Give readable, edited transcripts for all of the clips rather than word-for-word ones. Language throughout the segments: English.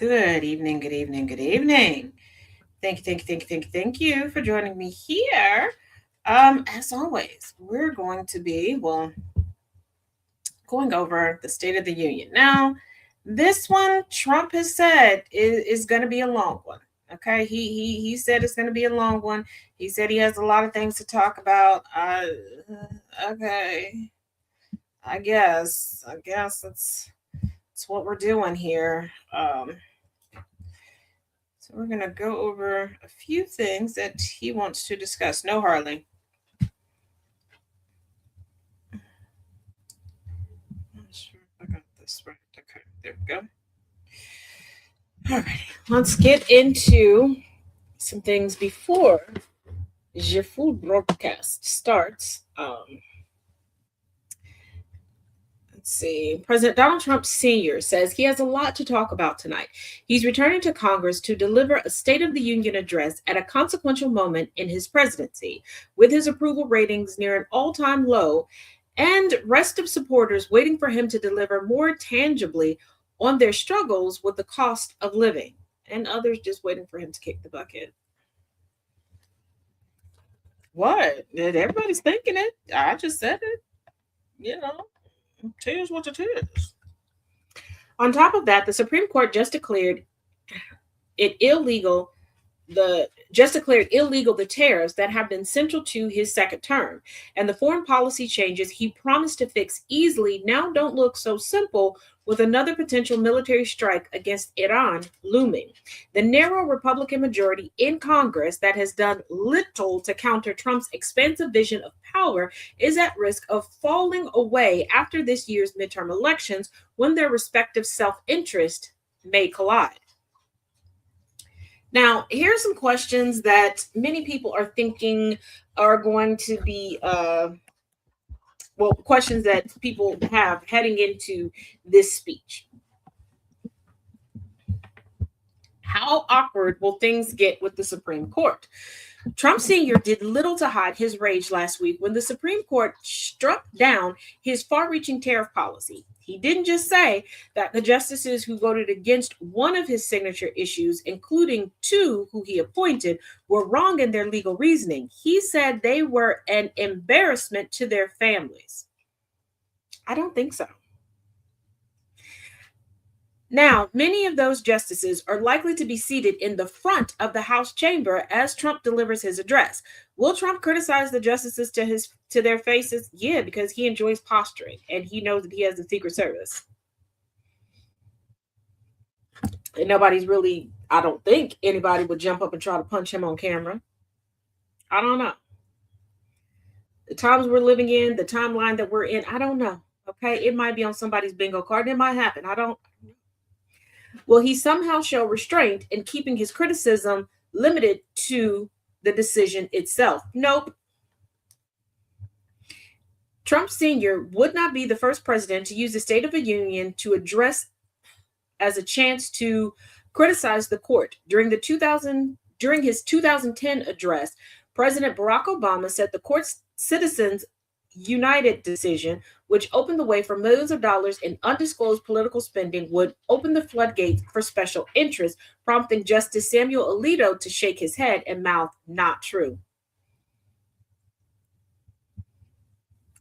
Good evening, good evening, good evening. Thank you for joining me here. As always, we're going to be, going over the State of the Union. Now, this one, Trump has said is going to be a long one. Okay, he said it's going to be a long one. He said he has a lot of things to talk about. Okay, I guess that's what we're doing here. So we're going to go over a few things that he wants to discuss. No, Harley. I'm not sure if I got this right. Okay, there we go. All right, let's get into some things before your full broadcast starts. Let's see. President Donald Trump Sr. says he has a lot to talk about tonight. He's returning to Congress to deliver a State of the Union address at a consequential moment in his presidency, with his approval ratings near an all time low and rest of supporters waiting for him to deliver more tangibly on their struggles with the cost of living, and others just waiting for him to kick the bucket. What? Everybody's thinking it. I just said it. You know, tears what it is. On top of that, the Supreme Court it illegal just declared illegal the tariffs that have been central to his second term. And the foreign policy changes he promised to fix easily now don't look so simple, with another potential military strike against Iran looming. The narrow Republican majority in Congress that has done little to counter Trump's expansive vision of power is at risk of falling away after this year's midterm elections, when their respective self-interest may collide. Now, here are some questions that many people are thinking are going to be, questions that people have heading into this speech. How awkward will things get with the Supreme Court? Trump Sr. did little to hide his rage last week when the Supreme Court struck down his far reaching tariff policy. He didn't just say that the justices who voted against one of his signature issues, including two who he appointed, were wrong in their legal reasoning. He said they were an embarrassment to their families. I don't think so. Now, many of those justices are likely to be seated in the front of the House chamber as Trump delivers his address. Will Trump criticize the justices to their faces? Yeah, because he enjoys posturing and he knows that he has the Secret Service. And I don't think anybody would jump up and try to punch him on camera. I don't know. The times we're living in, the timeline that we're in, I don't know. Okay, it might be on somebody's bingo card. It might happen. I don't. Will he somehow show restraint in keeping his criticism limited to the decision itself? Nope. Trump Sr. would not be the first president to use the State of the Union to address as a chance to criticize the court. During his 2010 address, President Barack Obama said the court's Citizens United decision, which opened the way for millions of dollars in undisclosed political spending, would open the floodgates for special interests, prompting Justice Samuel Alito to shake his head and mouth, "Not true."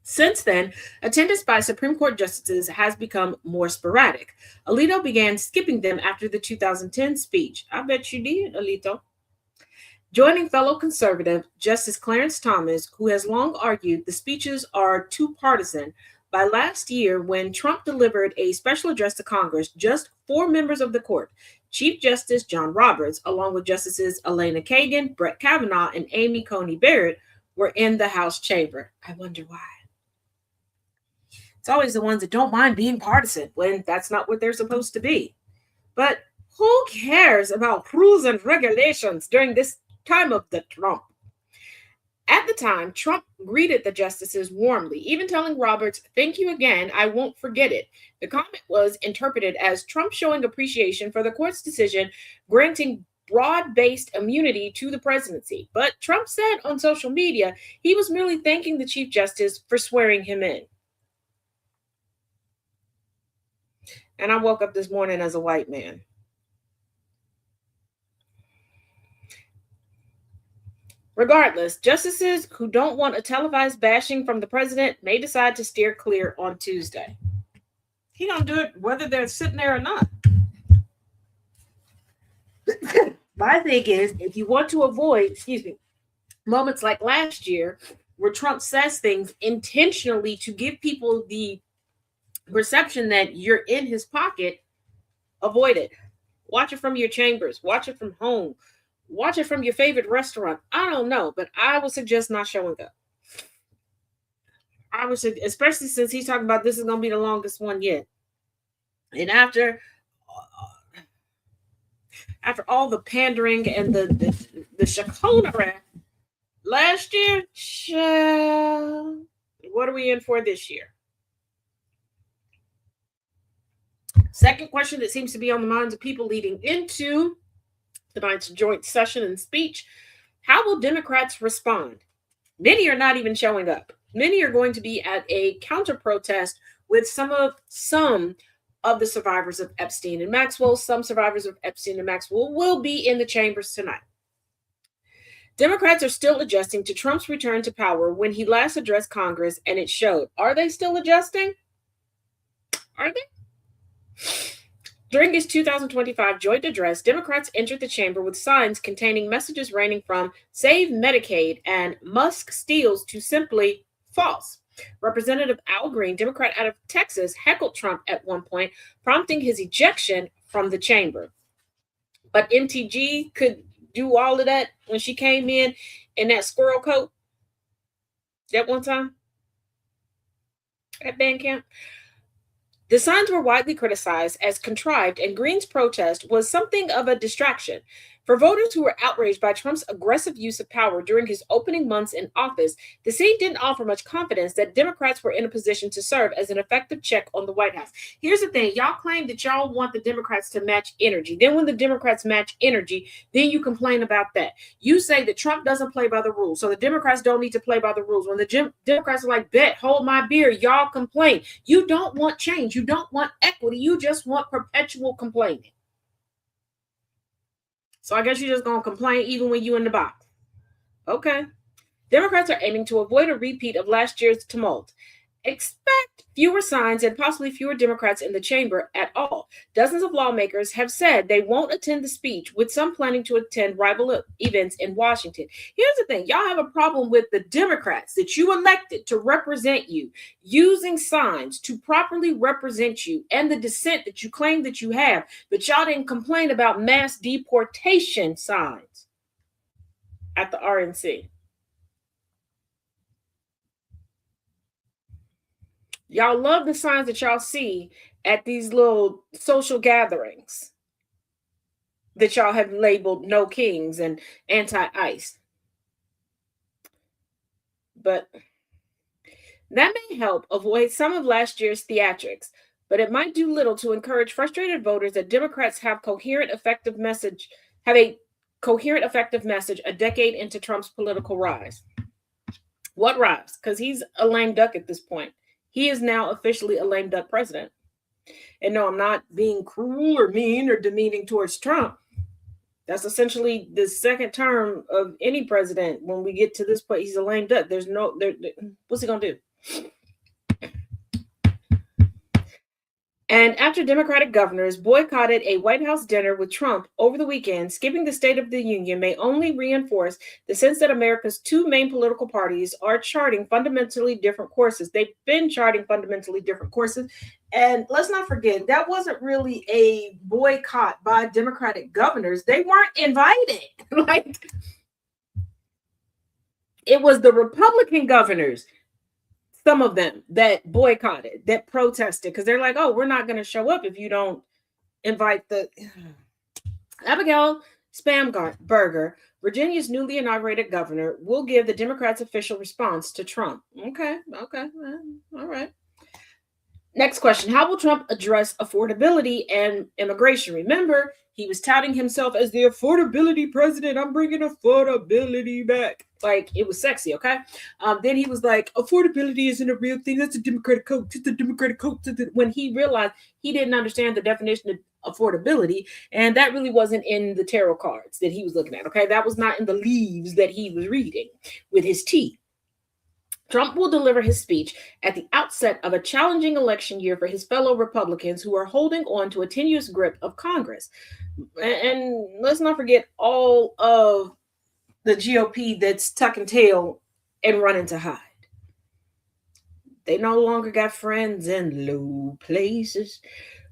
Since then, attendance by Supreme Court justices has become more sporadic. Alito began skipping them after the 2010 speech. I bet you did, Alito. Joining fellow conservative Justice Clarence Thomas, who has long argued the speeches are too partisan. By last year, when Trump delivered a special address to Congress, just four members of the court, Chief Justice John Roberts, along with Justices Elena Kagan, Brett Kavanaugh, and Amy Coney Barrett, were in the House chamber. I wonder why. It's always the ones that don't mind being partisan when that's not what they're supposed to be. But who cares about rules and regulations during this time of the Trump? At the time, Trump greeted the justices warmly, even telling Roberts, "Thank you again, I won't forget it." The comment was interpreted as Trump showing appreciation for the court's decision granting broad-based immunity to the presidency. But Trump said on social media he was merely thanking the Chief Justice for swearing him in. And I woke up this morning as a white man. Regardless, justices who don't want a televised bashing from the president may decide to steer clear on Tuesday. He gonna do it whether they're sitting there or not. My thing is, if you want to avoid, moments like last year where Trump says things intentionally to give people the perception that you're in his pocket, avoid it. Watch it from your chambers. Watch it from home. Watch it from your favorite restaurant. I don't know, but I would suggest not showing up. I would, especially since he's talking about this is going to be the longest one yet. And after all the pandering and the shakona last year, what are we in for this year? Second question that seems to be on the minds of people leading into tonight's joint session and speech: how will Democrats respond? Many are not even showing up. Many are going to be at a counter protest with some of the survivors of Epstein and Maxwell. Some survivors of Epstein and Maxwell will be in the chambers tonight. Democrats are still adjusting to Trump's return to power when he last addressed Congress, and it showed. Are they still adjusting? Are they? During his 2025 joint address, Democrats entered the chamber with signs containing messages ranging from "Save Medicaid" and "Musk steals" to simply "false." Representative Al Green, Democrat out of Texas, heckled Trump at one point, prompting his ejection from the chamber. But MTG could do all of that when she came in that squirrel coat that one time at band camp. The signs were widely criticized as contrived, and Green's protest was something of a distraction. For voters who were outraged by Trump's aggressive use of power during his opening months in office, the scene didn't offer much confidence that Democrats were in a position to serve as an effective check on the White House. Here's the thing. Y'all claim that y'all want the Democrats to match energy. Then when the Democrats match energy, then you complain about that. You say that Trump doesn't play by the rules, so the Democrats don't need to play by the rules. When the Democrats are like, bet, hold my beer, y'all complain. You don't want change. You don't want equity. You just want perpetual complaining. So I guess you're just going to complain even when you're in the box. Okay. Democrats are aiming to avoid a repeat of last year's tumult. Expect fewer signs and possibly fewer Democrats in the chamber at all. Dozens of lawmakers have said they won't attend the speech, with some planning to attend rival events in Washington. Here's the thing. Y'all have a problem with the Democrats that you elected to represent you using signs to properly represent you and the dissent that you claim that you have, but y'all didn't complain about mass deportation signs at the RNC. Y'all love the signs that y'all see at these little social gatherings that y'all have labeled "No Kings" and anti-ICE. But that may help avoid some of last year's theatrics, but it might do little to encourage frustrated voters that Democrats have a coherent, effective message a decade into Trump's political rise. What rise? Because he's a lame duck at this point. He is now officially a lame duck president. And no, I'm not being cruel or mean or demeaning towards Trump. That's essentially the second term of any president. When we get to this point, he's a lame duck. What's he going to do? And after Democratic governors boycotted a White House dinner with Trump over the weekend, skipping the State of the Union may only reinforce the sense that America's two main political parties are charting fundamentally different courses. They've been charting fundamentally different courses. And let's not forget, that wasn't really a boycott by Democratic governors. They weren't invited. It was the Republican governors, some of them, that boycotted, that protested, because they're like, oh, we're not going to show up if you don't invite the Abigail Spanberger, Virginia's newly inaugurated governor, will give the Democrats' official response to Trump. Okay, all right. Next question. How will Trump address affordability and immigration? Remember, he was touting himself as the affordability president. I'm bringing affordability back. Like, it was sexy, okay? Then he was like, affordability isn't a real thing. That's a Democratic code. It's a Democratic code. When he realized he didn't understand the definition affordability, and that really wasn't in the tarot cards that he was looking at. Okay, that was not in the leaves that he was reading with his teeth. Trump will deliver his speech at the outset of a challenging election year for his fellow Republicans who are holding on to a tenuous grip of Congress. And let's not forget all of the GOP that's tucking tail and running to hide. They no longer got friends in low places.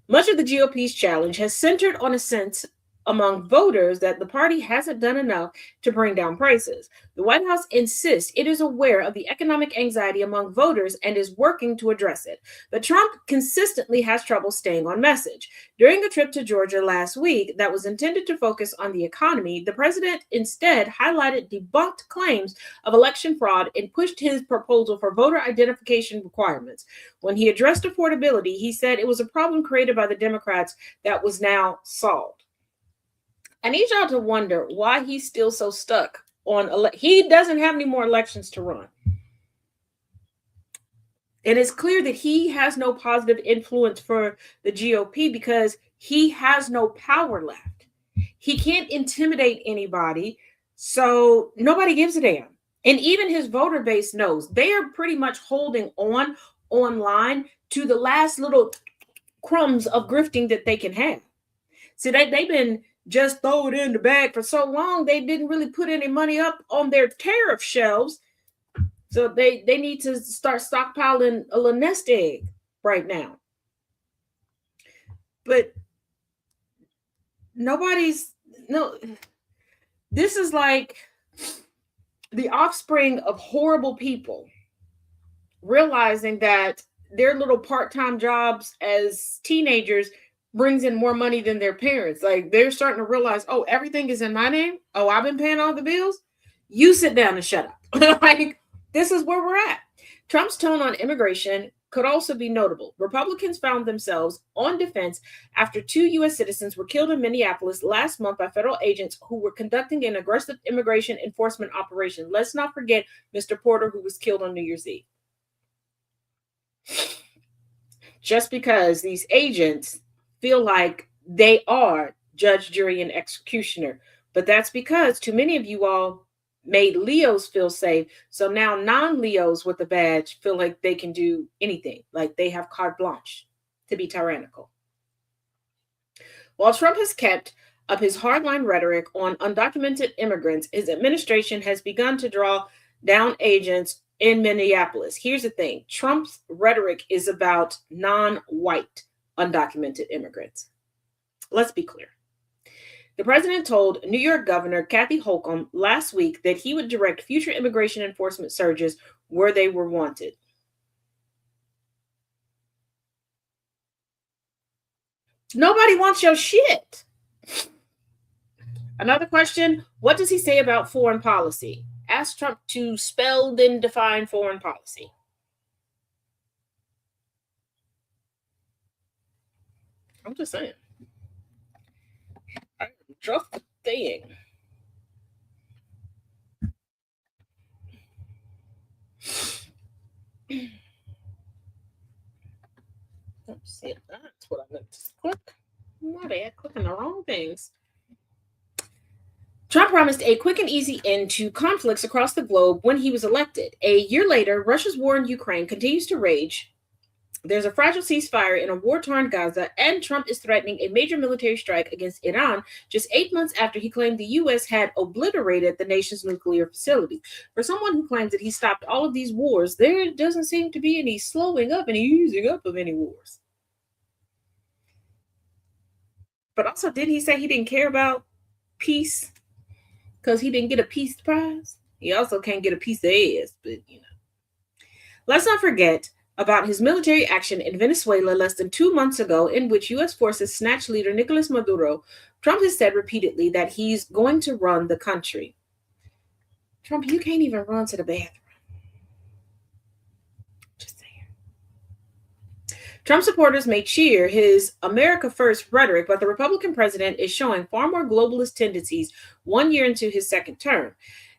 Much of the GOP's challenge has centered on a sense among voters that the party hasn't done enough to bring down prices. The White House insists it is aware of the economic anxiety among voters and is working to address it. But Trump consistently has trouble staying on message. During a trip to Georgia last week that was intended to focus on the economy, the president instead highlighted debunked claims of election fraud and pushed his proposal for voter identification requirements. When he addressed affordability, he said it was a problem created by the Democrats that was now solved. I need y'all to wonder why he's still so stuck on he doesn't have any more elections to run. And it's clear that he has no positive influence for the GOP because he has no power left. He can't intimidate anybody, so nobody gives a damn. And even his voter base knows they are pretty much holding on online to the last little crumbs of grifting that they can have. See, they've been just throw it in the bag for so long, they didn't really put any money up on their tariff shelves. So they need to start stockpiling a little nest egg right now. But this is like the offspring of horrible people realizing that their little part-time jobs as teenagers brings in more money than their parents. Like they're starting to realize, oh, everything is in my name. Oh, I've been paying all the bills. You sit down and shut up. Like this is where we're at. Trump's tone on immigration could also be notable. Republicans found themselves on defense after 2 U.S. citizens were killed in Minneapolis last month by federal agents who were conducting an aggressive immigration enforcement operation. Let's not forget Mr. Porter, who was killed on New Year's Eve. Just because these agents feel like they are judge, jury, and executioner. But that's because too many of you all made Leos feel safe. So now non-Leos with a badge feel like they can do anything, like they have carte blanche to be tyrannical. While Trump has kept up his hardline rhetoric on undocumented immigrants, his administration has begun to draw down agents in Minneapolis. Here's the thing. Trump's rhetoric is about non-white undocumented immigrants. Let's be clear. The president told New York Governor Kathy Hochul last week that he would direct future immigration enforcement surges where they were wanted. Nobody wants your shit. Another question, what does he say about foreign policy? Ask Trump to spell then define foreign policy. I'm just saying. I'm just saying. Let's see if that's what I meant to click. My bad, clicking the wrong things. Trump promised a quick and easy end to conflicts across the globe when he was elected. A year later, Russia's war in Ukraine continues to rage. There's a fragile ceasefire in a war-torn Gaza, and Trump is threatening a major military strike against Iran just 8 months after he claimed the U.S. had obliterated the nation's nuclear facility. For someone who claims that he stopped all of these wars, there doesn't seem to be any slowing up, any easing up of any wars. But also, didn't he say he didn't care about peace because he didn't get a peace prize? He also can't get a piece of ass, but you know. Let's not forget about his military action in Venezuela less than 2 months ago, in which U.S. forces snatched leader Nicolas Maduro. Trump has said repeatedly that he's going to run the country. Trump, you can't even run to the bathroom. Just saying. Trump supporters may cheer his America First rhetoric, but the Republican president is showing far more globalist tendencies 1 year into his second term.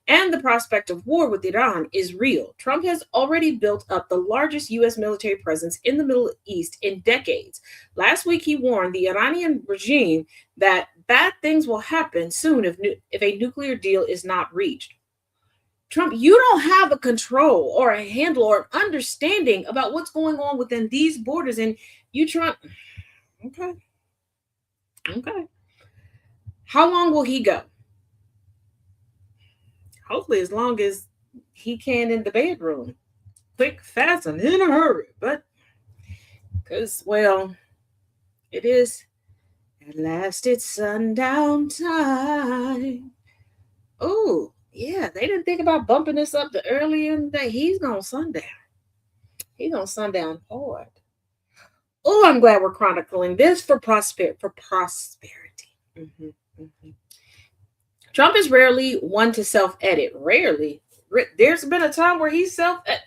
and the prospect of war with Iran is real. Trump has already built up the largest U.S. military presence in the Middle East in decades. Last week, he warned the Iranian regime that bad things will happen soon if a nuclear deal is not reached. Trump, you don't have a control or a handle or understanding about what's going on within these borders, and you Trump. Okay. How long will he go? Hopefully, as long as he can in the bedroom. Quick, fast, and in a hurry. But, because, well, it is at last it's sundown time. Oh, yeah, they didn't think about bumping this up to early in the day. He's going to sundown. He's going to sundown hard. Oh, I'm glad we're chronicling this for prosperity. Trump is rarely one to self-edit. Rarely. There's been a time where he self-edit.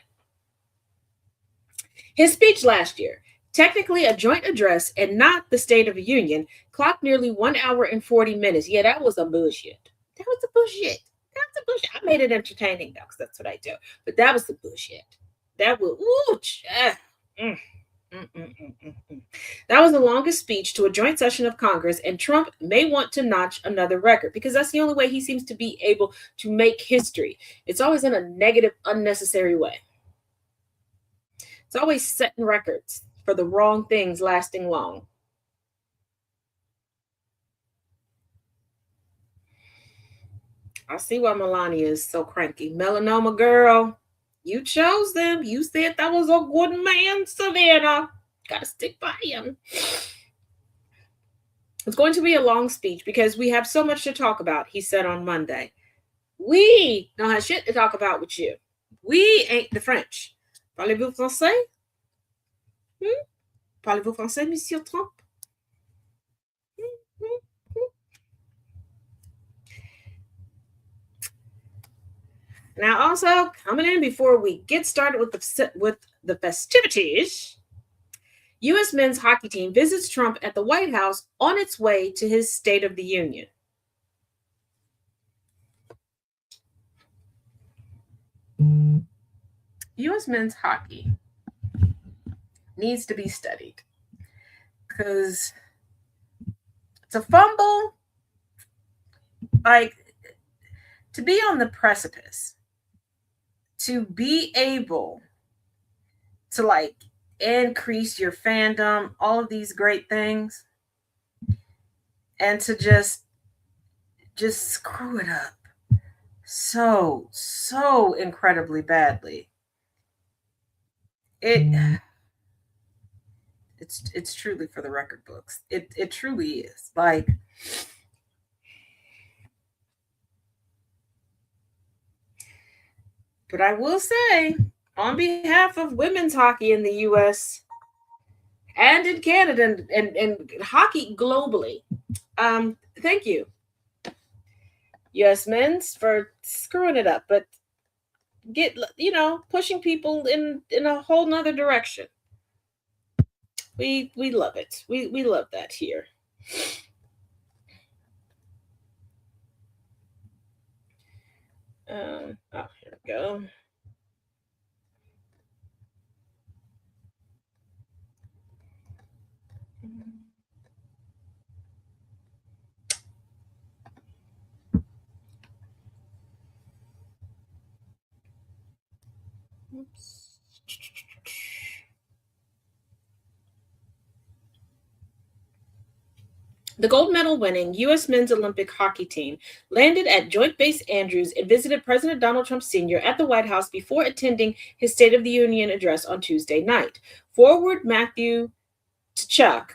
His speech last year, technically a joint address and not the State of the Union, clocked nearly 1 hour and 40 minutes. Yeah, that was a bullshit. I made it entertaining, though, because that's what I do. But that was the bullshit. That was, That was the longest speech to a joint session of Congress, and Trump may want to notch another record because that's the only way he seems to be able to make history. It's always in a negative, unnecessary way. It's always setting records for the wrong things lasting long. I see why Melania is so cranky. Melanoma girl, you chose them. You said that was a good man, Savannah. Gotta stick by him. It's going to be a long speech because we have so much to talk about, he said on Monday. We don't have shit to talk about with you. We ain't the French. Parlez-vous français? Parlez-vous français, Monsieur Trump? Now, also coming in before we get started with the festivities, U.S. men's hockey team visits Trump at the White House on its way to his State of the Union. U.S. men's hockey needs to be studied because it's a fumble, like to be on the precipice, to be able to like increase your fandom, all of these great things, and to just screw it up so incredibly badly. It's truly for the record books. It truly is. Like, but I will say, on behalf of women's hockey in the U.S. and in Canada and hockey globally, thank you, U.S. men's, for screwing it up, but pushing people in a whole nother direction. We love it. We love that here. Here we go. Oops. The gold medal winning U.S. men's Olympic hockey team landed at Joint Base Andrews and visited President Donald Trump Sr. at the White House before attending his State of the Union address on Tuesday night. Forward Matthew Tkachuk,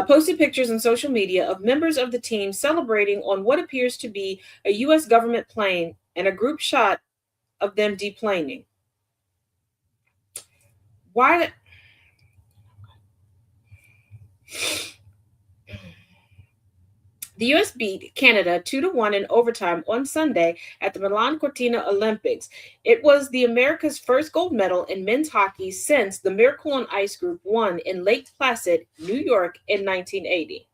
posted pictures on social media of members of the team celebrating on what appears to be a U.S. government plane and a group shot of them deplaning. Why? The U.S. beat Canada 2-1 in overtime on Sunday at the Milan Cortina Olympics. It was the America's first gold medal in men's hockey since the Miracle on Ice group won in Lake Placid, New York in 1980.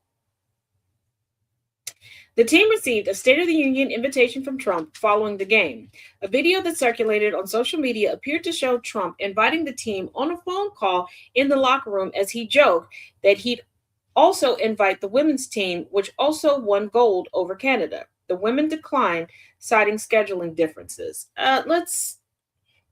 The team received a State of the Union invitation from Trump following the game. A video that circulated on social media appeared to show Trump inviting the team on a phone call in the locker room as he joked that he'd also invite the women's team, which also won gold over Canada. The women declined, citing scheduling differences. Let's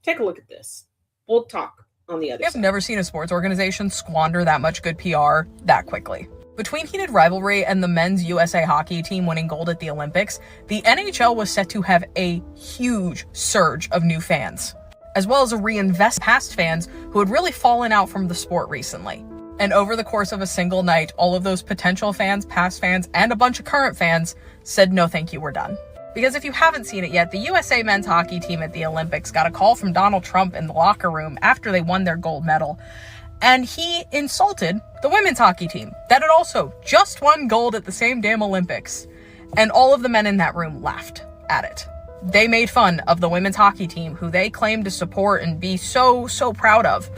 take a look at this. We'll talk on the other side. I've never seen a sports organization squander that much good PR that quickly. Between heated rivalry and the men's USA hockey team winning gold at the Olympics, the NHL was set to have a huge surge of new fans, as well as a reinvest past fans who had really fallen out from the sport recently. And over the course of a single night, all of those potential fans, past fans, and a bunch of current fans said, no thank you, we're done. Because if you haven't seen it yet, the USA men's hockey team at the Olympics got a call from Donald Trump in the locker room after they won their gold medal. And he insulted the women's hockey team that had also just won gold at the same damn Olympics. And all of the men in that room laughed at it. They made fun of the women's hockey team, who they claimed to support and be so proud of.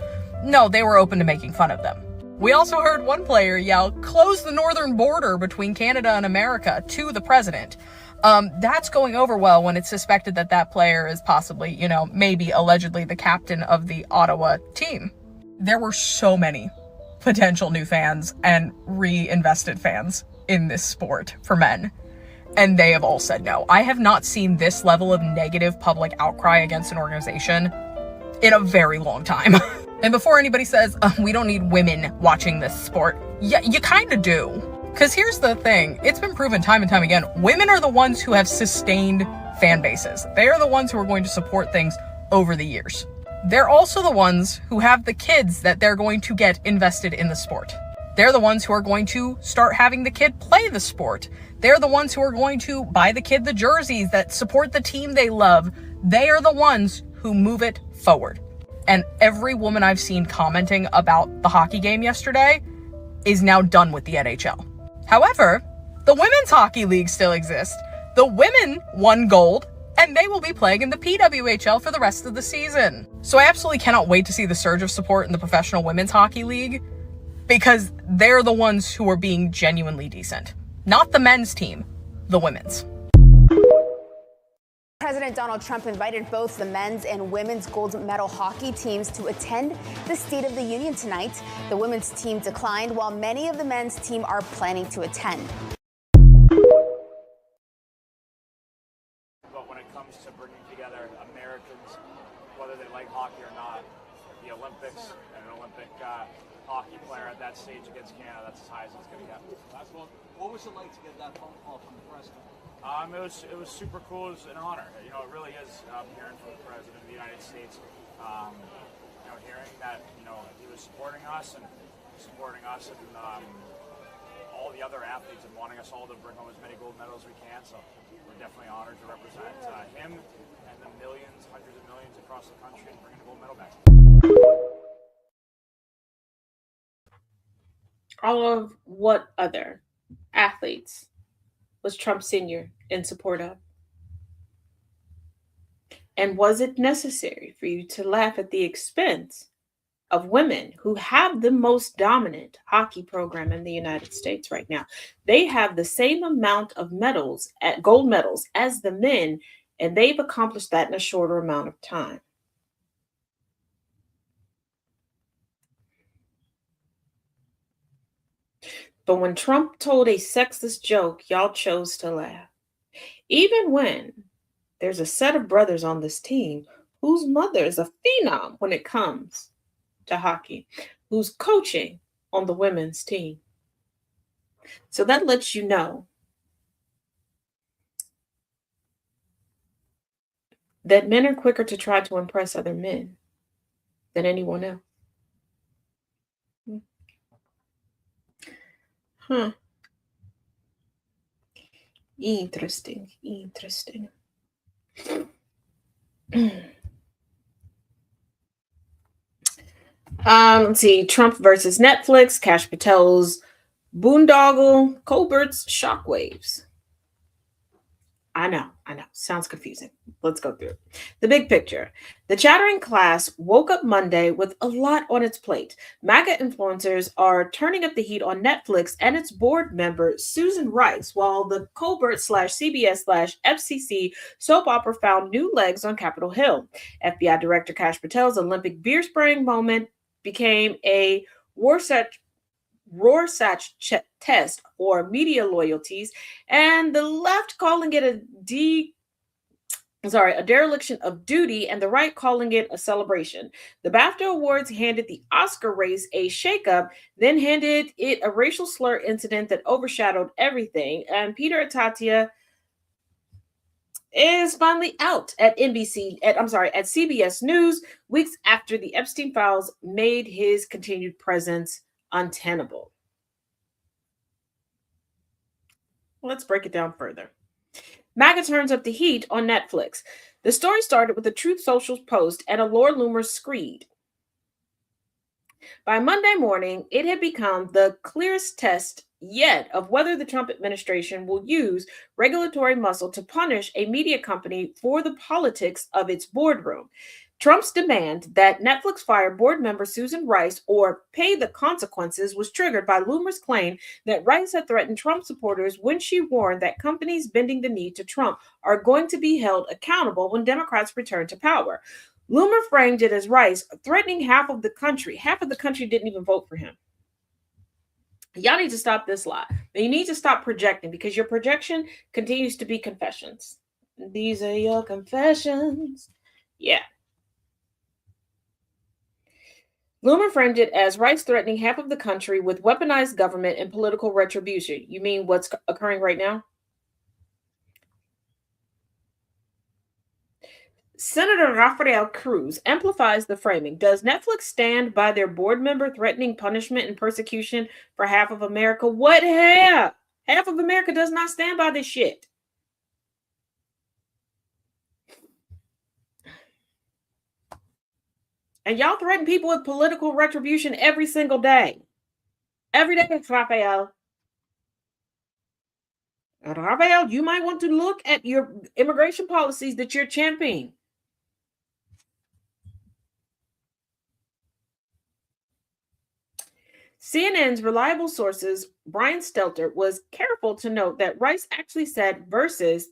No, they were open to making fun of them. We also heard one player yell, "Close the northern border between Canada and America," to the president. That's going over well when it's suspected that that player is possibly, maybe allegedly the captain of the Ottawa team. There were so many potential new fans and reinvested fans in this sport for men, and they have all said no. I have not seen this level of negative public outcry against an organization in a very long time. And before anybody says, we don't need women watching this sport, yeah, you kind of do. Because here's the thing, it's been proven time and time again, women are the ones who have sustained fan bases. They are the ones who are going to support things over the years. They're also the ones who have the kids that they're going to get invested in the sport. They're the ones who are going to start having the kid play the sport. They're the ones who are going to buy the kid the jerseys that support the team they love. They are the ones who move it forward. And every woman I've seen commenting about the hockey game yesterday is now done with the NHL. However, the Women's Hockey League still exists. The women won gold, and they will be playing in the PWHL for the rest of the season. So I absolutely cannot wait to see the surge of support in the Professional Women's Hockey League, because they're the ones who are being genuinely decent. Not the men's team, the women's. President Donald Trump invited both the men's and women's gold medal hockey teams to attend the State of the Union tonight. The women's team declined, while many of the men's team are planning to attend. But when it comes to bringing together Americans, whether they like hockey or not, the Olympics and an Olympic hockey player at that stage against Canada, that's as high as it's going to get. What was it like to get that phone call from the president? It was super cool. It was an honor. It really is hearing from the president of the United States. Hearing that he was supporting us and all the other athletes and wanting us all to bring home as many gold medals as we can. So we're definitely honored to represent him and the millions, hundreds of millions across the country and bringing the gold medal back. All of what other athletes was Trump Sr. in support of? And was it necessary for you to laugh at the expense of women who have the most dominant hockey program in the United States right now? They have the same amount of medals, gold medals, as the men, and they've accomplished that in a shorter amount of time. But when Trump told a sexist joke, y'all chose to laugh. Even when there's a set of brothers on this team whose mother is a phenom when it comes to hockey, who's coaching on the women's team. So that lets you know that men are quicker to try to impress other men than anyone else. Huh. Interesting. Let's see. Trump versus Netflix, Kash Patel's boondoggle, Colbert's shockwaves. I know. Sounds confusing. Let's go through it. The big picture. The chattering class woke up Monday with a lot on its plate. MAGA influencers are turning up the heat on Netflix and its board member, Susan Rice, while the Colbert CBS FCC soap opera found new legs on Capitol Hill. FBI Director Kash Patel's Olympic beer spraying moment became a Rorschach test for media loyalties, and the left calling it a dereliction of duty, and the right calling it a celebration. The BAFTA Awards handed the Oscar race a shakeup, then handed it a racial slur incident that overshadowed everything. And Peter Atatia is finally out at CBS News, weeks after the Epstein files made his continued presence untenable. Let's break it down further. MAGA turns up the heat on Netflix. The story started with a Truth Social post and a Laura Loomer screed. By Monday morning, it had become the clearest test yet of whether the Trump administration will use regulatory muscle to punish a media company for the politics of its boardroom. Trump's demand that Netflix fire board member Susan Rice or pay the consequences was triggered by Loomer's claim that Rice had threatened Trump supporters when she warned that companies bending the knee to Trump are going to be held accountable when Democrats return to power. Loomer framed it as Rice threatening half of the country. Half of the country didn't even vote for him. Y'all need to stop this lie. You need to stop projecting, because your projection continues to be confessions. These are your confessions. Yeah. Loomer framed it as Rice threatening half of the country with weaponized government and political retribution. You mean what's occurring right now? Senator Rafael Cruz amplifies the framing. Does Netflix stand by their board member threatening punishment and persecution for half of America? What half? Half of America does not stand by this shit. And y'all threaten people with political retribution every single day. Every day, Rafael. And Rafael, you might want to look at your immigration policies that you're championing. CNN's reliable sources, Brian Stelter, was careful to note that Rice actually said versus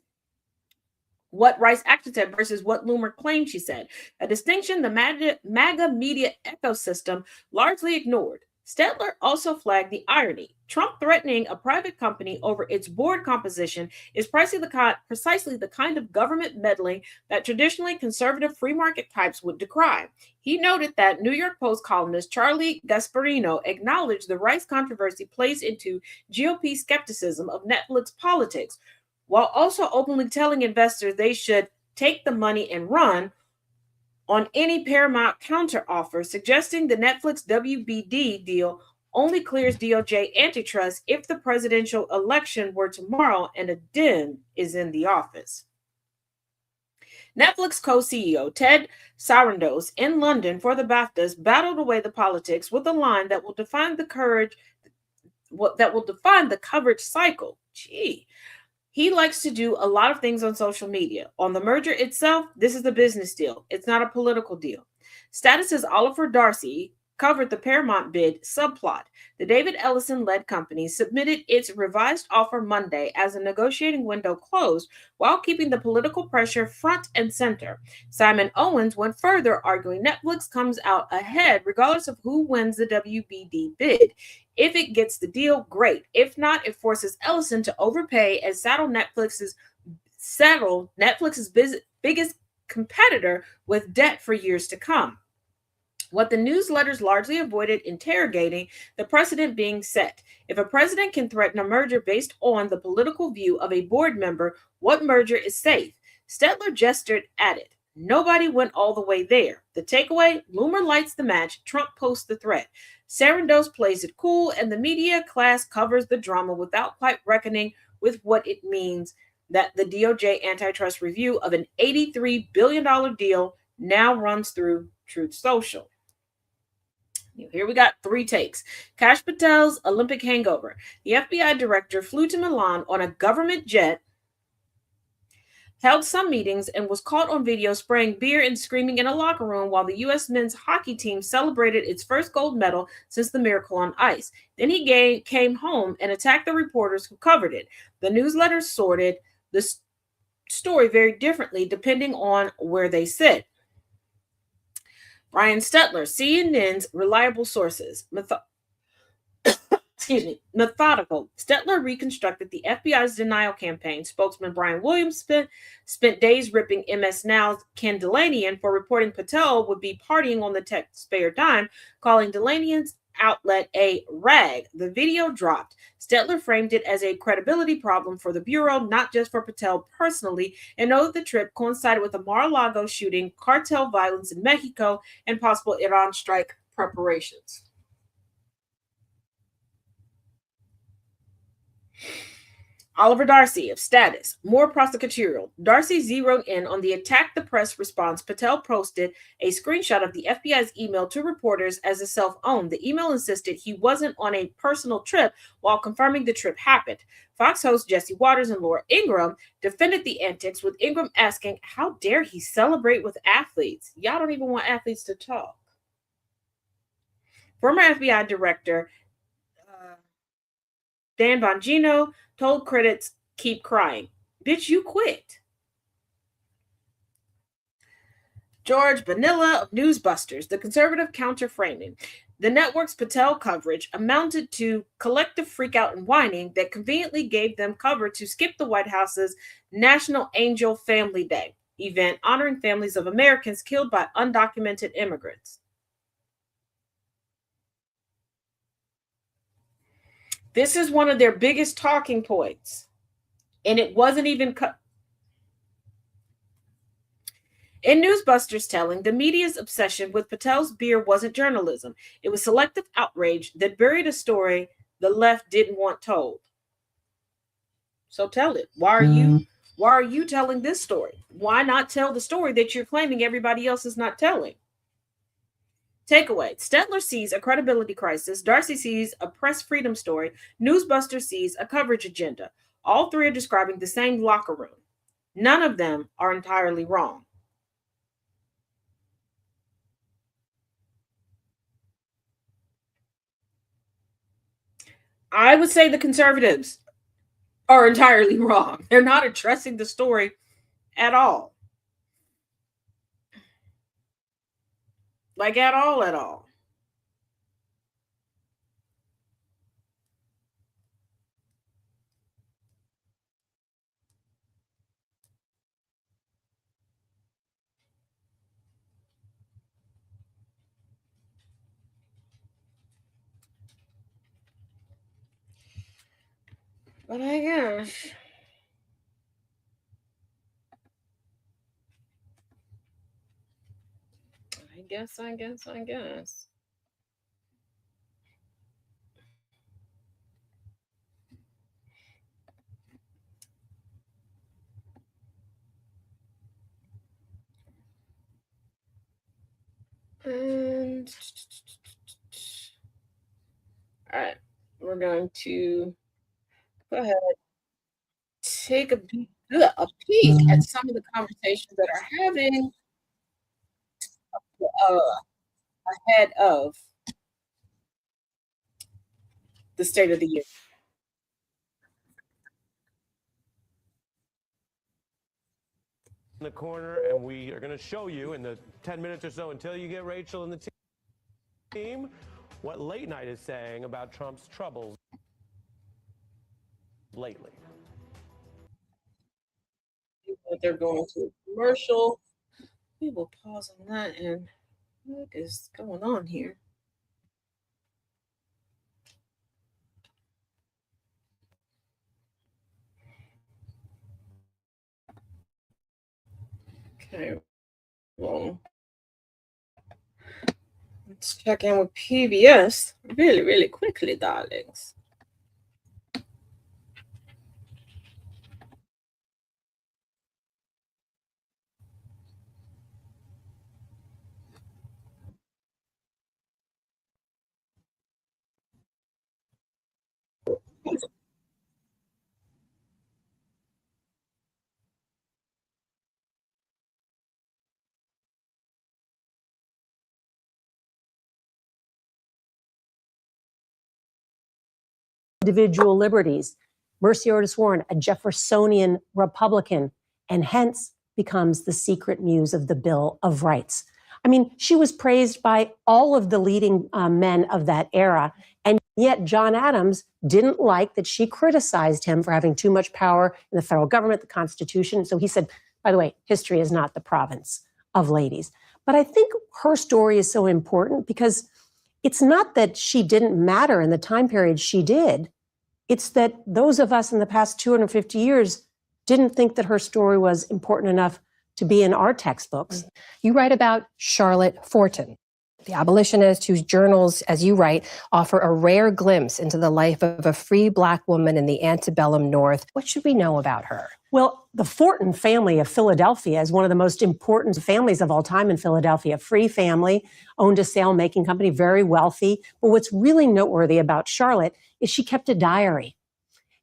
what Rice actually said versus what Loomer claimed she said, a distinction the MAGA media ecosystem largely ignored. Stetler also flagged the irony. Trump threatening a private company over its board composition is precisely the kind of government meddling that traditionally conservative free market types would decry. He noted that New York Post columnist Charlie Gasparino acknowledged the Rice controversy plays into GOP skepticism of Netflix politics, while also openly telling investors they should take the money and run on any Paramount counteroffer, suggesting the Netflix WBD deal only clears DOJ antitrust if the presidential election were tomorrow and a Dem is in the office. Netflix co-CEO Ted Sarandos in London for the BAFTAs battled away the politics with a line that will define the coverage cycle. Gee. He likes to do a lot of things on social media. On the merger itself, this is a business deal. It's not a political deal. Status's Oliver Darcy covered the Paramount bid subplot. The David Ellison-led company submitted its revised offer Monday as a negotiating window closed while keeping the political pressure front and center. Simon Owens went further, arguing Netflix comes out ahead regardless of who wins the WBD bid. If it gets the deal, great. If not, it forces Ellison to overpay and saddle Netflix's biggest competitor with debt for years to come. What the newsletters largely avoided interrogating, the precedent being set. If a president can threaten a merger based on the political view of a board member, what merger is safe? Stetler gestured at it. Nobody went all the way there. The takeaway, Loomer lights the match, Trump posts the threat. Sarandos plays it cool, and the media class covers the drama without quite reckoning with what it means that the DOJ antitrust review of an $83 billion deal now runs through Truth Social. Here we got 3 takes. Kash Patel's Olympic hangover. The FBI director flew to Milan on a government jet held some meetings and was caught on video spraying beer and screaming in a locker room while the U.S. men's hockey team celebrated its first gold medal since the Miracle on Ice. Then he came home and attacked the reporters who covered it. The newsletter sorted the story very differently depending on where they sit. Brian Stetler, CNN's reliable sources. Methodical. Stetler reconstructed the FBI's denial campaign. Spokesman Brian Williams spent days ripping MS Now's Ken Dilanian for reporting Patel would be partying on the taxpayer dime, calling Dilanian's outlet a rag. The video dropped. Stetler framed it as a credibility problem for the Bureau, not just for Patel personally, and noted the trip coincided with the Mar-a-Lago shooting, cartel violence in Mexico, and possible Iran strike preparations. Oliver Darcy of Status, more prosecutorial. Darcy zeroed in on the Attack the Press response. Patel posted a screenshot of the FBI's email to reporters as a self-owned. The email insisted he wasn't on a personal trip while confirming the trip happened. Fox host Jesse Waters and Laura Ingraham defended the antics, with Ingraham asking, how dare he celebrate with athletes? Y'all don't even want athletes to talk. Former FBI Director Dan Bongino told critics, keep crying. Bitch, you quit. George Bonilla of Newsbusters, the conservative counter-framing. The network's Patel coverage amounted to collective freakout and whining that conveniently gave them cover to skip the White House's National Angel Family Day event honoring families of Americans killed by undocumented immigrants. This is one of their biggest talking points. And it wasn't even cut. In Newsbusters telling, the media's obsession with Patel's beer wasn't journalism. It was selective outrage that buried a story the left didn't want told. So tell it. Why are you telling this story? Why not tell the story that you're claiming everybody else is not telling? Takeaway. Stetler sees a credibility crisis. Darcy sees a press freedom story. Newsbuster sees a coverage agenda. All three are describing the same locker room. None of them are entirely wrong. I would say the conservatives are entirely wrong. They're not addressing the story at all. Like at all. But I guess. I guess. And all right, we're going to go ahead and take a peek at some of the conversations that are having ahead of the State of the Union. In the corner, and we are going to show you in the 10 minutes or so until you get Rachel and the team what Late Night is saying about Trump's troubles lately. They're going to a commercial. We will pause on that. And what is going on here? Okay, well, let's check in with PBS really quickly, darlings. individual liberties. Mercy Otis Warren, a Jeffersonian Republican, and hence becomes the secret muse of the Bill of Rights. I mean, she was praised by all of the leading men of that era. And yet John Adams didn't like that she criticized him for having too much power in the federal government, the Constitution. So he said, by the way, history is not the province of ladies. But I think her story is so important because it's not that she didn't matter in the time period she did. It's that those of us in the past 250 years didn't think that her story was important enough to be in our textbooks. You write about Charlotte Fortin, the abolitionist whose journals, as you write, offer a rare glimpse into the life of a free Black woman in the antebellum North. What should we know about her? Well, the Fortin family of Philadelphia is one of the most important families of all time in Philadelphia. Free family, owned a sail-making company, very wealthy. But what's really noteworthy about Charlotte is she kept a diary.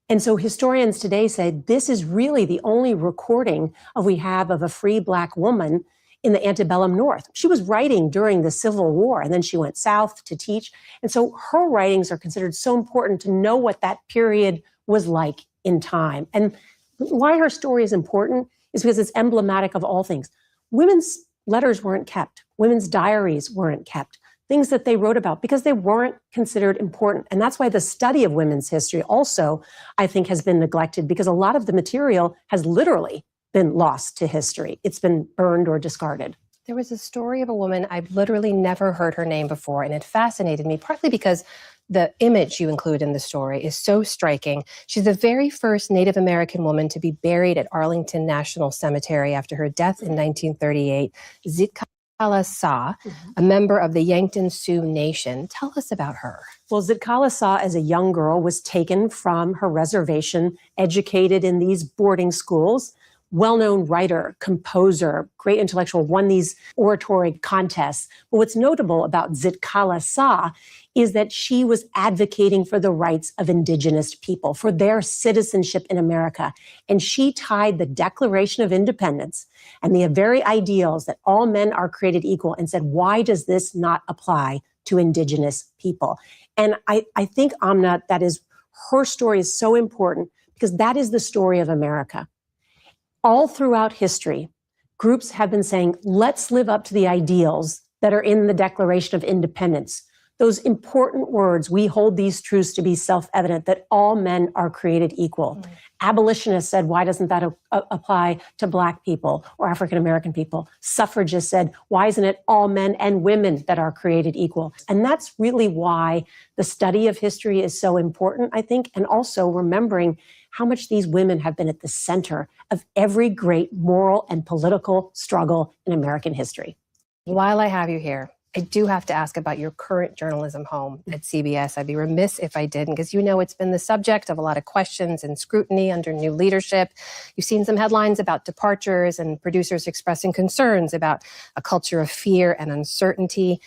And so historians today say this is really the only recording we have of a free Black woman in the antebellum North. She was writing during the Civil War, and then she went south to teach. And so her writings are considered so important to know what that period was like in time. And why her story is important is because it's emblematic of all things. Women's letters weren't kept. Women's diaries weren't kept. Things that they wrote about because they weren't considered important. And that's why the study of women's history also, I think, has been neglected because a lot of the material has literally been lost to history. It's been burned or discarded. There was a story of a woman, I've literally never heard her name before, and it fascinated me, partly because the image you include in the story is so striking. She's the very first Native American woman to be buried at Arlington National Cemetery after her death in 1938. Zitkala Sa, a member of the Yankton Sioux Nation. Tell us about her. Well, Zitkala Sa, as a young girl, was taken from her reservation, educated in these boarding schools. Well-known writer, composer, great intellectual, won these oratory contests. But what's notable about Zitkala Sa is that she was advocating for the rights of indigenous people, for their citizenship in America. And she tied the Declaration of Independence and the very ideals that all men are created equal and said, why does this not apply to indigenous people? And I think, Amna, that is, her story is so important because that is the story of America. All throughout history, groups have been saying, let's live up to the ideals that are in the Declaration of Independence. Those important words, we hold these truths to be self-evident, that all men are created equal. Abolitionists said, why doesn't that apply to Black people or African-American people? Suffragists said, why isn't it all men and women that are created equal? And that's really why the study of history is so important, I think, and also remembering how much these women have been at the center of every great moral and political struggle in American history. While I have you here, I do have to ask about your current journalism home at CBS. I'd be remiss if I didn't, because you know it's been the subject of a lot of questions and scrutiny under new leadership. You've seen some headlines about departures and producers expressing concerns about a culture of fear and uncertainty.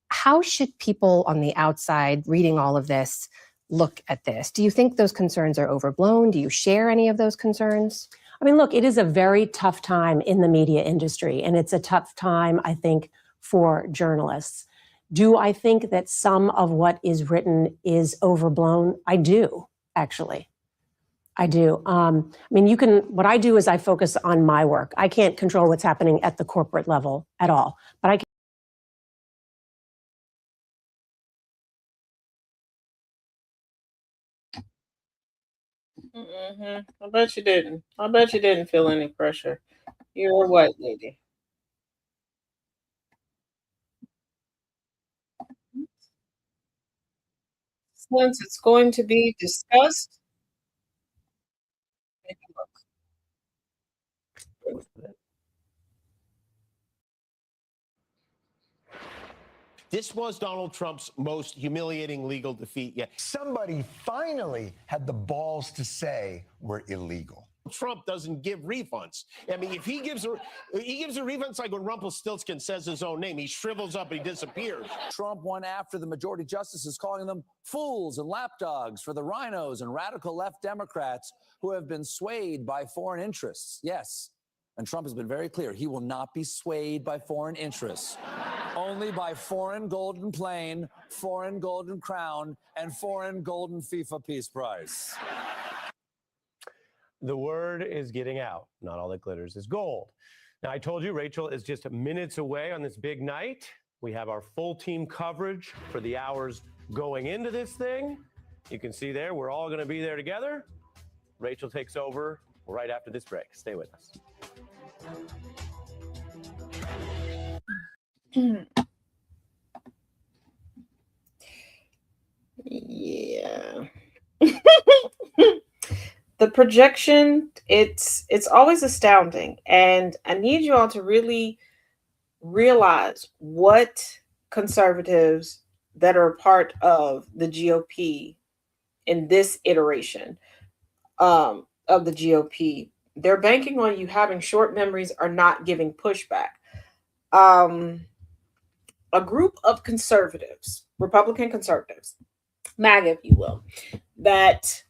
How should people on the outside reading all of this look at this? Do you think those concerns are overblown? Do you share any of those concerns? I mean, look, it is a very tough time in the media industry, and it's a tough time, I think, for journalists. Do I think that some of what is written is overblown? I do, actually. I do. I mean, what I do is I focus on my work. I can't control what's happening at the corporate level at all, but I can. I bet you didn't. I bet you didn't feel any pressure. You're a white lady. Since it's going to be discussed, take a look. This was Donald Trump's most humiliating legal defeat yet. Somebody finally had the balls to say we're illegal. Trump doesn't give refunds. I mean, if he gives a refund, it's like when Rumpelstiltskin says his own name. He shrivels up and he disappears. Trump won after the majority justices calling them fools and lapdogs for the rhinos and radical left Democrats who have been swayed by foreign interests. Yes. And Trump has been very clear. He will not be swayed by foreign interests. only by foreign golden plane, foreign golden crown, and foreign golden FIFA Peace Prize. The word is getting out. Not all that glitters is gold. Now, I told you Rachel is just minutes away on this big night. We have our full team coverage for the hours going into this thing. You can see there, we're all going to be there together. Rachel takes over right after this break. Stay with us. Yeah. The projection, it's always astounding. And I need you all to really realize what conservatives that are a part of the GOP in this iteration of the GOP, they're banking on you having short memories or not giving pushback. A group of conservatives, Republican conservatives, MAGA, if you will, that,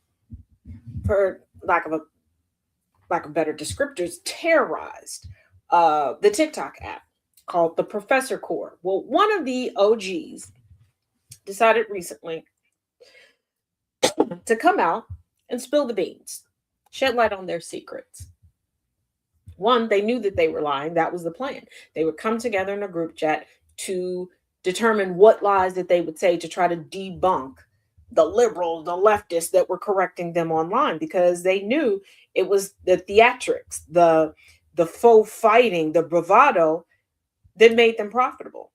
for lack of better descriptors, terrorized the TikTok app called the Professor Corps. Well, one of the OGs decided recently to come out and spill the beans, shed light on their secrets. One, they knew that they were lying. That was the plan. They would come together in a group chat to determine what lies that they would say to try to debunk the liberals, the leftists that were correcting them online, because they knew it was the theatrics, the faux fighting, the bravado that made them profitable.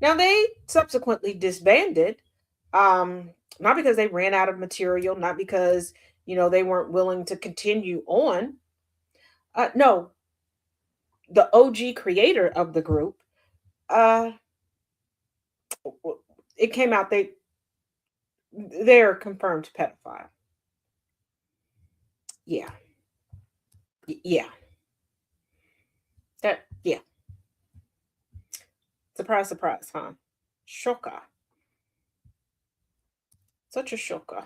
Now, they subsequently disbanded, not because they ran out of material, not because, they weren't willing to continue on. No, the OG creator of the group, it came out they're confirmed pedophile. Yeah. Yeah. Surprise, surprise, huh? Shocker. Such a shocker.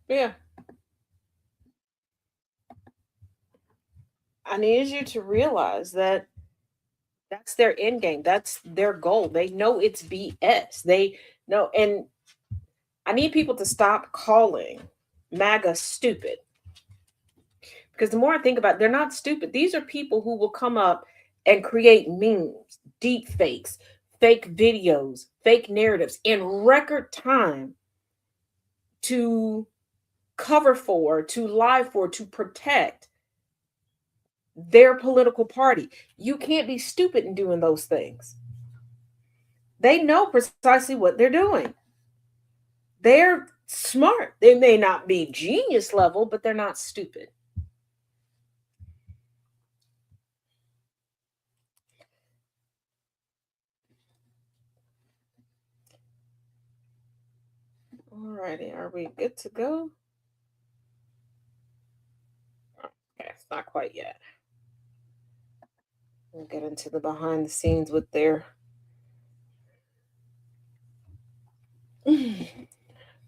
Yeah. I need you to realize that that's their end game. That's their goal. They know it's BS. They know, and I need people to stop calling MAGA stupid. Because the more I think about it, they're not stupid. These are people who will come up and create memes, deep fakes, fake videos, fake narratives in record time to cover for, to lie for, to protect their political party. You can't be stupid in doing those things. They know precisely what they're doing. They're smart. They may not be genius level, but they're not stupid. Alrighty, are we good to go? Okay, it's not quite yet. We'll get into the behind the scenes with their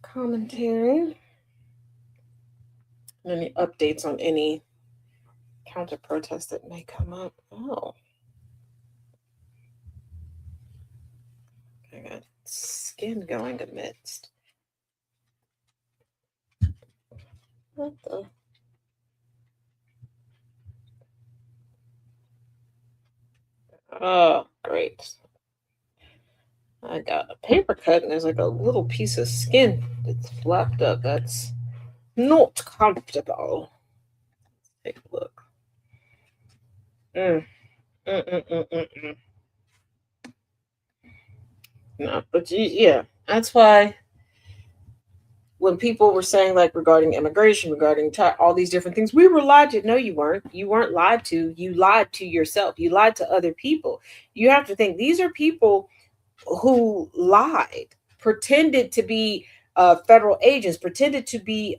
commentary. Any updates on any counter protests that may come up? Oh. I got skin going amidst. What the? Oh, great. I got a paper cut and there's like a little piece of skin that's flapped up. That's not comfortable. Let's take a look. No, but yeah, that's why when people were saying, like, regarding immigration, regarding all these different things, we were lied to. No, you weren't. You weren't lied to. You lied to yourself. You lied to other people. You have to think these are people who lied, pretended to be federal agents, pretended to be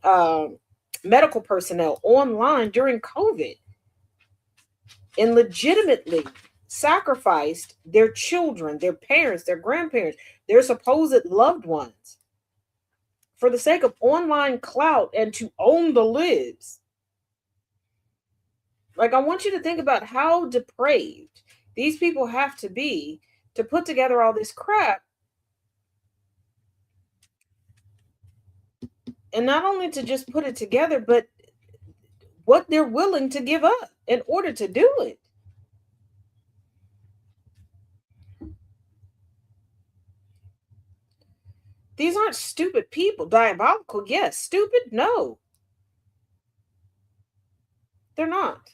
medical personnel online during COVID, and legitimately sacrificed their children, their parents, their grandparents, their supposed loved ones for the sake of online clout and to own the libs. Like, I want you to think about how depraved these people have to be to put together all this crap. And not only to just put it together, but what they're willing to give up in order to do it. These aren't stupid people. Diabolical, yes. Stupid, no. They're not.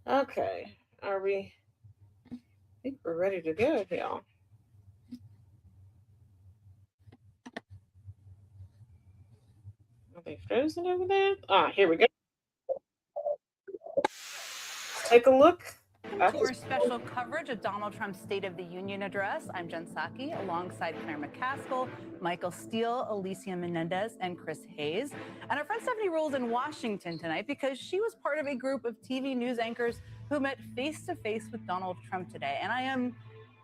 Okay. Are we? I think we're ready to go, y'all. Are they frozen over there? Ah, here we go. Take a look. To our special coverage of Donald Trump's State of the Union address. I'm Jen Psaki, alongside Claire McCaskill, Michael Steele, Alicia Menendez, and Chris Hayes. And our friend Stephanie Rule's in Washington tonight because she was part of a group of TV news anchors who met face-to-face with Donald Trump today. And I am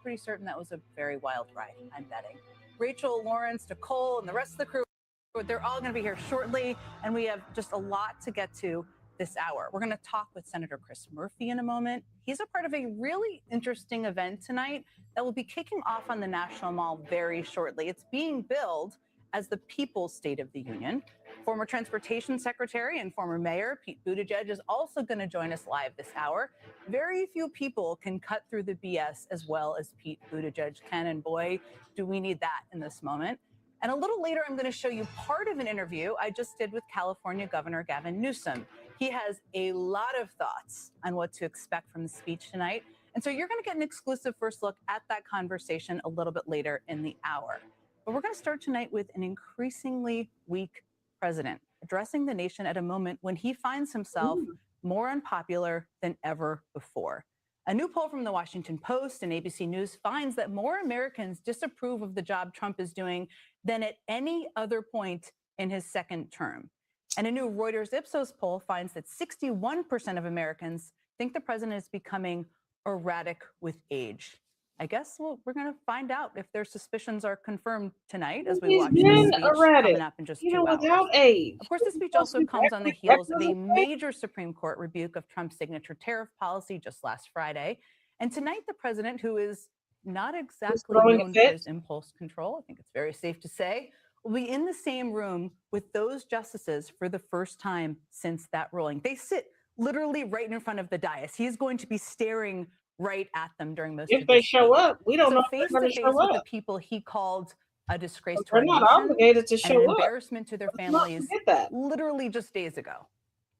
pretty certain that was a very wild ride, I'm betting. Rachel, Lawrence, Nicole, and the rest of the crew, they're all going to be here shortly, and we have just a lot to get to this hour. We're going to talk with Senator Chris Murphy in a moment. He's a part of a really interesting event tonight that will be kicking off on the National Mall very shortly. It's being billed as the People's State of the Union. Former Transportation Secretary and former Mayor Pete Buttigieg is also going to join us live this hour. Very few people can cut through the BS as well as Pete Buttigieg can, and boy, do we need that in this moment. And a little later, I'm going to show you part of an interview I just did with California Governor Gavin Newsom. He has a lot of thoughts on what to expect from the speech tonight. And so you're going to get an exclusive first look at that conversation a little bit later in the hour. But we're going to start tonight with an increasingly weak president addressing the nation at a moment when he finds himself more unpopular than ever before. A new poll from the Washington Post and ABC News finds that more Americans disapprove of the job Trump is doing than at any other point in his second term. And a new Reuters Ipsos poll finds that 61% of Americans think the president is becoming erratic with age. I guess we're going to find out if their suspicions are confirmed tonight as we watch this speech coming up in just 2 hours. Without age. Of course, the speech also comes on the heels of a major Supreme Court rebuke of Trump's signature tariff policy just last Friday. And tonight, the president, who is not exactly known for his impulse control, I think it's very safe to say, will be in the same room with those justices for the first time since that ruling. They sit literally right in front of the dais. He's going to be staring right at them during most of the If they show up, we don't know if they're going to show up. With the people he called a disgrace to our our nation, not obligated to show an up. embarrassment to their families, literally just days ago.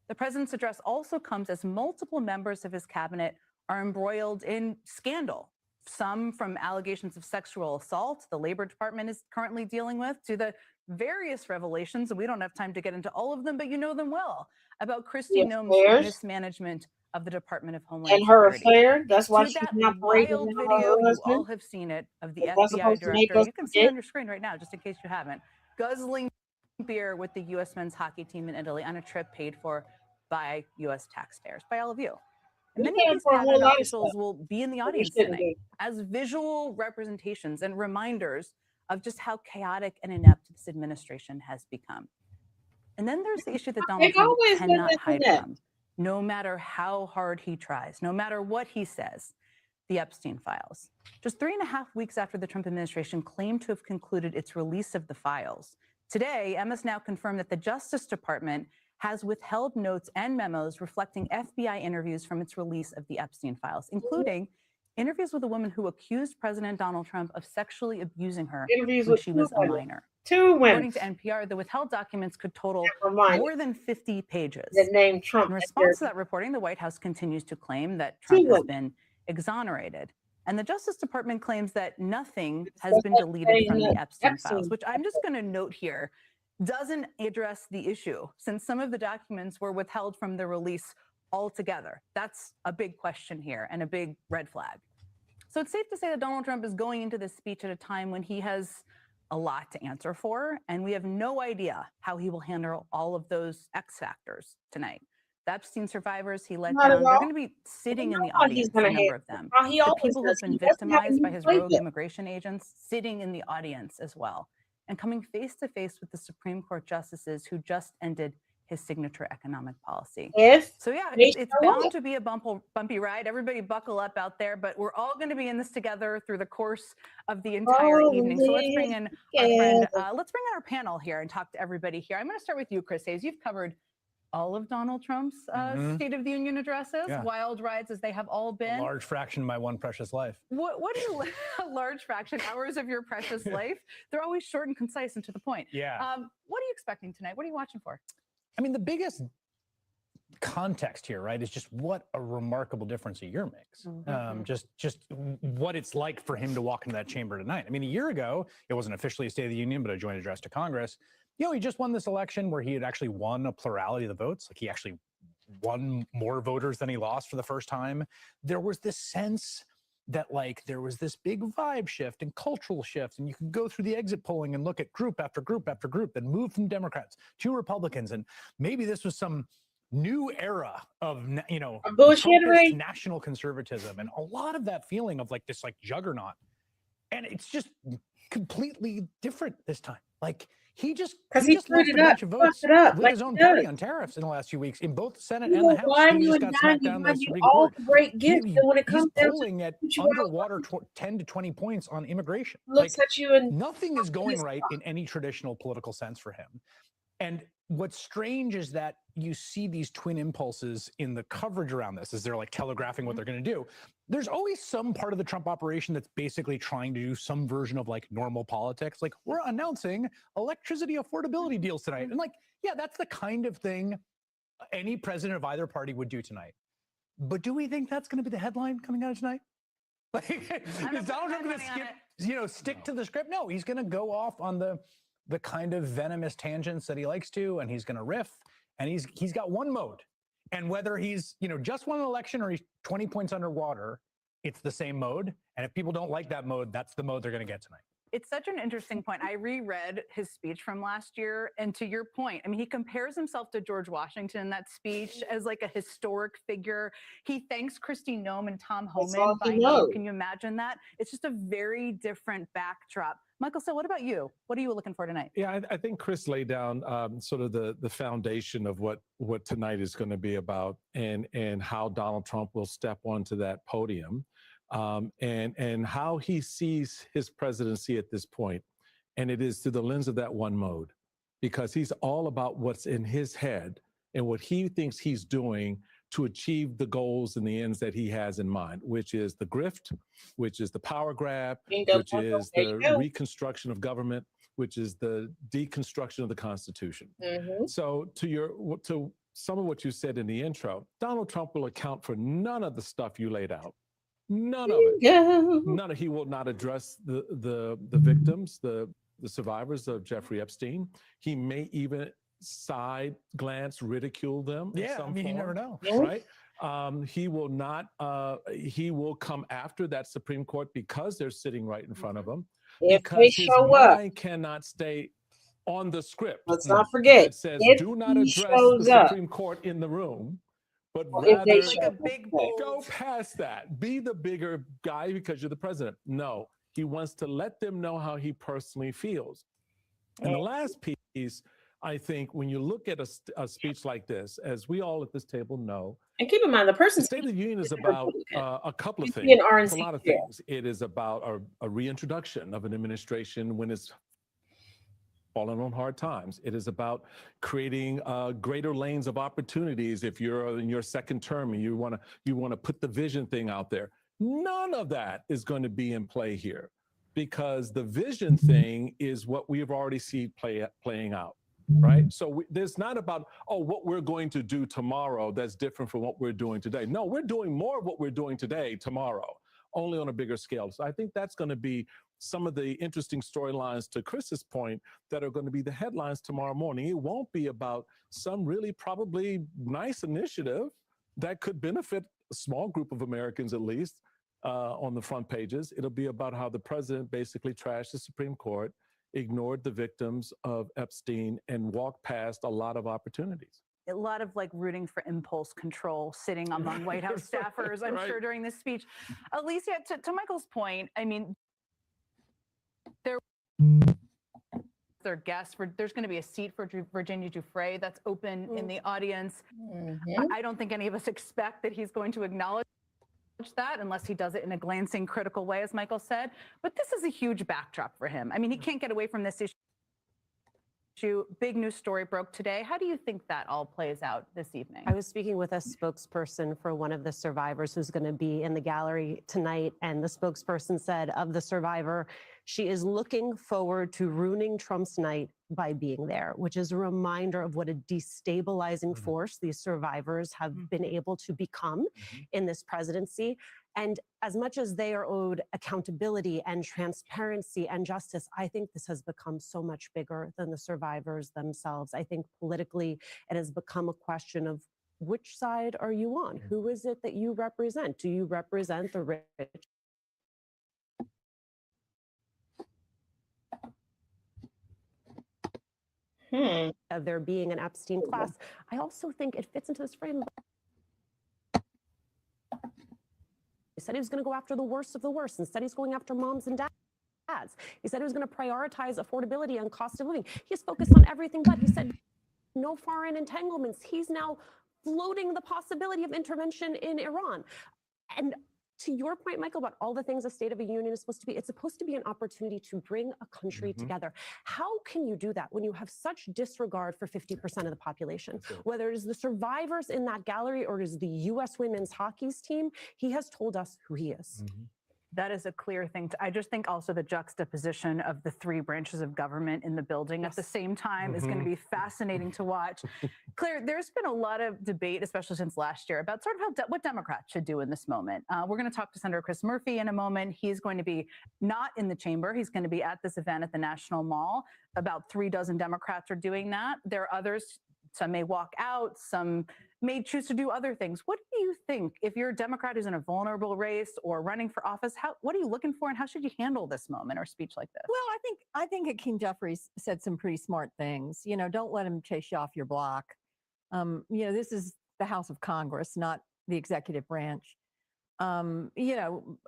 The president's address also comes as multiple members of his cabinet are embroiled in scandal. Some from allegations of sexual assault the Labor Department is currently dealing with, to the various revelations, and we don't have time to get into all of them, but you know them well, about Kristi Noem's mismanagement of the Department of Homeland Security. And her affair, that's why she's not wild video, you all have seen it, of the FBI director. You can see it on your screen right now, just in case you haven't, guzzling beer with the U.S. men's hockey team in Italy on a trip paid for by U.S. taxpayers, by all of you. And many of these cabinet officials will be in the audience tonight as visual representations and reminders of just how chaotic and inept this administration has become. And then there's the issue that Donald Trump cannot hide from, no matter how hard he tries, no matter what he says, the Epstein files. Just 3.5 weeks after the Trump administration claimed to have concluded its release of the files, today, MS now confirmed that the Justice Department has withheld notes and memos reflecting FBI interviews from its release of the Epstein files, including interviews with a woman who accused President Donald Trump of sexually abusing her when she was a minor. According to NPR, the withheld documents could total more than 50 pages. Name Trump. In response to that reporting, the White House continues to claim that Trump has been exonerated. And the Justice Department claims that nothing has been deleted from the Epstein files, which I'm just going to note here doesn't address the issue, since some of the documents were withheld from the release altogether. That's a big question here and a big red flag. So it's safe to say that Donald Trump is going into this speech at a time when he has a lot to answer for, and we have no idea how he will handle all of those X factors tonight. The Epstein survivors he let down, they're going to be sitting in the audience, a number of them. The people who have been victimized by his rogue immigration agents sitting in the audience as well, and coming face to face with the Supreme Court justices who just ended his signature economic policy. If So yeah, they it's show bound up. to be a bumpy ride. Everybody buckle up out there, but we're all going to be in this together through the course of the entire All evening. So let's bring in our friend, together. let's bring in our panel here and talk to everybody here. I'm going to start with you, Chris Hayes. You've covered all of Donald Trump's State of the Union addresses, Yeah. wild rides as they have all A been. large fraction of my one precious life. What do you, a large fraction, hours of your precious life? They're always short and concise and to the point. Yeah. What are you expecting tonight? What are you watching for? I mean, the biggest context here, right, is just what a remarkable difference a year makes. Just what it's like for him to walk into that chamber tonight. I mean, a year ago, it wasn't officially a State of the Union, but a joint address to Congress. You know, he just won this election where he had actually won a plurality of the votes. Like, he actually won more voters than he lost for the first time. There was this sense that, like, there was this big vibe shift and cultural shift, and you could go through the exit polling and look at group after group after group that moved from Democrats to Republicans, and maybe this was some new era of, you know, Trumpist national conservatism, and a lot of that feeling of like this like juggernaut, and it's just completely different this time. Like, he just lost a bunch of votes with his own party on tariffs in the last few weeks in both the Senate and the House. He just got smacked down by the Supreme Court. Great gifts, and when it comes down polling to at underwater 10 to 20 points on immigration. looks at you and nothing is going right in any traditional political sense for him. And what's strange is that you see these twin impulses in the coverage around this as they're like telegraphing what they're going to do. There's always some part of the Trump operation that's basically trying to do some version of like normal politics. Like, we're announcing electricity affordability deals tonight. And like, yeah, that's the kind of thing any president of either party would do tonight. But do we think that's going to be the headline coming out of tonight? Like, is Donald Trump going to stick to the script? No, he's going to go off on the kind of venomous tangents that he likes to, and he's going to riff, and he's got one mode. And whether he's, just won an election or he's 20 points underwater, it's the same mode. And if people don't like that mode, that's the mode they're going to get tonight. It's such an interesting point. I reread his speech from last year, and to your point, I mean, he compares himself to George Washington in that speech as like a historic figure. He thanks Kristi Noem and Tom Homan by name. Can you imagine that? It's just a very different backdrop. Michael, so what about you? What are you looking for tonight? Yeah, I think Chris laid down sort of the foundation of what tonight is going to be about, and how Donald Trump will step onto that podium. And how he sees his presidency at this point. And it is through the lens of that one mode, because he's all about what's in his head and what he thinks he's doing to achieve the goals and the ends that he has in mind, which is the grift, which is the power grab, which is the reconstruction of government, which is the deconstruction of the Constitution. So to some of what you said in the intro, Donald Trump will account for none of the stuff you laid out. None of it. He will not address the victims, the survivors of Jeffrey Epstein. He may even side glance, ridicule them. Yeah, I mean, you never know, right? He will not. He will come after that Supreme Court because they're sitting right in front of him. If because they his show up, mind cannot stay on the script. Let's not forget. It says, if do not he address shows the up, Supreme Court in the room. But if they rather, show like a big bold. go past that. Be the bigger guy because you're the president. No, he wants to let them know how he personally feels. And the last piece, I think, when you look at a speech like this, as we all at this table know, and keep in mind, the person State of the Union is about a couple of things. It's a lot of things. It is about a reintroduction of an administration when it's fallen on hard times. It is about creating greater lanes of opportunities if you're in your second term and you want to put the vision thing out there. None of that is going to be in play here, because the vision thing is what we've already seen playing out, right? So there's not about, what we're going to do tomorrow that's different from what we're doing today. No, we're doing more of what we're doing today tomorrow, only on a bigger scale. So I think that's going to be some of the interesting storylines, to Chris's point, that are going to be the headlines tomorrow morning. It won't be about some really probably nice initiative that could benefit a small group of Americans, at least, on the front pages. It'll be about how the president basically trashed the Supreme Court, ignored the victims of Epstein, and walked past a lot of opportunities. A lot of like rooting for impulse control sitting among White House staffers, I'm sure, during this speech. Alicia, to Michael's point, I mean, their guests. There's going to be a seat for Virginia Giuffre that's open in the audience. I don't think any of us expect that he's going to acknowledge that unless he does it in a glancing critical way, as Michael said. But this is a huge backdrop for him. I mean, he can't get away from this issue. Big news story broke today. How do you think that all plays out this evening? I was speaking with a spokesperson for one of the survivors who's going to be in the gallery tonight, and the spokesperson said of the survivor, she is looking forward to ruining Trump's night by being there, which is a reminder of what a destabilizing force these survivors have been able to become in this presidency. And as much as they are owed accountability and transparency and justice, I think this has become so much bigger than the survivors themselves. I think politically, it has become a question of which side are you on? Who is it that you represent? Do you represent the rich? Of there being an Epstein class. I also think it fits into this frame. He said he was going to go after the worst of the worst. Instead, he's going after moms and dads. He said he was going to prioritize affordability and cost of living. He's focused on everything but. He said no foreign entanglements. He's now floating the possibility of intervention in Iran. And to your point, Michael, about all the things a State of the Union is supposed to be, it's supposed to be an opportunity to bring a country together. How can you do that when you have such disregard for 50% of the population? Whether it is the survivors in that gallery or it is the U.S. women's hockey's team, he has told us who he is. That is a clear thing. I just think also the juxtaposition of the three branches of government in the building at the same time is going to be fascinating to watch. Claire, there's been a lot of debate, especially since last year, about sort of what Democrats should do in this moment. We're going to talk to Senator Chris Murphy in a moment. He's going to be not in the chamber. He's going to be at this event at the National Mall. About 3 dozen Democrats are doing that. There are others. Some may walk out. Some may choose to do other things. What do you think if you're a Democrat who's in a vulnerable race or running for office? What are you looking for, and how should you handle this moment or speech like this? Well, I think Hakeem Jeffries said some pretty smart things. You know, don't let him chase you off your block. You know, this is the House of Congress, not the executive branch. You know,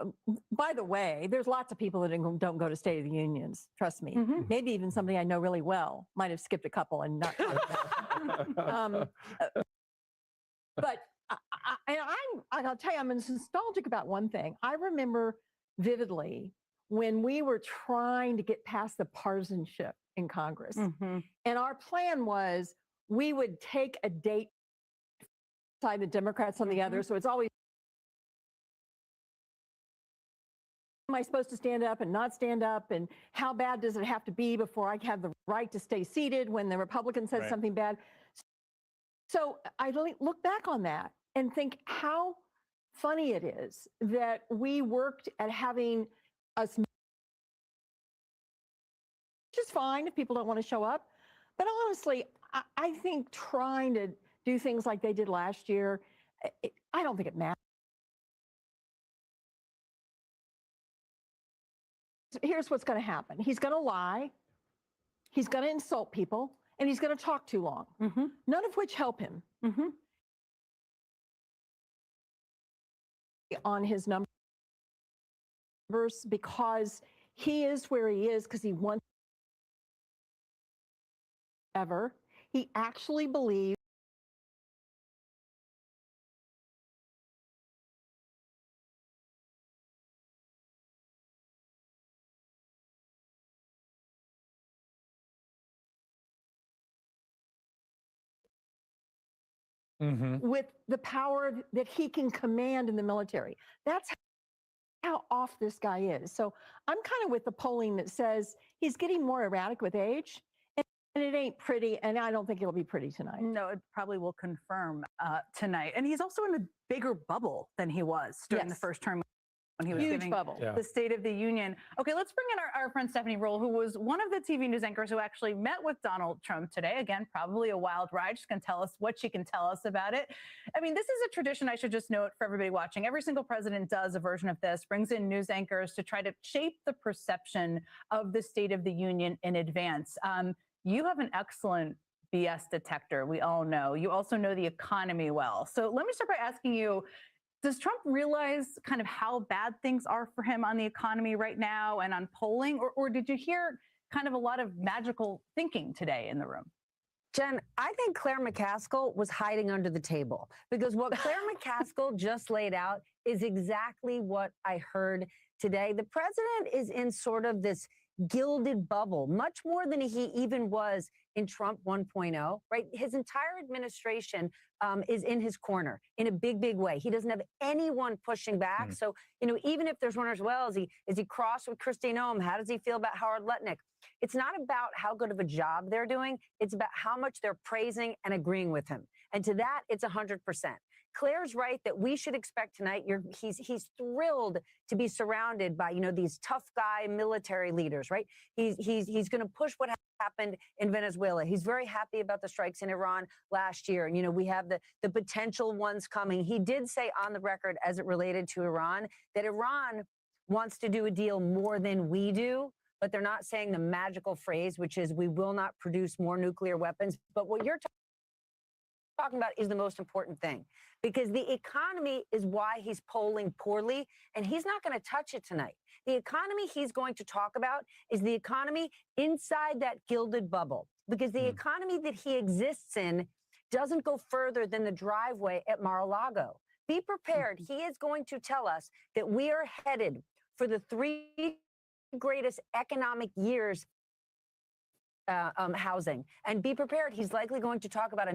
by the way, there's lots of people that don't go to State of the Unions. Trust me. Maybe even somebody I know really well might have skipped a couple and not. But I'll tell you, I'm nostalgic about one thing. I remember vividly when we were trying to get past the partisanship in Congress. And our plan was we would take a date side, the Democrats on the other. So it's always, am I supposed to stand up and not stand up? And how bad does it have to be before I have the right to stay seated when the Republican says something bad? So I look back on that and think how funny it is that we worked at having us, which is fine if people don't want to show up. But honestly, I think trying to do things like they did last year, I don't think it matters. Here's what's going to happen. He's going to lie. He's going to insult people. And he's going to talk too long, none of which help him. On his numbers, because he is where he is because he wants ever. He actually believes with the power that he can command in the military. That's how off this guy is. So I'm kind of with the polling that says he's getting more erratic with age, and it ain't pretty, and I don't think it'll be pretty tonight. No, it probably will confirm tonight. And he's also in a bigger bubble than he was during the first term when he was giving the State of the Union. Okay, let's bring in our friend Stephanie Ruhle, who was one of the TV news anchors who actually met with Donald Trump today. Again, probably a wild ride. She's going to tell us what she can tell us about it. I mean, this is a tradition I should just note for everybody watching. Every single president does a version of this, brings in news anchors to try to shape the perception of the State of the Union in advance. You have an excellent BS detector, we all know. You also know the economy well. So let me start by asking you, does Trump realize kind of how bad things are for him on the economy right now and on polling? Or did you hear kind of a lot of magical thinking today in the room. Jen, I think Claire McCaskill was hiding under the table because what Claire McCaskill just laid out is exactly what I heard today. The president is in sort of this gilded bubble, much more than he even was in Trump 1.0, right? His entire administration is in his corner in a big, big way. He doesn't have anyone pushing back. So, even if there's runners, well, is he cross with Kristi Noem? How does he feel about Howard Lutnick? It's not about how good of a job they're doing. It's about how much they're praising and agreeing with him. And to that, it's 100%. Claire's right that we should expect tonight. He's thrilled to be surrounded by these tough guy military leaders, right? He's going to push what happened in Venezuela. He's very happy about the strikes in Iran last year. And we have the potential ones coming. He did say on the record, as it related to Iran, that Iran wants to do a deal more than we do. But they're not saying the magical phrase, which is we will not produce more nuclear weapons. But what you're talking about is the most important thing, because the economy is why he's polling poorly, and he's not going to touch it tonight. The economy he's going to talk about is the economy inside that gilded bubble, because the economy that he exists in doesn't go further than the driveway at Mar-a-Lago. Be prepared. He is going to tell us that we are headed for the 3 greatest economic years housing. And be prepared. He's likely going to talk about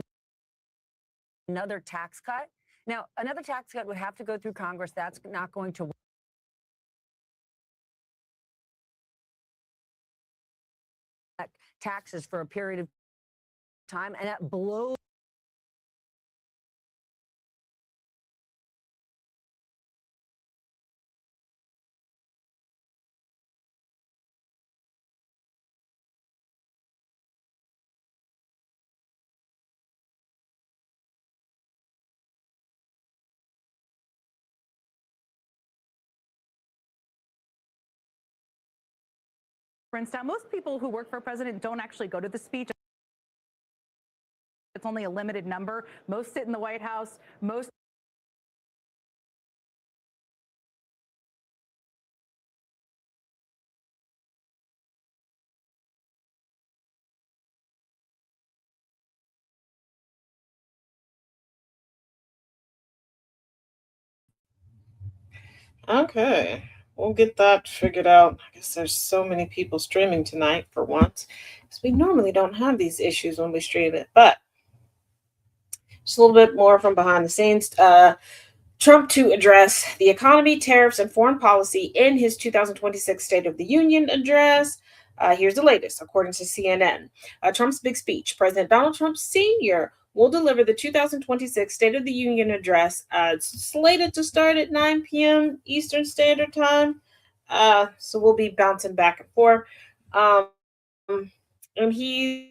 another tax cut. Now, another tax cut would have to go through Congress. That's not going to work. Taxes for a period of time, and that blows. Now, most people who work for a president don't actually go to the speech. It's only a limited number. Most sit in the White House. Most Okay, we'll get that figured out. I guess there's so many people streaming tonight for once, because we normally don't have these issues when we stream it. But just a little bit more from behind the scenes. Trump to address the economy, tariffs, and foreign policy in his 2026 State of the Union address. Here's the latest, according to CNN. Trump's big speech. President Donald Trump Sr. will deliver the 2026 State of the Union address. It's slated to start at 9 p.m. Eastern Standard Time. So we'll be bouncing back and forth. And he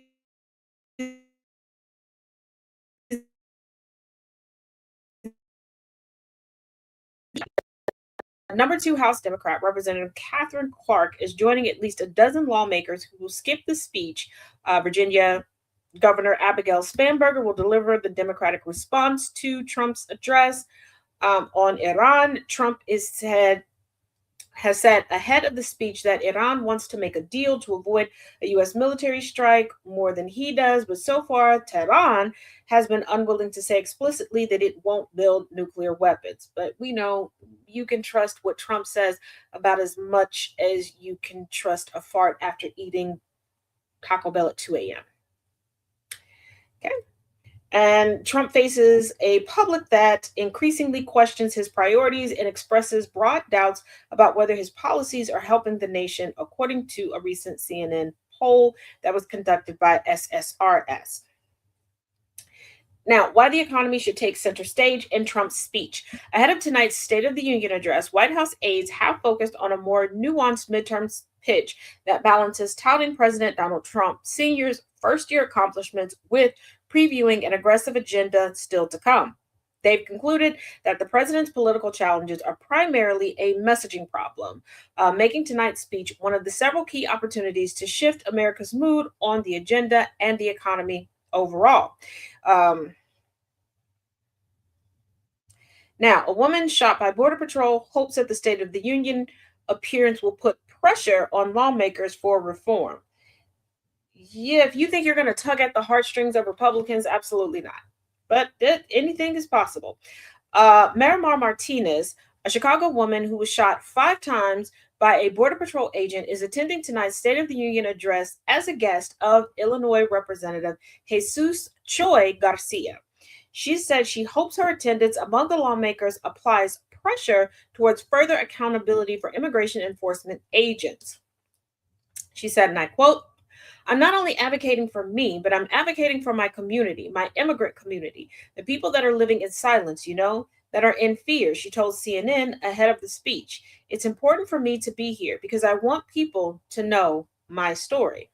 Number 2 House Democrat Representative Catherine Clark is joining at least a dozen lawmakers who will skip the speech. Virginia Governor Abigail Spanberger will deliver the Democratic response to Trump's address. On Iran, Trump has said ahead of the speech that Iran wants to make a deal to avoid a U.S. military strike more than he does. But so far, Tehran has been unwilling to say explicitly that it won't build nuclear weapons. But we know you can trust what Trump says about as much as you can trust a fart after eating Taco Bell at 2 a.m. Okay. And Trump faces a public that increasingly questions his priorities and expresses broad doubts about whether his policies are helping the nation, according to a recent CNN poll that was conducted by SSRS. Now, why the economy should take center stage in Trump's speech. Ahead of tonight's State of the Union address, White House aides have focused on a more nuanced midterm pitch that balances touting President Donald Trump Sr.'s first-year accomplishments with previewing an aggressive agenda still to come. They've concluded that the president's political challenges are primarily a messaging problem, making tonight's speech one of the several key opportunities to shift America's mood on the agenda and the economy overall. Now, a woman shot by Border Patrol hopes that the State of the Union appearance will put pressure on lawmakers for reform. yeah, if you think you're going to tug at the heartstrings of Republicans, absolutely not. But anything is possible. Miramar Martinez, a Chicago woman who was shot 5 times by a Border Patrol agent, is attending tonight's State of the Union address as a guest of Illinois Representative Jesus Choi Garcia. She said she hopes her attendance among the lawmakers applies pressure towards further accountability for immigration enforcement agents. She said, and I quote, "I'm not only advocating for me, but I'm advocating for my community, my immigrant community, the people that are living in silence, that are in fear," she told CNN ahead of the speech. "It's important for me to be here because I want people to know my story."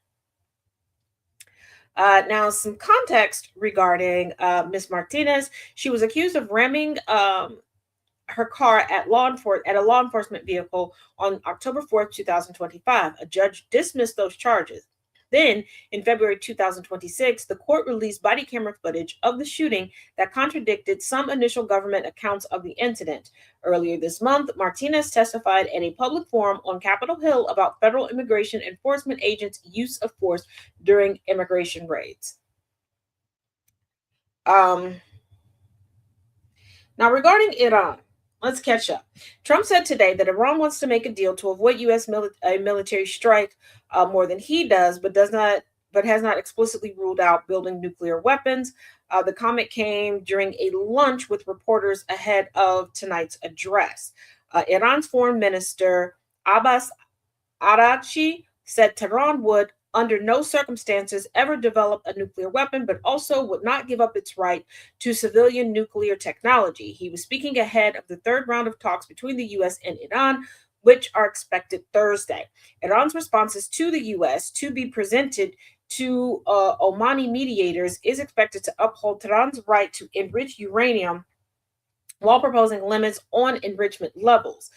Now, some context regarding Ms. Martinez. She was accused of ramming her car at a law enforcement vehicle on October 4th, 2025. A judge dismissed those charges. Then, in February 2026, the court released body camera footage of the shooting that contradicted some initial government accounts of the incident. Earlier this month, Martinez testified at a public forum on Capitol Hill about federal immigration enforcement agents' use of force during immigration raids. Now, regarding Iran, let's catch up. Trump said today that Iran wants to make a deal to avoid U.S. military strike more than he does, but has not explicitly ruled out building nuclear weapons. The comment came during a lunch with reporters ahead of tonight's address. Iran's foreign minister Abbas Araghchi said Tehran would, under no circumstances, ever develop a nuclear weapon, but also would not give up its right to civilian nuclear technology. He was speaking ahead of the third round of talks between the U.S. and Iran, which are expected Thursday. Iran's responses to the U.S. to be presented to Omani mediators is expected to uphold Tehran's right to enrich uranium while proposing limits on enrichment levels.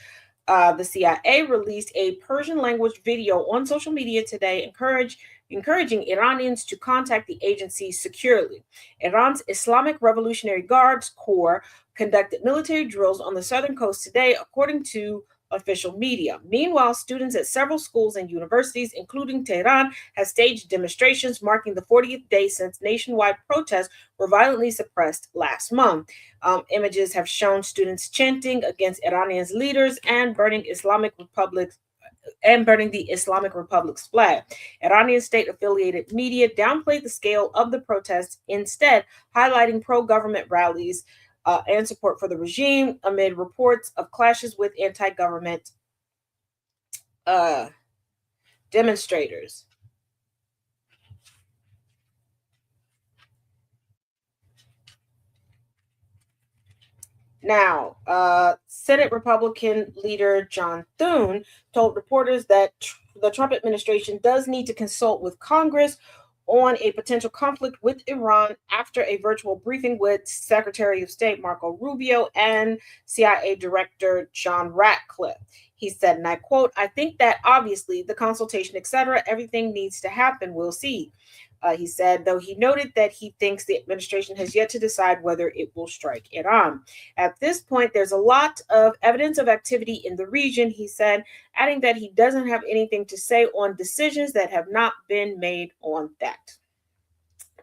The CIA released a Persian language video on social media today encouraging Iranians to contact the agency securely. Iran's Islamic Revolutionary Guards Corps conducted military drills on the southern coast today, according to official media. Meanwhile, students at several schools and universities, including Tehran, have staged demonstrations marking the 40th day since nationwide protests were violently suppressed last month. Images have shown students chanting against Iranians' leaders and burning the Islamic Republic's flag. Iranian state-affiliated media downplayed the scale of the protests, instead highlighting pro-government rallies and support for the regime amid reports of clashes with anti-government demonstrators. Now, Senate Republican leader John Thune told reporters that the Trump administration does need to consult with Congress on a potential conflict with Iran after a virtual briefing with Secretary of State Marco Rubio and CIA Director John Ratcliffe. He said, and I quote, "I think that obviously the consultation, etc., everything needs to happen. We'll see." He said, though he noted that he thinks the administration has yet to decide whether it will strike Iran. At this point, there's a lot of evidence of activity in the region, he said, adding that he doesn't have anything to say on decisions that have not been made on that.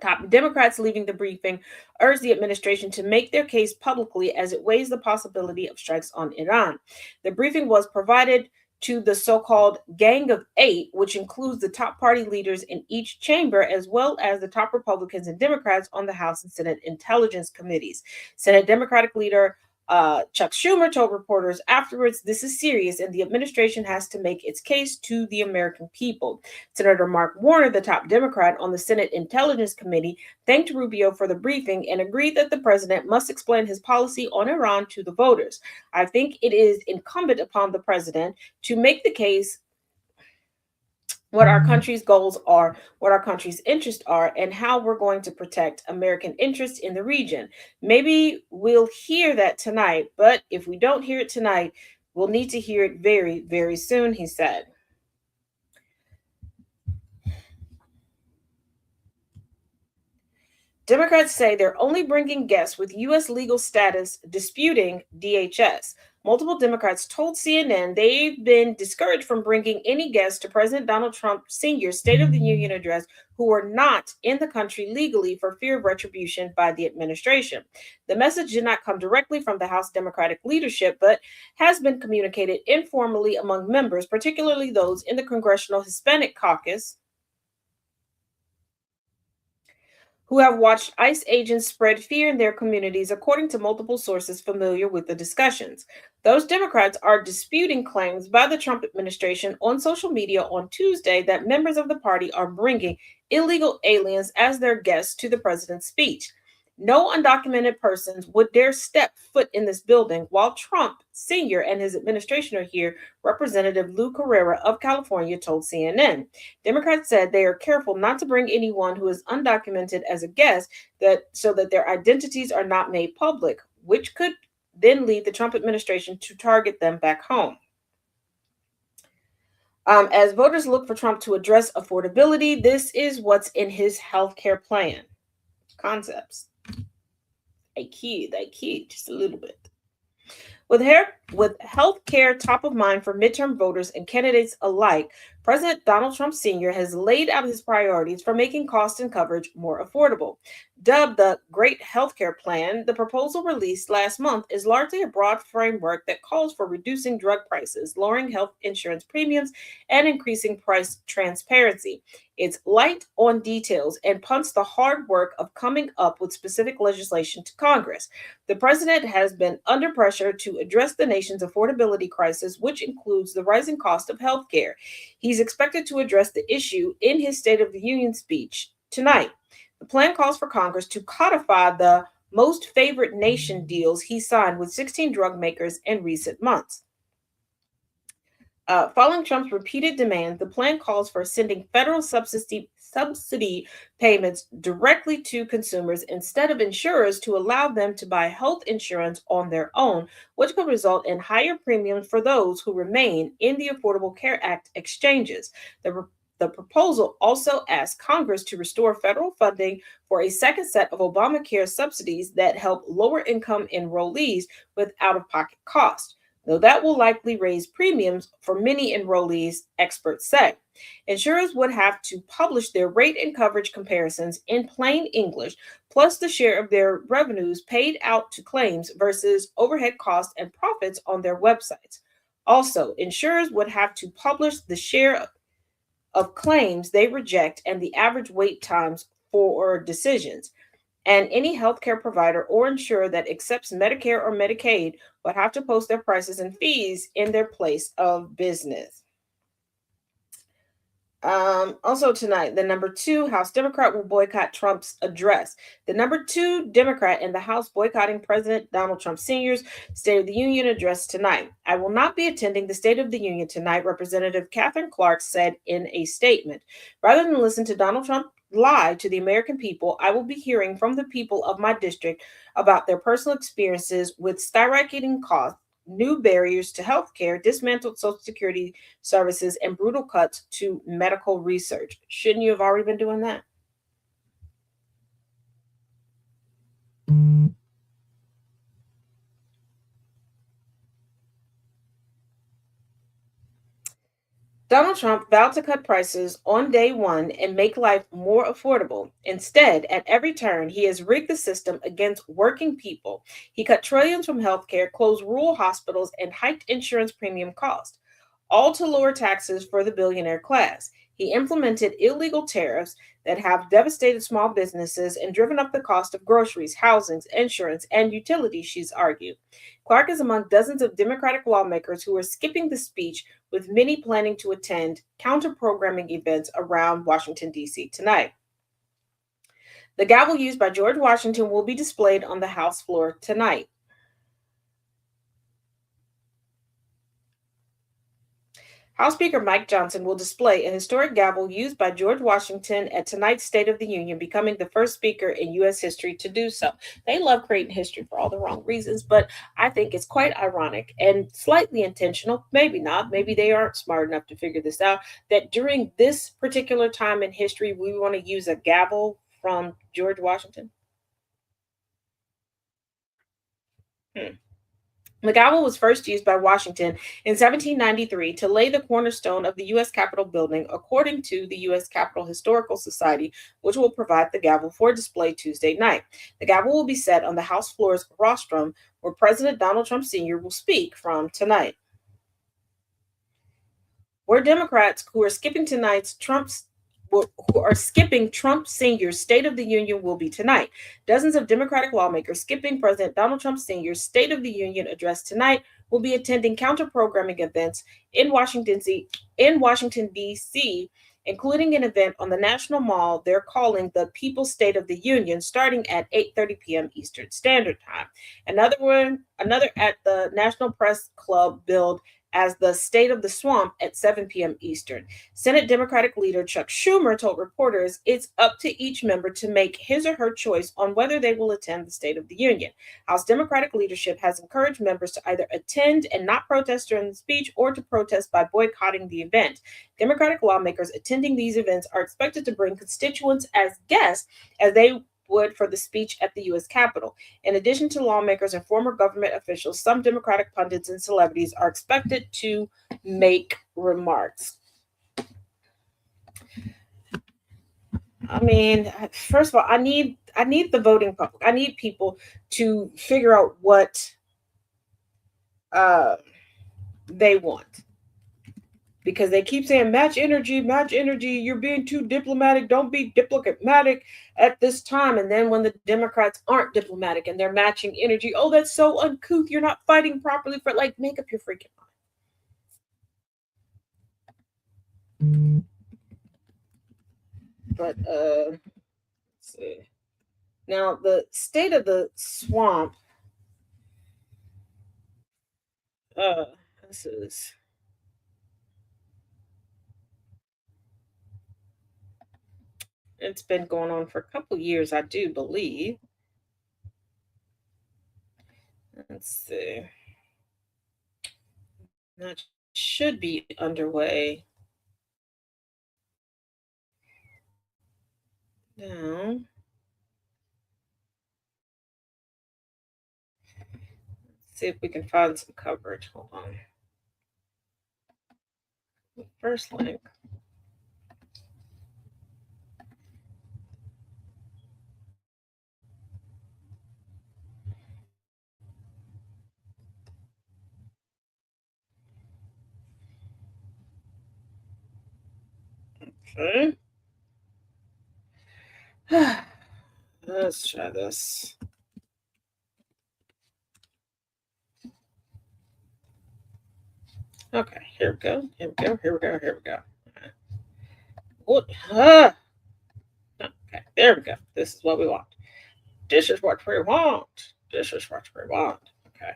Top Democrats leaving the briefing urged the administration to make their case publicly as it weighs the possibility of strikes on Iran. The briefing was provided to the so-called Gang of Eight, which includes the top party leaders in each chamber, as well as the top Republicans and Democrats on the House and Senate Intelligence Committees. Senate Democratic leader Chuck Schumer told reporters afterwards, "This is serious and the administration has to make its case to the American people." Senator Mark Warner, the top Democrat on the Senate Intelligence Committee, thanked Rubio for the briefing and agreed that the president must explain his policy on Iran to the voters. "I think it is incumbent upon the president to make the case what our country's goals are, what our country's interests are, and how we're going to protect American interests in the region. Maybe we'll hear that tonight, but if we don't hear it tonight, we'll need to hear it very, very soon," he said. Democrats say they're only bringing guests with U.S. legal status disputing DHS. Multiple Democrats told CNN they've been discouraged from bringing any guests to President Donald Trump Sr.'s State of the Union address who are not in the country legally for fear of retribution by the administration. The message did not come directly from the House Democratic leadership, but has been communicated informally among members, particularly those in the Congressional Hispanic Caucus, who have watched ICE agents spread fear in their communities, according to multiple sources familiar with the discussions. Those Democrats are disputing claims by the Trump administration on social media on Tuesday that members of the party are bringing illegal aliens as their guests to the president's speech. No undocumented persons would dare step foot in this building while Trump Sr. and his administration are here, Representative Lou Carrera of California told CNN. Democrats said they are careful not to bring anyone who is undocumented as a guest so that their identities are not made public, which could then lead the Trump administration to target them back home. As voters look for Trump to address affordability, this is what's in his health care plan. Concepts. They kid just a little bit. With health care top of mind for midterm voters and candidates alike, President Donald Trump Sr. has laid out his priorities for making cost and coverage more affordable. Dubbed the Great Healthcare Plan, the proposal released last month is largely a broad framework that calls for reducing drug prices, lowering health insurance premiums, and increasing price transparency. It's light on details and punts the hard work of coming up with specific legislation to Congress. The president has been under pressure to address the nation's affordability crisis, which includes the rising cost of health care. He's expected to address the issue in his State of the Union speech tonight. The plan calls for Congress to codify the most favored nation deals he signed with 16 drug makers in recent months. Following Trump's repeated demands, the plan calls for sending federal subsidy payments directly to consumers instead of insurers to allow them to buy health insurance on their own, which could result in higher premiums for those who remain in the Affordable Care Act exchanges. The proposal also asks Congress to restore federal funding for a second set of Obamacare subsidies that help lower-income enrollees with out-of-pocket costs, though that will likely raise premiums for many enrollees, experts say. Insurers would have to publish their rate and coverage comparisons in plain English, plus the share of their revenues paid out to claims versus overhead costs and profits on their websites. Also, insurers would have to publish the share of claims they reject and the average wait times for decisions. And any healthcare provider or insurer that accepts Medicare or Medicaid would have to post their prices and fees in their place of business. Also tonight, the number 2 House Democrat will boycott Trump's address. The number 2 Democrat in the House boycotting President Donald Trump Sr.'s State of the Union address tonight. I will not be attending the State of the Union tonight, Representative Catherine Clark said in a statement. Rather than listen to Donald Trump lie to the American people, I will be hearing from the people of my district about their personal experiences with skyrocketing costs, new barriers to health care, dismantled Social Security services, and brutal cuts to medical research. Shouldn't you have already been doing that? Donald Trump vowed to cut prices on day one and make life more affordable. Instead, at every turn, he has rigged the system against working people. He cut trillions from healthcare, closed rural hospitals, and hiked insurance premium costs, all to lower taxes for the billionaire class. He implemented illegal tariffs that have devastated small businesses and driven up the cost of groceries, housing, insurance, and utilities, she's argued. Clark is among dozens of Democratic lawmakers who are skipping the speech, with many planning to attend counter-programming events around Washington, D.C. tonight. The gavel used by George Washington will be displayed on the House floor tonight. House Speaker Mike Johnson will display a historic gavel used by George Washington at tonight's State of the Union, becoming the first speaker in U.S. history to do so. They love creating history for all the wrong reasons, but I think it's quite ironic and slightly intentional. Maybe not. Maybe they aren't smart enough to figure this out, that during this particular time in history, we want to use a gavel from George Washington. The gavel was first used by Washington in 1793 to lay the cornerstone of the U.S. Capitol building, according to the U.S. Capitol Historical Society, which will provide the gavel for display Tuesday night. The gavel will be set on the House floor's rostrum, where President Donald Trump Sr. will speak from tonight. Where Democrats who are skipping Trump Sr.'s State of the Union will be tonight. Dozens of Democratic lawmakers skipping President Donald Trump Sr.'s State of the Union address tonight will be attending counter-programming events in Washington, D.C., including an event on the National Mall they're calling the People's State of the Union, starting at 8:30 p.m. Eastern Standard Time. Another at the National Press Club billed as the State of the Swamp at 7 p.m. Eastern. Senate Democratic leader Chuck Schumer told reporters it's up to each member to make his or her choice on whether they will attend the State of the Union. House Democratic leadership has encouraged members to either attend and not protest during the speech or to protest by boycotting the event. Democratic lawmakers attending these events are expected to bring constituents as guests as they would for the speech at the U.S. Capitol. In addition to lawmakers and former government officials, some Democratic pundits and celebrities are expected to make remarks. I mean, first of all, I need the voting public. I need people to figure out what they want. Because they keep saying match energy, you're being too diplomatic, don't be diplomatic at this time. And then when the Democrats aren't diplomatic and they're matching energy, oh, that's so uncouth, you're not fighting properly for, like, make up your freaking mind. But, let's see. Now, the State of the Swamp, this is... It's been going on for a couple years, I do believe. Let's see. That should be underway now. Let's see if we can find some coverage. Hold on. First link. Okay. Let's try this. Okay, here we go. What? Okay, there we go. This is what we want. This is what we want. Okay.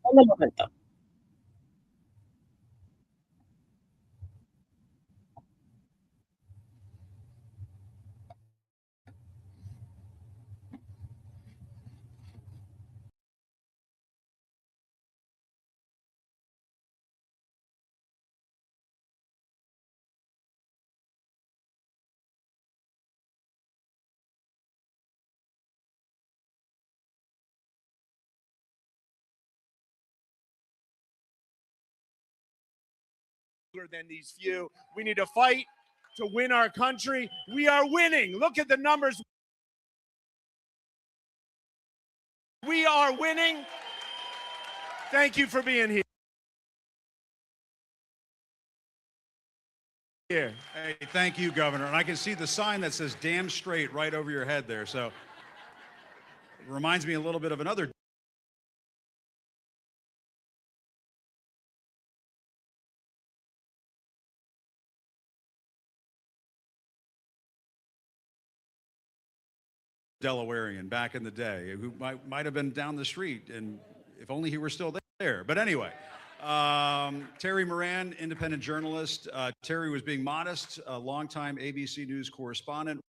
Un momento. Than these few. We need to fight to win our country. We are winning. Look at the numbers. We are winning. Thank you for being here. Hey, thank you, Governor. And I can see the sign that says damn straight right over your head there. So it reminds me a little bit of another Delawarean back in the day who might have been down the street, and if only he were still there. But anyway, Terry Moran, independent journalist. Terry was being modest, a longtime ABC News correspondent,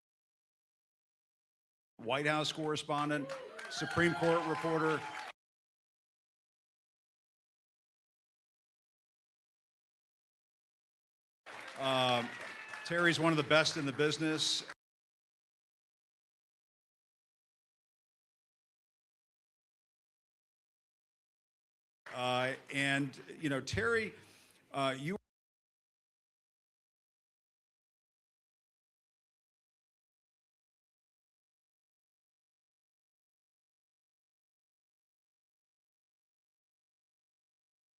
White House correspondent, Supreme Court reporter. Terry's one of the best in the business. And, you know, Terry, you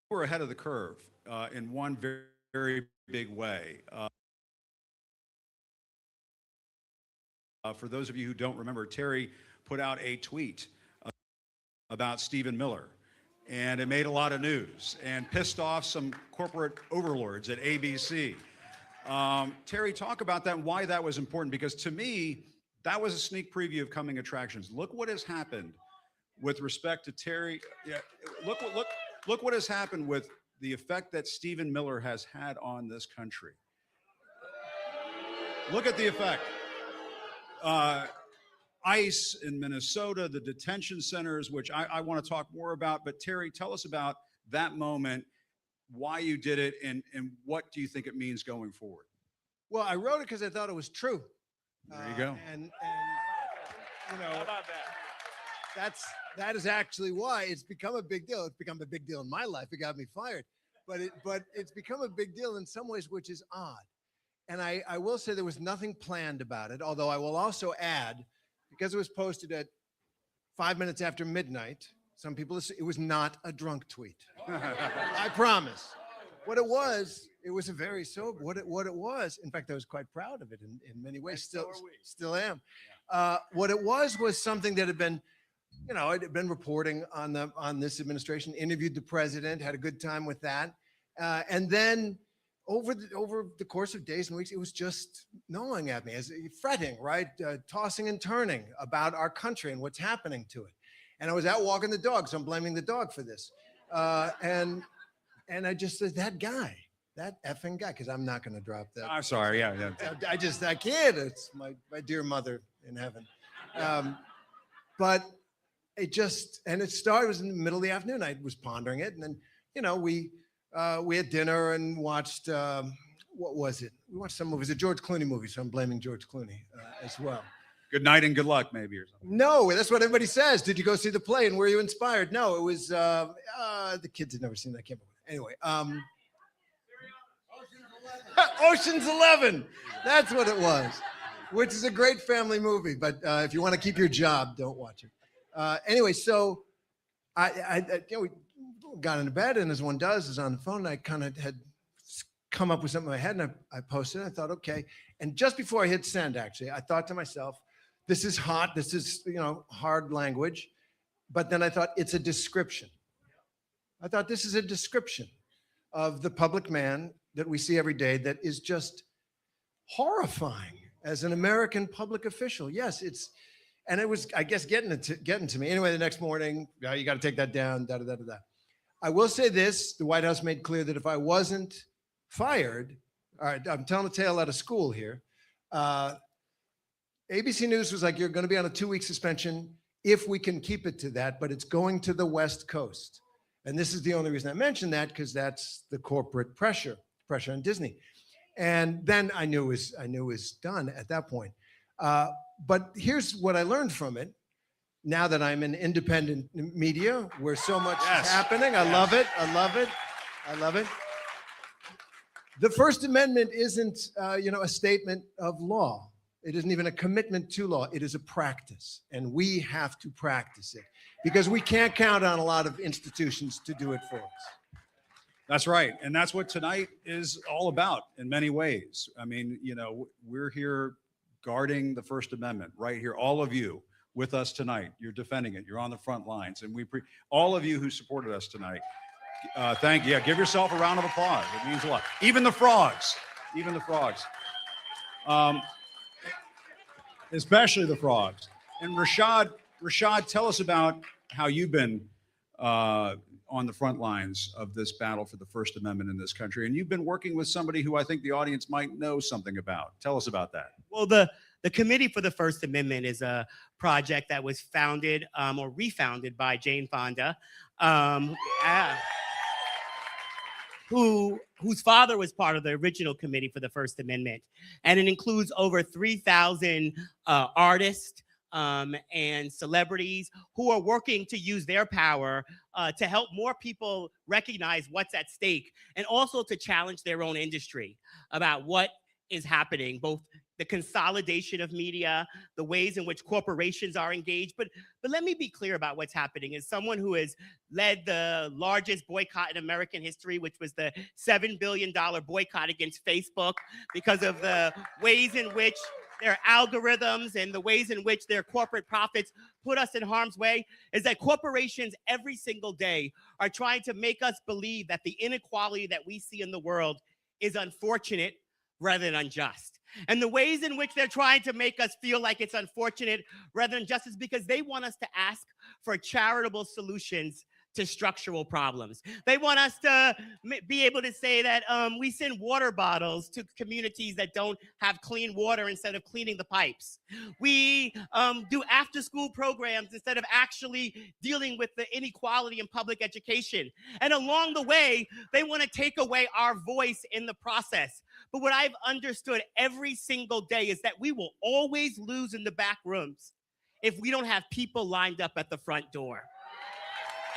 were ahead of the curve in one very, very big way. For those of you who don't remember, Terry put out a tweet about Stephen Miller, and it made a lot of news and pissed off some corporate overlords at ABC. Terry, talk about that and why that was important, because to me, that was a sneak preview of coming attractions. Look what has happened with respect to Terry. Yeah, look what has happened with the effect that Stephen Miller has had on this country. Look at the effect. ICE in Minnesota, the detention centers, which I want to talk more about. But Terry, tell us about that moment, why you did it, and what do you think it means going forward? Well, I wrote it because I thought it was true. There you go. And you know, how about that? That is actually why it's become a big deal. It's become a big deal in my life. It got me fired, but it's become a big deal in some ways, which is odd. And I will say there was nothing planned about it, although I will also add, because it was posted at 5 minutes after midnight, some people, it was not a drunk tweet. I promise. What it was a very sober, what it was, in fact, I was quite proud of it in many ways, still am. What it was something that had been, you know, I'd been reporting on this administration, interviewed the president, had a good time with that. And then over the course of days and weeks, it was just gnawing at me, as fretting, right? Tossing and turning about our country and what's happening to it. And I was out walking the dog, so I'm blaming the dog for this. And I just said, that effing guy, because I'm not going to drop that. I'm sorry, yeah. I can't. It's my dear mother in heaven. But it started, it was in the middle of the afternoon. I was pondering it. And then, you know, we had dinner and watched, what was it? We watched some movies, a George Clooney movie, so I'm blaming George Clooney as well. Good night and good luck, maybe, or something. No, that's what everybody says. Did you go see the play and were you inspired? No, it was, the kids had never seen that. I can't remember. Anyway, Ocean's 11. That's what it was, which is a great family movie. But if you want to keep your job, don't watch it. Anyway, so we got into bed, and as one does, is on the phone. And I kind of had come up with something in my head, and I posted it. I thought, okay. And just before I hit send, actually, I thought to myself, this is hot. This is, you know, hard language. But then I thought, it's a description. I thought, this is a description of the public man that we see every day that is just horrifying as an American public official. Yes, and it was, I guess, getting to me. Anyway, the next morning, you got to take that down, da-da-da-da-da. I will say this, the White House made clear that if I wasn't fired, all right, I'm telling a tale out of school here. ABC News was like, you're going to be on a 2-week suspension if we can keep it to that, but it's going to the West Coast. And this is the only reason I mentioned that, because that's the corporate pressure on Disney. And then I knew it was done at that point. But here's what I learned from it. Now that I'm in independent media, where so much is happening, I love it. I love it. I love it. The First Amendment isn't, a statement of law. It isn't even a commitment to law. It is a practice, and we have to practice it because we can't count on a lot of institutions to do it for us. That's right. And that's what tonight is all about in many ways. I mean, you know, we're here guarding the First Amendment right here. All of you with us tonight, you're defending it. You're on the front lines. And all of you who supported us tonight, thank you. Yeah, give yourself a round of applause. It means a lot. Even the frogs, especially the frogs. And Rashad, tell us about how you've been on the front lines of this battle for the First Amendment in this country. And you've been working with somebody who I think the audience might know something about. Tell us about that. Well, the Committee for the First Amendment is a project that was founded or refounded by Jane Fonda, who whose father was part of the original committee for the First Amendment. And it includes over 3,000 artists and celebrities who are working to use their power to help more people recognize what's at stake, and also to challenge their own industry about what is happening, both the consolidation of media, the ways in which corporations are engaged. But let me be clear about what's happening. As someone who has led the largest boycott in American history, which was the $7 billion boycott against Facebook, because of the ways in which their algorithms and the ways in which their corporate profits put us in harm's way, is that corporations every single day are trying to make us believe that the inequality that we see in the world is unfortunate rather than unjust. And the ways in which they're trying to make us feel like it's unfortunate rather than just is because they want us to ask for charitable solutions to structural problems. They want us to be able to say that we send water bottles to communities that don't have clean water instead of cleaning the pipes. We do after-school programs instead of actually dealing with the inequality in public education. And along the way, they want to take away our voice in the process. But what I've understood every single day is that we will always lose in the back rooms if we don't have people lined up at the front door.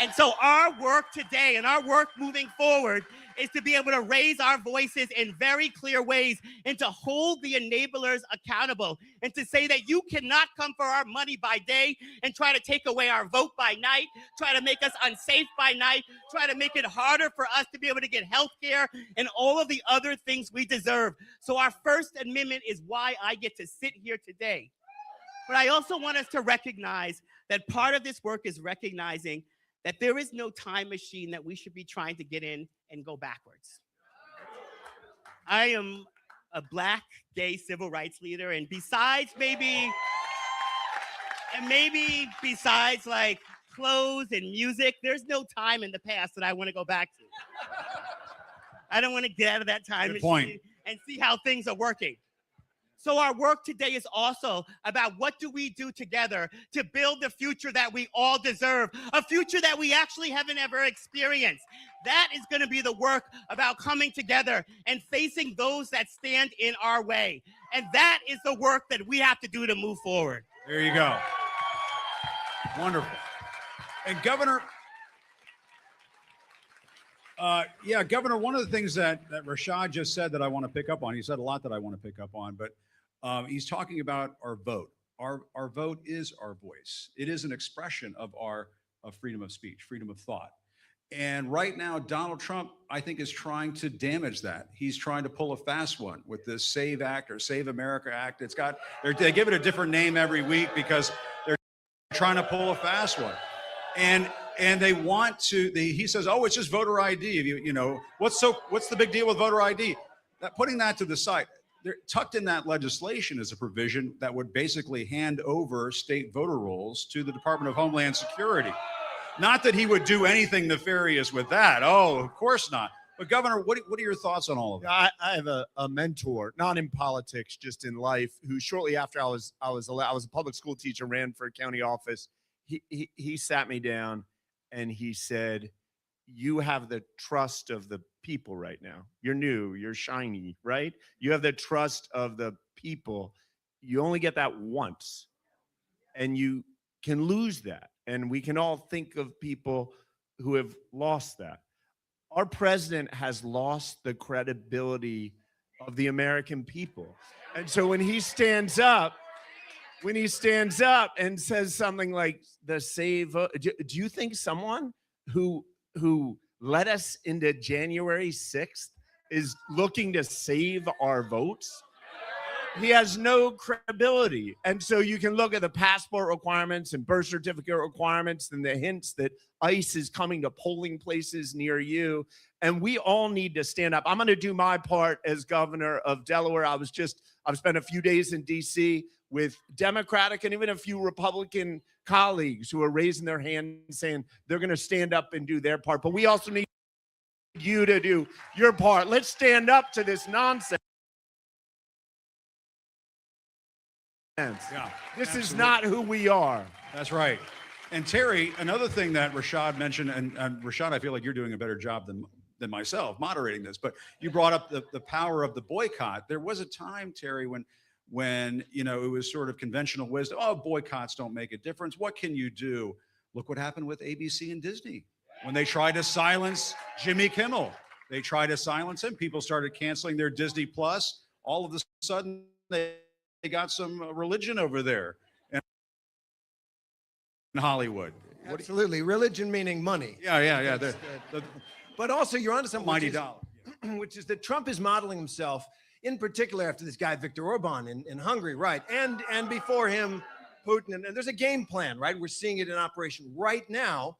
And so our work today and our work moving forward is to be able to raise our voices in very clear ways and to hold the enablers accountable and to say that you cannot come for our money by day and try to take away our vote by night, try to make us unsafe by night, try to make it harder for us to be able to get health care and all of the other things we deserve. So our First Amendment is why I get to sit here today. But I also want us to recognize that part of this work is recognizing that there is no time machine that we should be trying to get in and go backwards. I am a Black gay civil rights leader, and besides maybe besides like clothes and music, there's no time in the past that I want to go back to. I don't want to get out of that time machine and see how things are working. So our work today is also about what do we do together to build the future that we all deserve, a future that we actually haven't ever experienced. That is going to be the work about coming together and facing those that stand in our way. And that is the work that we have to do to move forward. There you go. Wonderful. And Governor, Governor, one of the things that Rashad just said that I want to pick up on, he said a lot that I want to pick up on, but he's talking about our vote. Our vote is our voice. It is an expression of our freedom of speech, freedom of thought. And right now, Donald Trump, I think, is trying to damage that. He's trying to pull a fast one with this SAVE Act or Save America Act. They give it a different name every week because they're trying to pull a fast one. And they want to, he says, oh, it's just voter ID. You know, what's the big deal with voter ID? Putting that to the side, tucked in that legislation is a provision that would basically hand over state voter rolls to the Department of Homeland Security. Not that he would do anything nefarious with that. Oh, of course not. But Governor, what are your thoughts on all of that? I have a mentor, not in politics, just in life, who shortly after I was a public school teacher, ran for a county office. He sat me down and he said, you have the trust of the people right now. You're new, you're shiny, right? You have the trust of the people. You only get that once and you can lose that. And we can all think of people who have lost that. Our president has lost the credibility of the American people. And so when he stands up and says something like the save, do you think someone who led us into January 6th is looking to save our votes? He has no credibility. And so you can look at the passport requirements and birth certificate requirements and the hints that ICE is coming to polling places near you. And we all need to stand up. I'm going to do my part as governor of Delaware. I've spent a few days in DC with Democratic and even a few Republican colleagues who are raising their hands saying they're going to stand up and do their part. But we also need you to do your part. Let's stand up to this nonsense. Yeah, this is not who we are. That's right. And Terry, another thing that Rashad mentioned, and Rashad, I feel like you're doing a better job than than myself moderating this. But you brought up the power of the boycott. There was a time, Terry, when it was sort of conventional wisdom. Oh, boycotts don't make a difference. What can you do? Look what happened with ABC and Disney when they tried to silence Jimmy Kimmel. They tried to silence him. People started canceling their Disney Plus. All of a sudden, they got some religion over there in Hollywood. Absolutely. Religion meaning money. Yeah. But also, you're onto something. Mighty dollar. Which is that Trump is modeling himself, in particular after this guy, Viktor Orban in Hungary, right? And before him, Putin. And there's a game plan, right? We're seeing it in operation right now.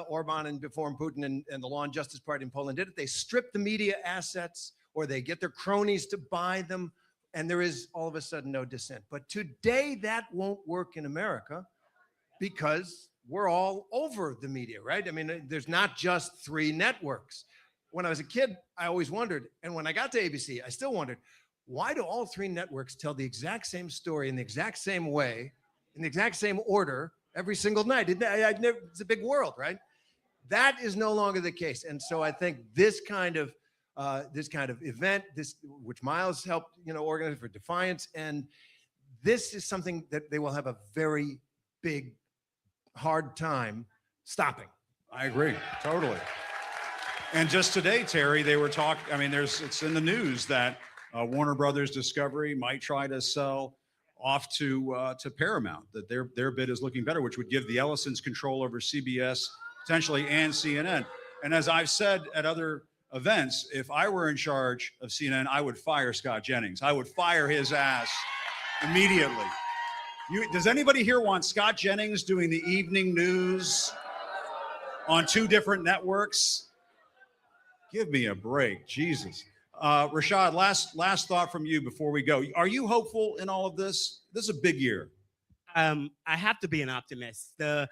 Orban and before him, Putin and the Law and Justice Party in Poland did it. They strip the media assets, or they get their cronies to buy them, and there is all of a sudden no dissent. But today that won't work in America because we're all over the media, right? I mean, there's not just 3 networks. When I was a kid, I always wondered, and when I got to ABC, I still wondered, why do all 3 networks tell the exact same story in the exact same way, in the exact same order, every single night? It's a big world, right? That is no longer the case. And so I think this kind of event, which Miles helped, organize for Defiance, and this is something that they will have a very big, hard time stopping. I agree, totally. And just today, Terry, they were talking. I mean, it's in the news that Warner Brothers Discovery might try to sell off to Paramount, that their bid is looking better, which would give the Ellisons control over CBS potentially and CNN. And as I've said at other events, if I were in charge of CNN, I would fire Scott Jennings. I would fire his ass immediately. Does anybody here want Scott Jennings doing the evening news on 2 different networks? Give me a break, Jesus. Rashad, last thought from you before we go. Are you hopeful in all of this? This is a big year. I have to be an optimist. The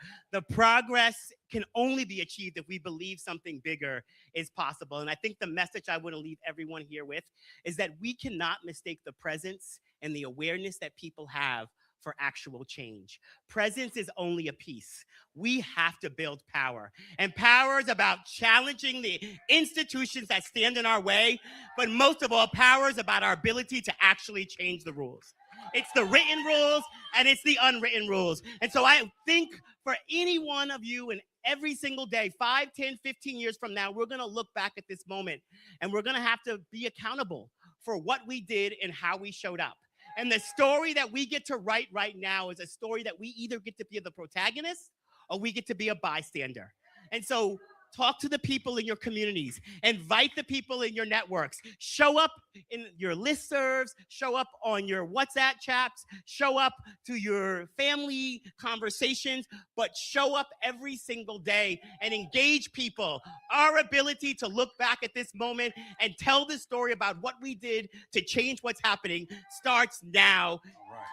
progress can only be achieved if we believe something bigger is possible. And I think the message I want to leave everyone here with is that we cannot mistake the presence and the awareness that people have for actual change. Presence is only a piece. We have to build power. And power is about challenging the institutions that stand in our way. But most of all, power is about our ability to actually change the rules. It's the written rules and it's the unwritten rules. And so I think for any one of you and every single day, 5, 10, 15 years from now, we're going to look back at this moment and we're going to have to be accountable for what we did and how we showed up. And the story that we get to write right now is a story that we either get to be the protagonist or we get to be a bystander. And so talk to the people in your communities, invite the people in your networks, show up in your listservs, show up on your WhatsApp chats, show up to your family conversations, but show up every single day and engage people. Our ability to look back at this moment and tell the story about what we did to change what's happening starts now.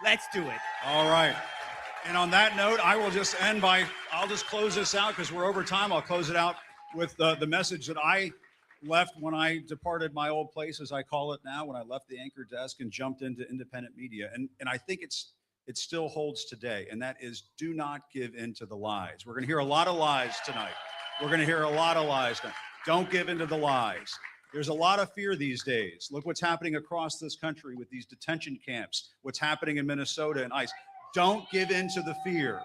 Let's do it. All right. And on that note, I will just I'll just close this out because we're over time. I'll close it out with the message that I left when I departed my old place, as I call it now, when I left the anchor desk and jumped into independent media. And I think it still holds today. And that is, do not give in to the lies. We're going to hear a lot of lies tonight. Don't give in to the lies. There's a lot of fear these days. Look what's happening across this country with these detention camps, what's happening in Minnesota and ICE. Don't give in to the fear.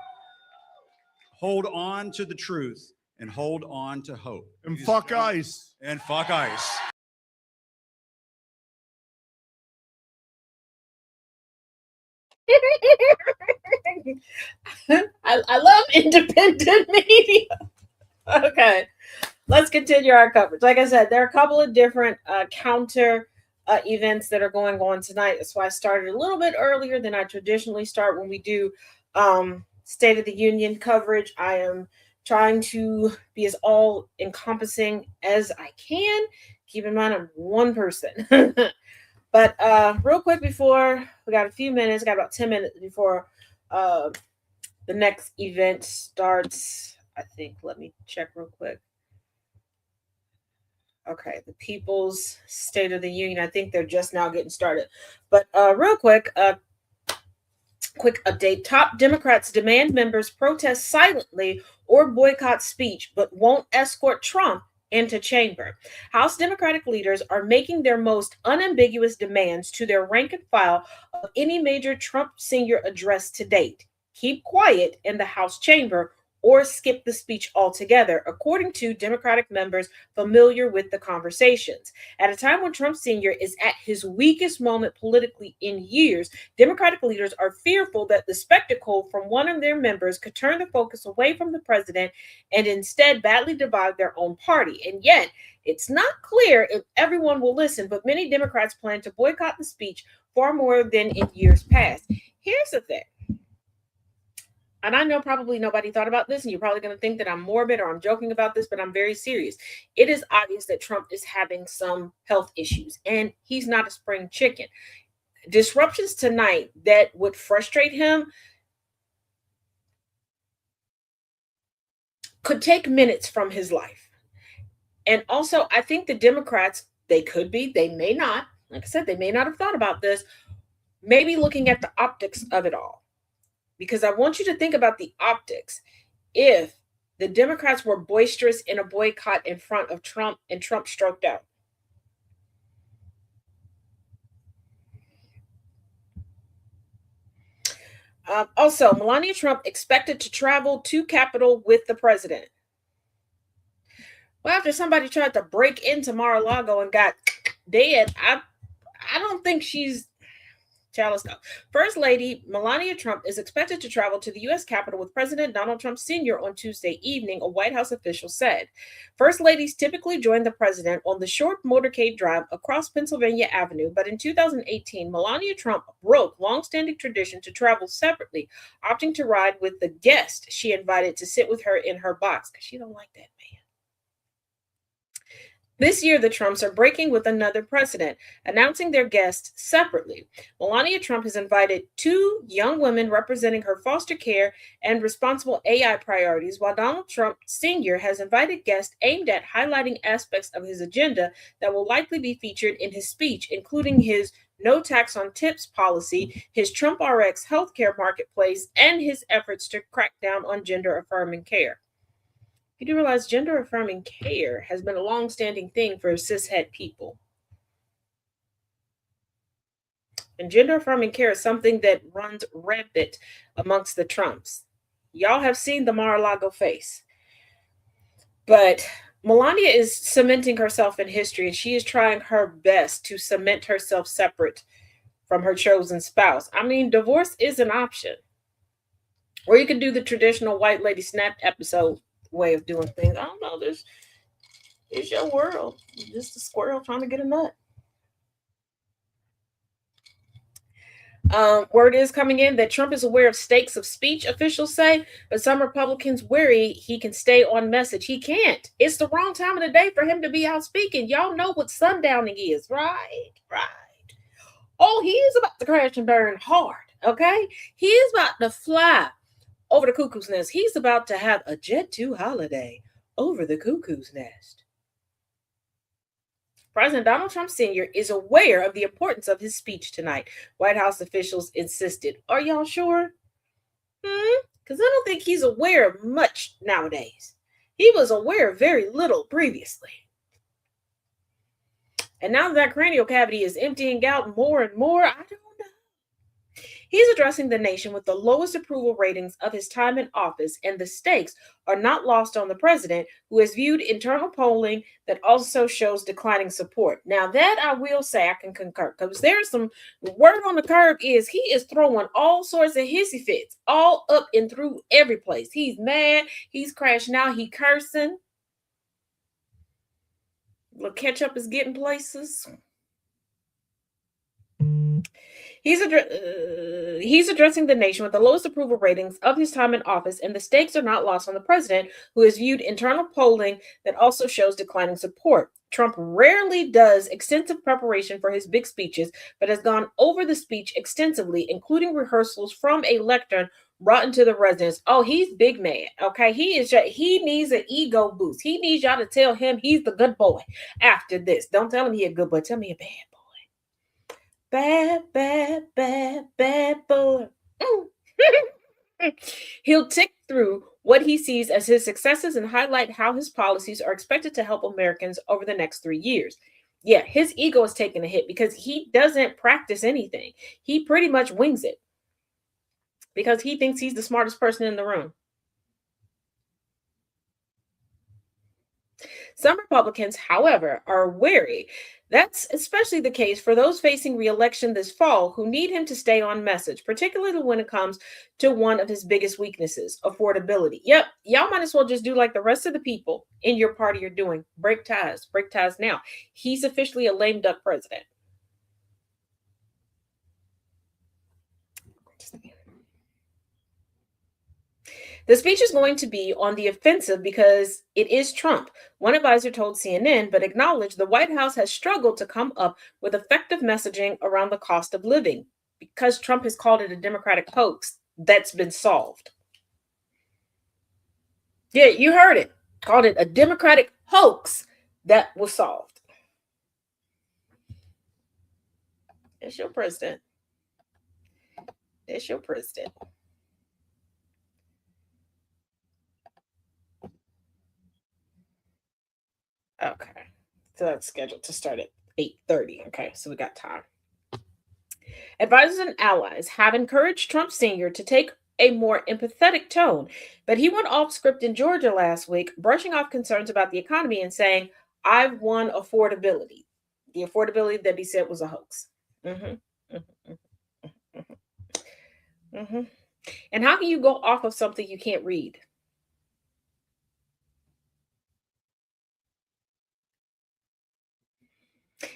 Hold on to the truth and hold on to hope. And fuck ICE. And fuck ICE. I love independent media. Okay, let's continue our coverage. Like I said, there are a couple of different counter events that are going on tonight. That's why I started a little bit earlier than I traditionally start when we do State of the Union coverage. I am trying to be as all encompassing as I can. Keep in mind, I'm one person. But real quick before, we got a few minutes, got about 10 minutes before the next event starts. I think, let me check real quick. Okay, the People's State of the Union. I think they're just now getting started. But real quick, quick update. Top Democrats demand members protest silently or boycott speech, but won't escort Trump into chamber. House Democratic leaders are making their most unambiguous demands to their rank and file of any major Trump Sr. address to date. Keep quiet in the House chamber or skip the speech altogether, according to Democratic members familiar with the conversations. At a time when Trump Sr. is at his weakest moment politically in years, Democratic leaders are fearful that the spectacle from one of their members could turn the focus away from the president and instead badly divide their own party. And yet, it's not clear if everyone will listen, but many Democrats plan to boycott the speech far more than in years past. Here's the thing. And I know probably nobody thought about this, and you're probably going to think that I'm morbid or I'm joking about this, but I'm very serious. It is obvious that Trump is having some health issues, and he's not a spring chicken. Disruptions tonight that would frustrate him could take minutes from his life. And also, I think the Democrats, they could be, they may not, like I said, they may not have thought about this, maybe looking at the optics of it all. Because I want you to think about the optics. If the Democrats were boisterous in a boycott in front of Trump and Trump stroked out. Also, Melania Trump expected to travel to Capitol with the president. Well, after somebody tried to break into Mar-a-Lago and got dead, I don't think she's... Let's go. First Lady Melania Trump is expected to travel to the U.S. Capitol with President Donald Trump Sr. on Tuesday evening, a White House official said. First ladies typically join the president on the short motorcade drive across Pennsylvania Avenue, but in 2018, Melania Trump broke longstanding tradition to travel separately, opting to ride with the guest she invited to sit with her in her box because she don't like that man. This year, the Trumps are breaking with another precedent, announcing their guests separately. Melania Trump has invited two young women representing her foster care and responsible AI priorities, while Donald Trump Sr. has invited guests aimed at highlighting aspects of his agenda that will likely be featured in his speech, including his no tax on tips policy, his Trump RX healthcare marketplace, and his efforts to crack down on gender-affirming care. You do realize gender-affirming care has been a long-standing thing for cishet people. And gender-affirming care is something that runs rampant amongst the Trumps. Y'all have seen the Mar-a-Lago face. But Melania is cementing herself in history, and she is trying her best to cement herself separate from her chosen spouse. I mean, divorce is an option. Or you could do the traditional white lady snapped episode way of doing things. I don't know. It's your world. You're just a squirrel trying to get a nut. Word is coming in that Trump is aware of stakes of speech, officials say, but some Republicans worry he can stay on message. He can't. It's the wrong time of the day for him to be out speaking. Y'all know what sundowning is, right? Right. Oh, he is about to crash and burn hard, okay? He is about to fly over the cuckoo's nest. He's about to have a Jet 2 holiday over the cuckoo's nest. President Donald Trump Sr. is aware of the importance of his speech tonight, White House officials insisted. Are y'all sure? Because I don't think he's aware of much nowadays. He was aware of very little previously. And now that cranial cavity is emptying out more and more, I don't know. He's addressing the nation with the lowest approval ratings of his time in office, and the stakes are not lost on the president, who has viewed internal polling that also shows declining support. Now, that I will say I can concur, because there's some word on the curb is he is throwing all sorts of hissy fits all up and through every place. He's mad. He's crashing out. He cursing. The ketchup is getting places. He's addressing the nation with the lowest approval ratings of his time in office, and the stakes are not lost on the president, who has viewed internal polling that also shows declining support. Trump rarely does extensive preparation for his big speeches, but has gone over the speech extensively, including rehearsals from a lectern brought into the residence. Oh, he's big man, okay? He needs an ego boost. He needs y'all to tell him he's the good boy after this. Don't tell him he's a good boy. Tell me a bad boy. Bad, bad, bad, bad boy. He'll tick through what he sees as his successes and highlight how his policies are expected to help Americans over the next 3 years. Yeah, his ego is taking a hit because he doesn't practice anything. He pretty much wings it because he thinks he's the smartest person in the room. Some Republicans, however, are wary. That's especially the case for those facing re-election this fall who need him to stay on message, particularly when it comes to one of his biggest weaknesses, affordability. Yep, y'all might as well just do like the rest of the people in your party are doing. Break ties now. He's officially a lame duck president. The speech is going to be on the offensive because it is Trump. One advisor told CNN, but acknowledged the White House has struggled to come up with effective messaging around the cost of living because Trump has called it a Democratic hoax that's been solved. Yeah, you heard it. Called it a Democratic hoax that was solved. It's your president. It's your president. Okay, so that's scheduled to start at 8:30. Okay, so we got time. Advisors and allies have encouraged Trump Sr. to take a more empathetic tone, but he went off script in Georgia last week, brushing off concerns about the economy and saying, "I've won affordability." The affordability that he said was a hoax. And how can you go off of something you can't read?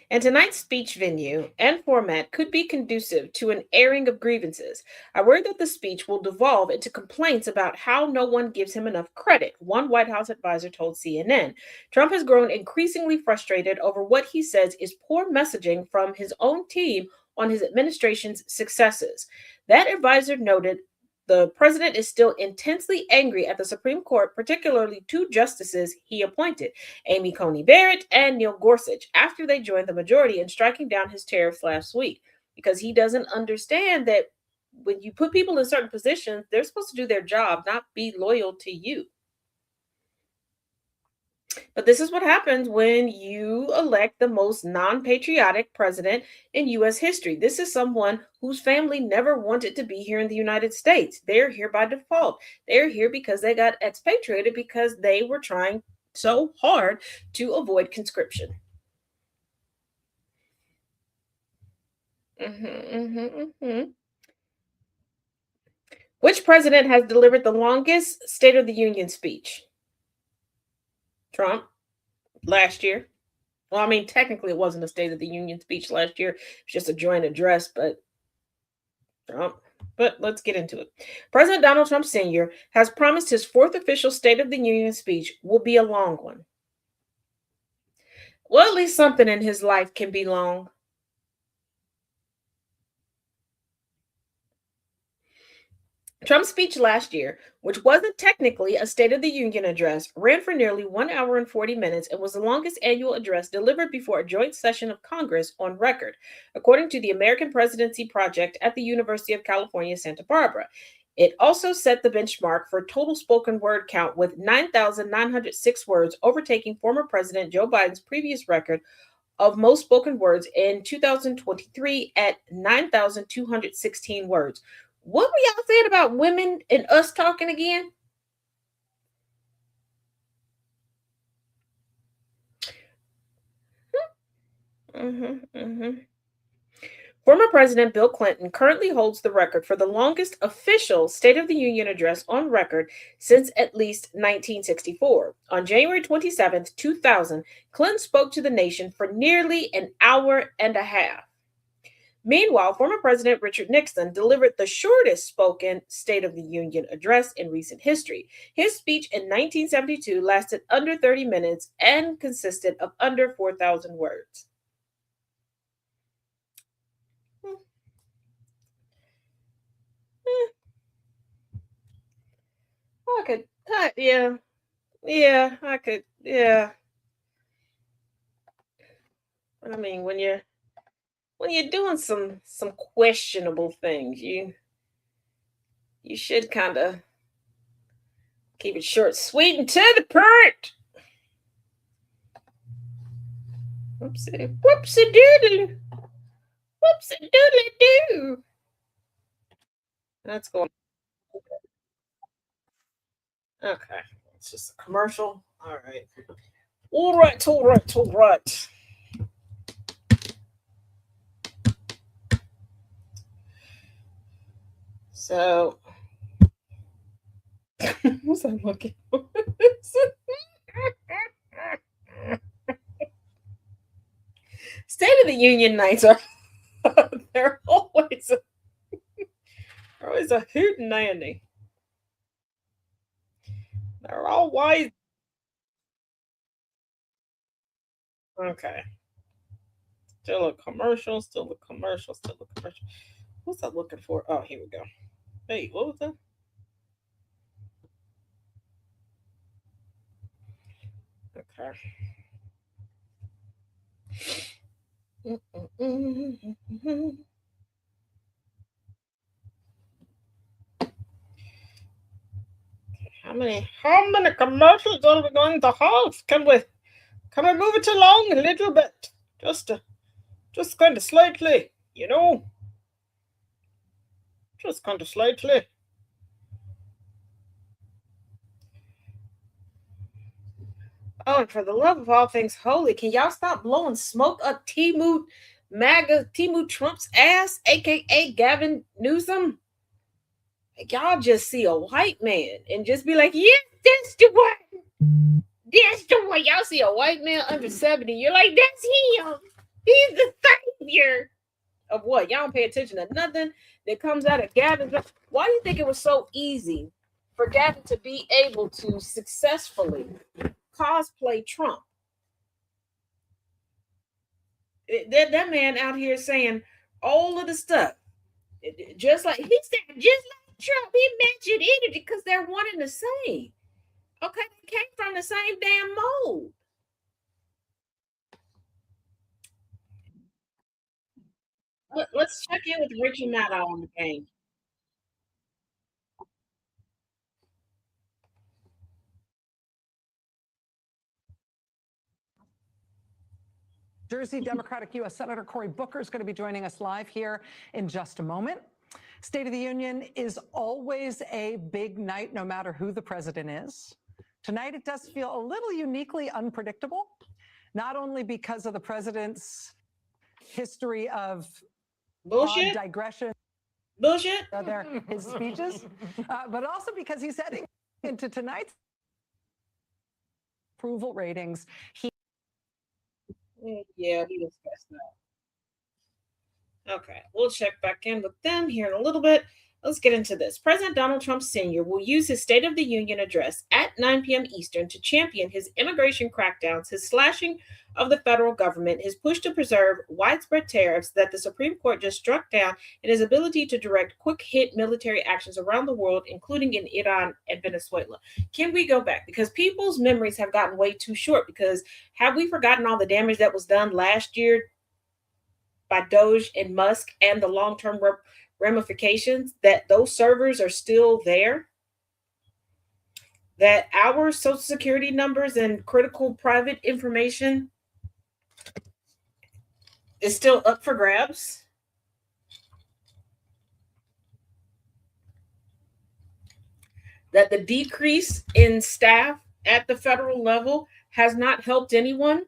And tonight's speech venue and format could be conducive to an airing of grievances. I worry that the speech will devolve into complaints about how no one gives him enough credit, one White House advisor told CNN. Trump has grown increasingly frustrated over what he says is poor messaging from his own team on his administration's successes. That advisor noted the president is still intensely angry at the Supreme Court, particularly two justices he appointed, Amy Coney Barrett and Neil Gorsuch, after they joined the majority in striking down his tariffs last week, because he doesn't understand that when you put people in certain positions, they're supposed to do their job, not be loyal to you. But this is what happens when you elect the most non-patriotic president in U.S. history. This is someone whose family never wanted to be here in the United States. They're here by default. They're here because they got expatriated because they were trying so hard to avoid conscription. Which president has delivered the longest State of the Union speech? Trump, last year. Well, I mean, technically it wasn't a State of the Union speech last year. It's just a joint address, but Trump. But let's get into it. President Donald Trump Sr. has promised his fourth official State of the Union speech will be a long one. Well, at least something in his life can be long. Trump's speech last year, which wasn't technically a State of the Union address, ran for nearly 1 hour and 40 minutes and was the longest annual address delivered before a joint session of Congress on record, according to the American Presidency Project at the University of California, Santa Barbara. It also set the benchmark for total spoken word count with 9,906 words, overtaking former President Joe Biden's previous record of most spoken words in 2023 at 9,216 words. What were y'all saying about women and us talking again? Former President Bill Clinton currently holds the record for the longest official State of the Union address on record since at least 1964. On January 27, 2000, Clinton spoke to the nation for nearly an hour and a half. Meanwhile, former President Richard Nixon delivered the shortest spoken State of the Union address in recent history. His speech in 1972 lasted under 30 minutes and consisted of under 4,000 words. I could, I could. I mean, when you're doing some questionable things, you should kind of Keep it short, sweet, and to the point. Whoopsie doodle. Whoopsie doodly doo. That's going. Okay. It's just a commercial. All right. All right. So, what's I looking for? State of the Union nights are they're always a hoot and nanny. They're always okay. Still a commercial. What's that looking for? Oh, here we go. Hey, what was that? Okay. How many commercials are we going to have? Can we move it along a little bit? Just kind of slightly, Just kind of slightly. Oh, and for the love of all things holy, can y'all stop blowing smoke up Timu Trump's ass, aka Gavin Newsom? Like, y'all just see a white man and just be like, yes, that's the one. That's the one. Y'all see a white man under 70. You're like, that's him. He's the savior of what? Y'all don't pay attention to nothing that comes out of Gavin's. Why do you think it was so easy for Gavin to be able to successfully cosplay Trump? That man out here saying all of the stuff. Just like Trump, he mentioned energy because they're one and the same. Okay, they came from the same damn mold. Let's check in with Richie Maddow on the game. Jersey Democratic U.S. Senator Cory Booker is going to be joining us live here in just a moment. State of the Union is always a big night, no matter who the president is. Tonight, it does feel a little uniquely unpredictable, not only because of the president's history of bullshit, digression, bullshit, his speeches, but also because he's heading into tonight's approval ratings. Yeah, he discussed that. Okay, we'll check back in with them here in a little bit. Let's get into this. President Donald Trump Sr. will use his State of the Union address at 9 p.m. Eastern to champion his immigration crackdowns, his slashing of the federal government, his push to preserve widespread tariffs that the Supreme Court just struck down, and his ability to direct quick-hit military actions around the world, including in Iran and Venezuela. Can we go back? Because people's memories have gotten way too short. Because have we forgotten all the damage that was done last year by Doge and Musk and the long-term ramifications that those servers are still there, that our social security numbers and critical private information is still up for grabs? That the decrease in staff at the federal level has not helped anyone?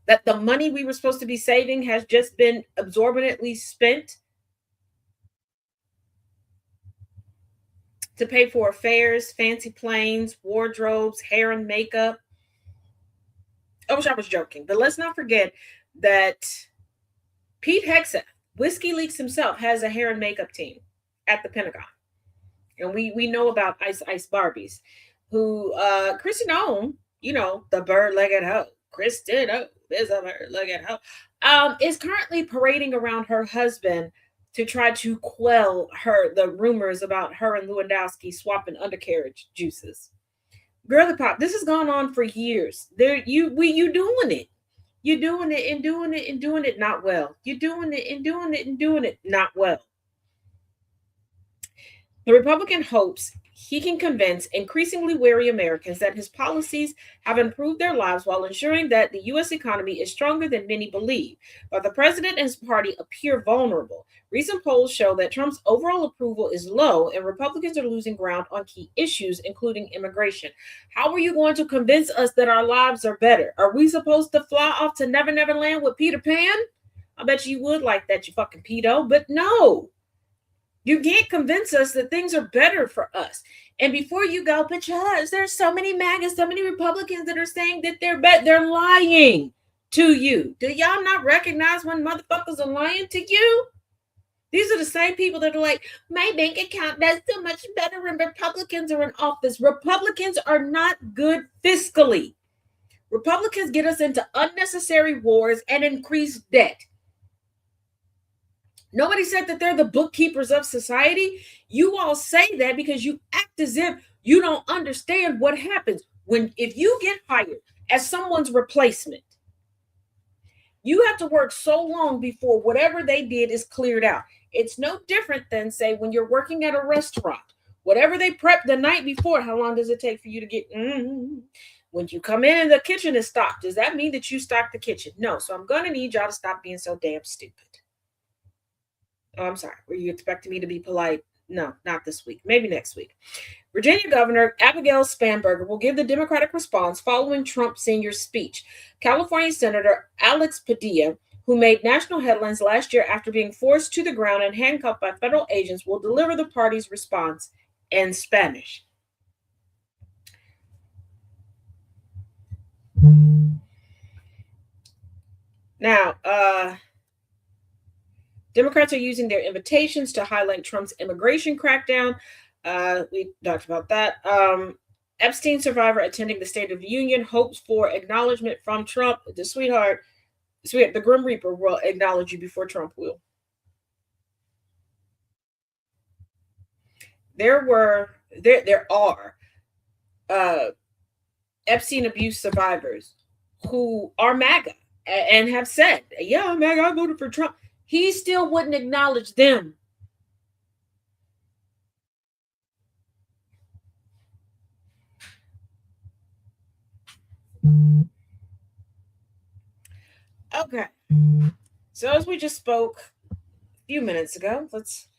That the money we were supposed to be saving has just been absorbently spent to pay for affairs, fancy planes, wardrobes, hair and makeup? I wish I was joking, but let's not forget that Pete Hegseth, WikiLeaks himself, has a hair and makeup team at the Pentagon. And we know about Ice Barbies, who Kristen Ohm, the bird-legged hoe. Kristen Ohm is a bird-legged hoe, is currently parading around her husband to try to quell the rumors about her and Lewandowski swapping undercarriage juices. Girly pop, this has gone on for years. You doing it. You're doing it and doing it and doing it not well. You're doing it and doing it and doing it not well. The Republican hopes he can convince increasingly wary Americans that his policies have improved their lives while ensuring that the U.S. economy is stronger than many believe. But the president and his party appear vulnerable. Recent polls show that Trump's overall approval is low and Republicans are losing ground on key issues, including immigration. How are you going to convince us that our lives are better? Are we supposed to fly off to Never Never Land with Peter Pan? I bet you would like that, you fucking pedo, but no. You can't convince us that things are better for us. And before you go, but yes, there's so many MAGAs, so many Republicans that are saying that they're lying to you. Do y'all not recognize when motherfuckers are lying to you? These are the same people that are like, my bank account does so much better when Republicans are in office. Republicans are not good fiscally. Republicans get us into unnecessary wars and increased debt. Nobody said that they're the bookkeepers of society. You all say that because you act as if you don't understand what happens if you get hired as someone's replacement. You have to work so long before whatever they did is cleared out. It's no different than, say, when you're working at a restaurant. Whatever they prepped the night before, how long does it take for you to get? When you come in and the kitchen is stocked, does that mean that you stocked the kitchen? No. So I'm going to need y'all to stop being so damn stupid. Oh, I'm sorry. Were you expecting me to be polite? No, not this week. Maybe next week. Virginia Governor Abigail Spanberger will give the Democratic response following Trump Sr.'s speech. California Senator Alex Padilla, who made national headlines last year after being forced to the ground and handcuffed by federal agents, will deliver the party's response in Spanish. Now, Democrats are using their invitations to highlight Trump's immigration crackdown. We talked about that. Epstein survivor attending the State of the Union hopes for acknowledgement from Trump. The Grim Reaper will acknowledge you before Trump will. There are Epstein abuse survivors who are MAGA and have said, yeah, I'm MAGA, I voted for Trump. He still wouldn't acknowledge them. Okay. So as we just spoke a few minutes ago, let's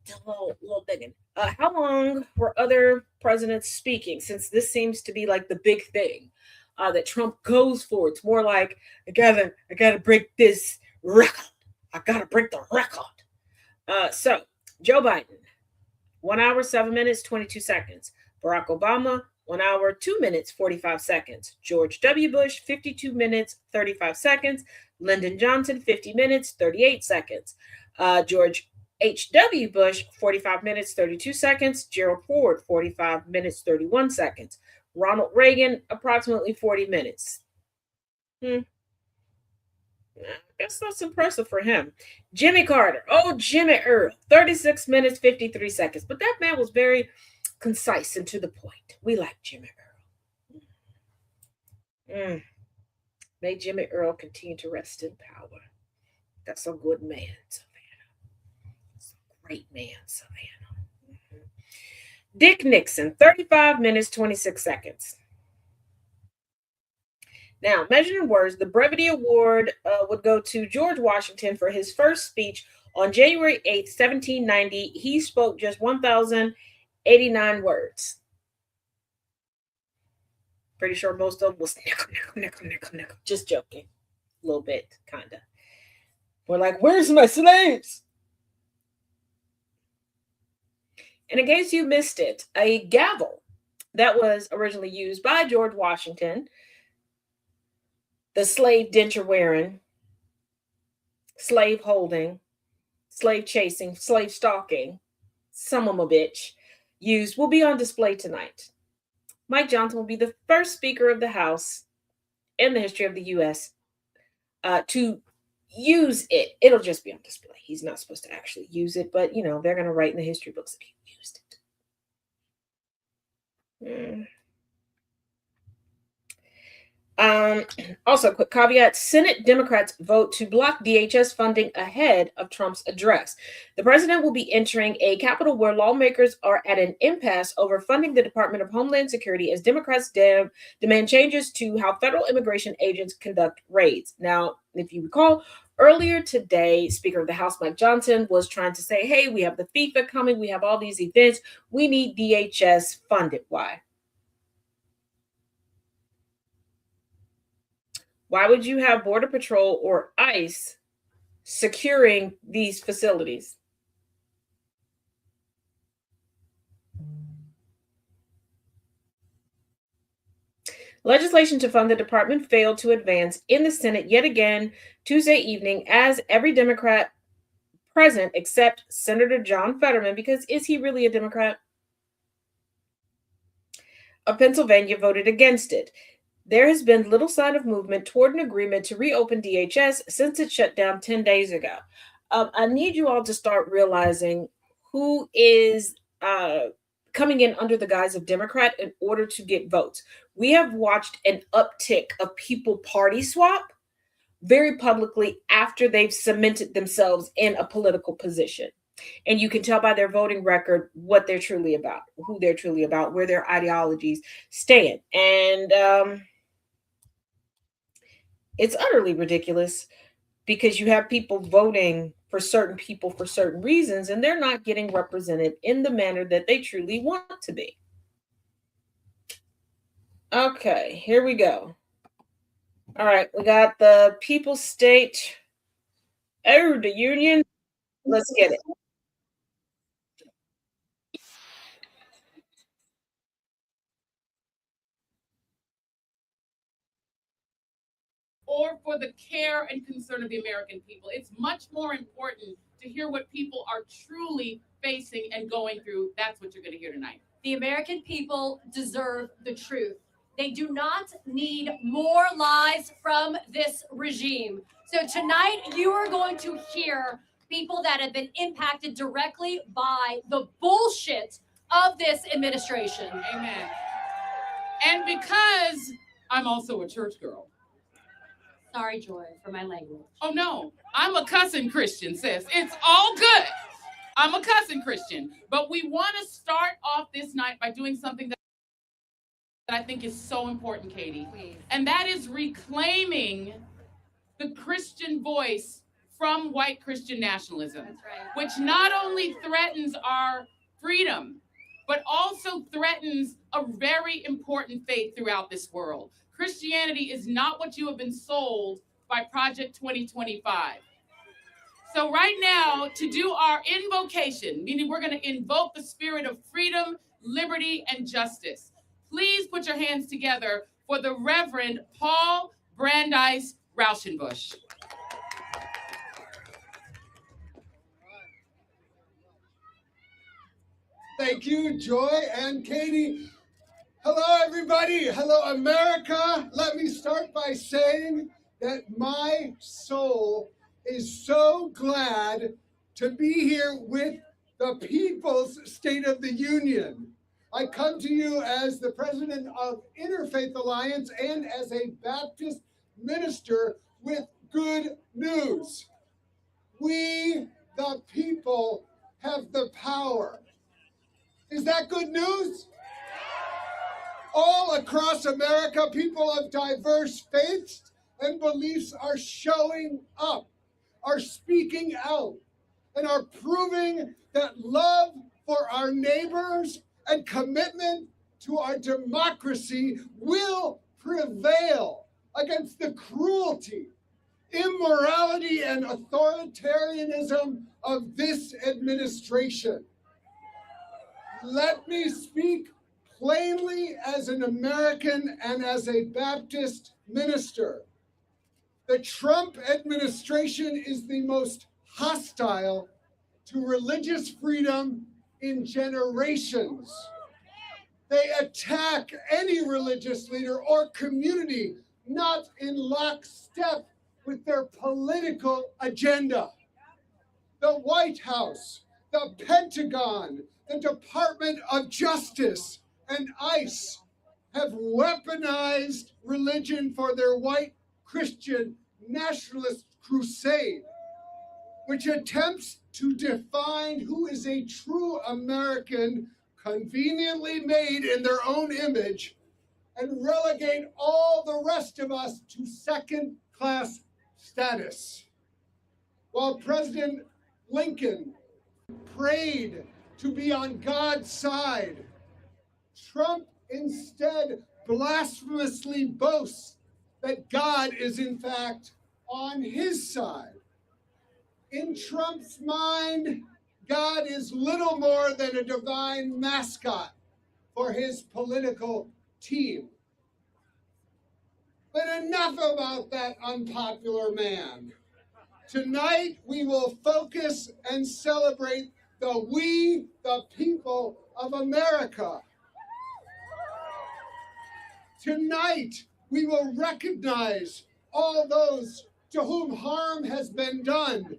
do a little digging. How long were other presidents speaking, since this seems to be like the big thing that Trump goes for? It's more like, I gotta break this record. I gotta break the record. So Joe Biden, 1 hour, 7 minutes, 22 seconds. Barack Obama, 1 hour, 2 minutes, 45 seconds. George W. Bush, 52 minutes, 35 seconds. Lyndon Johnson, 50 minutes, 38 seconds. George H.W. Bush, 45 minutes, 32 seconds. Gerald Ford, 45 minutes, 31 seconds. Ronald Reagan, approximately 40 minutes. I guess that's impressive for him. Jimmy Carter, Jimmy Earl, 36 minutes, 53 seconds. But that man was very concise and to the point. We like Jimmy Earl. May Jimmy Earl continue to rest in power. That's a good man, Savannah. That's a great man, Savannah. Dick Nixon, 35 minutes, 26 seconds. Now, measured in words, the Brevity Award would go to George Washington for his first speech on January 8th, 1790. He spoke just 1,089 words. Pretty sure most of them was nickel. Just joking. A little bit, kind of. We're like, where's my slaves? And in case you missed it, a gavel that was originally used by George Washington, the slave denture wearing, slave holding, slave chasing, slave stalking, some of them a bitch, will be on display tonight. Mike Johnson will be the first Speaker of the House in the history of the U.S. To use it. It'll just be on display. He's not supposed to actually use it, but, they're going to write in the history books that he used it. Also, quick caveat, Senate Democrats vote to block DHS funding ahead of Trump's address. The president will be entering a capital where lawmakers are at an impasse over funding the Department of Homeland Security as Democrats demand changes to how federal immigration agents conduct raids. Now, if you recall, earlier today, Speaker of the House Mike Johnson was trying to say, hey, we have the FIFA coming, we have all these events, we need DHS funded. Why? Why would you have Border Patrol or ICE securing these facilities? Legislation to fund the department failed to advance in the Senate yet again Tuesday evening, as every Democrat present except Senator John Fetterman, because is he really a Democrat, of Pennsylvania, voted against it. There has been little sign of movement toward an agreement to reopen DHS since it shut down 10 days ago. I need you all to start realizing who is coming in under the guise of Democrat in order to get votes. We have watched an uptick of people party swap very publicly after they've cemented themselves in a political position. And you can tell by their voting record what they're truly about, who they're truly about, where their ideologies stand. And it's utterly ridiculous because you have people voting for certain people for certain reasons, and they're not getting represented in the manner that they truly want to be. Okay, here we go. All right, we got the People's State. Oh, the Union. Let's get it. Or for the care and concern of the American people. It's much more important to hear what people are truly facing and going through. That's what you're going to hear tonight. The American people deserve the truth. They do not need more lies from this regime. So tonight you are going to hear people that have been impacted directly by the bullshit of this administration. Amen. And because I'm also a church girl. Sorry, Joy, for my language. Oh, no. I'm a cussing Christian, sis. It's all good. I'm a cussing Christian. But we want to start off this night by doing something that I think is so important, Katie. Please. And that is reclaiming the Christian voice from white Christian nationalism. That's right. Which not only threatens our freedom, but also threatens a very important faith throughout this world. Christianity is not what you have been sold by Project 2025. So right now, to do our invocation, meaning we're going to invoke the spirit of freedom, liberty, and justice. Please put your hands together for the Reverend Paul Brandeis Rauschenbusch. Thank you, Joy and Katie. Hello, everybody. Hello, America. Let me start by saying that my soul is so glad to be here with the People's State of the Union. I come to you as the president of Interfaith Alliance and as a Baptist minister with good news. We, the people, have the power. Is that good news? All across America, people of diverse faiths and beliefs are showing up, are speaking out, and are proving that love for our neighbors and commitment to our democracy will prevail against the cruelty, immorality, and authoritarianism of this administration. Let me speak plainly as an American and as a Baptist minister. The Trump administration is the most hostile to religious freedom in generations. They attack any religious leader or community not in lockstep with their political agenda. The White House, the Pentagon, the Department of Justice, and ICE have weaponized religion for their white Christian nationalist crusade, which attempts to define who is a true American, conveniently made in their own image, and relegate all the rest of us to second-class status. While President Lincoln prayed to be on God's side, Trump instead blasphemously boasts that God is in fact on his side. In Trump's mind, God is little more than a divine mascot for his political team. But enough about that unpopular man. Tonight, we will focus and celebrate the people of America. Tonight, we will recognize all those to whom harm has been done.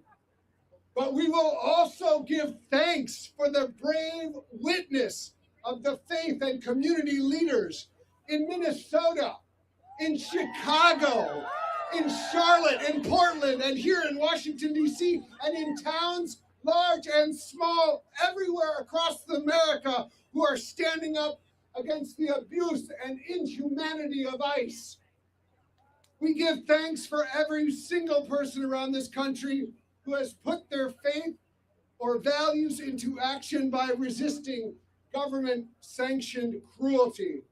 But we will also give thanks for the brave witness of the faith and community leaders in Minnesota, in Chicago, in Charlotte, in Portland, and here in Washington, D.C., and in towns large and small everywhere across America who are standing up against the abuse and inhumanity of ICE. We give thanks for every single person around this country who has put their faith or values into action by resisting government-sanctioned cruelty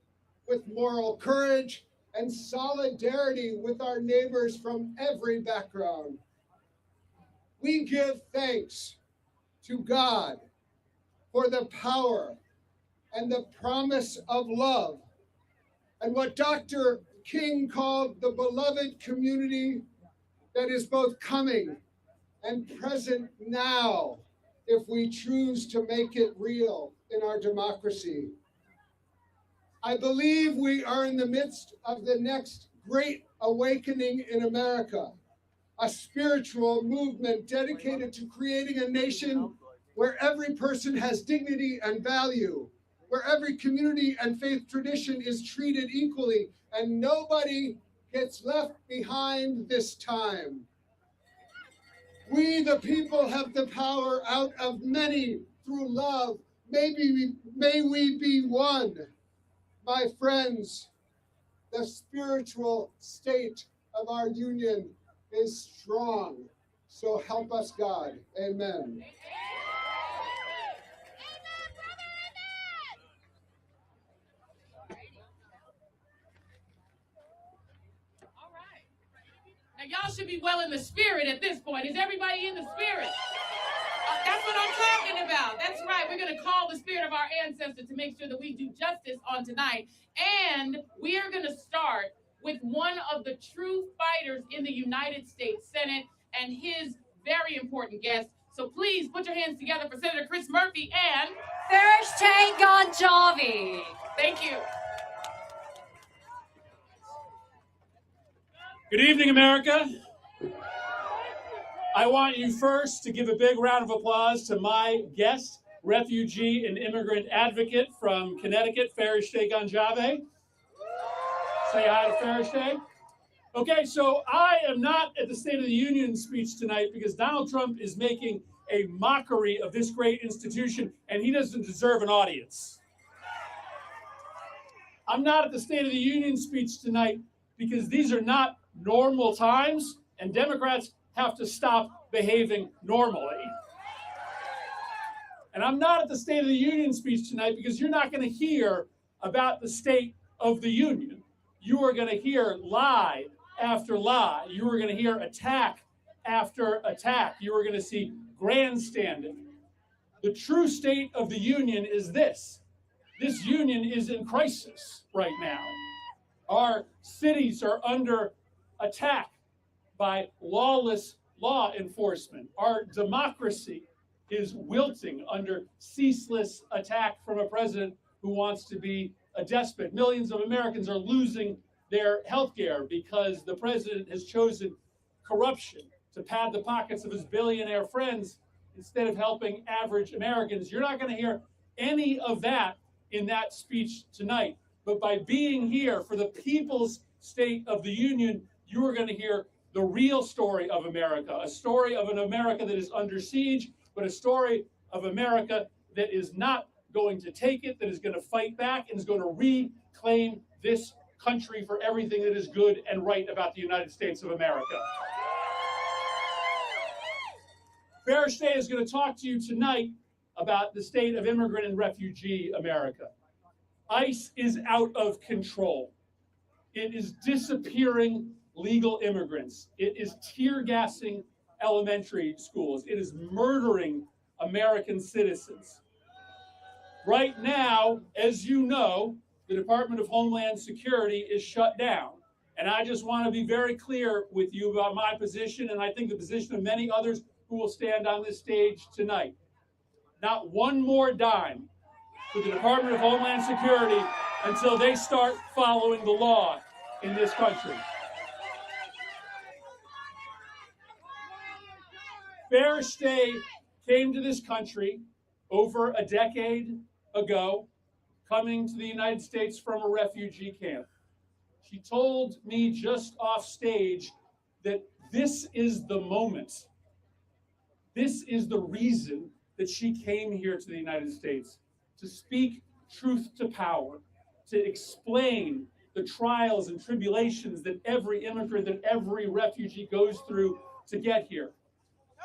with moral courage and solidarity with our neighbors from every background. We give thanks to God for the power and the promise of love and what Dr. King called the beloved community that is both coming and present now if we choose to make it real in our democracy. I believe we are in the midst of the next great awakening in America, a spiritual movement dedicated to creating a nation where every person has dignity and value, where every community and faith tradition is treated equally, and nobody gets left behind this time. We, the people, have the power out of many through love. May we be one. My friends, the spiritual state of our union is strong. So help us, God. Amen. Now, y'all should be well in the spirit at this point. Is everybody in the spirit? That's what I'm talking about. That's right. We're going to call the spirit of our ancestors to make sure that we do justice on tonight. And we are going to start with one of the true fighters in the United States Senate and his very important guest. So please put your hands together for Senator Chris Murphy and Ferishteh Ganjavi. Thank you. Good evening, America. I want you first to give a big round of applause to my guest, refugee and immigrant advocate from Connecticut, Ferishteh Ganjavi. Say hi to Ferishteh. Okay, so I am not at the State of the Union speech tonight because Donald Trump is making a mockery of this great institution, and he doesn't deserve an audience. I'm not at the State of the Union speech tonight because these are not normal times, and Democrats have to stop behaving normally. And I'm not at the State of the Union speech tonight because you're not going to hear about the State of the Union. You are going to hear lie after lie. You are going to hear attack after attack. You are going to see grandstanding. The true State of the Union is this. This union is in crisis right now. Our cities are under attack by lawless law enforcement. Our democracy is wilting under ceaseless attack from a president who wants to be a despot. Millions of Americans are losing their health care because the president has chosen corruption to pad the pockets of his billionaire friends instead of helping average Americans. You're not going to hear any of that in that speech tonight. but by being here for the people's State of the Union, you are going to hear the real story of America, a story of an America that is under siege, but a story of America that is not going to take it, that is going to fight back and is going to reclaim this country for everything that is good and right about the United States of America. Farish Day is going to talk to you tonight about the state of immigrant and refugee America. ICE is out of control. It is disappearing legal immigrants. It is tear gassing elementary schools. It is murdering American citizens. Right now, as you know, the Department of Homeland Security is shut down. And I just want to be very clear with you about my position, and I think the position of many others who will stand on this stage tonight. Not one more dime for the Department of Homeland Security until they start following the law in this country. Farish Day came to this country over a decade ago, coming to the United States from a refugee camp. She told me just off stage that this is the moment. This is the reason that she came here to the United States, to speak truth to power, to explain the trials and tribulations that every immigrant, that every refugee goes through to get here,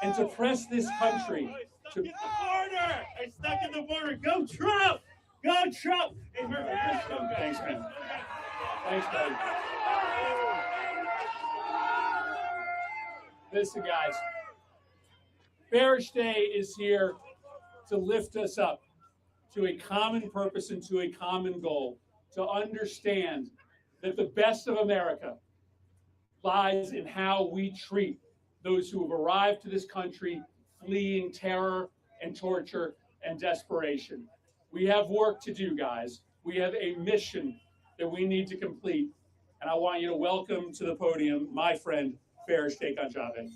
and to press this country to the border. I stuck at the border. Go Trump! Go Trump! Hey, thanks, man. Thanks, buddy. Listen, guys. Farish Day is here to lift us up to a common purpose and to a common goal, to understand that the best of America lies in how we treat those who have arrived to this country fleeing terror and torture and desperation. We have work to do, guys. We have a mission that we need to complete. And I want you to welcome to the podium my friend, Farish Day Khanjaveh.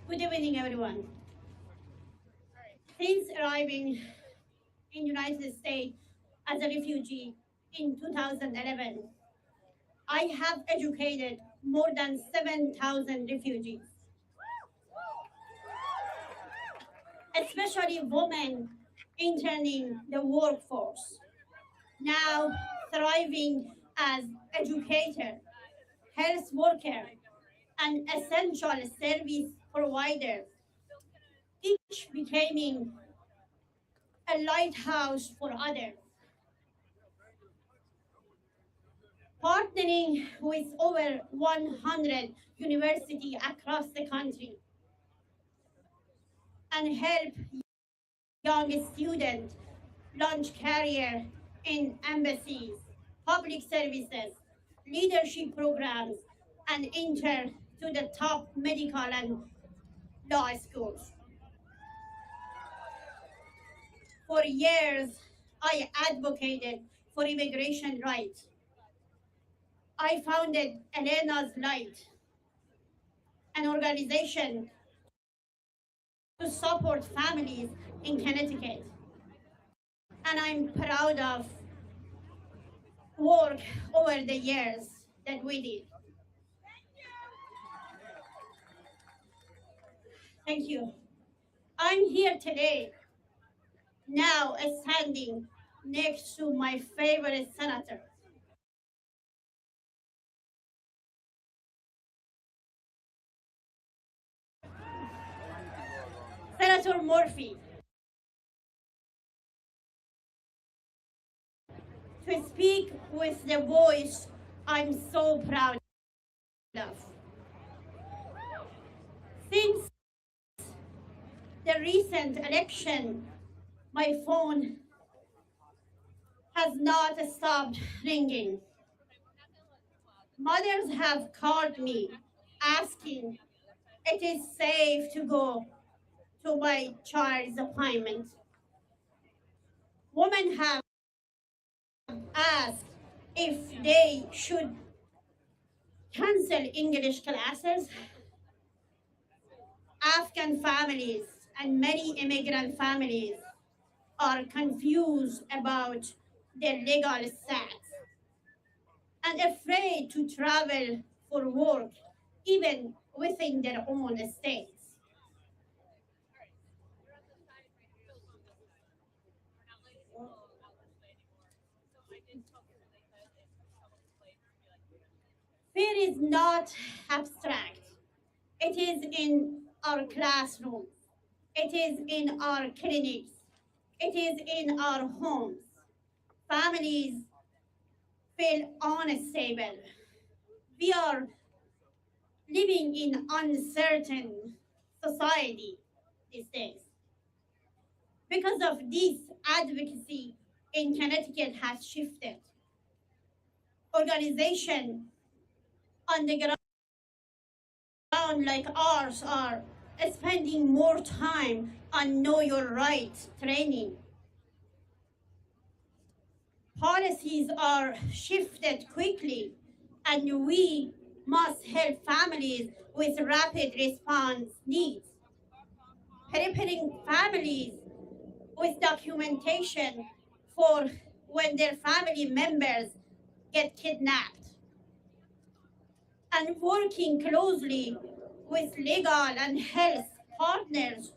Good evening, everyone. Since arriving in the United States as a refugee in 2011, I have educated more than 7,000 refugees, especially women entering the workforce, now thriving as educators, health workers, and essential service providers, each becoming a lighthouse for others. Partnering with over 100 universities across the country and help young students launch career in embassies, public services, leadership programs, and enter to the top medical and law schools. For years, I advocated for immigration rights. I founded Elena's Light, an organization to support families in Connecticut. And I'm proud of work over the years that we did. Thank you. I'm here today, now standing next to my favorite senator, Senator Murphy, to speak with the voice I'm so proud of. Since the recent election, my phone has not stopped ringing. Mothers have called me asking if it is safe to go to my child's appointment. Women have asked if they should cancel English classes, Afghan families and many immigrant families are confused about their legal status and afraid to travel for work, even within their own states. Fear is not abstract. It is in our classrooms. It is in our clinics. It is in our homes. Families feel unstable. We are living in uncertain society these days. Because of this, advocacy in Connecticut has shifted. Organizations on the ground like ours are spending more time on Know Your Rights training. Policies are shifted quickly, and we must help families with rapid response needs. Preparing families with documentation for when their family members get kidnapped. And working closely with legal and health partners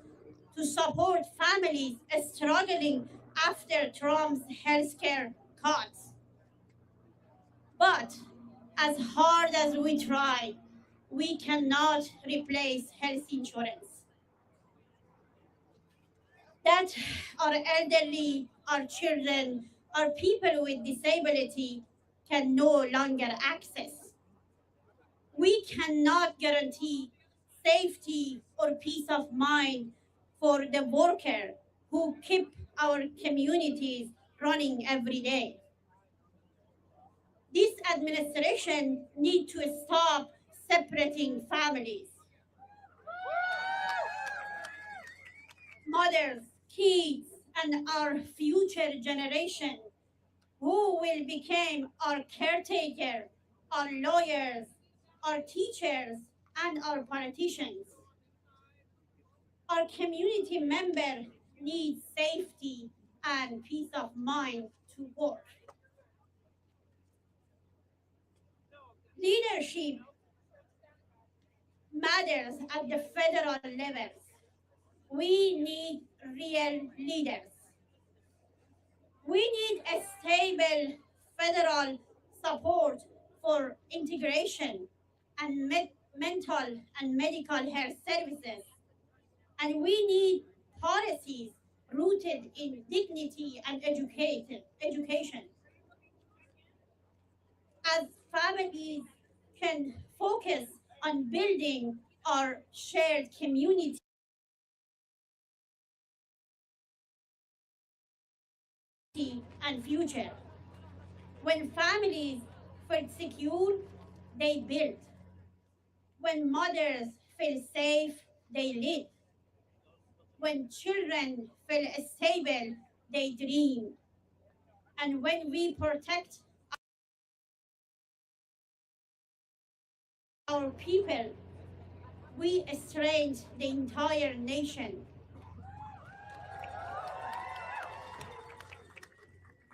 to support families struggling after Trump's healthcare cuts. But as hard as we try, we cannot replace health insurance. That our elderly, our children, our people with disability can no longer access. We cannot guarantee safety or peace of mind for the worker who keep our communities running every day. This administration needs to stop separating families. Mothers, kids, and our future generation who will become our caretaker, our lawyers, our teachers, and our politicians. Our community members need safety and peace of mind to work. Leadership matters at the federal levels. We need real leaders. We need a stable federal support for integration and mental and medical health services. And we need policies rooted in dignity and education. As families can focus on building our shared community and future. When families feel secure, they build. When mothers feel safe, they live. When children feel stable, they dream. And when we protect our people, we strengthen the entire nation.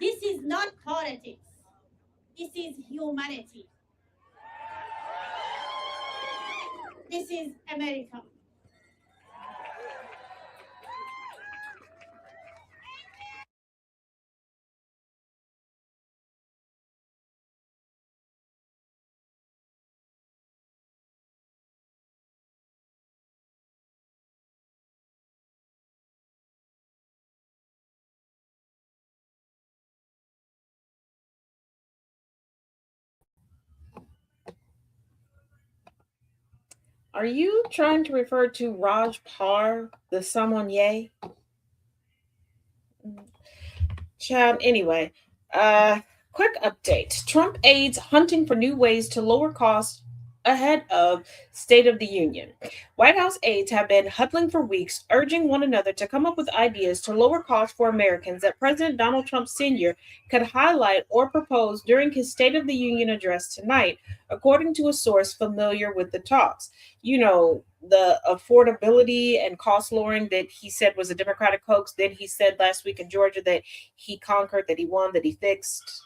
This is not politics. This is humanity. This is America. Are you trying to refer to Raj Par, the sommelier? Chad, anyway, quick update. Trump aides hunting for new ways to lower costs ahead of State of the Union. White House aides have been huddling for weeks, urging one another to come up with ideas to lower costs for Americans that President Donald Trump Sr. could highlight or propose during his State of the Union address tonight, according to a source familiar with the talks. You know, the affordability and cost lowering that he said was a Democratic hoax. Then he said last week in Georgia that he conquered, that he won, that he fixed.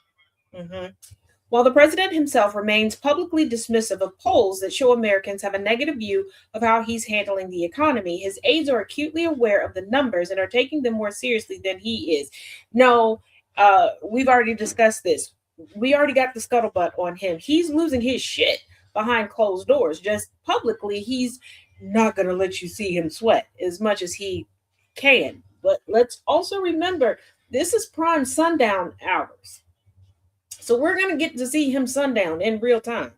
While the president himself remains publicly dismissive of polls that show Americans have a negative view of how he's handling the economy, his aides are acutely aware of the numbers and are taking them more seriously than he is. No, we've already discussed this. We already got the scuttlebutt on him. He's losing his shit behind closed doors. Just publicly, he's not going to let you see him sweat as much as he can. But let's also remember, this is prime sundown hours. So we're going to get to see him sundown in real time.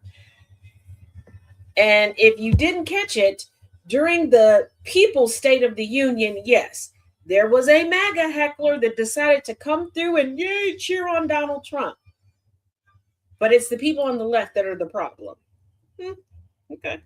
And if you didn't catch it, during the People's State of the Union, yes, there was a MAGA heckler that decided to come through and yay, cheer on Donald Trump. But it's the people on the left that are the problem. Okay.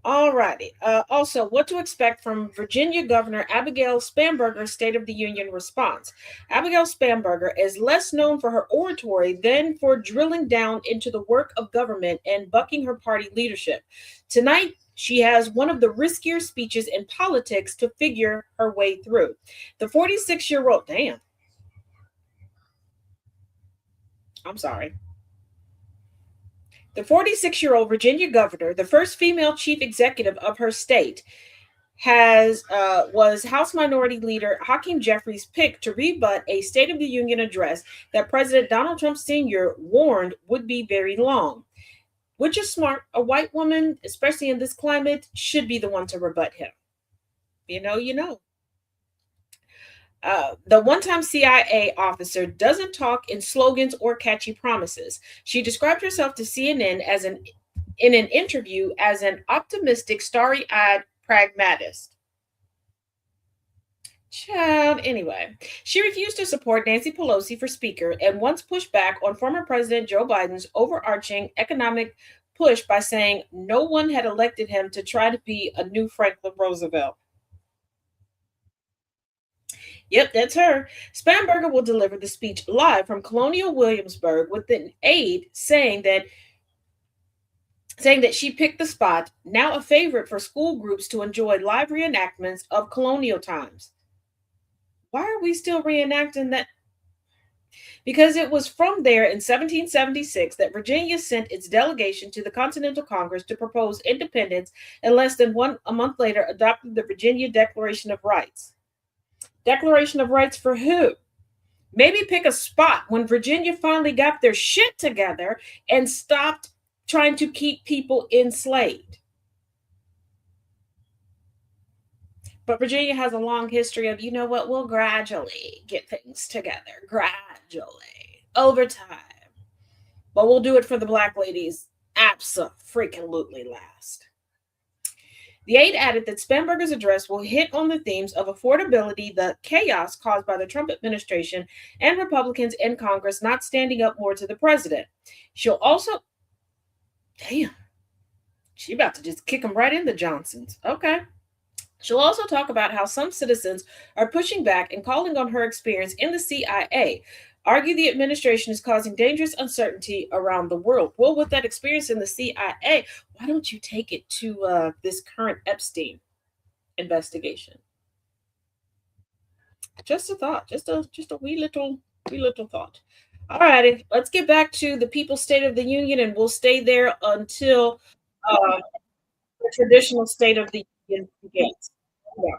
All righty. Also, what to expect from Virginia Governor Abigail Spanberger's State of the Union response. Abigail Spanberger is less known for her oratory than for drilling down into the work of government and bucking her party leadership. Tonight, she has one of the riskier speeches in politics to figure her way through. The 46-year-old, damn. I'm sorry. The 46-year-old Virginia governor, the first female chief executive of her state, was House Minority Leader Hakeem Jeffries' pick to rebut a State of the Union address that President Donald Trump Sr. warned would be very long. Which is smart. A white woman, especially in this climate, should be the one to rebut him. You know. The one-time CIA officer doesn't talk in slogans or catchy promises. She described herself to CNN in an interview as an optimistic, starry-eyed pragmatist. Child, anyway, she refused to support Nancy Pelosi for Speaker and once pushed back on former President Joe Biden's overarching economic push by saying no one had elected him to try to be a new Franklin Roosevelt. Yep, that's her. Spanberger will deliver the speech live from Colonial Williamsburg with an aide saying that she picked the spot, now a favorite for school groups to enjoy live reenactments of colonial times. Why are we still reenacting that? Because it was from there in 1776 that Virginia sent its delegation to the Continental Congress to propose independence, and less than a month later adopted the Virginia Declaration of Rights. Declaration of Rights for who? Maybe pick a spot when Virginia finally got their shit together and stopped trying to keep people enslaved. But Virginia has a long history of, you know what, we'll gradually get things together, gradually, over time. But we'll do it for the Black ladies abso-freaking-lutely last. The aide added that Spanberger's address will hit on the themes of affordability, the chaos caused by the Trump administration, and Republicans in Congress not standing up more to the president. She'll also, damn, she about to just kick him right in the Johnsons. Okay. She'll also talk about how some citizens are pushing back and calling on her experience in the CIA, argue the administration is causing dangerous uncertainty around the world. Well, with that experience in the CIA, why don't you take it to this current Epstein investigation? Just a thought, just a wee little thought. All righty, let's get back to the People's State of the Union, and we'll stay there until the traditional State of the Union begins. Yeah.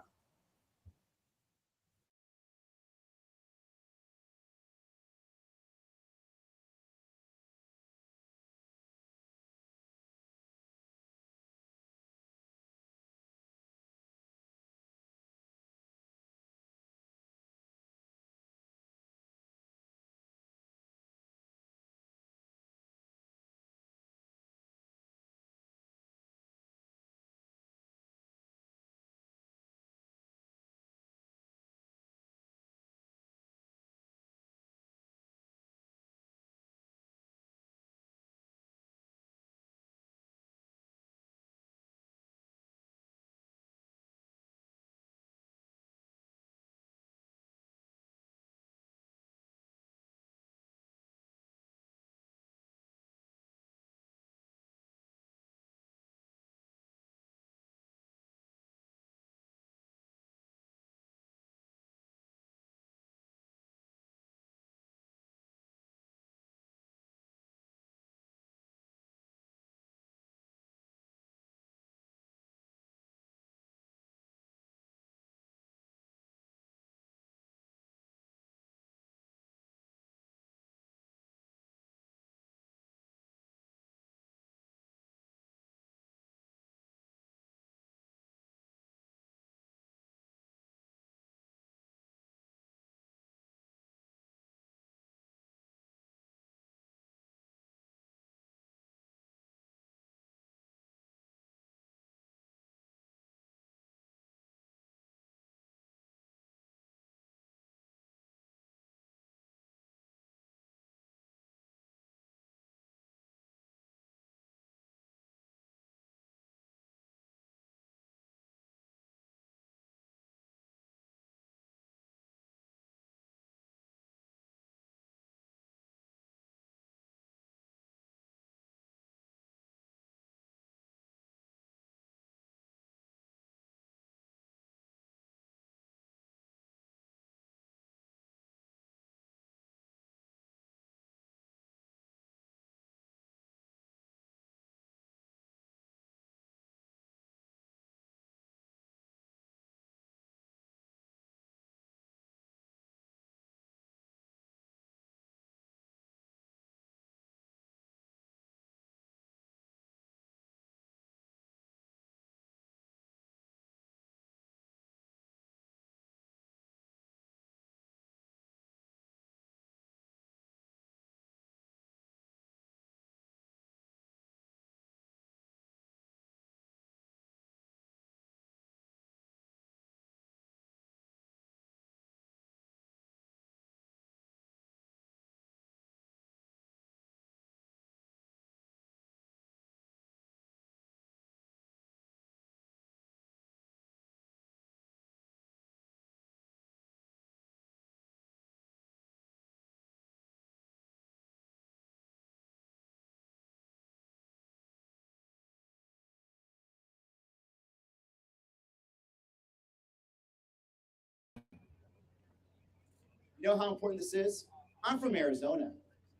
You know how important this is? I'm from Arizona.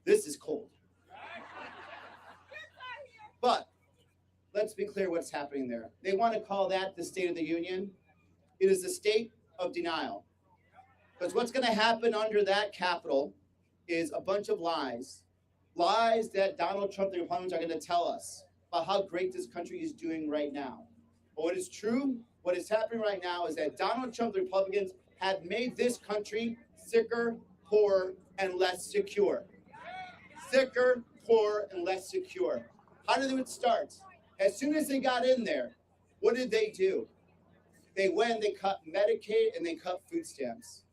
This is cold. But let's be clear what's happening there. They want to call that the State of the Union. It is a state of denial. Because what's going to happen under that Capitol is a bunch of lies. Lies that Donald Trump, the Republicans, are going to tell us about how great this country is doing right now. But what is true, what is happening right now is that Donald Trump, the Republicans, have made this country sicker, poorer, and less secure. Sicker, poorer, and less secure. How did it start? As soon as they got in there, what did they do? They went, they cut Medicaid, and they cut food stamps.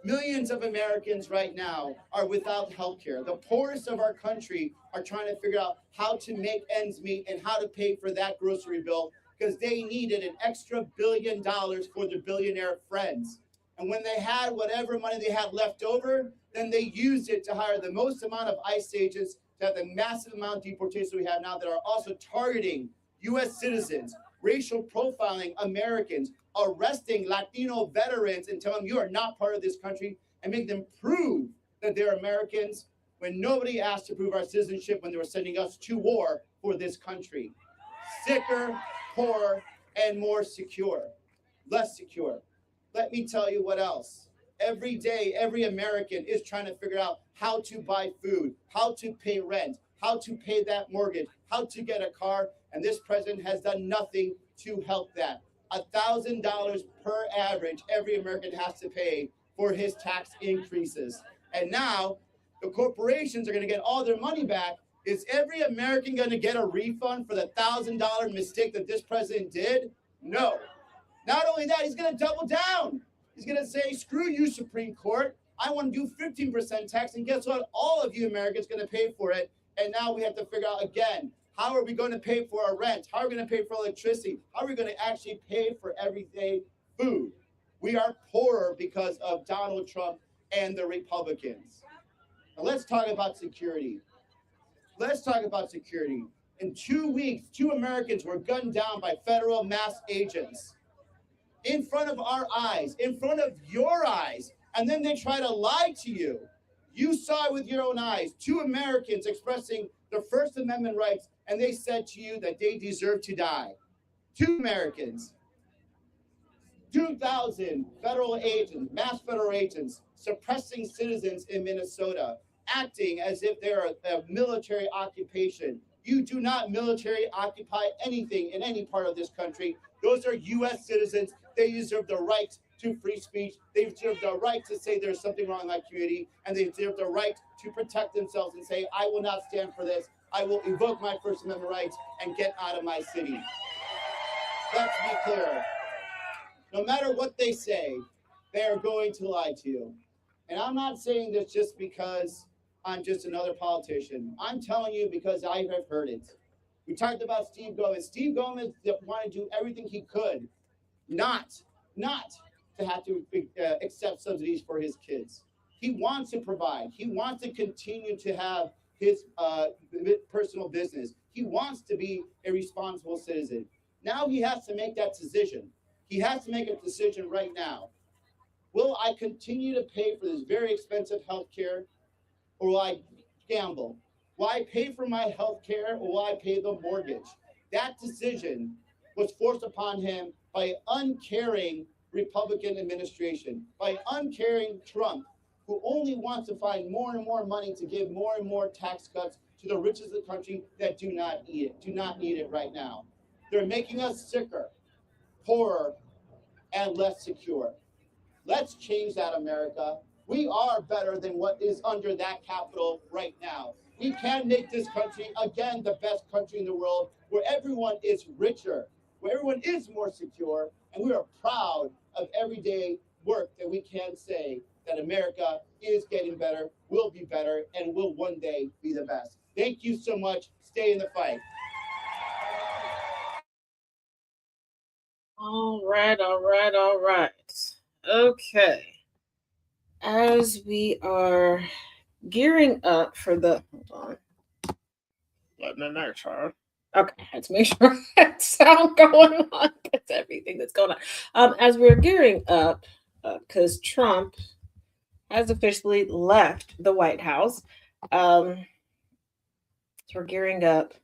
Millions of Americans right now are without health care. The poorest of our country are trying to figure out how to make ends meet and how to pay for that grocery bill because they needed an extra $1 billion for their billionaire friends. And when they had whatever money they had left over, then they used it to hire the most amount of ICE agents, to have the massive amount of deportations we have now that are also targeting U.S. citizens, racial profiling Americans, arresting Latino veterans and telling them you are not part of this country and make them prove that they're Americans when nobody asked to prove our citizenship when they were sending us to war for this country. Sicker, poorer, and more secure. Less secure. Let me tell you what else. Every day, every American is trying to figure out how to buy food, how to pay rent, how to pay that mortgage, how to get a car, and this president has done nothing to help that. $1,000 per average every American has to pay for his tax increases. And now the corporations are going to get all their money back. Is every American going to get a refund for the $1,000 mistake that this president did? No. Not only that, he's going to double down. He's going to say, screw you, Supreme Court. I want to do 15% tax. And guess what? All of you Americans are going to pay for it. And now we have to figure out again, how are we going to pay for our rent? How are we going to pay for electricity? How are we going to actually pay for everyday food? We are poorer because of Donald Trump and the Republicans. Now let's talk about security. Let's talk about security. In 2 weeks, 2 Americans were gunned down by federal masked agents in front of our eyes, in front of your eyes. And then they try to lie to you. You saw it with your own eyes. 2 Americans expressing their First Amendment rights, and they said to you that they deserve to die. 2 Americans. 2,000 federal agents, masked federal agents, suppressing citizens in Minnesota, acting as if they're a military occupation. You do not military occupy anything in any part of this country. Those are U.S. citizens. They deserve the right to free speech. They deserve the right to say there's something wrong in my community, and they deserve the right to protect themselves and say, I will not stand for this. I will invoke my First Amendment rights and get out of my city. Let's be clear. No matter what they say, they are going to lie to you. And I'm not saying this just because I'm just another politician. I'm telling you because I have heard it. We talked about Steve Gomez. Steve Gomez wanted to do everything he could not to have to accept subsidies for his kids. He wants to provide. He wants to continue to have his personal business. He wants to be a responsible citizen. Now he has to make that decision. He has to make a decision right now. Will I continue to pay for this very expensive health care, or will I gamble? Will I pay for my health care, or will I pay the mortgage? That decision was forced upon him by an uncaring Republican administration, by an uncaring Trump, who only wants to find more and more money to give more and more tax cuts to the richest of the country that do not need it right now. They're making us sicker, poorer, and less secure. Let's change that, America. We are better than what is under that Capitol right now. We can make this country, again, the best country in the world, where everyone is richer, where everyone is more secure, and we are proud of everyday work that we can say that America is getting better, will be better, and will one day be the best. Thank you so much. Stay in the fight. All right. Okay. As we are gearing up for the, hold on. Let me make sure. Okay, I had to make sure I had sound going on. That's everything that's going on. As we're gearing up, because Trump has officially left the White House. So we're gearing up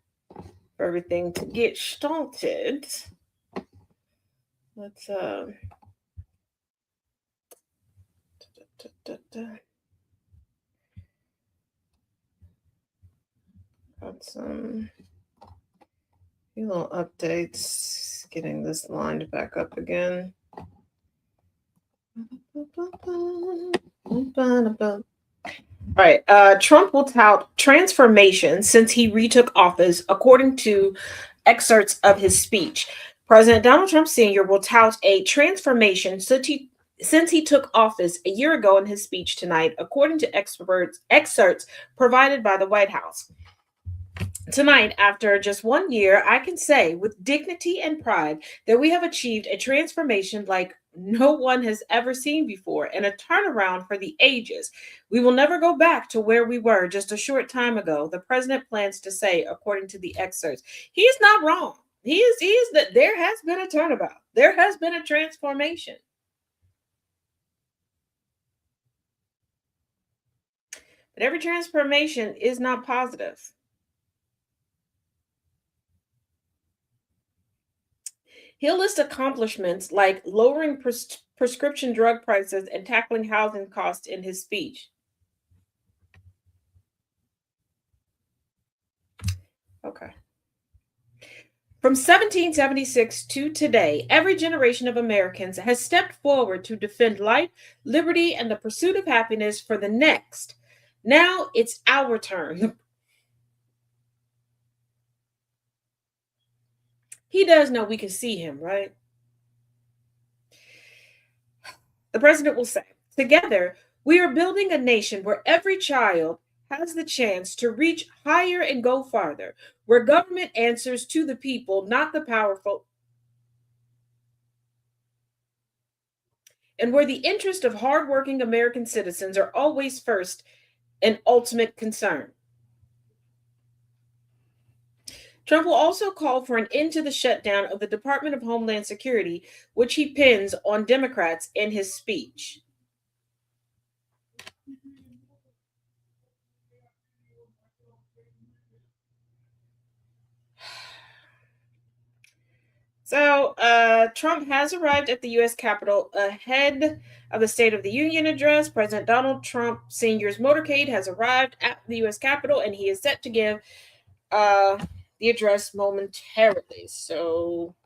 for everything to get started. Let's got some few little updates. Getting this lined back up again. All right. Trump will tout transformation since he retook office, according to excerpts of his speech. President Donald Trump Sr. will tout a transformation since he took office a year ago in his speech tonight, according to excerpts provided by the White House. Tonight, after just 1 year, I can say with dignity and pride that we have achieved a transformation like no one has ever seen before and a turnaround for the ages. We will never go back to where we were just a short time ago, the president plans to say, according to the excerpts. He is not wrong. He is that there has been a turnabout. There has been a transformation. But every transformation is not positive. He'll list accomplishments like lowering prescription drug prices and tackling housing costs in his speech. Okay. From 1776 to today, every generation of Americans has stepped forward to defend life, liberty, and the pursuit of happiness for the next. Now it's our turn. He does know we can see him, right? The president will say, together, we are building a nation where every child has the chance to reach higher and go farther, where government answers to the people, not the powerful, and where the interest of hardworking American citizens are always first and ultimate concern. Trump will also call for an end to the shutdown of the Department of Homeland Security, which he pins on Democrats in his speech. So, Trump has arrived at the U.S. Capitol ahead of the State of the Union address. President Donald Trump Sr.'s motorcade has arrived at the U.S. Capitol, and he is set to give the address momentarily. So,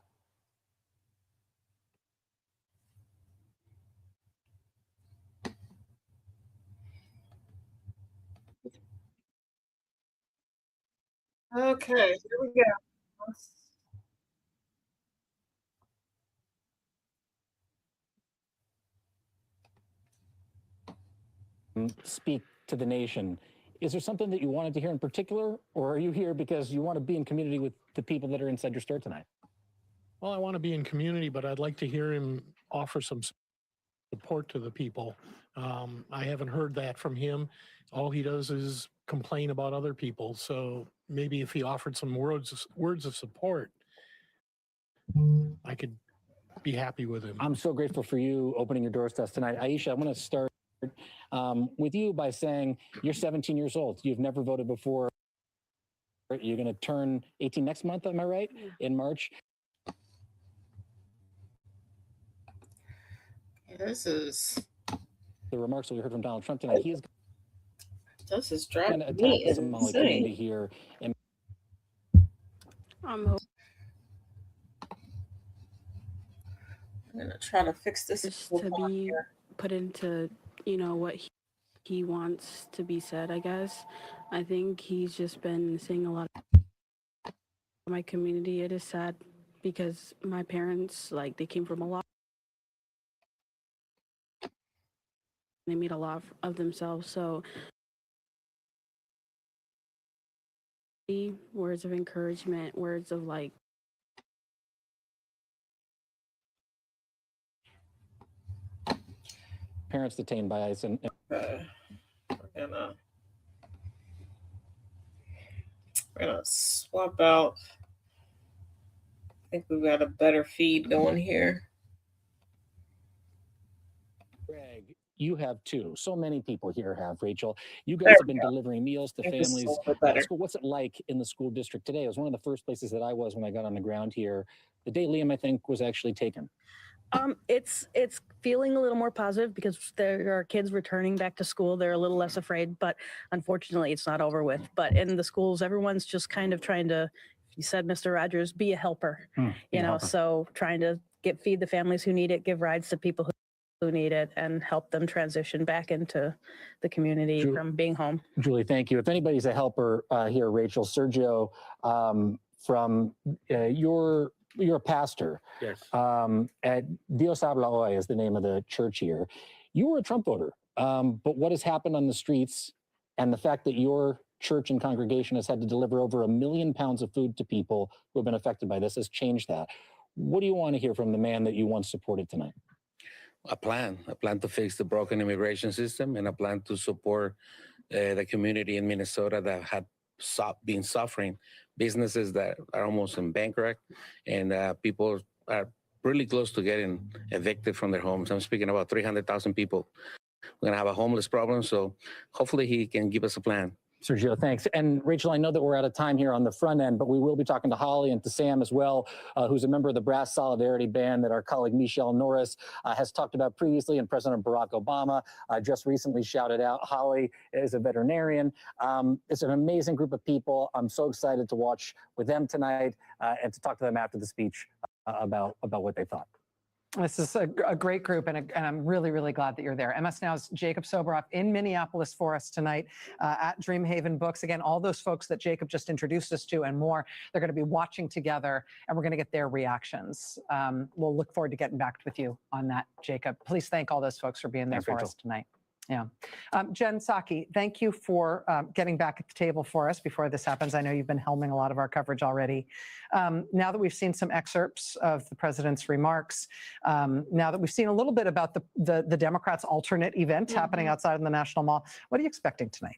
okay, here we go. Speak to the nation. Is there something that you wanted to hear in particular, or are you here because you want to be in community with the people that are inside your store tonight? Well, I want to be in community, but I'd like to hear him offer some support to the people. I haven't heard that from him. All he does is complain about other people. So maybe if he offered some words of support, I could be happy with him. I'm so grateful for you opening your doors to us tonight. Aisha, I'm going to start with you by saying you're 17 years old. You've never voted before. You're going to turn 18 next month, am I right? In March. This is the remarks that we heard from Donald Trump tonight. This is driving going to me attack the Somali community insane. here. And I'm gonna try to fix this to be put into, what he wants to be said, I guess. I think he's just been saying a lot of my community. It is sad because my parents, they came from a lot. They made a lot of themselves. So words of encouragement, words of parents detained by ICE. And we're gonna swap out. I think we've got a better feed going here. Greg, you have too. So many people here have, Rachel. You There guys have we been go. delivering meals to I think this is a families little bit at better. school. What's it like in the school district today? It was one of the first places that I was when I got on the ground here. The day Liam, I think, was actually taken. It's feeling a little more positive because there are kids returning back to school. They're a little less afraid, but unfortunately, it's not over with. But in the schools, everyone's just kind of trying to, you said, Mr. Rogers, be a helper. Be a helper. So trying to feed the families who need it, give rides to people who need it, and help them transition back into the community from being home. Julie, thank you. If anybody's a helper here, Rachel, Sergio, from you're a pastor. Yes. At Dios Habla Hoy is the name of the church here. You were a Trump voter, but what has happened on the streets and the fact that your church and congregation has had to deliver over 1 million pounds of food to people who have been affected by this has changed that. What do you want to hear from the man that you once supported tonight? A plan to fix the broken immigration system, and a plan to support the community in Minnesota that had been suffering, businesses that are almost in bankrupt, and people are really close to getting evicted from their homes. I'm speaking about 300,000 people. We're going to have a homeless problem, so hopefully he can give us a plan. Sergio, thanks. And Rachel, I know that we're out of time here on the front end, but we will be talking to Holly and to Sam as well, who's a member of the Brass Solidarity Band that our colleague Michelle Norris has talked about previously, and President Barack Obama just recently shouted out. Holly is a veterinarian. It's an amazing group of people. I'm so excited to watch with them tonight and to talk to them after the speech about what they thought. This is a great group, and I'm really, really glad that you're there. MS Now's Jacob Soboroff in Minneapolis for us tonight at Dreamhaven Books. Again, all those folks that Jacob just introduced us to and more, they're going to be watching together, and we're going to get their reactions. We'll look forward to getting back with you on that, Jacob. Please thank all those folks for being there Thanks, for Rachel. us tonight. Yeah. Jen Psaki, thank you for getting back at the table for us before this happens. I know you've been helming a lot of our coverage already. Now that we've seen some excerpts of the president's remarks, now that we've seen a little bit about the Democrats' alternate event happening outside of the National Mall, what are you expecting tonight?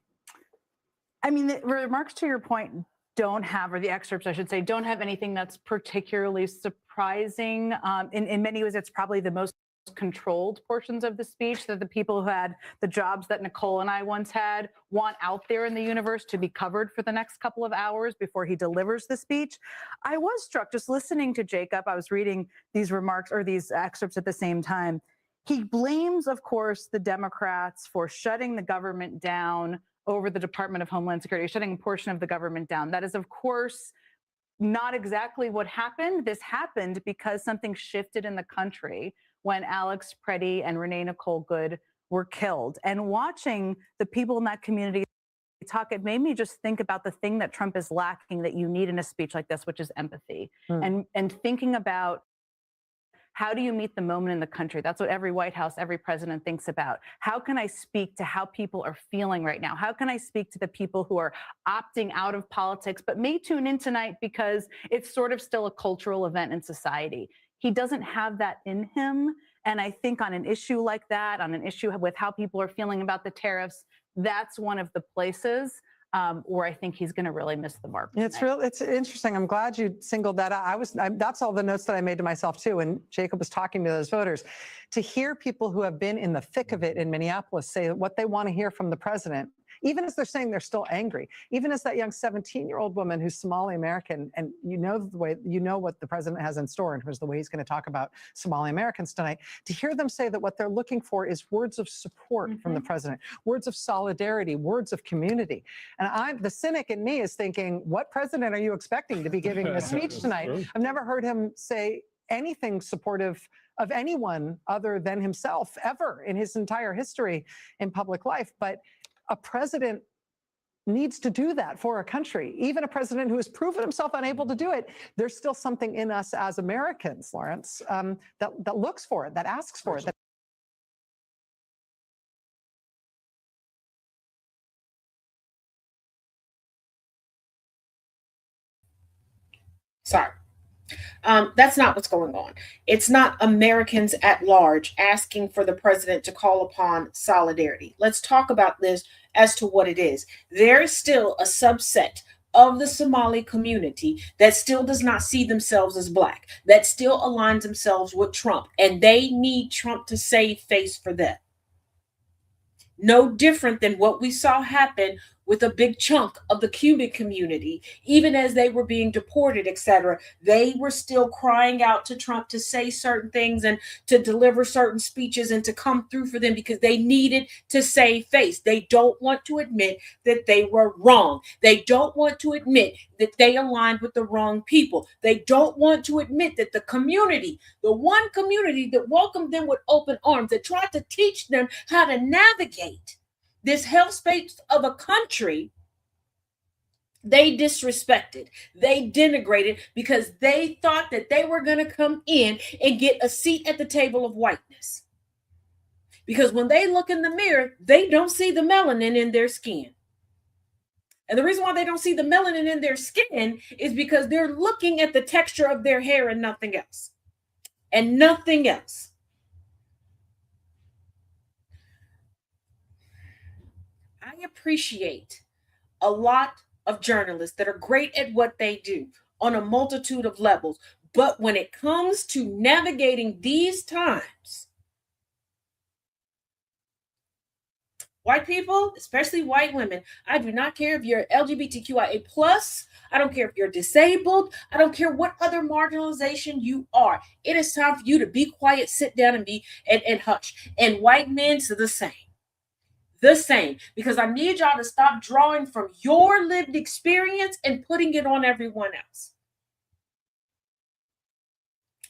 I mean, the remarks, to your point, don't have, or the excerpts, I should say, don't have anything that's particularly surprising. In many ways, it's probably the most controlled portions of the speech that the people who had the jobs that Nicole and I once had want out there in the universe to be covered for the next couple of hours before he delivers the speech. I was struck just listening to Jacob. I was reading these remarks or these excerpts at the same time. He blames, of course, the Democrats for shutting the government down over the Department of Homeland Security, shutting a portion of the government down. That is, of course, not exactly what happened. This happened because something shifted in the country when Alex Preddy and Renee Nicole Good were killed. And watching the people in that community talk, it made me just think about the thing that Trump is lacking that you need in a speech like this, which is empathy. And thinking about, how do you meet the moment in the country? That's what every White House, every president thinks about. How can I speak to how people are feeling right now? How can I speak to the people who are opting out of politics, but may tune in tonight because it's sort of still a cultural event in society? He doesn't have that in him. And I think on an issue like that, on an issue with how people are feeling about the tariffs, that's one of the places where I think he's going to really miss the mark. It's interesting. I'm glad you singled that out. That's all the notes that I made to myself too. When Jacob was talking to those voters, to hear people who have been in the thick of it in Minneapolis say what they want to hear from the president, even as they're saying they're still angry, even as that young 17-year-old woman who's Somali American, and you know what the president has in store in terms of the way he's going to talk about Somali Americans tonight, to hear them say that what they're looking for is words of support from the president, words of solidarity, words of community. And the cynic in me is thinking, what president are you expecting to be giving this speech tonight? I've never heard him say anything supportive of anyone other than himself ever in his entire history in public life. But a president needs to do that for a country. Even a president who has proven himself unable to do it, there's still something in us as Americans, Lawrence, that looks for it, that asks for it. Sorry. That's not what's going on. It's not Americans at large asking for the president to call upon solidarity. Let's talk about this as to what it is. There is still a subset of the Somali community that still does not see themselves as Black, that still aligns themselves with Trump, and they need Trump to save face for them. No different than what we saw happen with a big chunk of the Cuban community. Even as they were being deported, etc., they were still crying out to Trump to say certain things and to deliver certain speeches and to come through for them because they needed to save face. They don't want to admit that they were wrong. They don't want to admit that they aligned with the wrong people. They don't want to admit that the community, the one community that welcomed them with open arms, that tried to teach them how to navigate this hellspace of a country, they disrespected, they denigrated because they thought that they were going to come in and get a seat at the table of whiteness. Because when they look in the mirror, they don't see the melanin in their skin. And the reason why they don't see the melanin in their skin is because they're looking at the texture of their hair and nothing else. And nothing else. I appreciate a lot of journalists that are great at what they do on a multitude of levels. But when it comes to navigating these times, white people, especially white women, I do not care if you're LGBTQIA+, I don't care if you're disabled, I don't care what other marginalization you are. It is time for you to be quiet, sit down, and hush. And white men are the same. The same, because I need y'all to stop drawing from your lived experience and putting it on everyone else.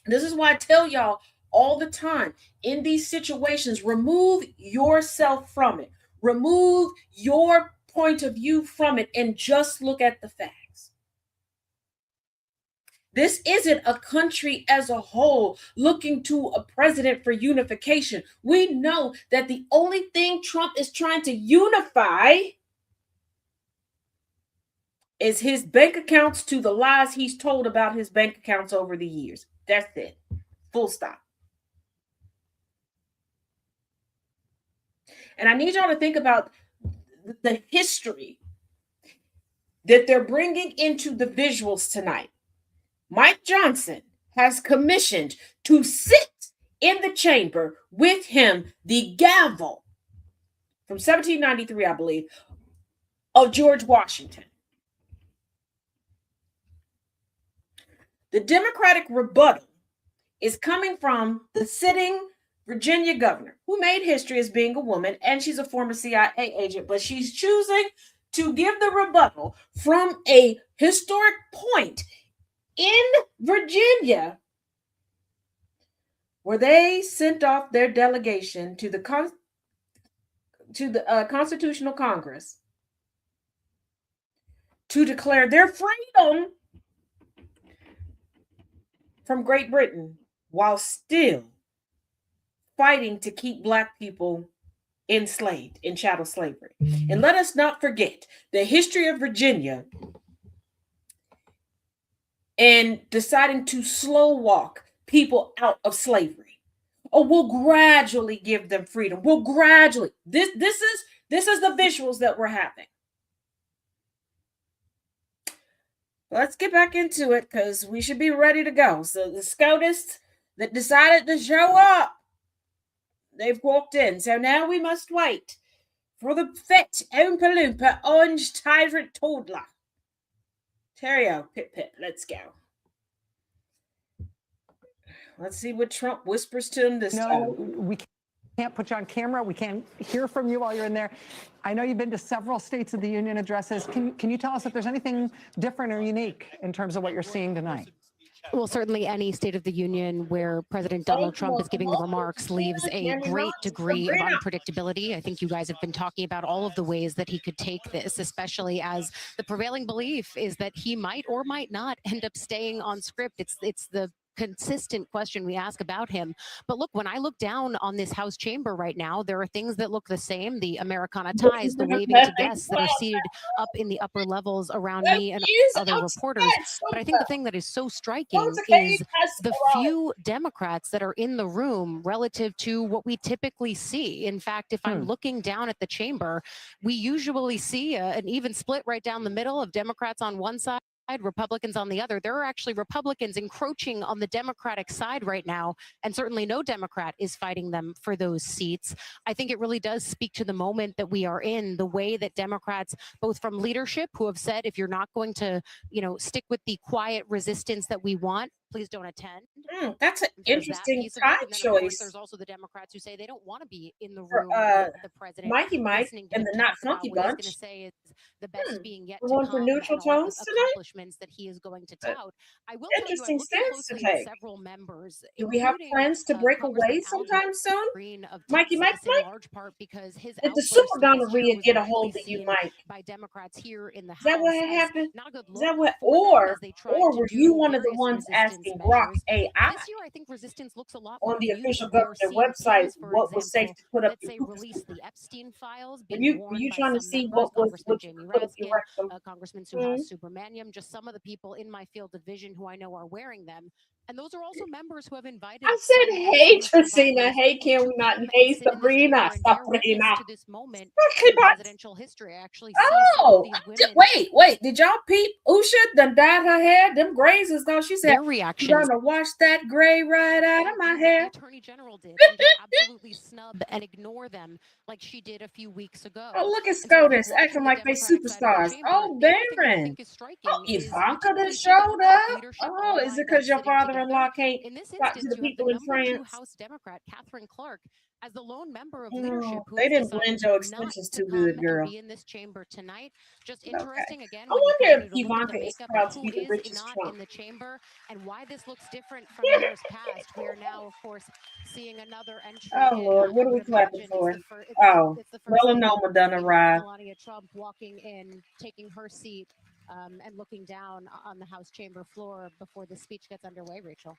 This is why I tell y'all all the time, in these situations, remove yourself from it. Remove your point of view from it and just look at the facts. This isn't a country as a whole looking to a president for unification. We know that the only thing Trump is trying to unify is his bank accounts to the lies he's told about his bank accounts over the years. That's it. Full stop. And I need y'all to think about the history that they're bringing into the visuals tonight. Mike Johnson has commissioned to sit in the chamber with him the gavel from 1793, I believe, of George Washington. The Democratic rebuttal is coming from the sitting Virginia governor, who made history as being a woman, and she's a former CIA agent, but she's choosing to give the rebuttal from a historic point in Virginia, where they sent off their delegation to the Constitutional Congress to declare their freedom from Great Britain while still fighting to keep Black people enslaved in chattel slavery. And let us not forget the history of Virginia and deciding to slow walk people out of slavery. Oh, we'll gradually give them freedom. We'll gradually. This is the visuals that we're having. Let's get back into it because we should be ready to go. So the SCOTUS that decided to show up, they've walked in. So now we must wait for the fit Oompa Loompa orange tyrant toddler. Terrio, pip pip, let's go. Let's see what Trump whispers to him this time. We can't put you on camera. We can't hear from you while you're in there. I know you've been to several States of the Union addresses. Can you tell us if there's anything different or unique in terms of what you're seeing tonight? Well, certainly any State of the Union where President Donald Trump is giving the remarks leaves a great degree of unpredictability. I think you guys have been talking about all of the ways that he could take this, especially as the prevailing belief is that he might or might not end up staying on script. It's the consistent question we ask about him. But look, when I look down on this House chamber right now, there are things that look the same. The Americana ties, the waving to guests that are seated up in the upper levels around me and other reporters. But I think the thing that is so striking is the few Democrats that are in the room relative to what we typically see. In fact, if I'm looking down at the chamber, we usually see an even split right down the middle of Democrats on one side Republicans on the other. There are actually Republicans encroaching on the Democratic side right now, and certainly no Democrat is fighting them for those seats. I think it really does speak to the moment that we are in, the way that Democrats, both from leadership who have said, if you're not going to, stick with the quiet resistance that we want, please don't attend. That's an There's that interesting piece of it. time And then, of course, choice there's also the Democrats who say they don't want to be in the for room with the president, Mikey Mike listening to and him the Not talk about Funky what he's going Bunch. to say is the best being yet We're to going for come, neutral and all the tones tonight. accomplishments that he is going to tout. I will tell you, Interesting I'm looking stance to closely at take. several members, Do we have including plans to break Congressman away Al sometime soon? Green of Mikey Mike Texas, in Mike? large part because his Did the outburst super last year gonorrhea was get a widely hold of you, seen Mike? by Democrats here in the Is that what House as happened? not a good Is look that what, for them as they tried or to were do you one of the various ones resistance asking Grok measures. AI This year, I think resistance looks a lot on more the muted. official We are government seeing website things, for what was safe example, to put up that your say boots? release the Epstein files Were being you worn by trying to some see members, what Congressman you Jamie could up Raskin, your rectum? Congressman Suhas Subramaniam, just some of the people in my field of vision who I know are wearing them. And those are also members who have invited I said, some hey, Epstein Tristina. survivors Hey, can we to not? come and Hey, sit in this Sabrina. chamber and bear witness Sabrina. to this moment Okay, in but presidential history. I actually see some of oh, these women. wait. Did y'all peep? Usha done dyed her hair. Them grays is though. She said, Their "I'm reactions gonna wash that gray right out of my hair." the Attorney General did, and just absolutely snub and ignore them like she did a few weeks ago. Oh, look at And so I think SCOTUS watching acting the like they Democratic side of the superstars. chamber, Oh, the other thing that I Baron. think is striking Oh, is Ivanka done you see showed Democratic up. leadership Oh, all is it lined up because your sitting father-in-law together. can't In this talk to instance, the you have the people in number 2 France? House Democrat, Catherine Clark, as the lone member of leadership Oh, who they has didn't decided blend your not extensions to too come good, and girl. be in this chamber tonight. Just Okay. interesting again I when you wonder continue if to look at the Ivanka is makeup proud of to who be the is richest not Trump. in the chamber and why this looks different from years past. We are now, of course, seeing another entry Oh, in. Lord. What I are we would clapping imagine for? it's the first. Oh, It's the first lady, melanoma done arrived. Melania Trump, walking in, taking her seat, and looking down on the House chamber floor before the speech gets underway. Rachel.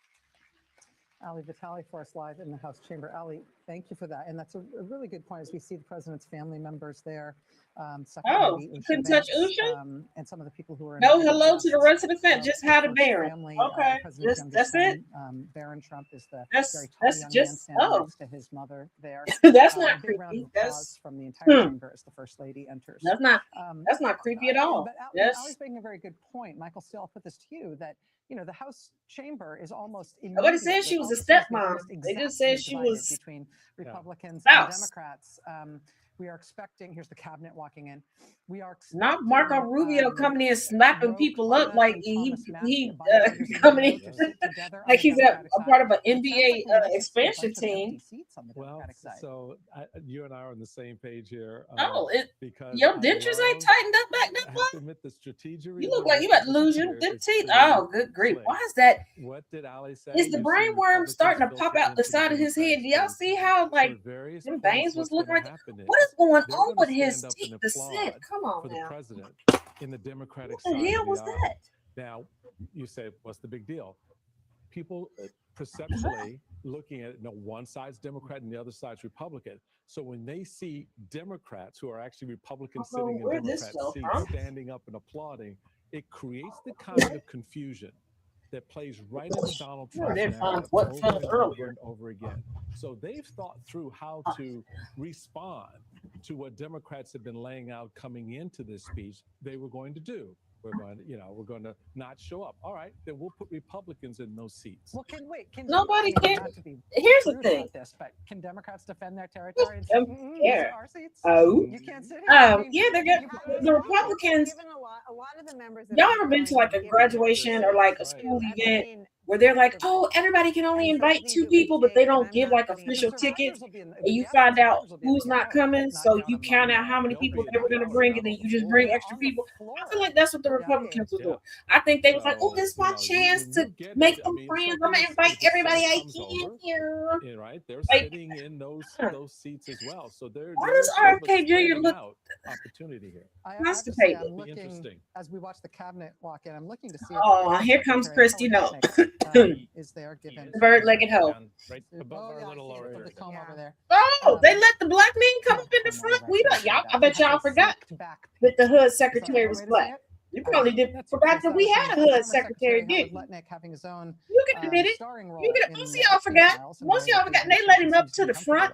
Ali Vitale for us live in the House chamber. Ali, thank you for that. And that's a really good point as we see the president's family members there. Oh, you couldn't touch Usha? And some of the people who are No, invited hello to the guests rest of the family. Just the hi to first Baron. family, Okay, the president's youngest that's it. son, Barron Trump is the That's very tall young man standing next to his mother there. That's A not big round creepy. of That's applause from the entire chamber as the first lady enters. That's not creepy at all. But Yes. Ali's making a very good point. Michael Steele, I'll put this to you, that the House chamber is almost Nobody said she was a stepmom. They just said she was between Republicans spouse. and Democrats. We are expecting, here's the cabinet walking in. We are Not Marco Rubio coming in slapping people up like he coming in like he's a part of an NBA expansion team. Well, so you and I are on the same page here. Oh, because your dentures ain't tightened up back that I have far. to admit the strategic. You look like you about to lose your them teeth. Oh, good grief! Why is that? What did Ali say? Is the brain worm starting to pop out the side of his head? Do y'all see how like them veins was looking like? What is going on with his teeth? The scent. Come on for the now. president in the Democratic What the side hell of the was aisle. that? Now, you say, what's the big deal? People perceptually looking at it, one side's Democrat and the other side's Republican. So when they see Democrats who are actually Republicans I don't know sitting where in this Democrat fell seats, from. standing up and applauding, it creates the kind of confusion that plays right into Donald Sure, Trump's they narrative found what over fell and earlier. over and over again. So they've thought through how to respond to what Democrats have been laying out coming into this speech. They were going to do. We're going to not show up. All right, then we'll put Republicans in those seats. Well, Nobody can. not to be Here's the rude thing. about this, but can Democrats defend their territory? And Don't say, care. these are our seats? Oh. You can't sit here. I mean, Yeah, they're good. The Republicans. A lot of the members Y'all ever been to like a graduation or like a school event where they're like, oh, everybody can only invite 2 people, but they don't give like official tickets, and you find out who's not coming, so you count out how many people they were going to bring, and then you just bring extra people. I feel like that's what the Republicans were doing. I think they was like, oh, this is my chance to make some friends. I'm gonna invite everybody I can here. Yeah, right. They're Like, sitting in those seats as well. So they're Why they're does sort of RFK Jr. spreading look out opportunity here. I have to say, constipated? I'm Be looking, interesting. as we watch the cabinet walk in, I'm looking to see Oh, if here comes Secretary Christy. No, Hillary is there given the bird-legged hoe. Right above our little the lower. comb over there. Oh, they let the black men come up in the front. We don't. Y'all, I bet y'all forgot that the HUD secretary was black. You probably did forgot that we had a HUD secretary, didn't you? Lutnick having his own You can admit it. starring role You can. in Most of the y'all Epstein forgot. files and Most of where y'all forgot. They let him up to the front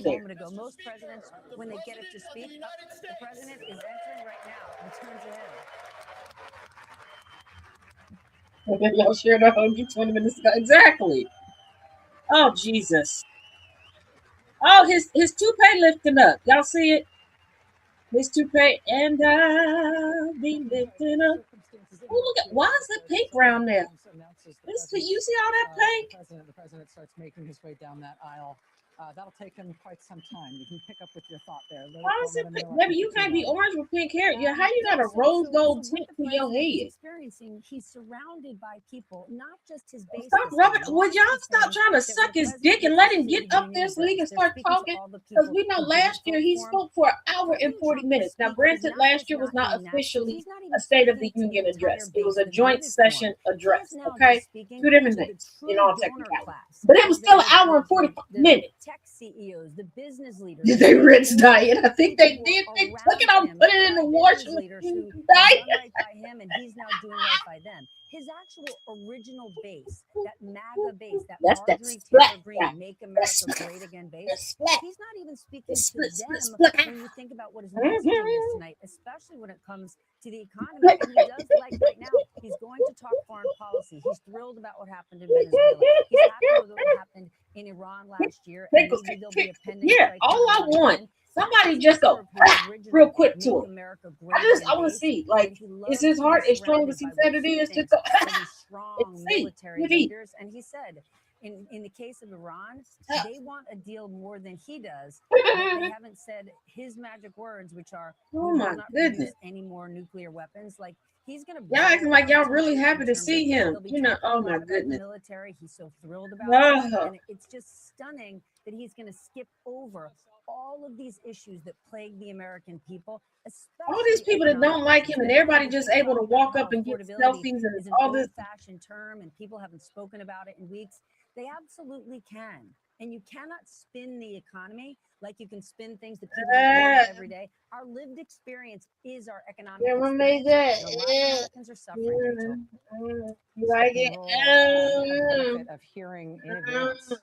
a moment ago. Most presidents, when they get up to speak, the president is entering right now and turns to him. Y'all shared 120 minutes ago. Exactly. Oh, Jesus. Oh, his toupee lifting up. Y'all see it? His toupee, and I'll be lifting up. Oh, look at, why is the pink brown there? You see all that pink? The president starts making his way down that aisle. That'll take him quite some time. You can pick up with your thought there. Why is it pink? Baby, you can't be orange with pink hair. Yeah, how you got a rose gold tint to your head? Experiencing, he's surrounded by people, not just his base. Stop rubbing. Would y'all stop trying to suck his dick and let him get up there so he can start talking? Because we know last year he spoke for an hour and 40 minutes. Now, granted, last year was not officially a State of the Union address. It was a joint session address. Okay, two different things in all technicality. But it was still an hour and 40 minutes. Tech CEOs, the business leaders. Did they rinse diet? I think they did. They took it out and put it in the washing machine. Right by him, and he's now doing right by them. His actual original base, that MAGA base, that Marjorie Taylor Greene, Make America Great Again base, he's not even speaking to them when you think about what his messaging is tonight, especially when it comes to the economy. And he does, like right now, he's going to talk foreign policy. He's thrilled about what happened in Venezuela. He's happy with what happened in Iran last year. And maybe there'll be a pending strike all I want. Somebody just go real quick to him. I want to see, like, is his heart as strong as he said it is? To strong military leaders, and he said, in the case of Iran, they want a deal more than he does. But they haven't said his magic words, which are, oh my goodness, any more nuclear weapons. Like, he's gonna. Y'all acting like y'all really happy to see him. You know, oh my goodness. Military, he's so thrilled about it, and it's just stunning that he's gonna skip over all of these issues that plague the American people. All these people that don't like him, and everybody just able to walk up and get selfies and all this old-fashioned term, and people haven't spoken about it in weeks. They absolutely can, and you cannot spin the economy like you can spin things that people do every day. Our lived experience is our economic experience. And a lot of Americans are suffering. You like it? Of hearing in advance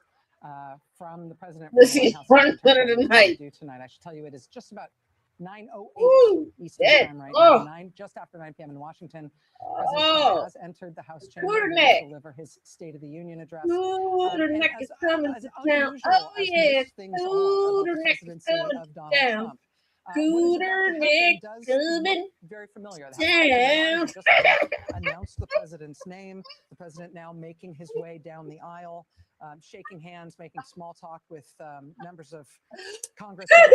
from the president. Let's see, front of the night. Tonight, I should tell you, it is just about 9:08 Eastern time right now. Just after 9 p.m. in Washington. President Trump has entered the House chamber to deliver his State of the Union address. Cooterneck is coming to town. Oh yeah, Cooterneck is coming to town. Cooterneck coming. Very familiar. Town. Just announced the president's name. The president now making his way down the aisle. Shaking hands, making small talk with members of Congress to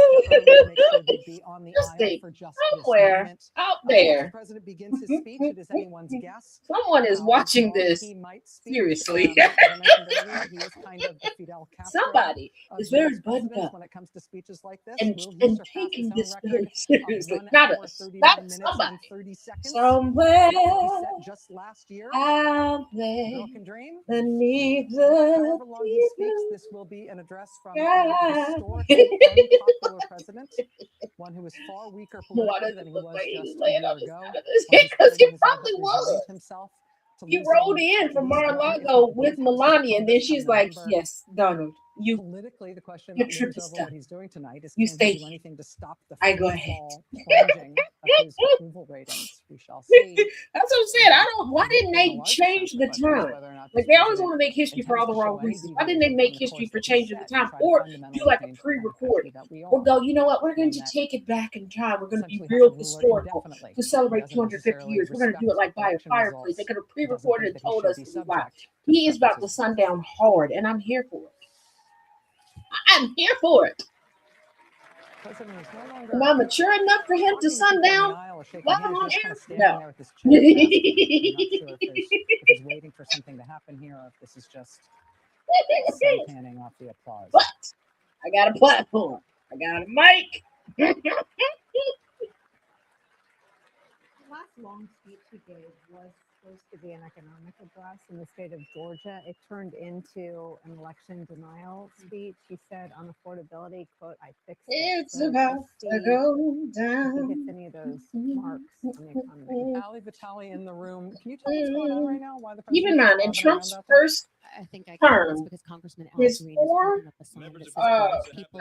make sure they'd be on the aisle for just somewhere this moment. Out there. The president begins his speech. It is anyone's guess. Someone is watching this. Seriously. As I mentioned earlier, he is kind of the Fidel Castro. Somebody is very buttoned up when it comes to speeches like this, and taking this very seriously. Not us. Not somebody. Somewhere just last year, out there, American Dream, beneath the however long he speaks, this will be an address from a historic and unpopular president, one who is far weaker politically than he was just a year ago. Because he probably was. He rode in from Mar-a-Lago with Melania, and then she's like, "Yes, Donald, you politically, the question your trip is over done. what he's doing tonight is You can he stay do anything to stop the I go ahead. plunging of his approval ratings. We shall see. That's what I'm saying. I don't. Why didn't they change the time? Like they always want to make history for all the wrong reasons. Why didn't they make history for changing the time, or do like a pre-recording, or go? You know what? We're going to take it back in time. We're going to be real historical to celebrate 250 years. We're going to do it like by a fireplace. They could have pre-recorded and told us why. He is about to sundown hard, and I'm here for it. I'm here for it. Am I mature enough for him to sundown while I'm on air? No. I'm not sure if he's waiting for something to happen here, or if this is just panning off the applause. But I got a platform. I got a mic. The last long speech he gave was supposed to be an economic address in the state of Georgia. It turned into an election denial speech. He said on affordability, quote, "I fixed it." It's about to go down. If he hits any of those marks in the economy. Ali Vitale in the room. Can you tell me what's going on right now? Why the Keep in mind, in Trump's first term, his four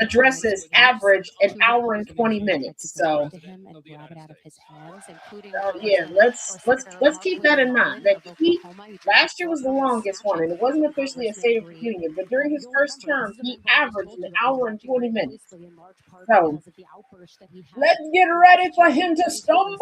addresses average an hour and 20 minutes. So, Yeah, let's keep that in mind. That last year was the longest one, and it wasn't officially a State of the Union. But during his first term, he averaged an hour and 20 minutes. So let's get ready for him to stumble.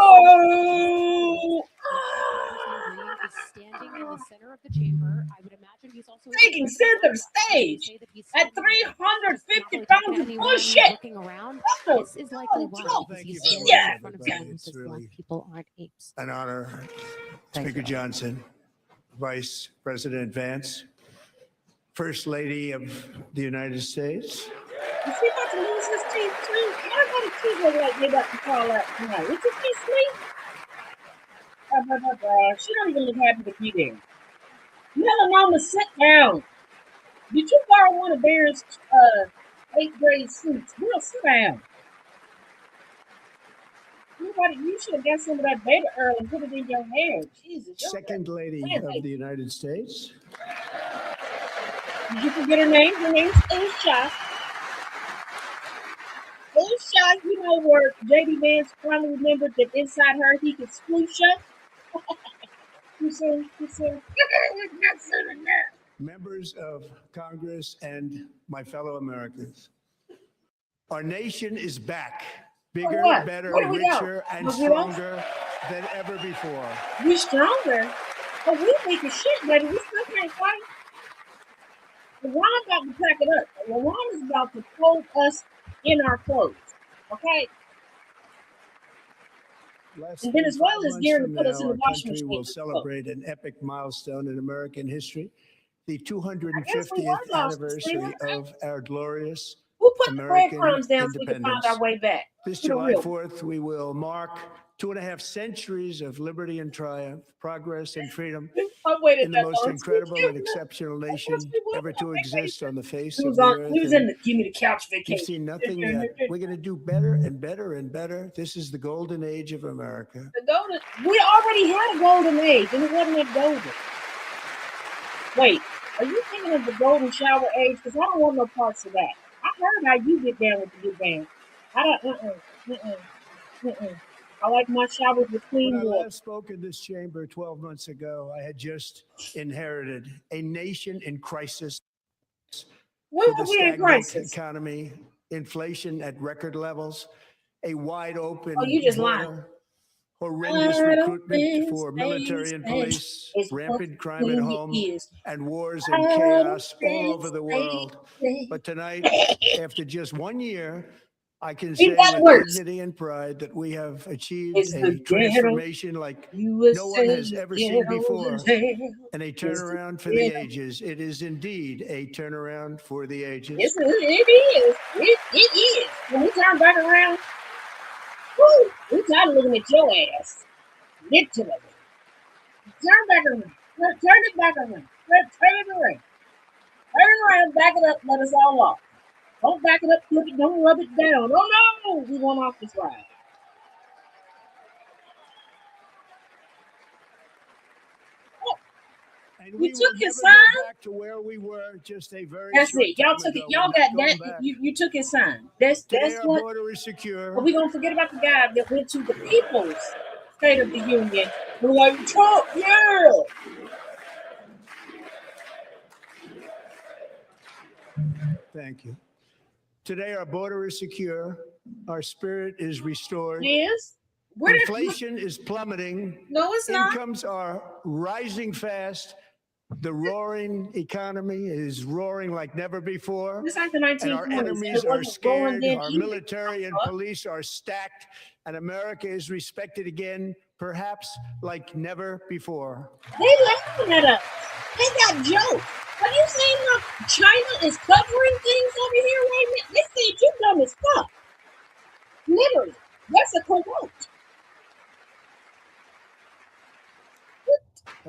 Taking center stage at 350 pounds of bullshit. This is likely why, because he's standing in front of someone who says black people aren't apes. An honor, Speaker Johnson, Vice President Vance, First Lady of the United States. Is he about to lose his teeth too? Everybody teeth look like they about to fall out tonight. Is it Miss Lee? She don't even look happy to be there. Melanoma, sit down. Did you borrow one of Barron's 8th grade suits? Girl, sit down. You should have got some of that baby oil and put it in your hair. Jesus. Second Lady of the United States. Did you forget her name? Her name's Usha. Usha, you know where J.D. Vance finally remembered that inside her he could sploosha? You see? Members of Congress and my fellow Americans, our nation is back. Bigger, better, richer, and stronger than ever before. We stronger? But we weak as shit, baby. We still can't fight. LeBron about to pack it up. LeBron is about to fold us in our clothes. Okay? And Venezuela is gearing to put us in the washing machine. Will celebrate an epic milestone in American history, the 250th anniversary of our glorious We'll put American the breadcrumbs down so we can find our way back. This July 4th, we will mark 2.5 centuries of liberty and triumph, progress and freedom in the most incredible and exceptional nation ever to exist on the face of the earth. He was in the Give Me the Couch vacation. You've seen nothing yet. We're going to do better and better and better. This is the golden age of America. We already had a golden age, and it wasn't that golden. Wait, are you thinking of the golden shower age? Because I don't want no parts of that. I heard how you get down with the get down. I don't, I like my showers with clean When I water. last spoke in this chamber 12 months ago, I had just inherited a nation in crisis. When with were a we in stagnant crisis? economy, inflation at record levels, a wide open Oh, you just border, lying. horrendous I don't recruitment think for military and space police, is rampant crime what at it home, is. and wars I and don't chaos all think over the world. space- But tonight, after just 1 year, I can It say got with worse. dignity and pride that we have achieved It's the a ghetto. transformation like no one has ever seen before, and a turnaround for the ghetto. ages. It is indeed a turnaround for the ages. Yes, it is. It is. When we turn back around, woo, we tired of looking at your ass. Literally. Turn back around. Turn it back around. Turn it around. Turn it around, back it up, let us all off. Don't back it up, flip it, don't rub it down. Oh no, we went off this ride. And We will took his never go sign. back to where we were just a very That's short it. Y'all time took it. ago. Y'all We're got not going that. back. You took his sign. That's Today our what. border is secure. But we gonna forget about the guy that went to the People's State of the Union. We're like, Trump, yeah. Thank you. Today our border is secure. Our spirit is restored. Yes. Inflation is plummeting. No, it's not. Incomes are rising fast. The roaring economy is roaring like never before. It's like the And our 1920s. enemies It are wasn't roaring scared. then Our either. military and police are stacked. And America is respected again, perhaps like never before. They laughing at us. They got jokes. Have you seen how China is covering things over here right now? They said you dumb as fuck. Literally. That's a quote.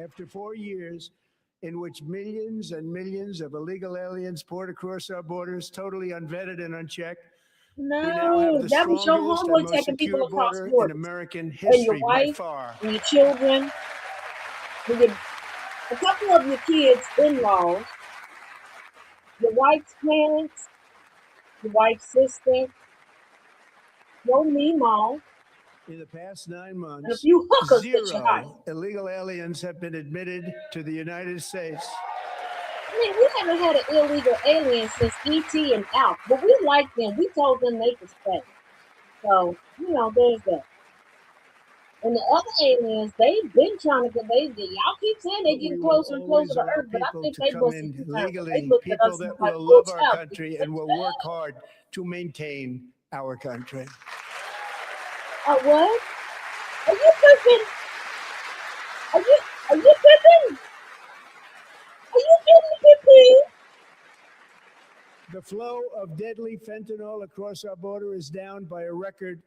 After 4 years in which millions and millions of illegal aliens poured across our borders, totally unvetted and unchecked, we now No, have the that was your strongest and homeboy most taking people secure across border in borders. American And your history by wife, far. and your children, and a couple of your kids' in-laws, your wife's parents, your wife's sister, your Meemaw, In the past 9 And a months, few hookers that you hide. 0 illegal aliens have been admitted to the United States. I mean, we haven't had an illegal alien since E.T. and Alf, but we like them. We told them they could stay. So, you know, there's that. And the other aliens, they've been trying to get, y'all keep saying they get closer and closer to Earth, but I think they come must in be legally, looked at people us that like, will love "Watch our out, country and will work hard to maintain our country. What? Are you tripping? Are you tripping? Are you tripping? The flow of deadly fentanyl across our border is down by a record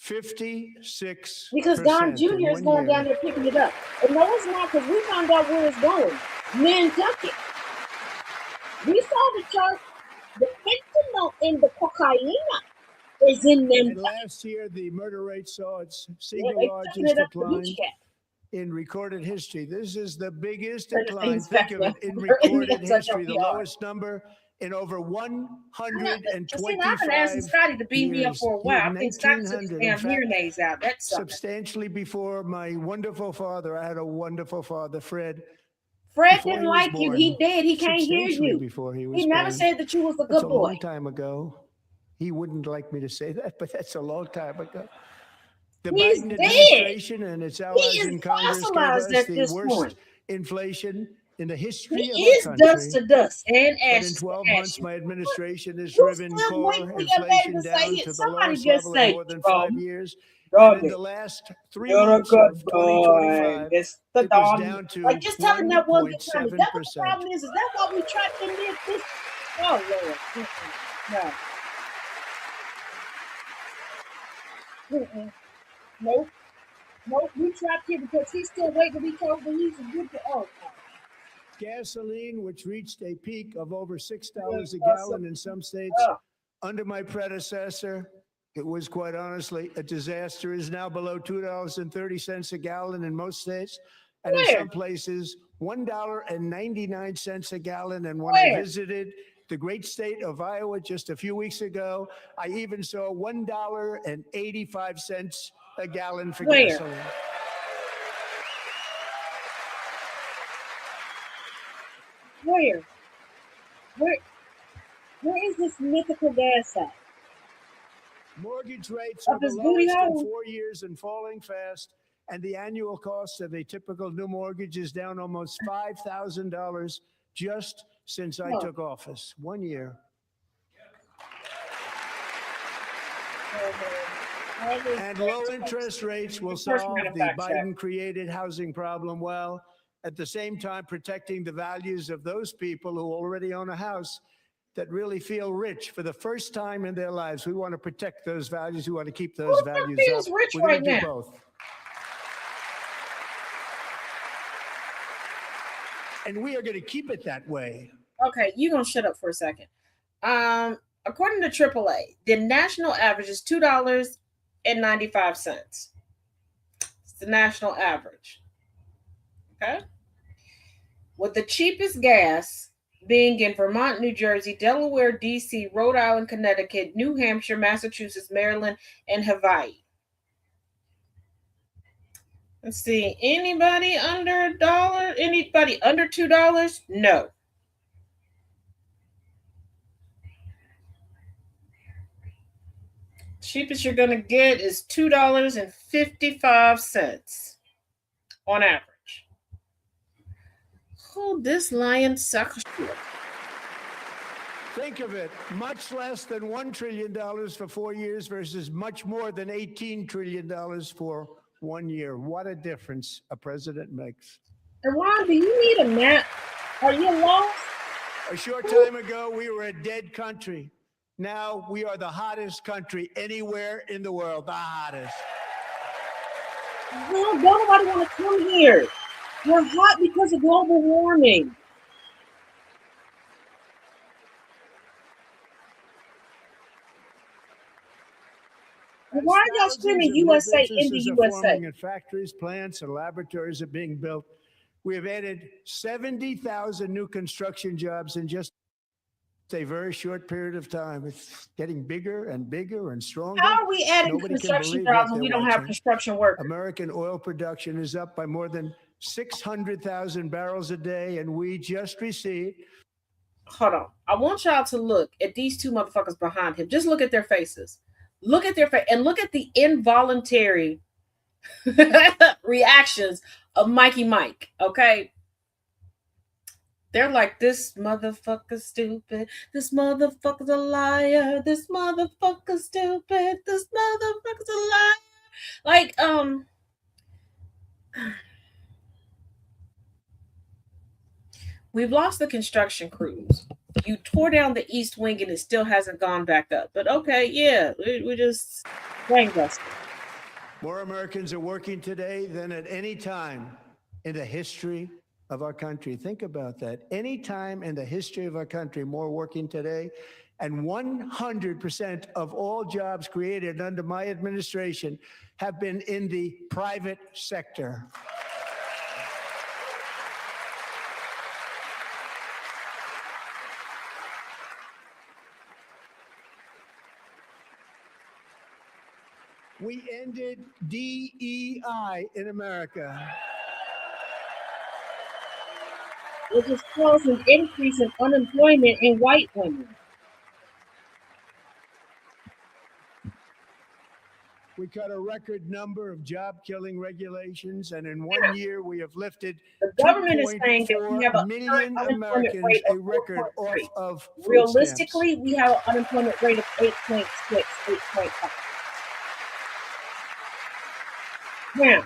56%. Because Don Jr. is going down there picking it up. And no, it's not, because we found out where it's going. Nantucket. We saw the chart. The fentanyl in the cocaine is in them. And last year, the murder rate saw its they single took largest it up the decline beach cat. in recorded history. This is the biggest Turn the decline, things think back of it, up. in We're in recorded the SHOPR. history, the lowest number in over See, I've 125 been asking Scotty to beat me up years. for a Here, while. I think Scott took his 1900, in damn fact, hearing aids out. That's something. substantially before my wonderful father. I had a wonderful father, Fred. Fred Before didn't he was like you. He born, did. He can't hear substantially you. before he was He never born. said that you was a That's good a boy. long time ago. He wouldn't like me to say that, but that's a long time ago. The He's Biden dead. administration and its He allies is in Congress gave fossilized us at the this worst point. inflation in the history He of is our dust country. to dust and But in ashes to 12 months, ashes. my administration has You driven still core waiting for your baby inflation to say down it. to the Somebody lowest just level in say, more than 5 Dom, years. And dog in it. the last 3 You're a months good of boy. 2025, It's the it was Dom. down to Like, just tell him that one good time. Is that what the 1.7%. problem is? Is that why we trapped in this? Oh, Lord. No. Nope. Nope. We trapped here because he's still waiting to be told that he's a good boy. Oh, Gasoline, which reached a peak of over $6 a Yes, gallon in some states, Oh. under my predecessor, it was quite honestly a disaster, is now below $2.30 a gallon in most states. And in Where? some places, $1.99 a gallon. And when Where? I visited the great state of Iowa just a few weeks ago, I even saw $1.85 a gallon for Where? gasoline. Where? Where is this mythical gas at? Mortgage rates Up are the his booty lowest in hole? 4 years and falling fast. And the annual cost of a typical new mortgage is down almost $5,000 just since I No. took office. 1 year. And low interest rates will Of course, solve we're gonna the fact check. Biden-created housing problem well, at the same time protecting the values of those people who already own a house that really feel rich for the first time in their lives. We want to protect those values. We want to keep those values feels up. rich We're going right to do now? both. And we are going to keep it that way. Okay, you're gonna shut up for a second. According to AAA, the national average is $2.95. It's the national average. Okay. With the cheapest gas being in Vermont, New Jersey, Delaware, DC, Rhode Island, Connecticut, New Hampshire, Massachusetts, Maryland, and Hawaii. Let's see. Anybody under $1? Anybody under $2? No. Cheapest you're gonna get is $2.55 on average. Oh, this lion sucks shit. Think of it, much less than $1 trillion for 4 years versus much more than $18 trillion for 1 year. What a difference a president makes. Iran, do you need a nap? Are you lost? A short time ago, we were a dead country. Now we are the hottest country anywhere in the world, the hottest. No, don't nobody want to come here. We're hot because of global warming. Why are y'all screaming USA in the Businesses are USA? forming in factories, plants, and laboratories are being built. We have added 70,000 new construction jobs in just a very short period of time. It's getting bigger and bigger and stronger. How are we adding Nobody can construction believe jobs what when we they're don't have watching. construction workers? American oil production is up by more than 600,000 barrels a day, and we just received. Hold on. I want y'all to look at these two motherfuckers behind him. Just look at their faces. Look at their face and look at the involuntary reactions of Mikey Mike. Okay. They're like, this motherfucker's stupid. This motherfucker's a liar. This motherfucker's stupid. This motherfucker's a liar. Like, we've lost the construction crews. You tore down the East Wing and it still hasn't gone back up. But okay, yeah, we just gangbusters. More Americans are working today than at any time in the history of our country. Think about that. Any time in the history of our country, more working today. And 100% of all jobs created under my administration have been in the private sector. We ended DEI in America. Which has caused an increase in unemployment in white women. We cut a record number of job-killing regulations, and in 1 year we have lifted the government is saying that we have a million unemployment Americans rate of a record off of food realistically, we have an unemployment rate of 8.6, 8.5. Now,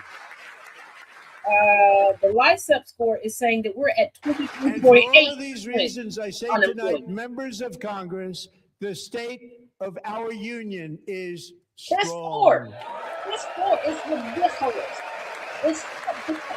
the LICEP score is saying that we're at 23.8. And for all of these reasons, I say tonight, members of Congress, the state of our union is strong. This score is ridiculous. It's ridiculous.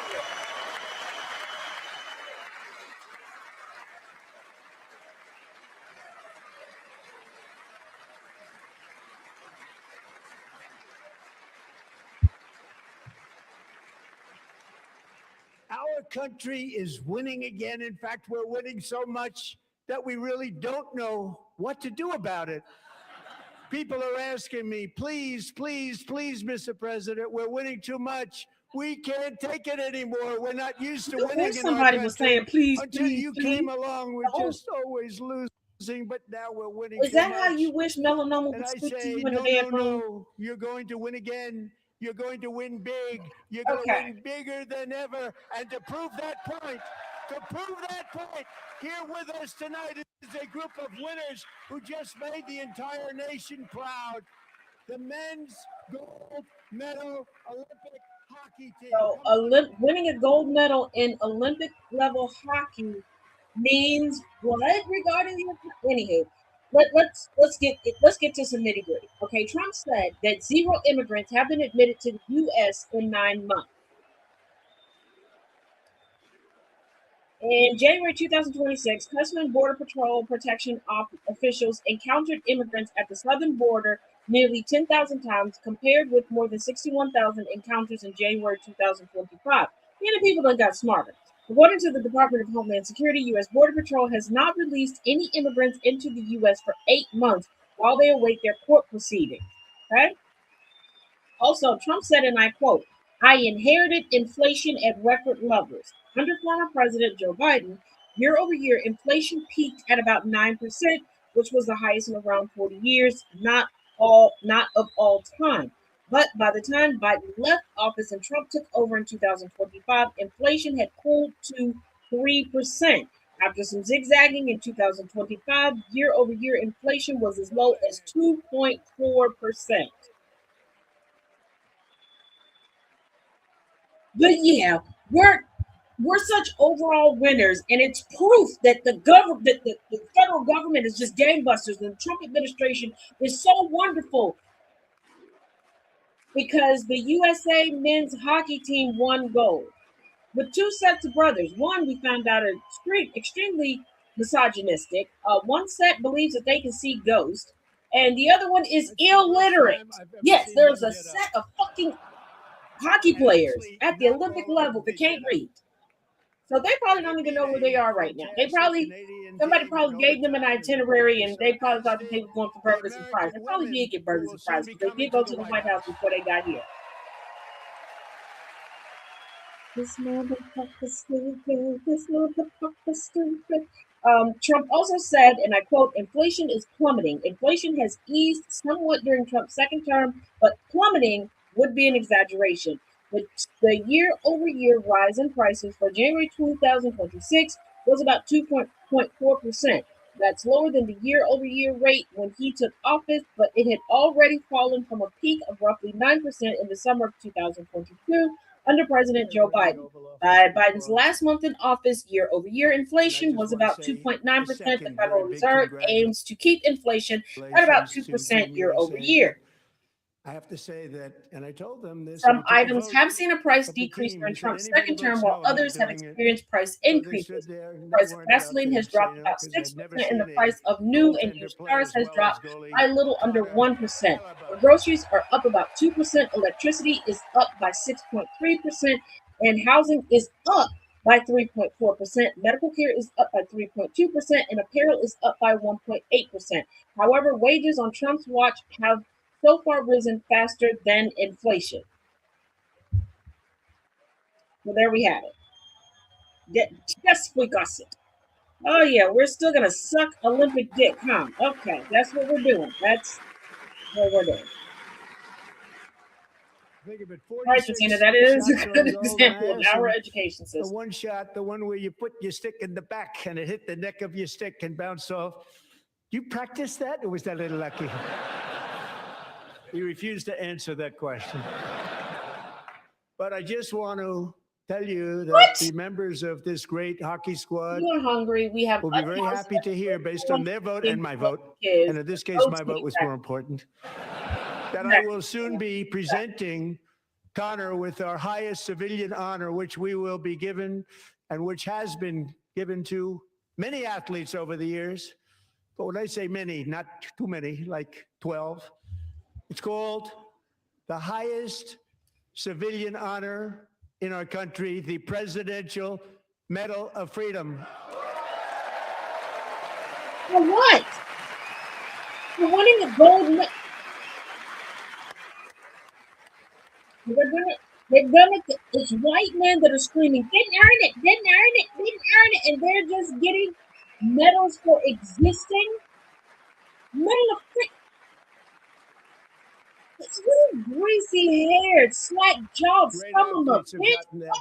Our country is winning again. In fact, we're winning so much that we really don't know what to do about it. People are asking me, please, please, please, Mr. President, we're winning too much. We can't take it anymore. We're not used to winning. Somebody was saying, please, until please, you please. came along, we're just always losing, but now we're winning. Is that how you wish melanoma would speak to you in the bedroom? No, you're going to win again. You're going to win big. You're going to win bigger than ever. And to prove that point, here with us tonight is a group of winners who just made the entire nation proud. The men's gold medal Olympic hockey team. So winning a gold medal in Olympic level hockey means what regarding the anywho? Let's get to some nitty gritty. Okay, Trump said that 0 immigrants have been admitted to the U.S. in 9 months. In January 2026, Customs and Border Patrol protection officials encountered immigrants at the southern border nearly 10,000 times, compared with more than 61,000 encounters in January 2025. Many people done got smarter. According to the Department of Homeland Security, U.S. Border Patrol has not released any immigrants into the U.S. for 8 months while they await their court proceedings. Okay? Also, Trump said, and I quote, "I inherited inflation at record levels. Under former President Joe Biden, year-over-year inflation peaked at about 9%, which was the highest in around 40 years, not of all time. But by the time Biden left office and Trump took over in 2025, inflation had cooled to 3%. After some zigzagging in 2025, year-over-year inflation was as low as 2.4%. But yeah, we're such overall winners, and it's proof that the federal government is just gangbusters, and the Trump administration is so wonderful. Because the USA men's hockey team won gold with 2 sets of brothers. One, we found out, are extremely misogynistic. One set believes that they can see ghosts, and the other one is illiterate. Yes, there's a set of fucking hockey players at the Olympic level that can't read. So they probably don't even know where they are right now. Somebody probably gave them an itinerary and they probably thought that they were going for burgers and fries. They probably did get burgers and fries because they did go to the White House before they got here. This motherfucker stupid. This motherfucker stupid. Trump also said, and I quote, inflation is plummeting. Inflation has eased somewhat during Trump's second term, but plummeting would be an exaggeration. The year-over-year rise in prices for January 2026 was about 2.4%. That's lower than the year-over-year rate when he took office, but it had already fallen from a peak of roughly 9% in the summer of 2022 under President Joe Biden. By Biden's last month in office, year-over-year inflation was about 2.9%. The Federal Reserve aims to keep inflation at about 2% year-over-year. I have to say that, and I told them this. Some items have seen a price decrease during Trump's second term, while others have experienced price increases. The price of gasoline has dropped about 6%, and the price of new and used cars has dropped by a little under 1%. Groceries are up about 2%, electricity is up by 6.3%, and housing is up by 3.4%. Medical care is up by 3.2%, and apparel is up by 1.8%. However, wages on Trump's watch have so far risen faster than inflation. Well, there we have it. Yes, we got it. Oh, yeah, we're still going to suck Olympic dick, huh? Okay, that's what we're doing. That's what we're doing. All right, Bettina, that is a good example of our education system. The one shot, the one where you put your stick in the back and it hit the neck of your stick and bounced off. You practiced that, or was that a little lucky? He refused to answer that question. But I just want to tell you that the members of this great hockey squad We're hungry. We have will be very happy to hear, based on their vote and my vote, and in this case, my vote was more important, that I will soon be presenting Connor with our highest civilian honor, which we will be given and which has been given to many athletes over the years. But when I say many, not too many, like 12, it's called the highest civilian honor in our country, the Presidential Medal of Freedom. For what? For winning a gold medal. They're gonna, it's white men that are screaming, didn't earn it, didn't earn it, didn't earn it, and they're just getting medals for existing. Medal of Freedom. It's little greasy haired, slack jawed, some of them.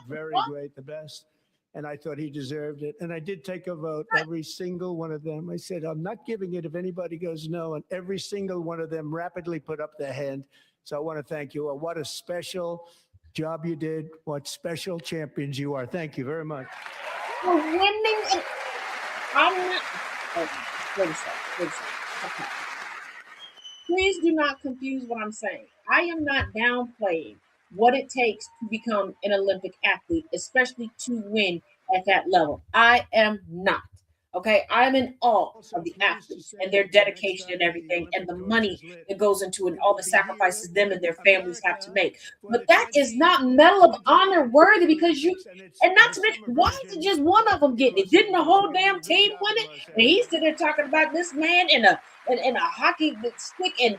Very great, the best. And I thought he deserved it. And I did take a vote, every single one of them. I said, I'm not giving it if anybody goes no. And every single one of them rapidly put up their hand. So I want to thank you. What a special job you did. What special champions you are. Thank you very much. For winning an, I'm not. Okay, wait a second. Okay. Please do not confuse what I'm saying. I am not downplaying what it takes to become an Olympic athlete, especially to win at that level. I am not. Okay, I'm in awe of the athletes and their dedication and everything, and the money that goes into it, and all the sacrifices them and their families have to make. But that is not Medal of Honor worthy, because you, and not to mention, why is it just one of them getting it? Didn't the whole damn team win it? And he's sitting there talking about this man in a hockey stick and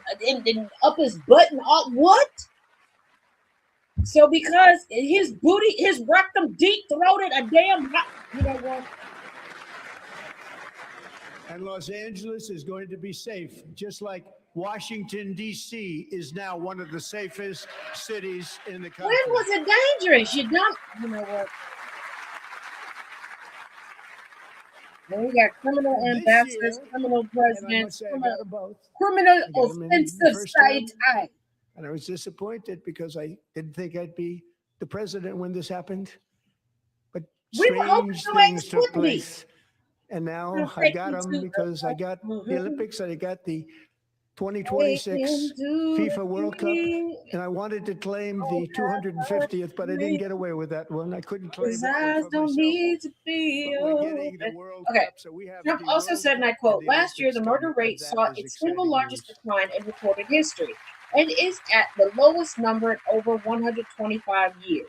up his butt and all what? So because his booty, his rectum deep throated a damn, you know what? And Los Angeles is going to be safe, just like Washington, D.C. is now one of the safest cities in the country. When was it dangerous? You don't, you know what? Then we got criminal ambassadors, criminal presidents, criminal offensive side. And I was disappointed because I didn't think I'd be the president when this happened. But strange things took place. And now I got them because I got the Olympics and I got the 2026 FIFA World Cup. And I wanted to claim the 250th, but I didn't get away with that one. I couldn't claim it. Eyes don't need to feel. Okay. Trump also said, and I quote, last year the murder rate saw its single largest decline in recorded history and is at the lowest number in over 125 years.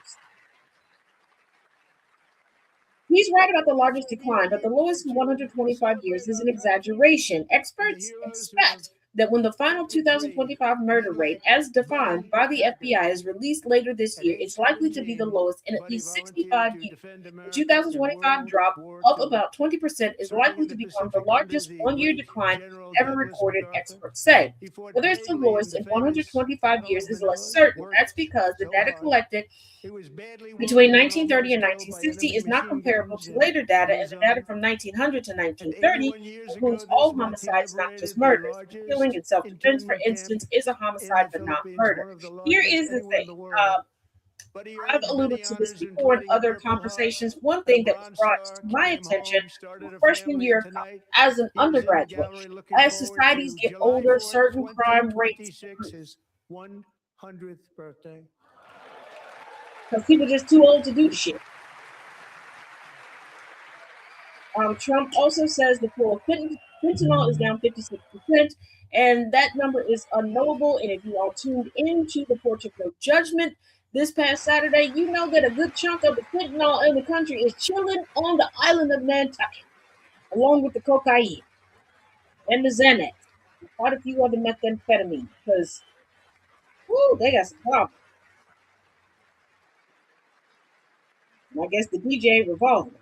He's right about the largest decline, but the lowest in 125 years is an exaggeration. Experts expect that when the final 2025 murder rate, as defined by the FBI, is released later this year, it's likely to be the lowest in at least 65 years. The 2025 drop of about 20% is likely to become the largest one-year decline ever recorded, experts say. Whether it's the lowest in 125 years is less certain. That's because the data collected between 1930 and 1960 is not comparable to later data, and the data from 1900 to 1930 includes all homicides, not just murders. Killing in self-defense, for instance, is a homicide but not murder. Here is the thing. I've alluded to this before in other conversations. One thing that was brought to my attention freshman year as an undergraduate, as societies get older, certain crime rates increase. 100th birthday. Because people are just too old to do the shit. Trump also says the pool of fentanyl is down 56%, and that number is unknowable. And if you all tuned into the Portugal judgment this past Saturday, you know that a good chunk of the fentanyl in the country is chilling on the island of Nantucket, along with the cocaine and the Xanax, and quite a few other methamphetamine, because, whoo, they got some problems. I guess the DJ revolving.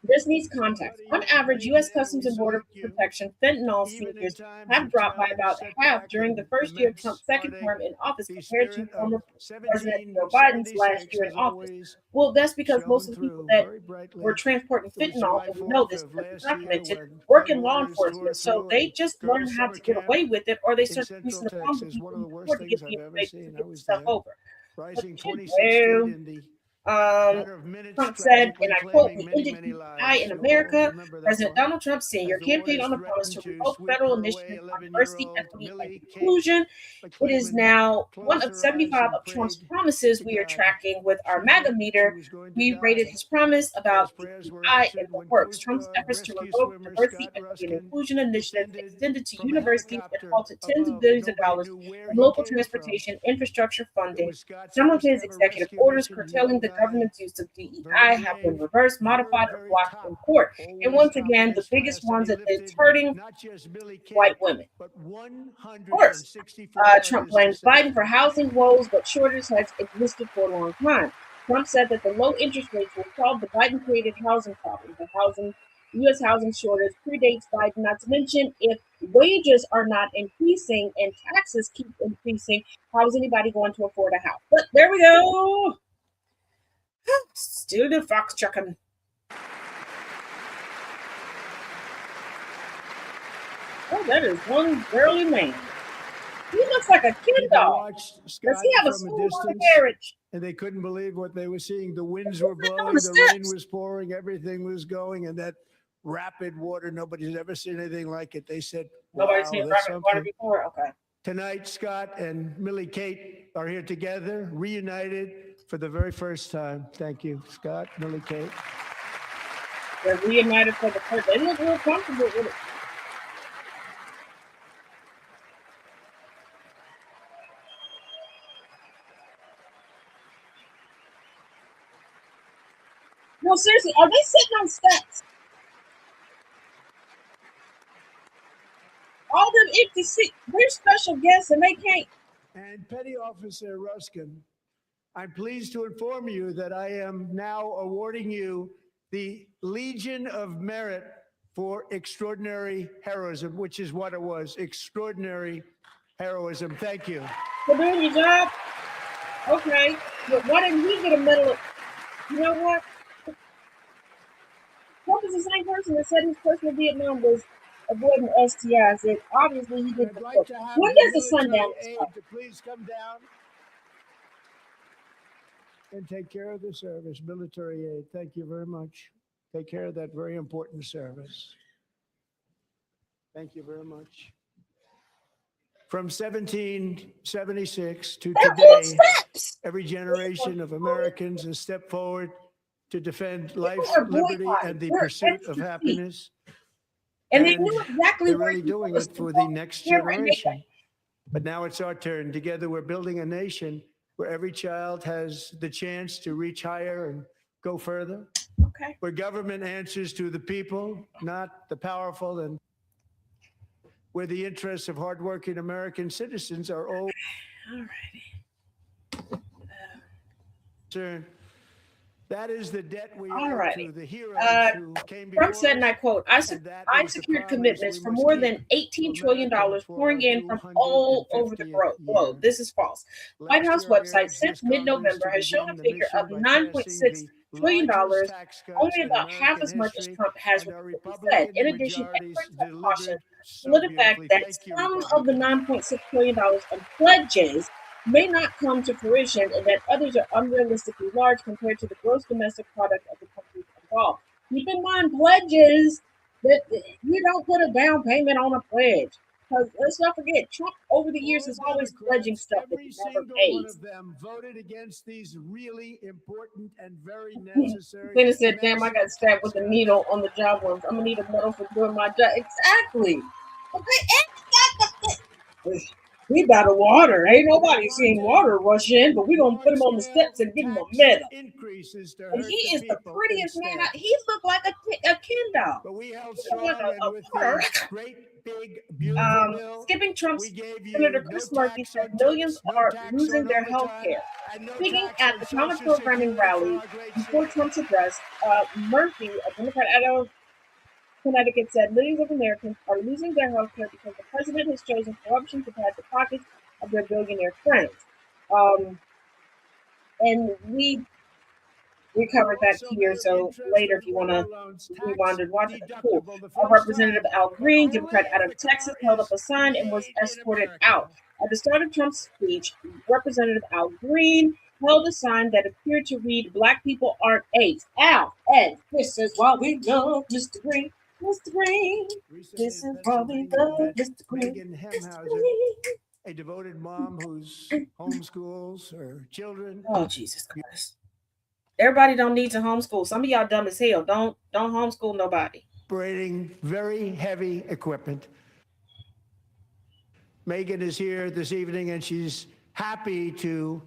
This needs context. On average, U.S. Customs and Border Protection fentanyl seizures have dropped by about half during the first year of Trump's second term in office compared to former President Joe Biden's last year in office. Well, that's because most of the people that were transporting fentanyl, and we know this because it's documented, work in law enforcement. So they just learn how to get away with it, or they start using the phones of people who afford to get the information to get the stuff over. Trump said, and I quote, "The ended DEI in America." President Donald Trump Sr. campaigned on the promise to revoke federal initiatives on diversity, equity, and inclusion. It is now one of 75 of Trump's promises we are tracking with our MAGA meter. We rated his promise about DEI and what works. Trump's efforts to revoke diversity, equity, and inclusion initiatives extended to universities and halted tens of billions of dollars in local transportation infrastructure funding. Some of his executive orders curtailing the government's use of DEI have been reversed, modified, or blocked in court. And once again, the biggest ones that it's hurting white women. Of course, Trump blames Biden for housing woes, but shortage has existed for a long time. Trump said that the low interest rates will solve the Biden-created housing problem. The U.S. housing shortage predates Biden, not to mention if wages are not increasing and taxes keep increasing, how is anybody going to afford a house? But there we go. Still the fox chucking. Oh, that is one girly man. He looks like a kid dog. Does he have a school carriage? And they couldn't believe what they were seeing. The winds were blowing, the rain was pouring, everything was going, and that rapid water, nobody's ever seen anything like it. They said, wow, nobody's seen rapid water before? Okay. Tonight, Scott and Millie Kate are here together, reunited for the very first time. Thank you, Scott, Millie Kate. They're reunited for the first time. They look real comfortable with it. No, seriously, are they sitting on steps? All them empty seats. We're special guests and they can't. And Petty Officer Ruskin, I'm pleased to inform you that I am now awarding you the Legion of Merit for extraordinary heroism, which is what it was, extraordinary heroism. Thank you. For doing your job? Okay. But why didn't he get a medal? You know what? Trump is the same person that said his personal Vietnam was avoiding STIs. It obviously he did. Like to have when does the sundown start? Please come down and take care of the service, military aid. Thank you very much. Take care of that very important service. Thank you very much. From 1776 to today, every generation of Americans has stepped forward to defend life, liberty, and the pursuit of happiness. And they knew exactly they're really doing it for the next generation. But now it's our turn. Together, we're building a nation where every child has the chance to reach higher and go further. Okay. where government answers to the people, not the powerful, and where the interests of hardworking American citizens are all concerned. That is the debt we All owe righty. to the heroes who came before Trump said, and I us, quote, and that I is the secured promise commitments we for must more keep than $18 trillion America for pouring our in from all over the 250th globe. year. This is false. White Last House year, I website urged since this Congress mid-November to has shown a begin the figure of mission by $9.6 passing the trillion, largest tax cuts only in about half American as much as history, Trump has and our repeatedly said. Republican In addition, majorities experts have cautioned delivered to the fact beautifully. that Thank you, some of the Republicans. $9.6 trillion of pledges may not come to fruition and that others are unrealistically large compared to the gross domestic product of the countries involved. Keep in mind, pledges that you don't put a down payment on a pledge. Because let's not forget, Trump over the years is always pledging stuff that he never Single one pays. of them voted against these really important and very Then necessary. it said, damn, I got massive stabbed tax with a cuts. needle on the job once. I'm gonna need a medal for doing my job. Exactly. Okay. We got a water. Ain't nobody seen water rush in, but we gonna put him on the steps and give him a medal. Increases to And hurt he the is the people prettiest man. instead. He looked like a Ken doll. But we held He looked strong, like and with the great, big, beautiful bill, skipping Trump's we gave you Senator no Chris Murphy tax said on millions tips, no are tax losing on their health overtime, care. and no Speaking tax at on the counter Social programming Security for rally our great before seniors. Trump's address, Murphy, a Democrat out of Connecticut, said millions of Americans are losing their health care because the president has chosen corruption to pad the pockets of their billionaire friends. And we covered that here, so later if you want to rewind and watch it, that's cool. Representative Al Green, Democrat out of Texas, held up a sign and was escorted out. At the start of Trump's speech, Representative Al Green held a sign that appeared to read, "Black people aren't apes." Al, Ed, this is why we love Mr. Green. Mr. Green, this is why we love Mr. Green. Megan Hemhauser, a devoted mom who's homeschools her children. Oh, Jesus Christ. Everybody don't need to homeschool. Some of y'all dumb as hell. Don't homeschool nobody. Operating very heavy equipment. Megan is here this evening, and she's happy to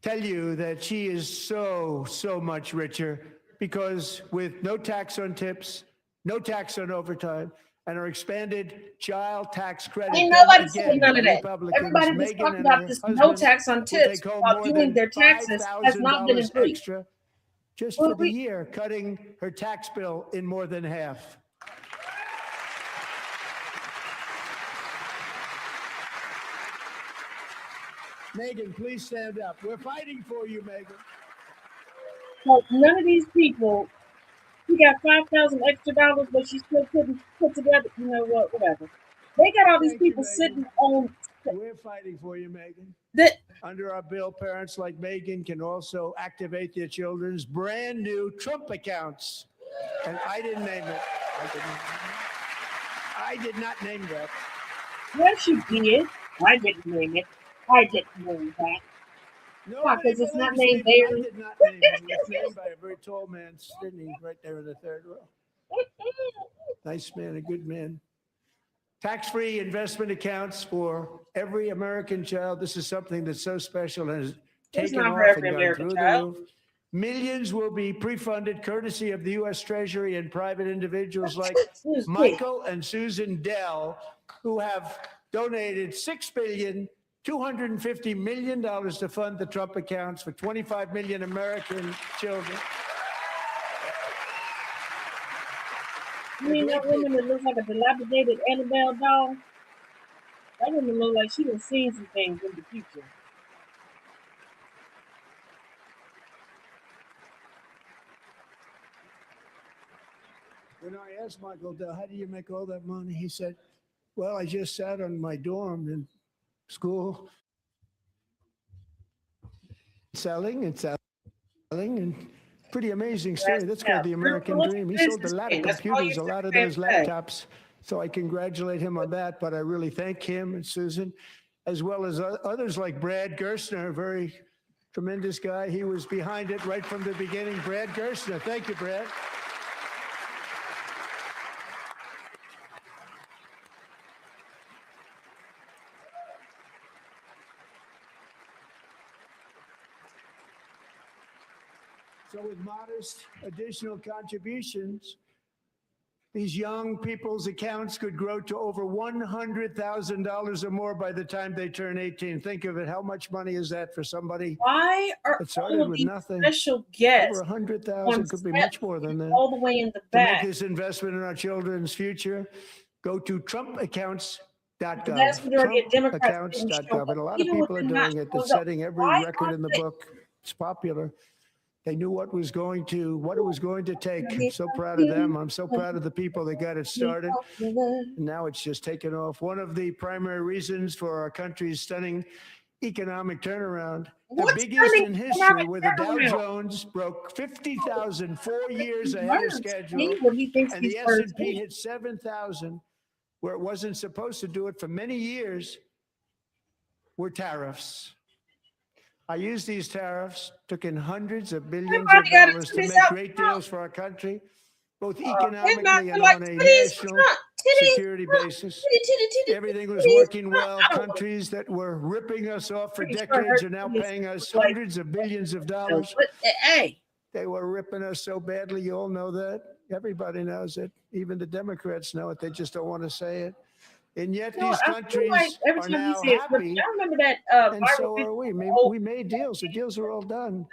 tell you that she is so much richer because with no tax on tips, no tax on overtime, and our expanded child tax credit. Ain't nobody again said none of by that. Republicans, Everybody just Megan talked and about her this husband no tax on will tips take home while more doing than their taxes has not been $5,000 agreed. extra just for the year, cutting her tax bill in more than half. Megan, please stand up. We're fighting for you, Megan. So none of these people, she got $5,000 extra dollars, but she still couldn't put together. You know what? Whatever. They got all these Thank you, people Megan. sitting on. We're fighting for you, Megan. Under our bill, parents like Megan can also activate their children's brand new Trump accounts. And I didn't name it. I did not name that. Yes, you did. I didn't name it. I didn't name that. Because it's not named me, but there. I did not name it. It's named by a very tall man sitting right there in the third row. Nice man, a good man. Tax-free investment accounts for every American child. This is something that's so special and has It's taken not off for and every gone American through child. the roof. Millions will be pre-funded courtesy of the U.S. Treasury and private individuals like Michael and Susan Dell, who have donated $6.25 billion to fund the Trump accounts for 25 million American children. You mean that woman that looks like a dilapidated Annabelle doll? That woman look like she done seen some things in the future. When I asked Michael Dell, how do you make all that money? He said, well, I just sat on my dorm in school selling and pretty amazing story. That's called the American dream. He sold a lot of computers, a lot of those laptops. So I congratulate him on that, but I really thank him and Susan, as well as others like Brad Gerstner, a very tremendous guy. He was behind it right from the beginning. Brad Gerstner. Thank you, Brad. So with modest additional contributions, these young people's accounts could grow to over $100,000 or more by the time they turn 18. Think of it. How much money is that for somebody Why are that started all of with these nothing? special guests Over 100,000, could be much more than that. all the way in the To make back? this investment in our children's future, go to TrumpAccounts.gov. The vast majority of Democrats didn't show TrumpAccounts.gov. up, And a lot of even with people are them not doing it. showing They're up. setting every Why record aren't in the they- book. It's popular. They knew what it was going to take. I'm so proud of them. I'm so proud of the people that got it started. And now it's just taken off. One of the primary reasons for our country's stunning economic turnaround, the What's biggest stunning in history, economic where the Dow turnaround? Jones broke 50,000 4 years ahead of Learns, schedule, see what he thinks and he's the first S&P in. hit 7,000, where it wasn't supposed to do it for many years, were tariffs. I used these tariffs, took in hundreds of billions of Everybody got dollars into to this make out great front. deals for our country, both Everybody economically and like on a titties, national front, titties, security front, basis. titty, Everything was titties, working front. well. I don't know. Countries that were ripping us off for Pretty sure decades her are now titties paying us look like- hundreds of billions of dollars. But, hey, They were ripping us so badly. You all know that. Everybody knows it. Even the Democrats know it. They just don't want to say it. And yet you know, these I feel countries like every are time he now says, look, happy, I remember that and viral so video are we. of We made deals. The deals are all done.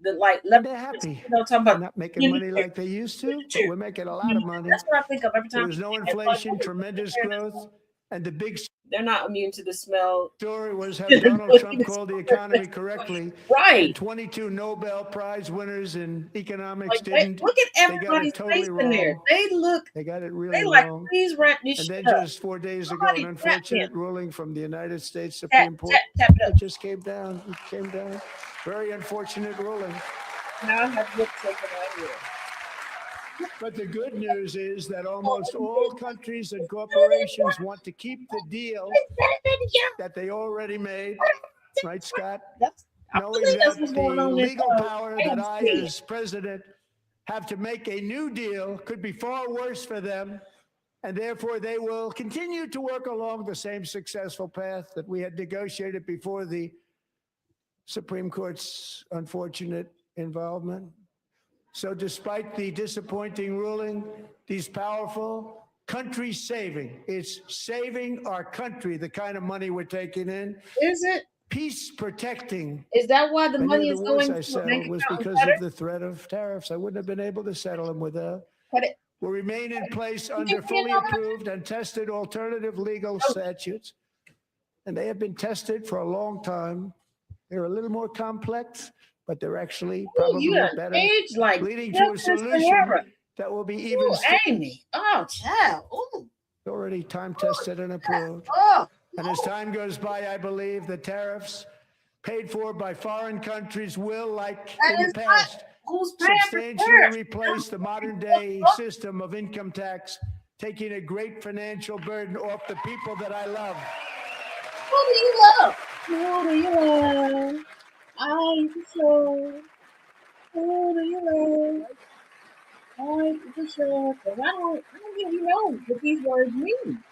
the like And leopard they're print, happy. you know, talking They're about not making money like they used to, but we're making a lot of money. That's what I think of every time. There was no inflation, tremendous growth, and the big They're not immune to the smell. story was how Donald Trump called the economy correctly. Right. And 22 Nobel Prize winners in economics Like, wait, didn't. look at They got everybody's it totally face in there. wrong. They look. They got it really They like, wrong. please wrap this And shit then up. just 4 days ago, Somebody an tap him. unfortunate ruling from the United States Tap, Supreme Court. tap it up. It just came down. It came down. Very unfortunate ruling. Now I have look taken right here. But the good news is that almost all countries and corporations want to keep the deal that they already made, right, Scott? Knowing believe that's that what's the going on in, legal power that I, AMC. as president, have to make a new deal could be far worse for them, and therefore they will continue to work along the same successful path that we had negotiated before the Supreme Court's unfortunate involvement. So despite the disappointing ruling, these powerful country saving, it's saving our country, the kind of money we're taking in. Is it? Peace protecting. Is that why the Many money of is the wars going I to a bank settled was account because better? of the threat of tariffs. I wouldn't have been able to settle them without. But it, Will remain in place you under can't fully have- approved and tested alternative legal statutes. And they have been tested for a long time. They're a little more complex, but they're actually probably you done better, aged like leading to a Justice solution Sahara. that will be even Ooh, Amy. Oh, child. Ooh. already time tested and approved. Oh. And as time goes by, I believe the tariffs paid for by foreign countries will, like That in is the not- past, Who's paying for substantially tariffs? replace the modern day system of income tax, taking a great financial burden off the people that I love. Who do you love? Who do you love? I just show. Who do you love? I just show. Because I don't really know what these words mean.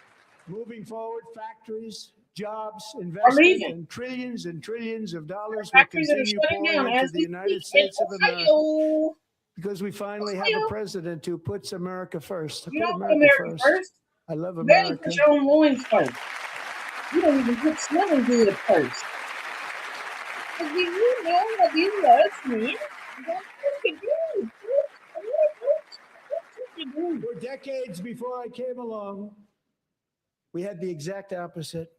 Moving forward, factories, jobs, leaving. investment, and trillions of dollars will Factories that are continue shutting pouring down into as the we United speak in States of America Ohio. because we finally have Ohio. a president who puts America first. I You put don't put America first. I love You barely America. put your own loins first. You don't even put smelling good first. But do you know what you love me? That's what you do. For decades before I came along, we had the exact opposite.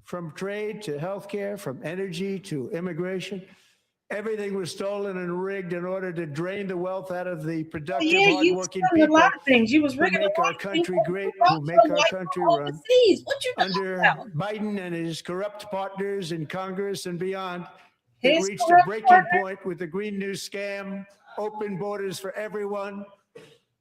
From trade to healthcare, from energy to immigration, everything was stolen and rigged in order to drain the wealth out of the productive, Yeah, you hardworking stolen a people lot of things. You was who rigging a make lot our of things. country great, Brought who your make our wife country from run. overseas. What you talking Under about? Biden and his corrupt partners in Congress and beyond, it His reached a corrupt breaking partners? point with the Green New Scam, open borders for everyone.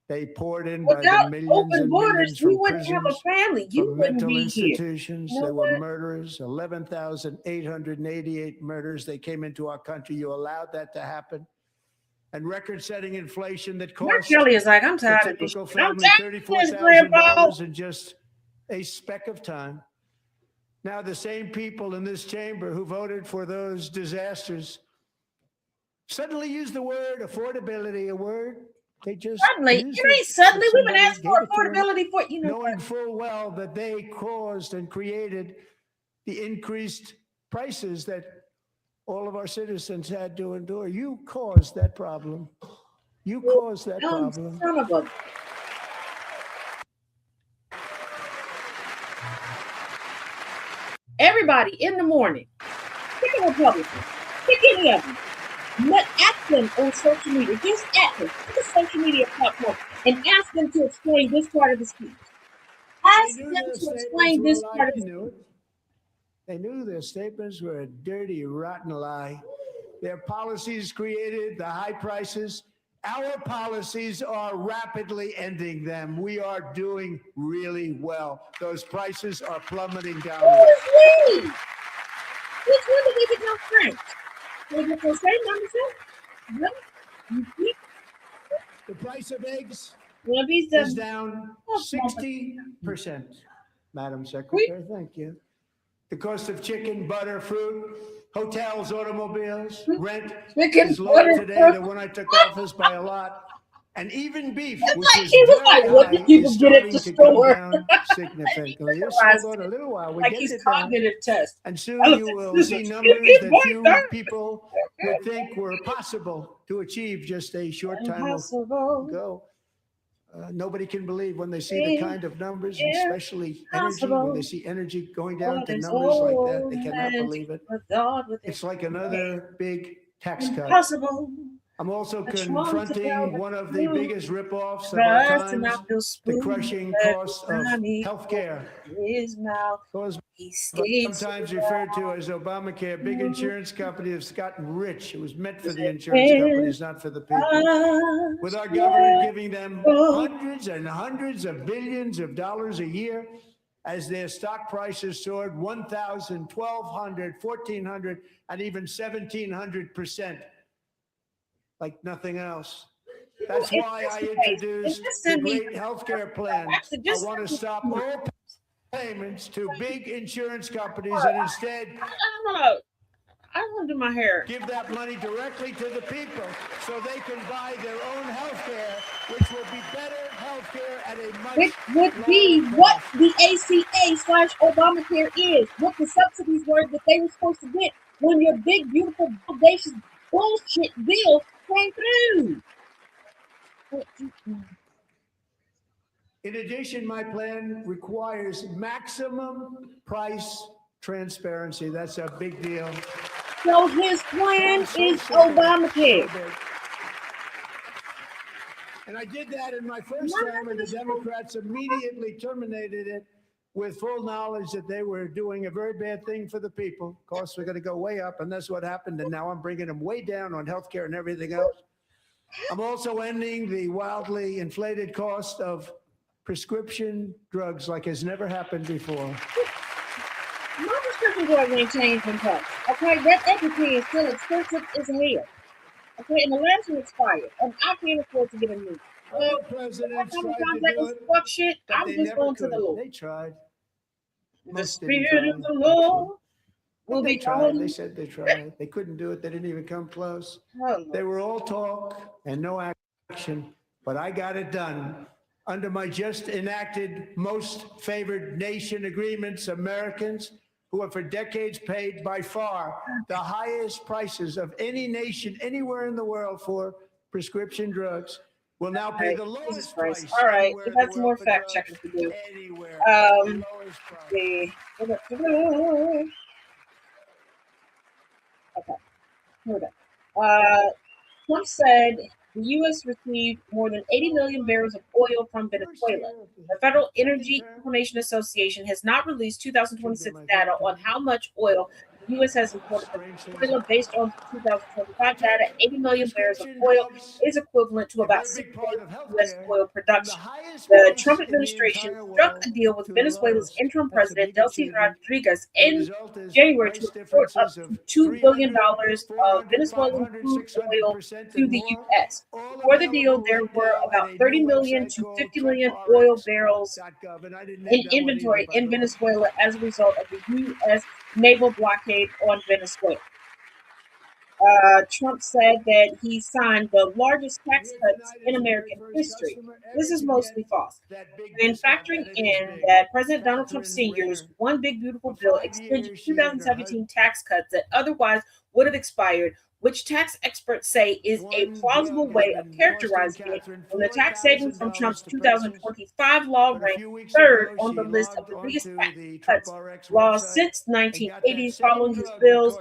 They poured in by the Without millions open and borders, millions we from wouldn't have a prisons, family. You from wouldn't mental be here. institutions. You know There were what? murders, 11,888 murders. They came into our country. You allowed that to happen. And record-setting inflation that Mark cost Kelly is like, I'm the tired of this. typical shit. I'm family tired of this, Grandpa. $34,000 in just a speck of time. Now the same people in this chamber who voted for those disasters suddenly use the word affordability, a word they just Suddenly, used it ain't suddenly. We've been asking for affordability for knowing full well that they caused and created the increased prices that all of our citizens had to endure. You caused that problem. You caused that problem. Son of a. Everybody in the morning, pick a Republican, pick any of them. Ask them on social media. Just ask them. Pick a social media platform and ask them to explain this part of the speech. Ask them to explain this part of the speech. They knew their statements were a dirty, rotten lie. Their policies created the high prices. Our policies are rapidly ending them. We are doing really well. Those prices are plummeting down. Who is we? Which one did we become friends? Was it the same number? No. The price of eggs is is down 60%. Madam Secretary, thank you. The cost of chicken, butter, fruit, hotels, automobiles, rent is lower today than when I took office by a lot. And even beef, which is very high, is starting to come down significantly. It's still going a little while. We Like get he's it down. cognitive test. And soon you will see numbers that few people would think were possible to achieve just a short time ago. Nobody can believe when they see the kind of numbers, especially energy, when they see energy going down to numbers like that, they cannot believe it. It's like another big tax cut. I'm also confronting one of the biggest ripoffs of our times, the crushing cost of healthcare. Sometimes referred to as Obamacare, big insurance company that's gotten rich. It was meant for the insurance companies, not for the people. With our government giving them hundreds and hundreds of billions of dollars a year as their stock prices soared 1,000, 1,200, 1,400, and even 1,700%. Like nothing else. That's why I introduced the great healthcare plan. I want to stop all payments to big insurance companies and instead I want to do my hair. Give that money directly to the people so they can buy their own health care, which will be better health care at a much Which would be what the ACA/Obamacare is, what the subsidies were that they were supposed to get when your big, beautiful, audacious bullshit bill came through. In addition, my plan requires maximum price transparency. That's a big deal. So his plan is Obamacare. And I did that in my first term, and the Democrats immediately terminated it with full knowledge that they were doing a very bad thing for the people. Costs were going to go way up, and that's what happened. And now I'm bringing them way down on healthcare and everything else. I'm also ending the wildly inflated cost of prescription drugs like has never happened before. My prescription drugs ain't changed in price. Okay, that EpiPen is still expensive as hell. Okay, and the last one expired, and I can't afford to get a new. Well, presidents tried to that do was it, fuck shit. but I'm they just never going to could. the Lord. They tried. The Most didn't Spirit try, of the Lord will They be tried. calling. They said they tried. They couldn't do it. They didn't even come close. They were all talk and no action, but I got it done. Under my just enacted most favored nation agreements, Americans who have for decades paid by far the highest prices of any nation anywhere in the world for prescription drugs will now pay the lowest price. All right, anywhere we in the got some more world for fact drugs. checking to do. Anywhere. Um, The lowest price. Okay, here we go. Trump said the U.S. received more than 80 million barrels of oil from Venezuela. The Federal Energy Information Association has not released 2026 data on how much oil the U.S. has imported from Venezuela. Based on 2025 data, 80 million barrels of oil is equivalent to about 6% of U.S. oil production. The Trump administration struck a deal with Venezuela's interim president, Delcy Rodriguez, in January to export up to $2 billion of Venezuelan crude oil to the U.S. Before the deal, there were about 30 million to 50 million oil barrels in inventory in Venezuela as a result of the U.S. naval blockade on Venezuela. Trump said that he signed the largest tax cuts in American history. This is mostly false. And factoring in that President Donald Trump Sr.'s One Big Beautiful Bill extended 2017 tax cuts that otherwise would have expired, which tax experts say is a plausible way of characterizing it, when the tax savings from Trump's 2025 law ranked third on the list of the biggest tax cuts laws since 1980, following his bills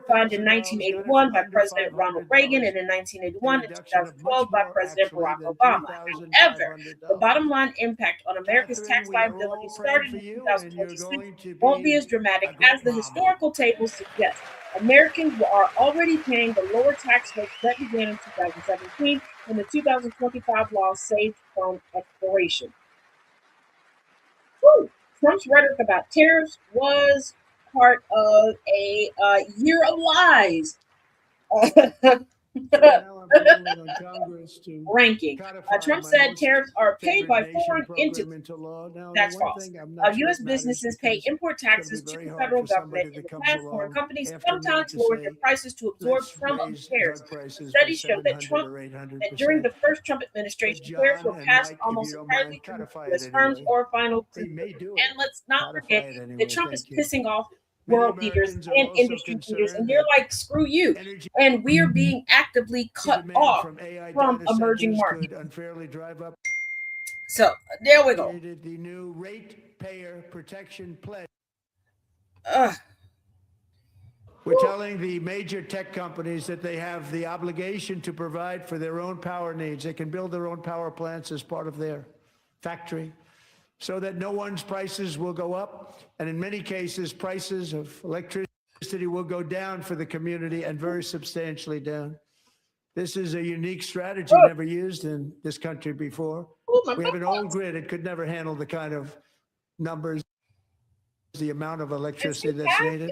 signed in 1981 by President Ronald Reagan and in 1981 and 2012 by President Barack Obama. However, the bottom line impact on America's tax liability started in 2026 won't be as dramatic as the historical tables suggest. Americans are already paying the lower tax rates that began in 2017 when the 2025 law saved from expiration. Whew. Trump's rhetoric about tariffs was part of a year of lies. Ranking. Trump said tariffs are paid by foreign entities. That's false. U.S. businesses pay import taxes to the federal government. In the past, foreign companies sometimes lowered their prices to absorb some of the tariffs. Studies show that during the first Trump administration, tariffs were passed almost entirely through U.S. firms or final. And let's not forget that Trump is pissing off world leaders and industry leaders, and they're like, screw you. And we are being actively cut off from emerging markets. So there we go. The new ratepayer protection pledge. We're telling the major tech companies that they have the obligation to provide for their own power needs. They can build their own power plants as part of their factory, so that no one's prices will go up. And in many cases, prices of electricity will go down for the community, and very substantially down. This is a unique strategy never used in this country before. We have an old grid. It could never handle the kind of numbers, the amount of electricity that's needed.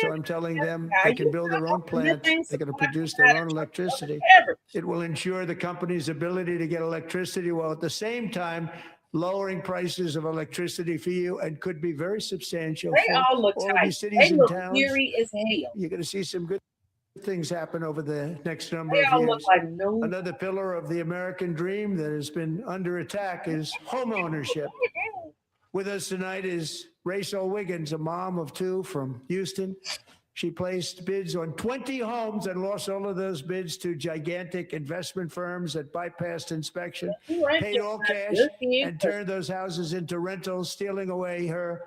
So I'm telling them they can build their own plant. They're going to produce their own electricity. It will ensure the company's ability to get electricity while at the same time lowering prices of electricity for you, and could be very substantial. They all look tight. These cities They and look towns. weary as hell. You're going to see some good things happen over the next number They of all years. look like no. Another pillar of the American dream that has been under attack is home ownership. With us tonight is Rachel Wiggins, a mom of two from Houston. She placed bids on 20 homes and lost all of those bids to gigantic investment firms that bypassed inspection, paid all cash, and turned those houses into rentals, stealing away her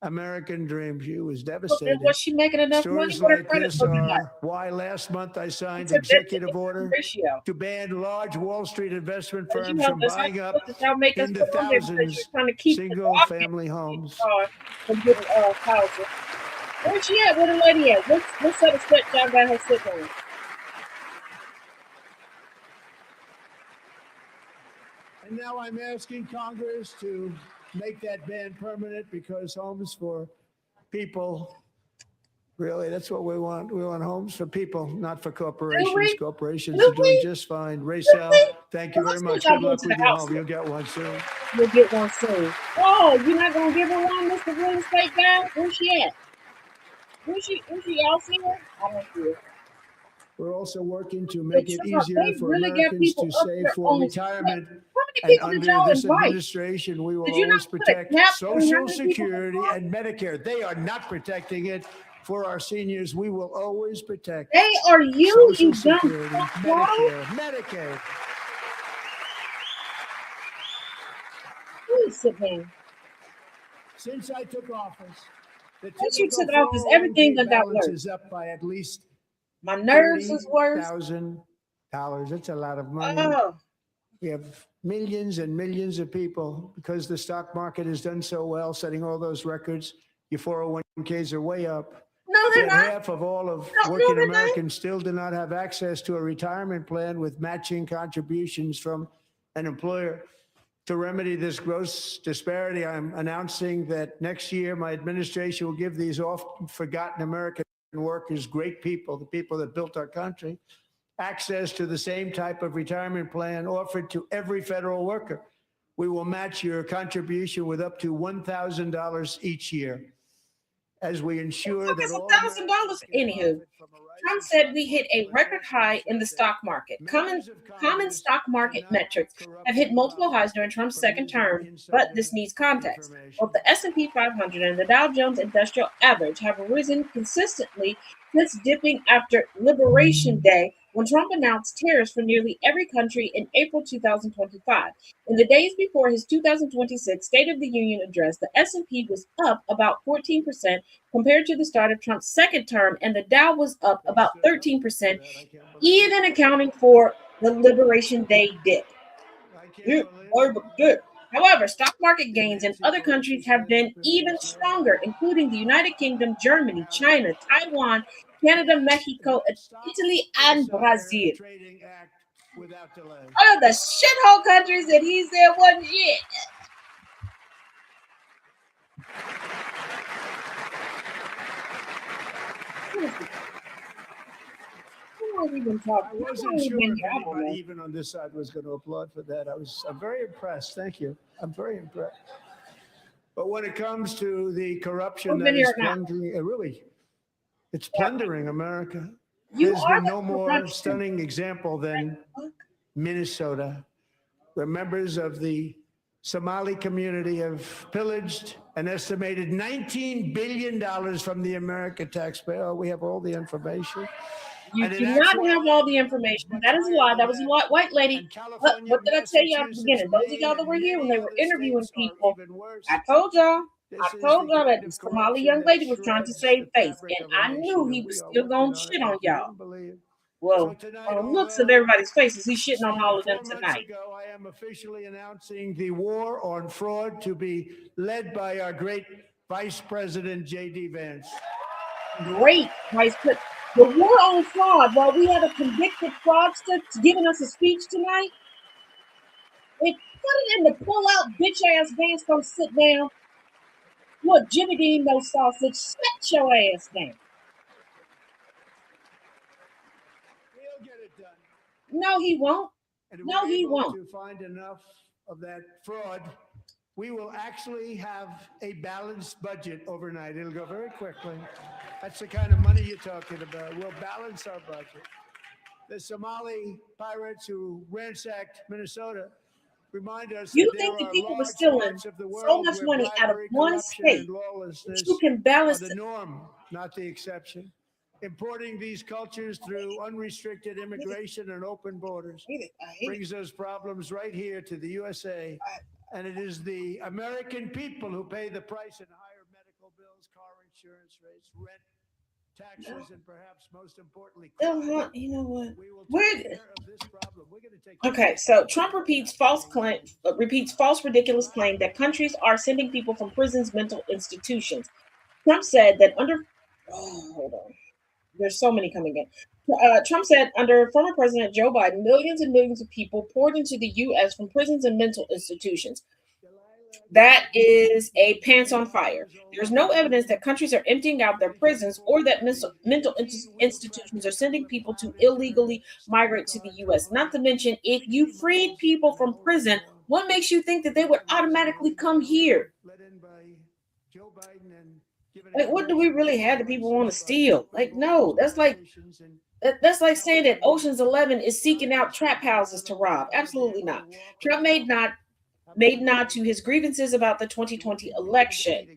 American dream. She was devastated. Was she making enough money? Stories What her like credit this looking are like? why last month I signed It's a executive order ratio. to ban large Wall Street investment As you firms know, from that's buying not up supposed to y'all make us into put on there because thousands you're trying to keep the single-family homes. From getting houses. Where's she at? Where the lady at? What set of steps y'all got her sitting on? And now I'm asking Congress to make that ban permanent, because homes for people, really, that's what we want. We want homes for people, not for corporations. Corporations are doing just fine. Rachel, thank you very much. Good luck with your home. You'll get one soon. You'll get one soon. Oh, you're not gonna give her one, Mr. Real Estate Guy? Where's she at? Where's she? Y'all see her? I don't see her. We're also working to make it Trump, easier they for really get Americans people to up save there for on the retirement. street. And How many people did under y'all this invite? administration, we will Did you not always put a protect cap on how Social many people Security come? and Medicare. They are not protecting it for our seniors. We will always protect. They are you, Social you dumb Security, fuck, y'all. Medicare, Medicaid. Please sit down. Since I took office, the Since you typical took office, everything 401k done got balance worse. is up by at least My nerves is worse. $30,000. That's a lot of money. Oh, We have millions and millions of people, because the stock market has done so well, setting all those records. Your 401ks are way up. no, they're Yet not. half of all of No, working they're not. Americans still do not have access to a retirement plan with matching contributions from an employer. To remedy this gross disparity, I'm announcing that next year my administration will give these often forgotten American workers, great people, the people that built our country, access to the same type of retirement plan offered to every federal worker. We will match your contribution with up to $1,000 each year. as we ensure Okay, that so all $1,000. Americans can Anywho, profit from a Trump rising said we standard hit a of record living high in the stock market. Common stock market metrics have hit multiple highs during Trump's second term, but this needs context. Both the S&P 500 and the Dow Jones Industrial Average have risen consistently since dipping after Liberation Day, when Trump announced tariffs for nearly every country in April 2025. In the days before his 2026 State of the Union address, the S&P was up about 14% compared to the start of Trump's second term, and the Dow was up about 13%, even accounting for the Liberation Day dip. However, stock market gains in other countries have been even stronger, including the United Kingdom, Germany, China, Taiwan, Canada, Mexico, Italy, and Brazil. All of the shithole countries that he said wasn't shit. I wasn't sure if anybody even on this side was going to applaud for that. I'm very impressed. Thank you. I'm very impressed. But when it comes to the corruption that is plundering, it's plundering America. There's been no more stunning example than Minnesota, where members of the Somali community have pillaged an estimated $19 billion from the American taxpayer. Oh, we have all the information. You do not have all the information. That is a lie. That was a white lady. What did I tell you at the beginning? Those of y'all that were here when they were interviewing people, I told y'all that the Somali young lady was trying to save face, and I knew he was still going to shit on y'all. Well, on the looks of everybody's faces, he's shitting on all of them tonight. I am officially announcing the war on fraud to be led by our great Vice President J.D. Vance. Great Vice President. The war on fraud, while we have a convicted fraudster giving us a speech tonight, put it in the pull-out bitch-ass Vance, come sit down. Look, Jimmy Dean, no sausage, sit your ass down. He'll get it done. No, he won't. And No, he won't. To find enough of that fraud, we will actually have a balanced budget overnight. It'll go very quickly. That's the kind of money you're talking about. We'll balance our budget. The Somali pirates who ransacked Minnesota remind us You that think there the are people were large stealing parts of the so world much where money out of bribery, one corruption, state and lawlessness that you can balance are the norm, not the exception. Importing these cultures through unrestricted immigration and open borders brings those problems right here to the USA. And it is the American people who pay the price in higher medical bills, car insurance rates, rent, taxes, and perhaps most importantly, crime. You know what? We will We're- take care of this problem. We're going to take Okay, so Trump repeats false, ridiculous claim that countries are sending people from prisons, mental institutions. Trump said that hold on. There's so many coming in. Trump said under former President Joe Biden, millions and millions of people poured into the U.S. from prisons and mental institutions. That is a pants on fire. There's no evidence that countries are emptying out their prisons or that mental institutions are sending people to illegally migrate to the U.S. Not to mention, if you freed people from prison, what makes you think that they would automatically come here? Like, what do we really have that people want to steal? Like, no, that's like saying that Ocean's 11 is seeking out trap houses to rob. Absolutely not. Trump made nod to his grievances about the 2020 election.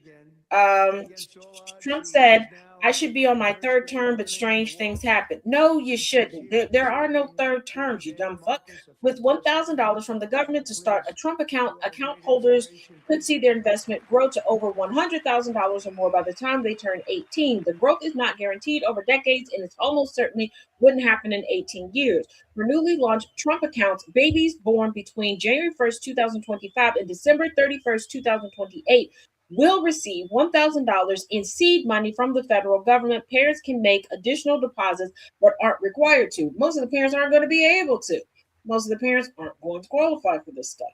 Trump said, I should be on my third term, but strange things happen. No, you shouldn't. There are no third terms, you dumb fuck. With $1,000 from the government to start a Trump account holders could see their investment grow to over $100,000 or more by the time they turn 18. The growth is not guaranteed over decades, and it's almost certainly wouldn't happen in 18 years. For newly launched Trump accounts, babies born between January 1st, 2025 and December 31st, 2028 will receive $1,000 in seed money from the federal government. Parents can make additional deposits but aren't required to. Most of the parents aren't going to be able to. Most of the parents aren't going to qualify for this stuff.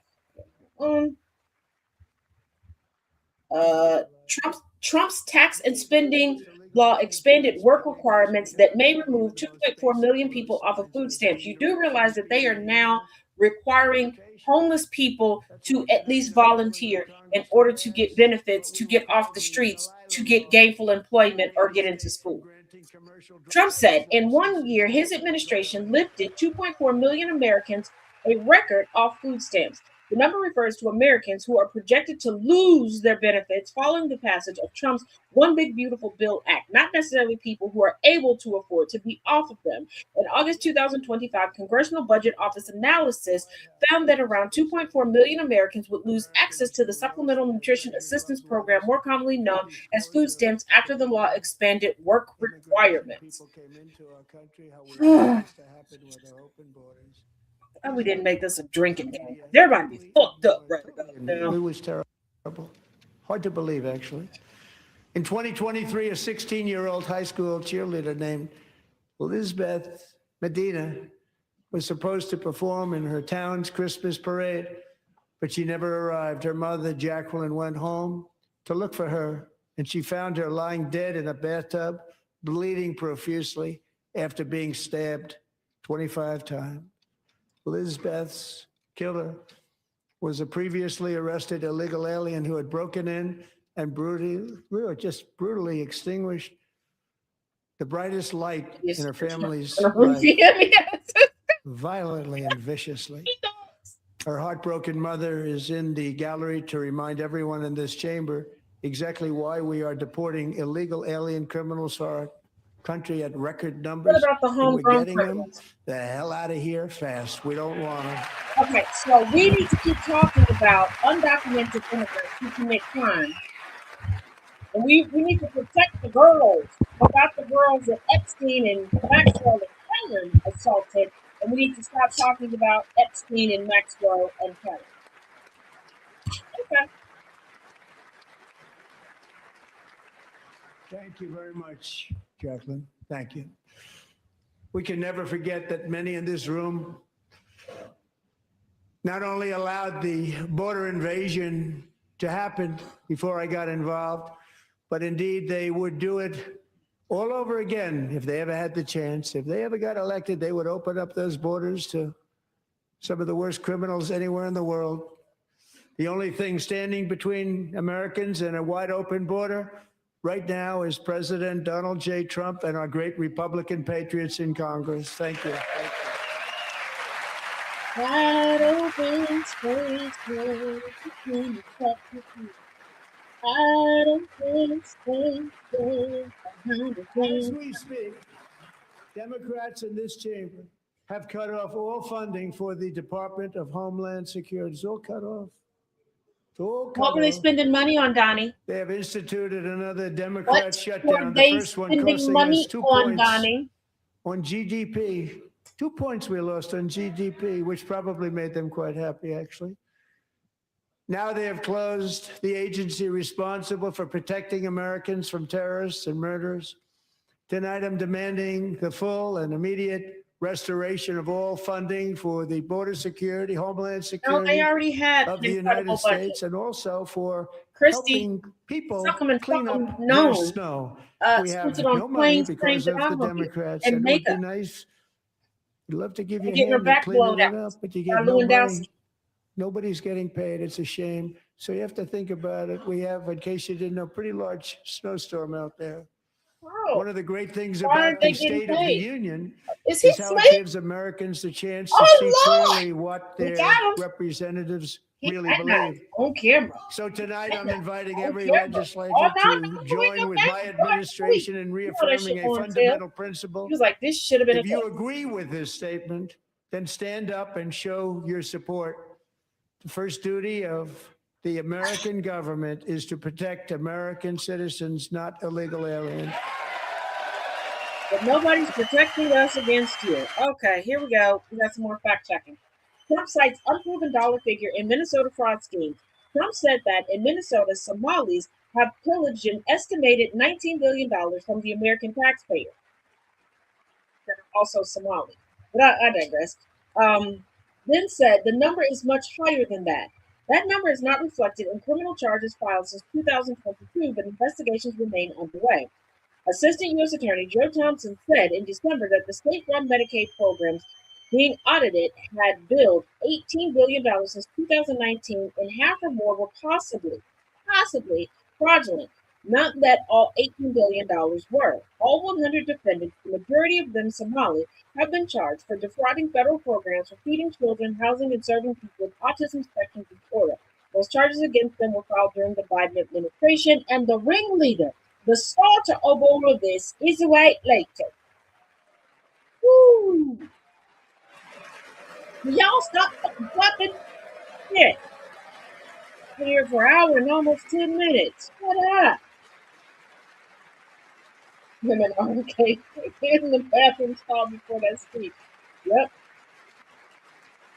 Trump's tax and spending law expanded work requirements that may remove 2.4 million people off of food stamps. You do realize that they are now requiring homeless people to at least volunteer in order to get benefits, to get off the streets, to get gainful employment or get into school. Trump said in 1 year, his administration lifted 2.4 million Americans, a record, off food stamps. The number refers to Americans who are projected to lose their benefits following the passage of Trump's One Big Beautiful Bill Act, not necessarily people who are able to afford to be off of them. In August 2025, Congressional Budget Office analysis found that around 2.4 million Americans would lose access to the Supplemental Nutrition Assistance Program, more commonly known as food stamps, after the law expanded work requirements. We didn't make this a drinking game. Everybody be fucked up right now. It was terrible. Hard to believe, actually. In 2023, a 16-year-old high school cheerleader named Elizabeth Medina was supposed to perform in her town's Christmas parade, but she never arrived. Her mother, Jacqueline, went home to look for her, and she found her lying dead in a bathtub, bleeding profusely after being stabbed 25 times. Elizabeth's killer was a previously arrested illegal alien who had broken in and brutally extinguished the brightest light in her family's life, violently and viciously. Her heartbroken mother is in the gallery to remind everyone in this chamber exactly why we are deporting illegal alien criminals to our country at record numbers. What about the and we're homegrown getting them criminals? the hell out of here fast. We don't want them. Okay, so we need to keep talking about undocumented immigrants who commit crime. And we need to protect the girls. What about the girls that Epstein and Maxwell and Kellen assaulted? And we need to stop talking about Epstein and Maxwell and Kellen. Okay. Thank you very much, Jacqueline. Thank you. We can never forget that many in this room not only allowed the border invasion to happen before I got involved, but indeed they would do it all over again if they ever had the chance. If they ever got elected, they would open up those borders to some of the worst criminals anywhere in the world. The only thing standing between Americans and a wide open border right now is President Donald J. Trump and our great Republican patriots in Congress. Thank you. Thank you. Wide open space, wide open space. As we speak, Democrats in this chamber have cut off all funding for the Department of Homeland Security. It's all cut off. What were they spending money on, Donnie? They have instituted another Democrat What shutdown. were The they first one spending costing money us 2 on, points Donnie? on GDP. 2 points we lost on GDP, which probably made them quite happy, actually. Now they have closed the agency responsible for protecting Americans from terrorists and murderers. Tonight, I'm demanding the full and immediate restoration of all funding for the border security, homeland security they already had of an the United incredible budget. States, and also for Christy, helping people suck 'em and clean fuck 'em up their known, snow. We spent have it on no money planes, because trains, of and the automobiles, Democrats, and and it would be makeup. nice. We'd love to give you And a get her hand in back cleaning blown it out up, but you by get no money. Lewandowski. Nobody's getting paid. It's a shame. So you have to think about it. We have, in case you didn't know, pretty large snowstorm out there. Oh, One of the great things why about aren't they the getting State of the paid? Union Is he is how it asleep? gives Americans the chance to Oh, see Lord! clearly what We their got him. representatives really I know. believe. On camera. So tonight, I'm inviting On every camera. legislator Oh, no, to no, join with my administration in You know that reaffirming shit a on tail. fundamental principle. He was like, this should have been If a you tape. agree with this statement, then stand up and show your support. The first duty of the American government is to protect American citizens, not illegal aliens. But nobody's protecting us against you. Okay, here we go. We got some more fact checking. Trump cites unproven dollar figure in Minnesota fraud scheme. Trump said that in Minnesota, Somalis have pillaged an estimated $19 billion from the American taxpayer. They're also Somali. But I digress. Then said the number is much higher than that. That number is not reflected in criminal charges filed since 2022, but investigations remain underway. Assistant U.S. Attorney Joe Thompson said in December that the state-run Medicaid programs being audited had billed $18 billion since 2019, and half or more were possibly fraudulent. Not that all $18 billion were. All 100 defendants, the majority of them Somali, have been charged for defrauding federal programs for feeding children, housing, and serving people with autism spectrum disorder. Those charges against them were filed during the Biden administration, and the ringleader, the starter of all of this, is a white lady. Woo! Y'all stop fucking shit. Been here for an hour and almost 10 minutes. What up? Women are okay in the bathroom stall before that speech. Yep.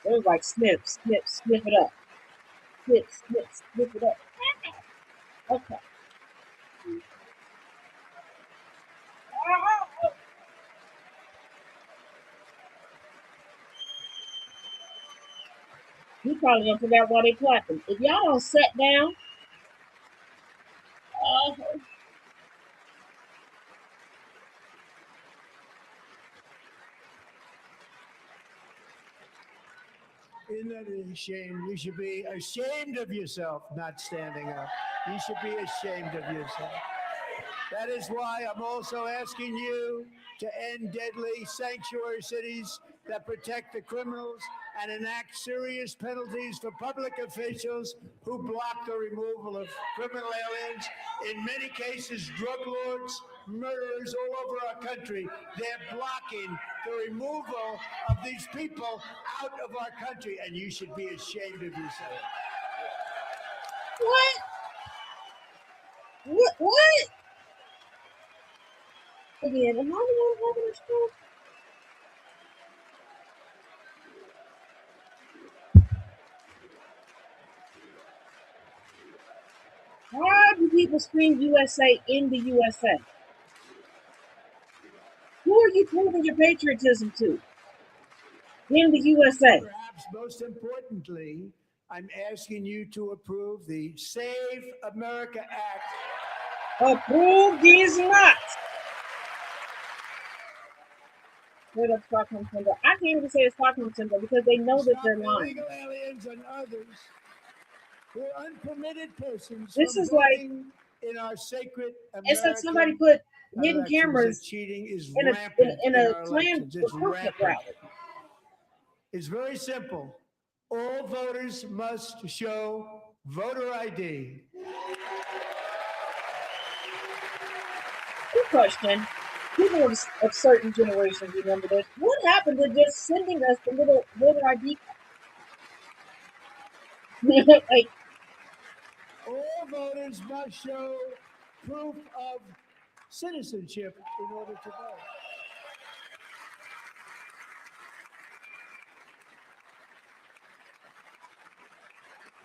It was like snip it up. Snip it up. Okay. You probably gonna forget why they clapping. If y'all don't sit down, Isn't that a shame? You should be ashamed of yourself not standing up. You should be ashamed of yourself. That is why I'm also asking you to end deadly sanctuary cities that protect the criminals and enact serious penalties for public officials who block the removal of criminal aliens. In many cases, drug lords, murderers all over our country, they're blocking the removal of these people out of our country, and you should be ashamed of yourself. What? Again, am I the one having a stroke? Why do people scream USA in the USA? Who are you proving your patriotism to? In the USA. Perhaps most importantly, I'm asking you to approve the Save America Act. Approve these nuts. Straight up Stockholm Syndrome. I can't even say it's Stockholm Syndrome because they know that they're lying. Illegal aliens and others who are unpermitted persons. This from is like voting in our sacred American. It's like somebody put hidden elections. cameras The cheating is in a rampant in in a our Klan elections. It's recruitment rampant. rally. It's very simple. All voters must show voter ID. Good question. People of certain generations remember this. What happened to just sending us the little voter ID? Like, All voters must show proof of citizenship in order to vote.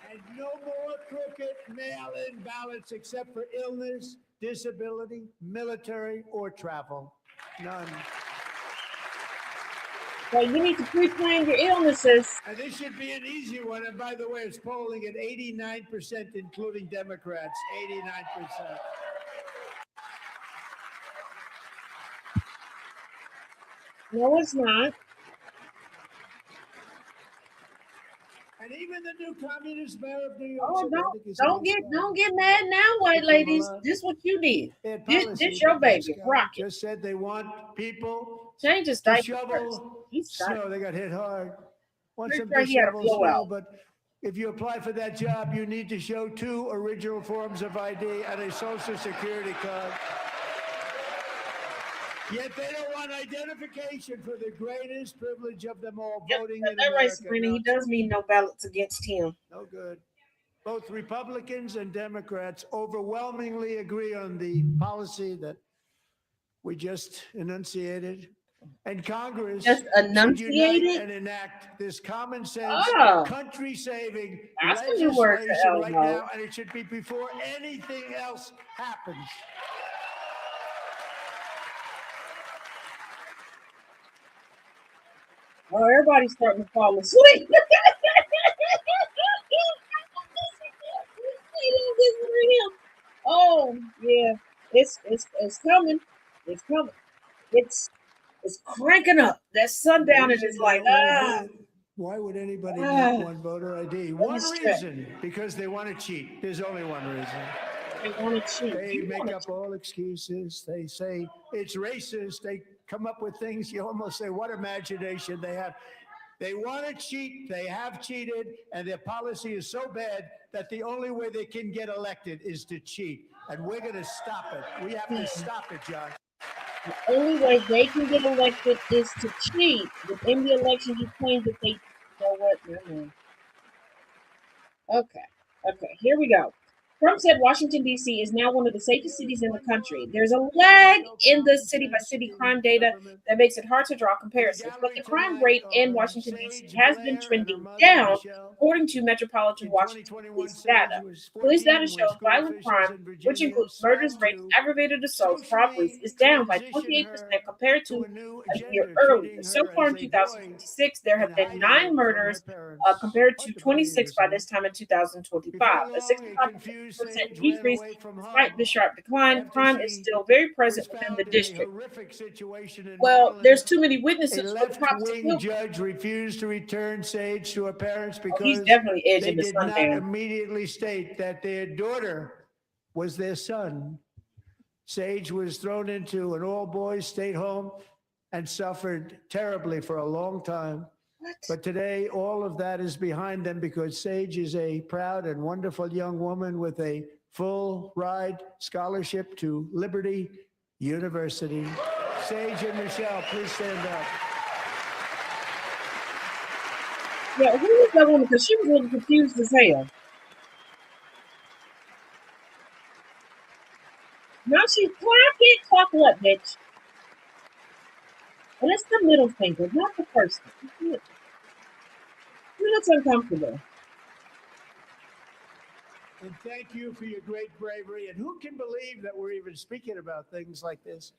And no more crooked mail-in ballots except for illness, disability, military, or travel. None. well, you need to pre-plan your illnesses. And this should be an easy one. And by the way, it's polling at 89%, including Democrats. 89%. No, it's not. And even the new communist mayor of New York. Oh, City, I think he's don't get mad now, white ladies. This what you did. This your baby. Rock it. Just said they want people Change his to diaper shovel snow. They got hit hard. Want Pretty some sure to he had a shovel blowout. snow, but if you apply for that job, you need to show 2 original forms of ID and a social security card. Yet they don't want identification for the greatest privilege of them all, voting in That right, America. Sabrina. He does mean no ballots against him. No good. Both Republicans and Democrats overwhelmingly agree on the policy that we just enunciated. And Congress Just should enunciated? unite and enact this common sense, Oh. country-saving That's a new word for legislation right Elmo. now, and it should be before anything else happens. Oh, everybody's starting to fall asleep. Oh, yeah. It's coming. It's coming. It's is cranking up. That sundown is like, Why would anybody Ah. need one voter ID? Let One me stretch. reason, because they want to cheat. There's only one reason. They want to cheat. They You make wanna up all excuses. They say it's racist. They come up with things you almost say, what imagination they have. They want to cheat. They have cheated, and their policy is so bad that the only way they can get elected is to cheat. And we're going to stop it. We have to stop it, Josh. The only way they can get elected is to cheat. Within the election, you claim that they, you know what? Okay, here we go. Trump said Washington, D.C. is now one of the safest cities in the country. There's a lag in the city-by-city crime data that makes it hard to draw comparisons, but the crime rate in Washington, D.C. has been trending down, according to Metropolitan Washington Police data. Police data shows violent crime, which includes murders, rapes, aggravated assaults, robberies, is down by 28% compared to a year earlier. So far in 2026, there have been 9 murders compared to 26 by this time in 2025. A 65% decrease. Despite the sharp decline, crime is still very present within the district. Well, there's too many witnesses. A left-wing judge refused to return Sage to her parents because he's definitely they edging the did not sundown. immediately state that their daughter was their son. Sage was thrown into an all-boys state home and suffered terribly for a long time. But today, all of that is behind them because Sage is a proud and wonderful young woman with a full ride scholarship to Liberty University. Sage and Michelle, please stand up. Yeah, who was that woman? Because she was a little confused as hell. Now she's clock what, bitch? And it's the middle finger, not the first one. It looks uncomfortable. And thank you for your great bravery. And who can believe that we're even speaking about things like this?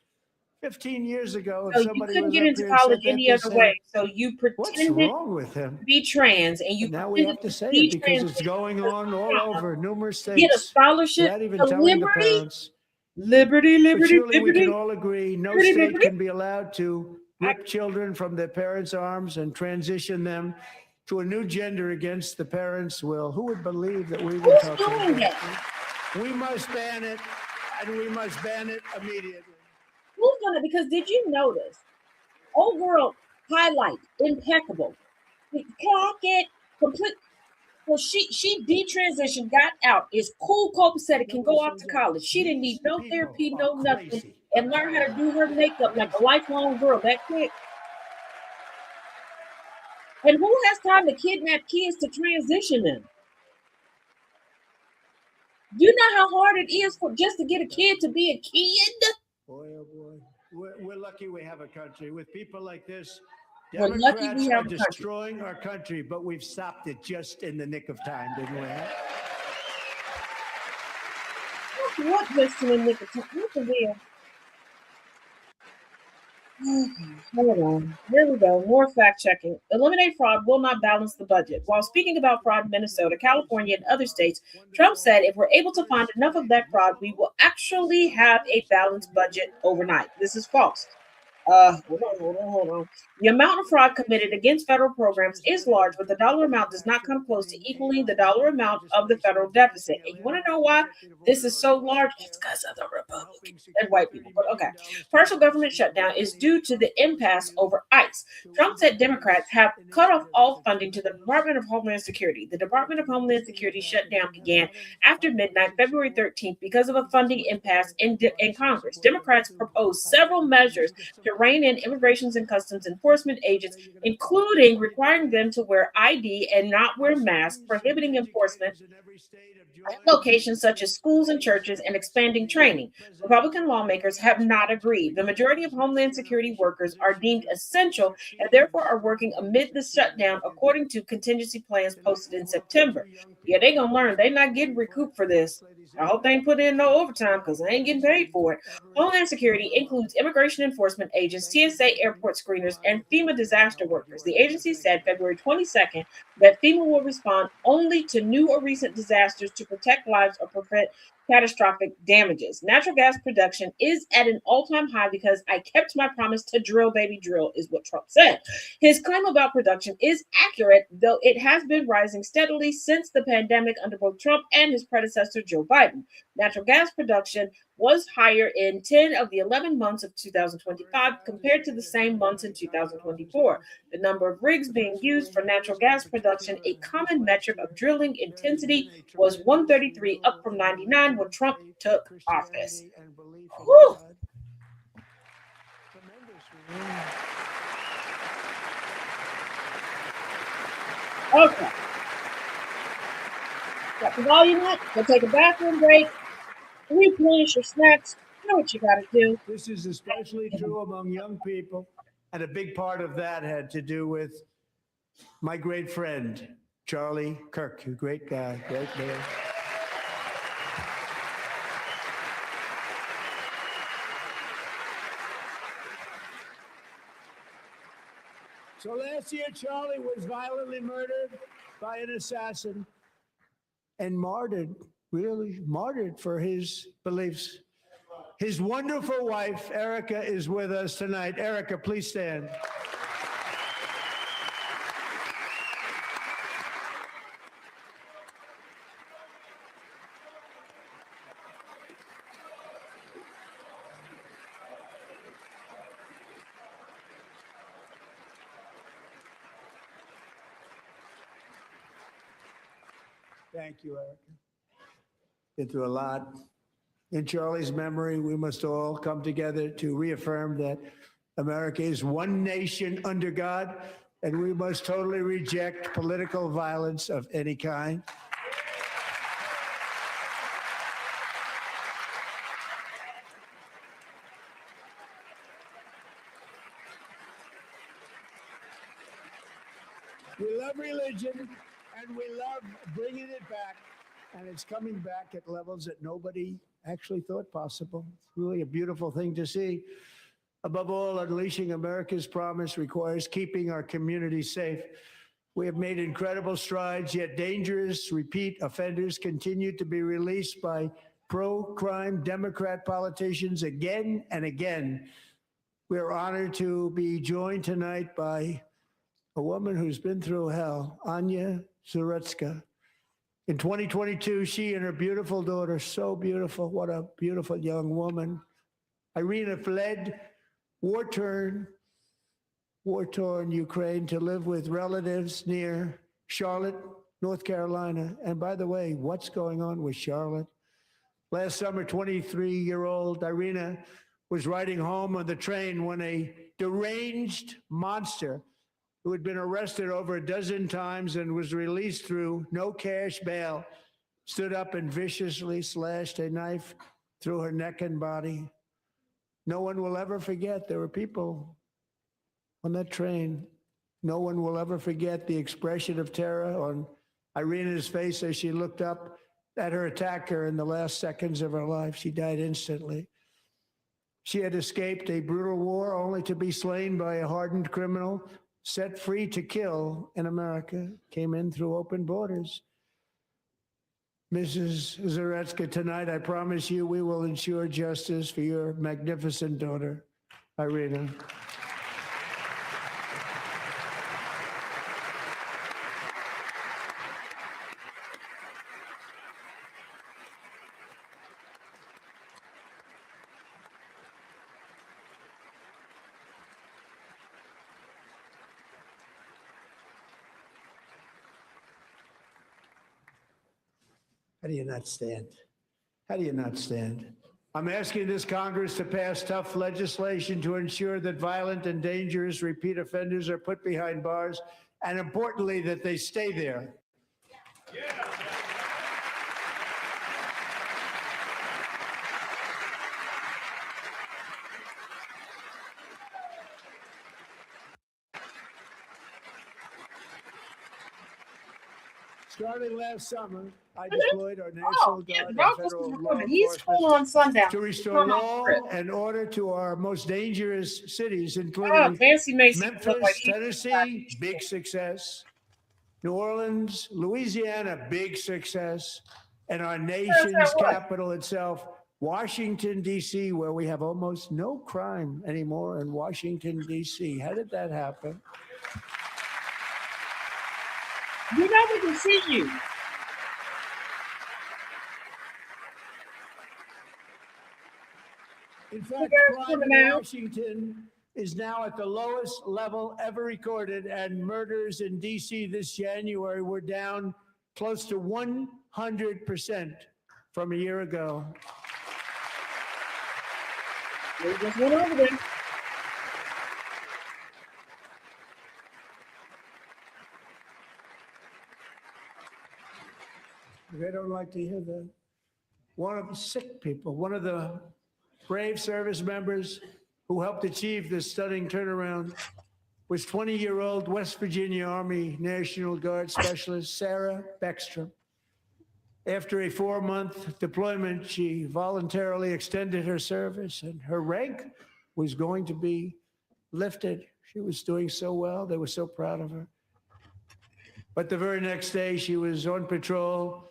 15 years ago, So if you somebody couldn't was get up into here and college said that, any they'd other say, way. So you what's pretended wrong with him? to be trans, and you Now we have to say it because it's going on all over numerous states. Get a scholarship without even to telling the Liberty? parents. Liberty, But surely we can all agree no Liberty, state liberty. can be allowed to rip children from their parents' arms and transition them to a new gender against the parents' will. Who would believe that we were talking doing about that? it? We must ban it, and we must ban it immediately. Who's gonna? Because did you notice? Old girl highlight impeccable. Clock it complete. Well, she detransitioned, got out. Is cool, copacetic, can go off to college. She didn't need no therapy, no nothing, and learn how to do her makeup like a lifelong girl that quick. And who has time to kidnap kids to transition them? You know how hard it is for just to get a kid to be a kid? Boy, oh boy. We're lucky we have a country with people like this. We're lucky we Democrats have are a country. destroying our country, but we've stopped it just in the nick of time, didn't we? What just in the nick of time? What the hell? Hold on. Here we go. More fact checking. Eliminate fraud will not balance the budget. While speaking about fraud in Minnesota, California, and other states, Trump said if we're able to find enough of that fraud, we will actually have a balanced budget overnight. This is false. Hold on. The amount of fraud committed against federal programs is large, but the dollar amount does not come close to equaling the dollar amount of the federal deficit. And you want to know why this is so large? It's because of the Republicans and white people. But okay. Partial government shutdown is due to the impasse over ICE. Trump said Democrats have cut off all funding to the Department of Homeland Security. The Department of Homeland Security shutdown began after midnight, February 13th, because of a funding impasse in Congress. Democrats proposed several measures to rein in immigrations and customs enforcement agents, including requiring them to wear ID and not wear masks, prohibiting enforcement at locations such as schools and churches, and expanding training. Republican lawmakers have not agreed. The majority of Homeland Security workers are deemed essential and therefore are working amid the shutdown, according to contingency plans posted in September. Yeah, they're going to learn. They're not getting recouped for this. I hope they ain't put in no overtime because they ain't getting paid for it. Homeland Security includes immigration enforcement agents, TSA airport screeners, and FEMA disaster workers. The agency said February 22nd that FEMA will respond only to new or recent disasters to protect lives or prevent catastrophic damages. Natural gas production is at an all-time high because I kept my promise to drill, baby, drill, is what Trump said. His claim about production is accurate, though it has been rising steadily since the pandemic under both Trump and his predecessor, Joe Biden. Natural gas production was higher in 10 of the 11 months of 2025 compared to the same months in 2024. The number of rigs being used for natural gas production, a common metric of drilling intensity, was 133, up from 99 when Trump took office. Whew. Okay. Got the volume up. Go take a bathroom break. Replenish your snacks. You know what you got to do. This is especially true among young people. And a big part of that had to do with my great friend, Charlie Kirk, a great guy, great man. So last year, Charlie was violently murdered by an assassin and martyred, really martyred for his beliefs. His wonderful wife, Erica, is with us tonight. Erica, please stand. Thank you, Erica. Been through a lot. In Charlie's memory, we must all come together to reaffirm that America is one nation under God, and we must totally reject political violence of any kind. We love religion, and we love bringing it back, and it's coming back at levels that nobody actually thought possible. It's really a beautiful thing to see. Above all, unleashing America's promise requires keeping our communities safe. We have made incredible strides, yet dangerous repeat offenders continue to be released by pro-crime Democrat politicians again and again. We are honored to be joined tonight by a woman who's been through hell, Anya Zarutska. In 2022, she and her beautiful daughter, so beautiful, what a beautiful young woman, Irina, fled war-torn Ukraine to live with relatives near Charlotte, North Carolina. And by the way, what's going on with Charlotte? Last summer, 23-year-old Irina was riding home on the train when a deranged monster who had been arrested over a dozen times and was released through no cash bail, stood up and viciously slashed a knife through her neck and body. No one will ever forget. There were people on that train. No one will ever forget the expression of terror on Irina's face as she looked up at her attacker in the last seconds of her life. She died instantly. She had escaped a brutal war only to be slain by a hardened criminal set free to kill in America, came in through open borders. Mrs. Zarutska, tonight I promise you we will ensure justice for your magnificent daughter, Irina. How do you not stand? How do you not stand? I'm asking this Congress to pass tough legislation to ensure that violent and dangerous repeat offenders are put behind bars, and importantly, that they stay there. Starting last summer, I deployed our National yeah, Guard and Ralph was federal law recording. He's enforcement full on sundown. to restore Come on, law Chris. and order to our most dangerous cities, Oh, including Fancy Macy look Memphis, like he- Tennessee, big success. New Orleans, Louisiana, big success. And our nation's what? capital itself, Washington, D.C., where we have almost no crime anymore in Washington, D.C. How did that happen? You know we can see you. In fact, guys crime coming in out? Washington is now at the lowest level ever recorded, and murders in D.C. this January were down close to 100% from a year ago. We just went over there. They don't like to hear that. One of the sick people, one of the brave service members who helped achieve this stunning turnaround was 20-year-old West Virginia Army National Guard Specialist Sarah Beckstrom. After a 4-month deployment, she voluntarily extended her service, and her rank was going to be lifted. She was doing so well. They were so proud of her. But the very next day, she was on patrol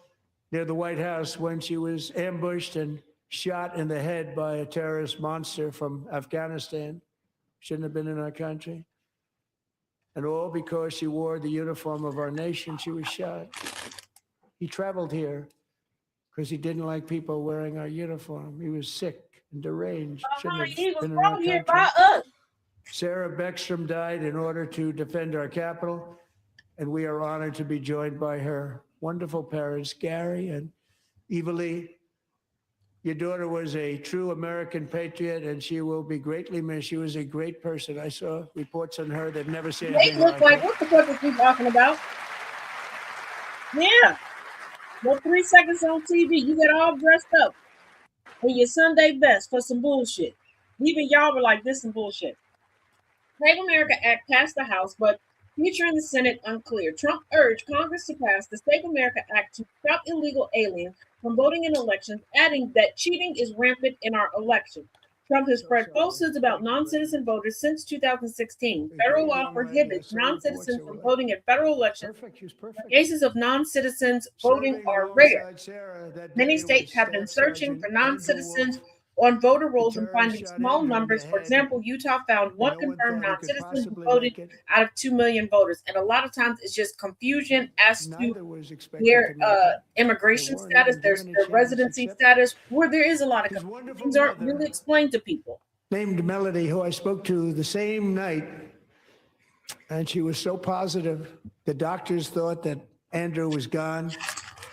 near the White House when she was ambushed and shot in the head by a terrorist monster from Afghanistan. Shouldn't have been in our country. And all because she wore the uniform of our nation, she was shot. He traveled here because he didn't like people wearing our uniform. He was sick and deranged. Shouldn't have He was been in our brought here country. by us. Sarah Beckstrom died in order to defend our capital, and we are honored to be joined by her wonderful parents, Gary and Eva Lee. Your daughter was a true American patriot, and she will be greatly missed. She was a great person. I saw reports on her that never seen They anything look like like, it. what the fuck is he talking about? Yeah. No 3 seconds on TV. You get all dressed up in your Sunday best for some bullshit. Even y'all were like, this some bullshit. Save America Act passed the House, but future in the Senate unclear. Trump urged Congress to pass the Save America Act to stop illegal aliens from voting in elections, adding that cheating is rampant in our election. Trump has spread falsehoods about non-citizen voters since 2016. Federal law prohibits non-citizens from voting in federal elections. Cases of non-citizens voting are rare. Many states have been searching for non-citizens on voter rolls and finding small numbers. For example, Utah found one confirmed non-citizen who voted out of 2 million voters. And a lot of times it's just confusion as to their immigration status, their residency status, where there is a lot of confusion. Things aren't really explained to people. Named Melody, who I spoke to the same night, and she was so positive. The doctors thought that Andrew was gone,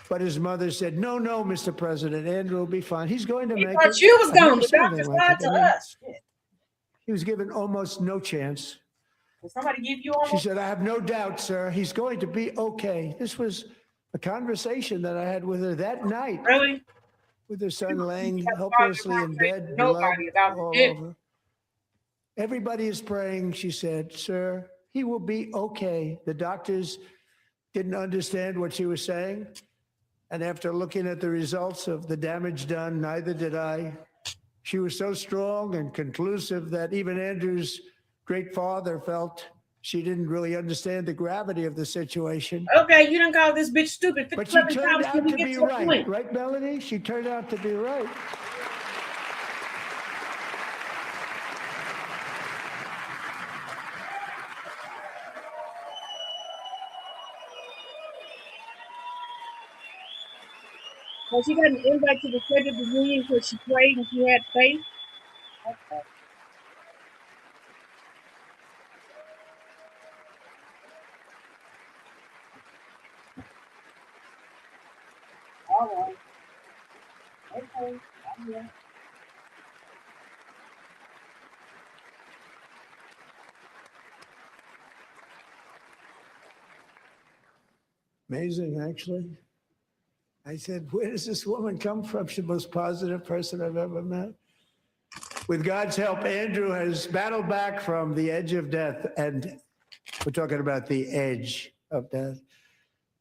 but his mother said, "No, no, Mr. President, Andrew will be fine. He's going to He make thought it." you was I've never gone. The seen doctors anything like lied it. to I mean, us. he was given almost no chance. Did somebody give you She almost? said, "I have no doubt, sir. He's going to be okay." This was a conversation that I had with her that night. Really? With her son laying helplessly in bed, blood Nobody about all it. over. Everybody is praying, she said, "Sir, he will be okay." The doctors didn't understand what she was saying. And after looking at the results of the damage done, neither did I. She was so strong and conclusive that even Andrew's great father felt she didn't really understand the gravity of the situation. Okay, you done call this bitch stupid But she 57 turned times. out Can we to get be to the right, point? right, Melanie? She turned out to be right. Well, she got an invite to the State of the Union because she prayed and she had faith. Okay. All right. Okay. I'm here. Amazing, actually. I said, "Where does this woman come from?" She's the most positive person I've ever met. With God's help, Andrew has battled back from the edge of death. And we're talking about the edge of death.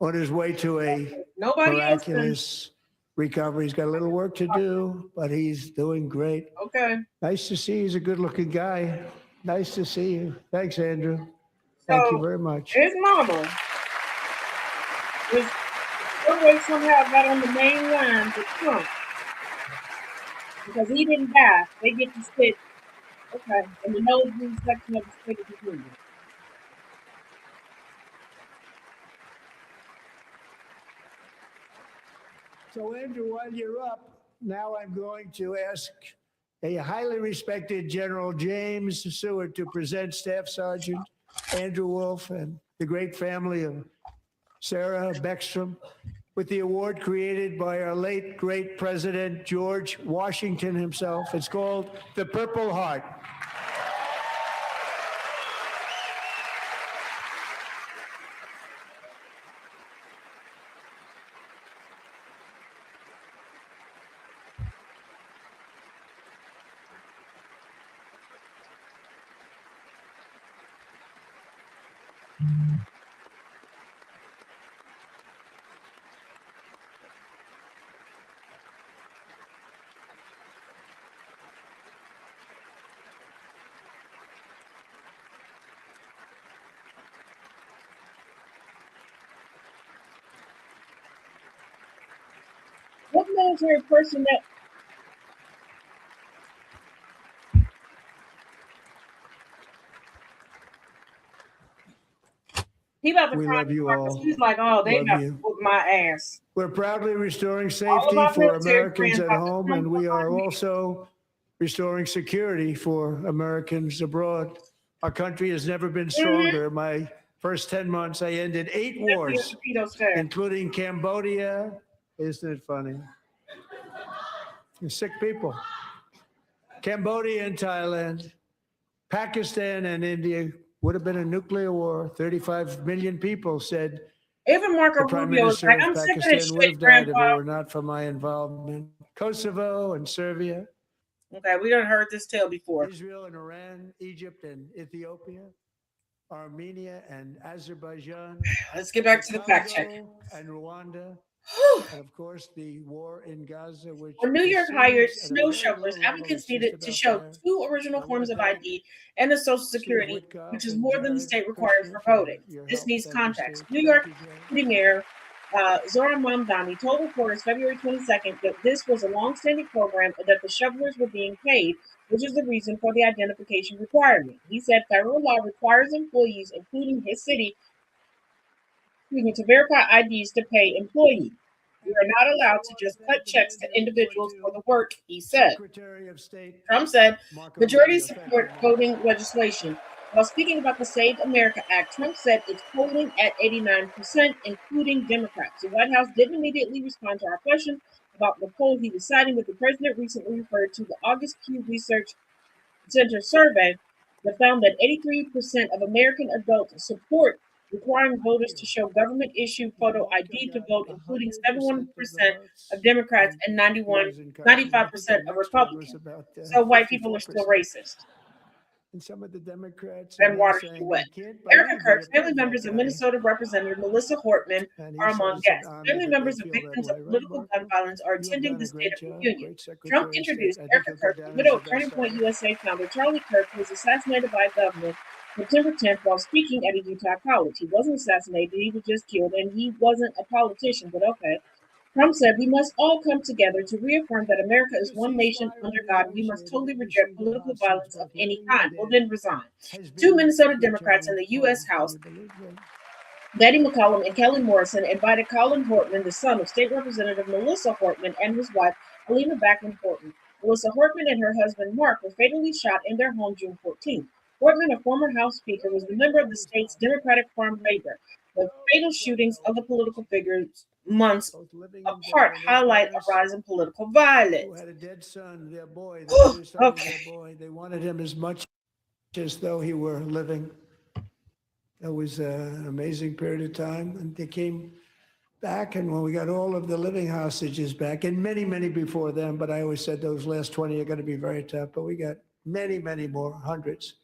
on his way to a Nobody else can. miraculous recovery. He's got a little work to do, but he's doing great. Okay. Nice to see you. He's a good-looking guy. Nice to see you. Thanks, Andrew. Thank you So, very much. his mama was always somehow got on the main line with Trump because he didn't die. They get to sit, okay, in the nosebleed section of the State of the Union. So, Andrew, while you're up, now I'm going to ask a highly respected General James Seward to present Staff Sergeant Andrew Wolf and the great family of Sarah Beckstrom with the award created by our late great President George Washington himself. It's called the Purple Heart. What military person that he about to We cry love you because all. he's like, oh, they Love got to you. whoop my ass. We're proudly restoring All safety of our for military Americans friends at about to home, come and we up are on me. also restoring security for Americans abroad. Our country has never been stronger. In my first 10 months, I ended 8 wars, including Cambodia. Isn't it funny? Sick people. Cambodia and Thailand, Pakistan and India would have been a nuclear war. 35 million people said Even Marco the Prime Rubio was Minister like, of I'm sick of Pakistan this would shit, have died if Grandpa. it were not for my involvement. Kosovo and Serbia. Okay, we done heard this tale before. Israel and Iran, Egypt and Ethiopia, Armenia and Azerbaijan. Let's get back to the fact check. Congo and Rwanda. And of course, the war in Gaza, which When New York hired proceeds at a snow very shovelers, low level, applicants it's needed just to about show there. 2 original I wanna forms of thank ID and a social Steve security, Witkoff which is and more than the Jared state requires Kushner for for voting. your This help. needs Thank you, context. Steve. New York Thank you, Jared. City Mayor Zoran Mamdani told reporters February 22nd that this was a long-standing program and that the shovelers were being paid, which is the reason for the identification requirement. He said federal law requires employees, including his city, to verify IDs to pay employees. We are not allowed to just cut checks to individuals for the work, he said. Secretary of State Trump said Marco majority Rubio. Thank support you. voting legislation. While speaking about the Save America Act, Trump said it's polling at 89%, including Democrats. The White House didn't immediately respond to our question about the poll he was citing, but the president recently referred to the August Pew Research Center survey that found that 83% of American adults support requiring voters to show government-issued photo ID to vote, including 71% of Democrats and 95% of Republicans. So white people are still racist. And some of the Democrats And are water saying wet. they can't Erica believe Kirk, it family about members that of guy. Minnesota Representative Melissa Hortman And he are said among it's an guests. honor Family that members they of feel victims that of way, right, political Mark? gun violence are You have attending done the a State great of the job, Union. great Secretary Trump of State. introduced I think Erica you'll go Kirk, down the as widow the of Turning best Point ever. USA founder Charlie Kirk, who was assassinated by a government September 10th while speaking at a Utah college. He wasn't assassinated, he was just killed, and he wasn't a politician, but okay. Trump said, we must all come together to reaffirm that America is one nation under God. We must totally reject political violence of any kind. Well, then resign. 2 Minnesota Democrats in the U.S. House, Betty McCollum and Kelly Morrison, invited Colin Hortman, the son of State Representative Melissa Hortman, and his wife, Alina Backlund Horton. Melissa Hortman and her husband, Mark, were fatally shot in their home June 14th. Hortman, a former House Speaker, was the member of the state's Democratic Farm Labor. The fatal shootings of the political figures months apart highlight a rise in political Who violence. had a dead son, their boy, the dearest son of their boy. They wanted him as much as though he were living. That was an amazing period of time. And they came back, and when we got all of the living hostages back, and many, many before them, but I always said those last 20 are going to be very tough, but we got many, many more, hundreds.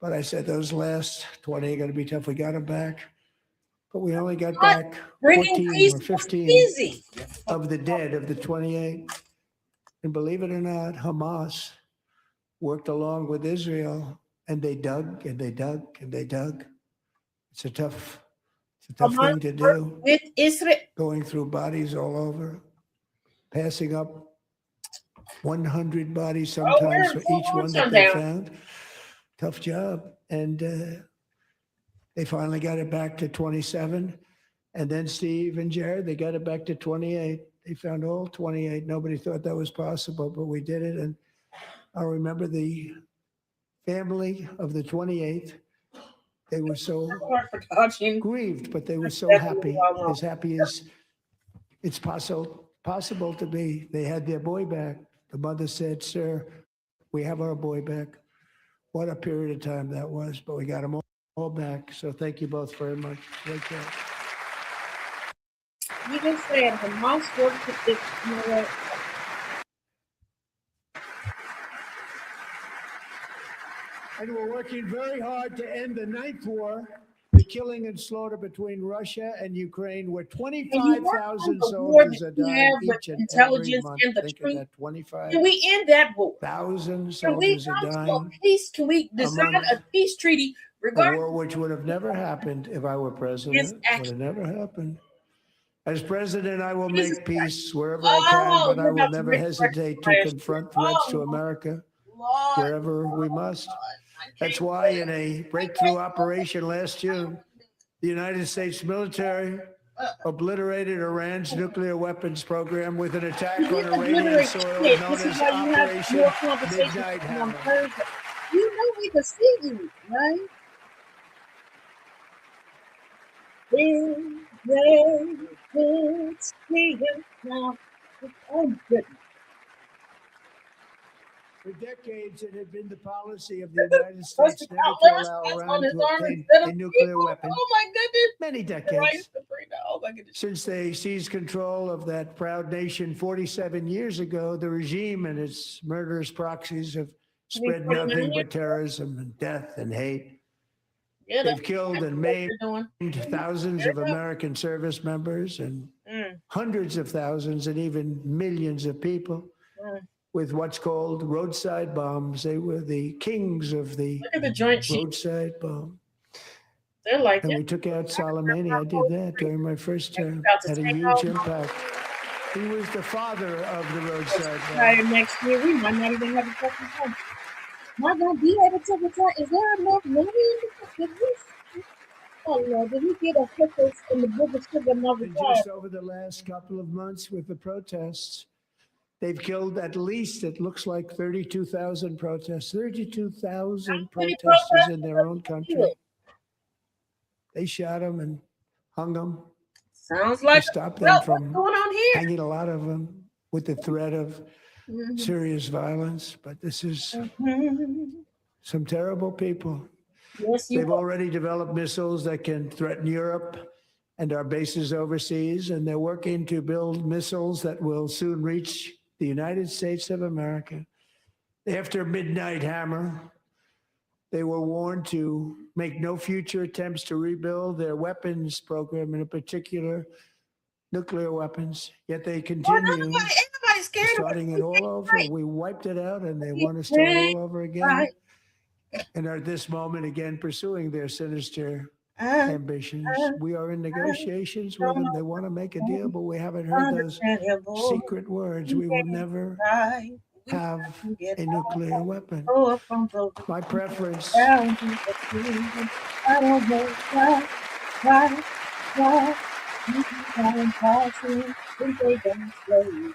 But I said those last 20 are going to be tough. We got them back. but we only got But back bringing 14 peace or was 15 easy. of the dead of the 28. And believe it or not, Hamas worked along with Israel, and they dug and they dug and they dug. It's a tough Hamas thing to worked do. with Israel. Going through bodies all over, passing up 100 bodies Oh, sometimes we're for each on one that they sundown. found. Tough job. And they finally got it back to 27. And then Steve and Jared, they got it back to 28. They found all 28. Nobody thought that was possible, but we did it. And I remember the family of the 28th. They were so grieved, but they were so happy as it's possible to be. They had their boy back. The mother said, "Sir, we have our boy back." What a period of time that was, but we got them all back. So thank you both very much. Great job. You just said Hamas worked with Israel. And we're working very hard to end the ninth war, the killing and slaughter between Russia and Ukraine, where 25,000 soldiers are dying each and every month. Think of that, 25,000 Can we end that war? soldiers are dying. Peace? Can we design a peace treaty A regarding war which would have never happened if I were president. Would have never happened. As president, I will make peace wherever I can, but I will never hesitate to confront threats to America wherever we must. That's why in a breakthrough operation last June, the United States military obliterated Iran's nuclear weapons program with an attack on Iranian soil known as Operation Midnight Hammer. You know we can see you, right? Oh, goodness. For decades, it had been the policy of the United States never to allow Iran to obtain a nuclear weapon. Oh my goodness. Many decades. Since they seized control of that proud nation 47 years ago, the regime and its murderous proxies have spread nothing but terrorism and death and hate. They've killed and maimed thousands of American service members and hundreds of thousands and even millions of people with what's called roadside bombs. They were the kings of the roadside bomb. They're like, and we took out Soleimani. I did that during my first term. Had a huge impact. He was the father of the roadside bomb. Next year, we might not even have a fucking phone. Not gonna be able to retire. Is there enough money in this? Oh Lord, did he get a pickles in the biggest sugar mother? Just over the last couple of months with the protests, they've killed at least, it looks like 32,000 protests, 32,000 protesters in their own country. They shot them and hung them. Sounds like stopped them from what's going on here? hanging a lot of them with the threat of serious violence. But this is some terrible people. Yes, They've already developed missiles that can threaten Europe and our bases overseas, and they're working to build missiles that will soon reach the United States of America. After Midnight Hammer, they were warned to make no future attempts to rebuild their weapons program, and in particular, nuclear weapons. Yet they continue starting it all over. We wiped it out, and they want to start all over again. And are at this moment again pursuing their sinister ambitions. We are in negotiations with them. They want to make a deal, but we haven't heard those secret words. We will never have a nuclear weapon. My preference. I don't know why you can passing think they don't slow you.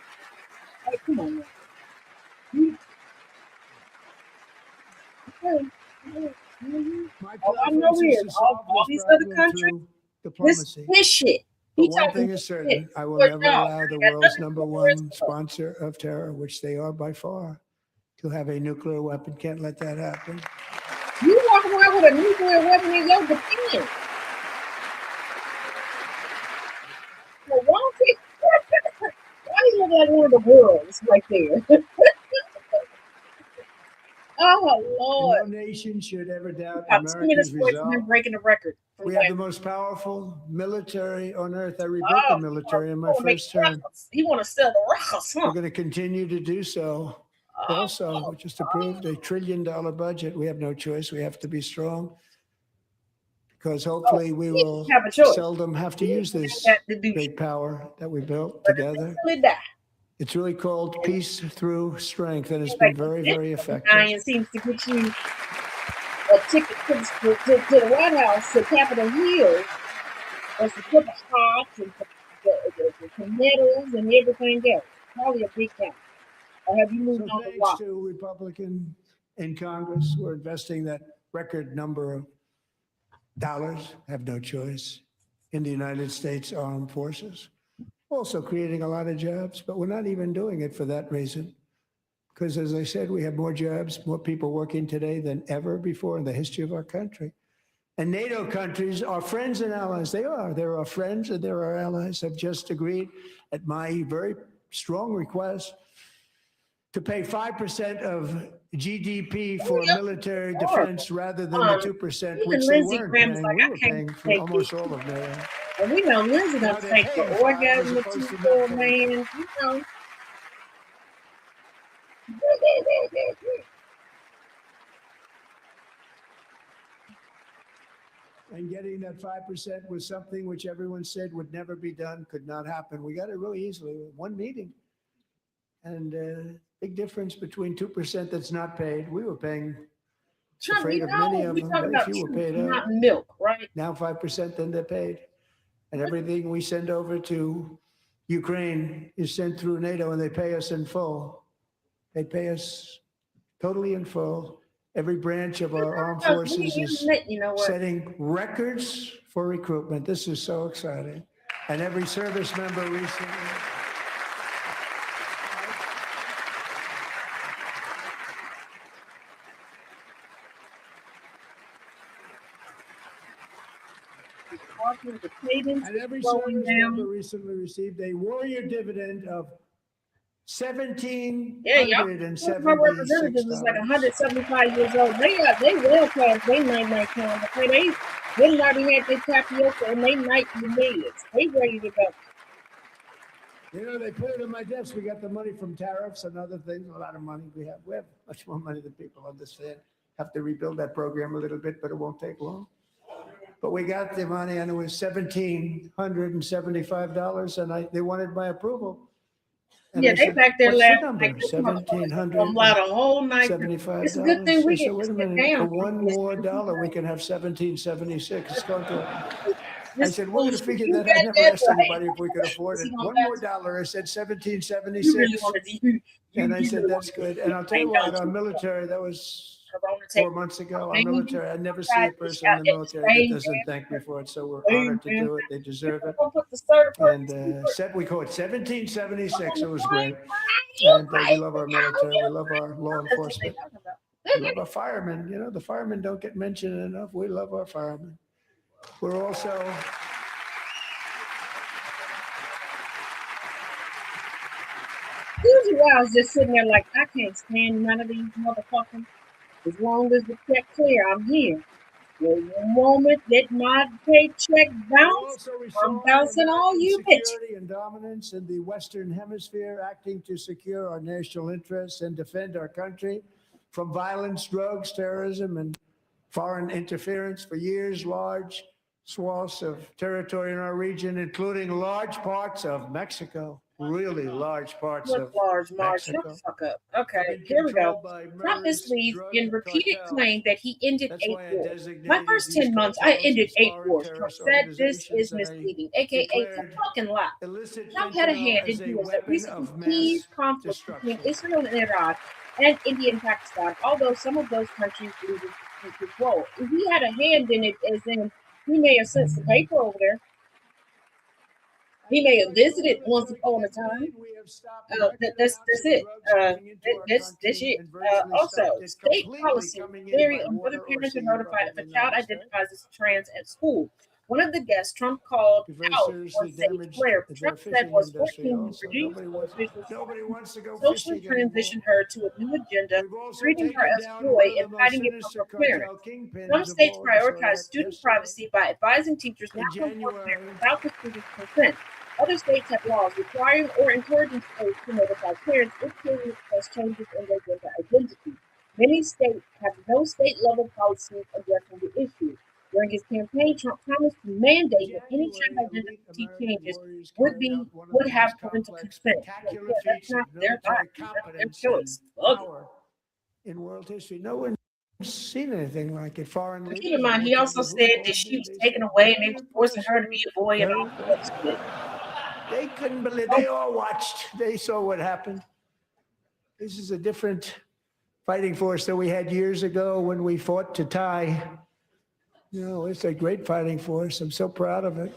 Hey, come on. I know it. All these other countries, this shit. But one thing is certain, I will never allow the world's #1 sponsor of terror, which they are by far, to have a nuclear weapon. Can't let that happen. You walk around with a nuclear weapon in your defense. Well, why you look like one of the worlds right there? Oh, Lord. No nation should ever doubt About 2 minutes America's before resolve. breaking the record. We We have the most powerful military on earth. I rebuilt the military in my first term. He want to sell the rockets, We're huh? going to continue to do so. Also, we just approved a $1 trillion budget. We have no choice. We have to be strong because hopefully we will have a choice. seldom have to use this Got to do great power that we built together. shit. Die. It's really called Peace Through Strength, and it's been very, very effective. Ryan seems to get you a ticket to the White House, to Capitol Hill, and to put the hearts and the medals and everything else. Probably a big count. Or have you moved on the Thanks block? to Republican in Congress, we're investing that record number of dollars, have no choice, in the United States Armed Forces. Also creating a lot of jobs, but we're not even doing it for that reason. Because as I said, we have more jobs, more people working today than ever before in the history of our country. And NATO countries are friends and allies. They are. They're our friends and they're our allies. Have just agreed at my very strong request to pay 5% of GDP for military defense rather than the 2%, even which they Lindsey weren't Graham's paying. like, We I were can't paying for take almost it. all of NATO. And we know Lindsey Now gonna they're take the paying 5 orgasm as of opposed to not 2-4 paying. man. You know. And getting that 5% was something which everyone said would never be done, could not happen. We got it really easily with one meeting. And big difference between 2% that's not paid. We were paying, Trump, afraid you of many know, of we them, talking very about few were truth, paid not out. milk, right? Now 5%, then they're paid. And everything we send over to Ukraine is sent through NATO and they pay us in full. They pay us totally in full. Every branch of our armed forces is You know what? setting records for recruitment. This is so exciting. And every service member recently. And every service member recently received a warrior dividend of Yeah, y'all. My representatives is like 175 years old. They well past they night time. Okay, they already had their tapioca and they night millions. They ready to go. You know, they put it in my desk. We got the money from tariffs and other things, a lot of money. We have much more money than people understand. Have to rebuild that program a little bit, but it won't take long. But we got the money and it was $1,775 and they wanted my approval. And Yeah, I they said, back there "What's the laughing number?" like this motherfucker $1,775. gonna lie the whole night. It's a good thing we I said, get wait to a sit minute, down. for one more dollar, we can have 1776. It's going to. I said, we're going to figure You that. got I never that asked right. anybody if we could afford it. One more dollar. I said You really 1776. wanted to. And I said, that's good. And I'll tell you what, our military, that was 4 months ago, our military, I never see a person in the military that doesn't thank me for it. So we're honored to do it. They deserve it. And we call it 1776. It was great. And we love our military. We love our law enforcement. We love our firemen. You know, the firemen don't get mentioned enough. We love our firemen. We're also. Usually I was just sitting there like, I can't stand none of these motherfuckers. As long as the check clear, I'm here. The moment that my paycheck bounce, I'm bouncing all you bitches. Security and dominance in the Western Hemisphere, acting to secure our national interests and defend our country from violence, drugs, terrorism, and foreign interference for years. Large swaths of territory in our region, including large parts of Mexico. Really large parts of large, Marge? Shut Mexico. the fuck up. Okay, here we go. Trump misleads in repeated claim that he ended That's eight why I wars. designated My first these 10 months, I cartels ended as 8 foreign wars. Trump terrorist said this organizations, is and I misleading, aka it's a declared fucking lie. illicit Trump had a fentanyl hand as in a doing the weapon recent of peace mass conflict between destruction. Israel and Iran and India and Pakistan, although some of those countries lose control. If he had a hand in it, as in he may have sent some paper over there. He may have visited once upon a time. That's it. That's it. Also, state policy very unfair. Parents are notified if a child identifies as trans at school. One of the guests Trump called It very out seriously was Sage damaged Blair, their Trump said fishing was industry forcing also. Virginia Nobody wants to go socially fishing anymore. transitioned her to a new agenda, We've also treating her taken as down joy one of the and most fighting it for sinister her parents. cartel kingpins Some of states all. You saw prioritize that student yesterday. privacy by advising teachers In not to report January, parents without the student's consent. Other states have laws requiring or encouraging schools to notify parents if children request changes in their gender identity. Many states have no state-level policies addressing the issue. During his campaign, Trump promised to mandate that any child identity changes would have parental consent. spectacular Yeah, that's feats not of their military body. That's their competence choice. and power in world history. No one's seen anything like it. Foreign But leaders. keep in mind, he also said that she was taken away and they were forcing her to be a boy and all that shit. They couldn't believe. They all watched. They saw what happened. This is a different fighting force that we had years ago when we fought to tie. You know, it's a great fighting force. I'm so proud of it.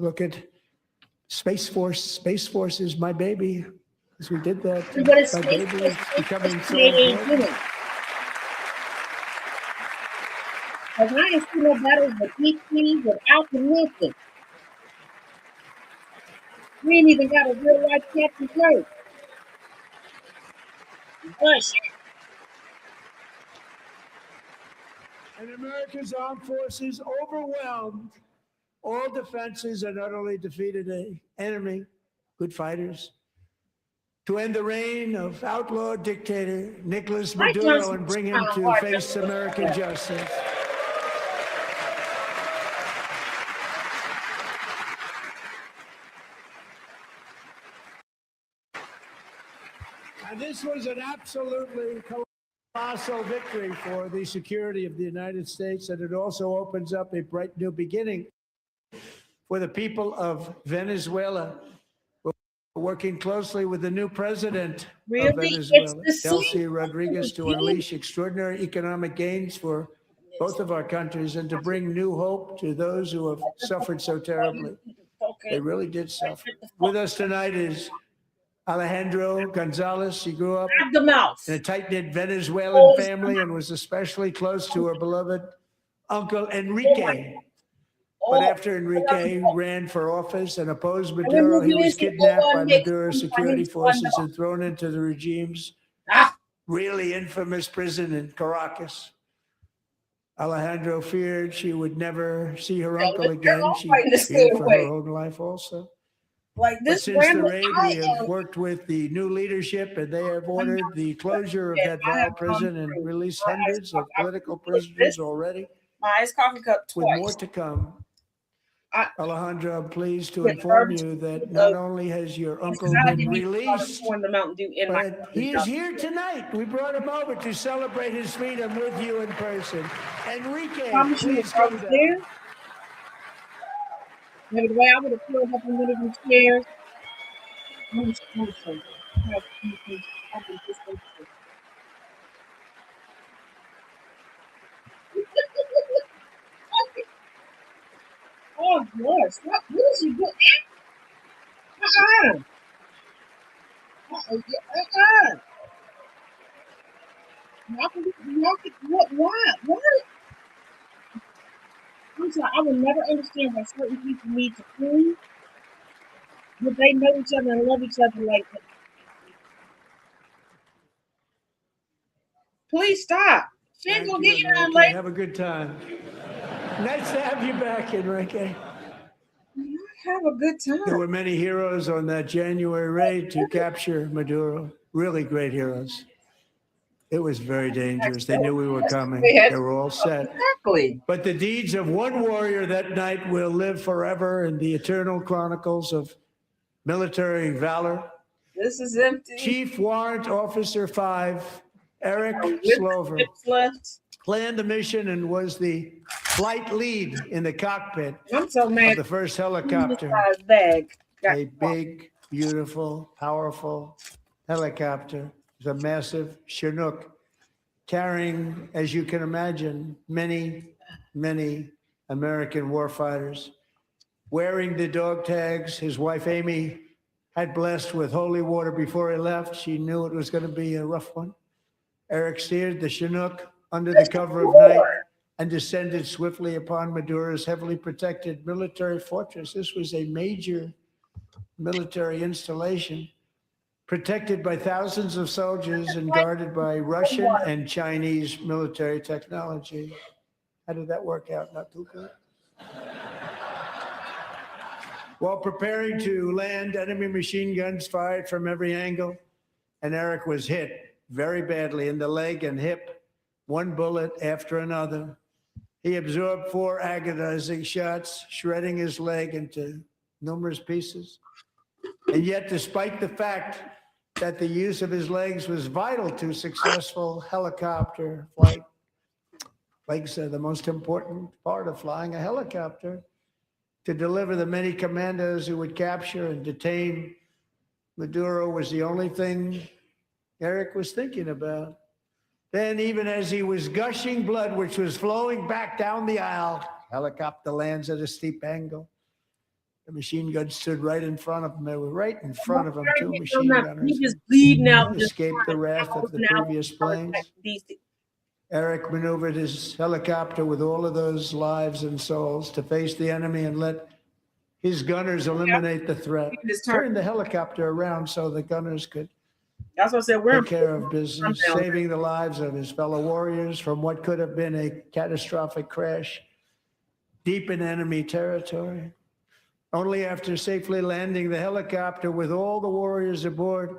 Look at Space Force. Space Force is my baby. Because we did that. But it's My baby is becoming so Canadian important. women. Because I ain't seen no battles with EP without the mission. We ain't even got a real life Captain Kirk. Bush. And America's armed forces overwhelmed all defenses and utterly defeated an enemy, good fighters, to end the reign of outlaw dictator Nicolas Mike Maduro Johnson and bring him was to hard, face though. American justice. And this was an absolutely colossal victory for the security of the United States, and it also opens up a bright new beginning for the people of Venezuela. We're working closely with the new president Really? of Venezuela, It's the Delcy same Rodriguez, to thing. unleash extraordinary economic gains for both of our countries and to bring new hope to those who have suffered so terribly. They really did suffer. With us tonight is Alejandro Gonzalez. She grew up the mouth. in a tight-knit Venezuelan family and was especially close to her beloved uncle Enrique. But after Enrique ran for office and opposed Maduro, he was kidnapped by Maduro's security forces and thrown into the regime's really infamous prison in Caracas. Alejandro feared she would never see her uncle again. She feared for her own life also. Like But this since the random raid, I we have am- worked with the new leadership, and they have ordered the closure of that vile prison and released hundreds of political prisoners already, my iced coffee cup with twice. more to come. Alejandro, I'm pleased to With inform garbage you that not only has your uncle I been didn't even released, pour the Mountain Dew in my but he is here tonight. We brought him over to celebrate his freedom with you in person. Enrique, Promise you please if I come was down. there. Maybe the way I would have filled up in one of these chairs. Let me show you. I'll do this way too. Oh, Lord. What is you doing? Uh-uh. What? I'm sorry, I will never understand why certain people need to prove that they know each other and love each other like that. Please stop. She ain't Thank gonna you, get you down Enrique. later. Have a good time. Nice to have you back, Enrique. Have a good time. There were many heroes on that January raid to capture Maduro. Really great heroes. It was very dangerous. They knew we were coming. They were all set. Exactly. But the deeds of one warrior that night will live forever in the eternal chronicles of military valor. This is empty. Chief Warrant Officer 5, Eric Slover, planned the mission and was the flight lead in the cockpit I'm so mad. of the first helicopter. Bag. A big, beautiful, powerful helicopter. It was a massive Chinook carrying, as you can imagine, many, many American warfighters. Wearing the dog tags, his wife Amy had blessed with holy water before he left. She knew it was going to be a rough one. Eric steered the Chinook under the cover of night and descended swiftly upon Maduro's heavily protected military fortress. This was a major military installation protected by thousands of soldiers and guarded by Russian and Chinese military technology. How did that work out? Not too good. While preparing to land, enemy machine guns fired from every angle, and Eric was hit very badly in the leg and hip, one bullet after another. He absorbed 4 agonizing shots, shredding his leg into numerous pieces. And yet, despite the fact that the use of his legs was vital to successful helicopter flight, legs are the most important part of flying a helicopter, to deliver the many commandos who would capture and detain Maduro was the only thing Eric was thinking about. Then, even as he was gushing blood, which was flowing back down the aisle, helicopter lands at a steep angle. The machine gun stood right in front of him. They were right in front of him, 2 machine gunners. He just bleeding out. Escaped the wrath of the previous planes. Eric maneuvered his helicopter with all of those lives and souls to face the enemy and let his gunners eliminate the threat. Turned the helicopter around so the gunners could That's what I said. We're take care of business, saving the lives of his fellow warriors from what could have been a catastrophic crash deep in enemy territory. Only after safely landing the helicopter with all the warriors aboard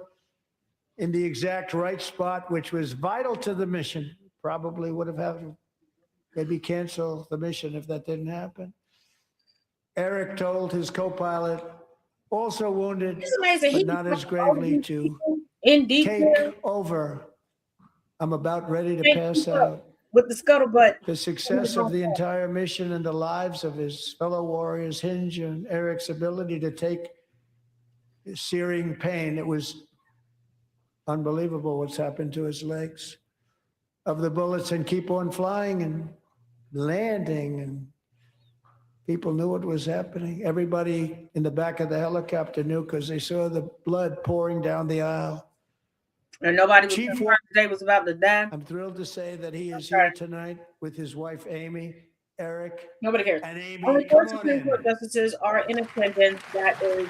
in the exact right spot, which was vital to the mission, probably would have had to maybe cancel the mission if that didn't happen. Eric told his co-pilot, also wounded, but not as gravely, to take over. I'm about ready to pass out. With the scuttlebutt. The success of the entire mission and the lives of his fellow warriors hinge on Eric's ability to take searing pain. It was unbelievable what's happened to his legs of the bullets and keep on flying and landing, and people knew what was happening. Everybody in the back of the helicopter knew because they saw the blood pouring down the aisle. And nobody was concerned today was about to die. I'm thrilled to say that he is here tonight with his wife, Amy, Eric. Nobody cares. And Amy, Only come 4 on Supreme in. Court justices are in attendance. That is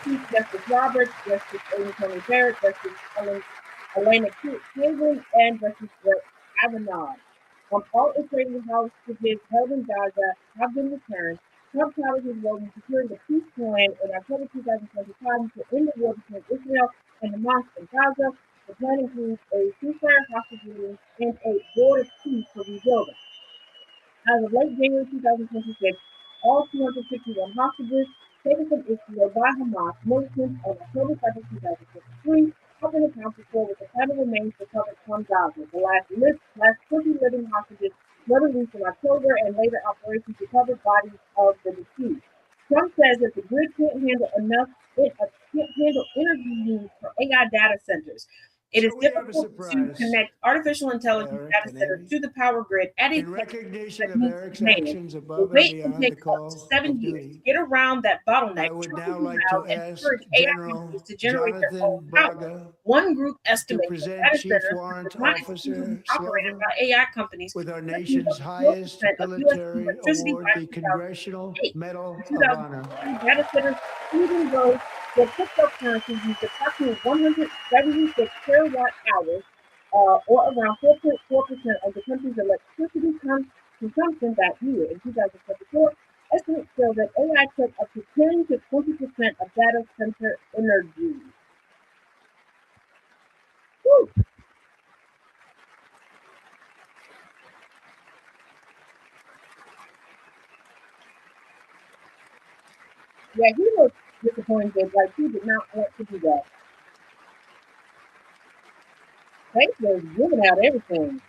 Chief Justice Roberts, Justice Amy Coney Barrett, Justice Elena Kagan, and Justice Brett Kavanaugh. All Israeli hostages held in Gaza have been returned. Trump touted his role in securing the peace plan in October 2025 to end the war between Israel and Hamas in Gaza. The plan includes a ceasefire, hostage release, and a board of peace for rebuilding. As of late January 2026, all 261 hostages taken from Israel by Hamas militants on October 7, 2023 have been accounted for, with the final remains recovered from Gaza. The last 20 living hostages were released in October, and later operations recovered bodies of the deceased. Trump says that the grid can't handle energy use for AI data centers. It is difficult to connect artificial intelligence data centers to the power grid at a recognition of Eric's actions above and wait beyond and the take up call to 7 of years duty. to get around that bottleneck. I would Trump now is like allowed to and ask encourage AI General companies to generate their Jonathan own power. Braga One group estimates that present data Chief centers Warrant are not Officer exclusively operated Slover by AI companies. with our nation's highest 4% of US military electricity award, by the Congressional 2008. Medal In of 2020, Honor. data centers, even those where cryptocurrencies use approximately 176 terawatt hours, or around 4.4% of the country's electricity consumption that year. In 2024, estimates show that AI took up to 10 to 20% of data center energy. Woo. Yeah, he was disappointed. Like, he did not want to do that. They was giving out everything.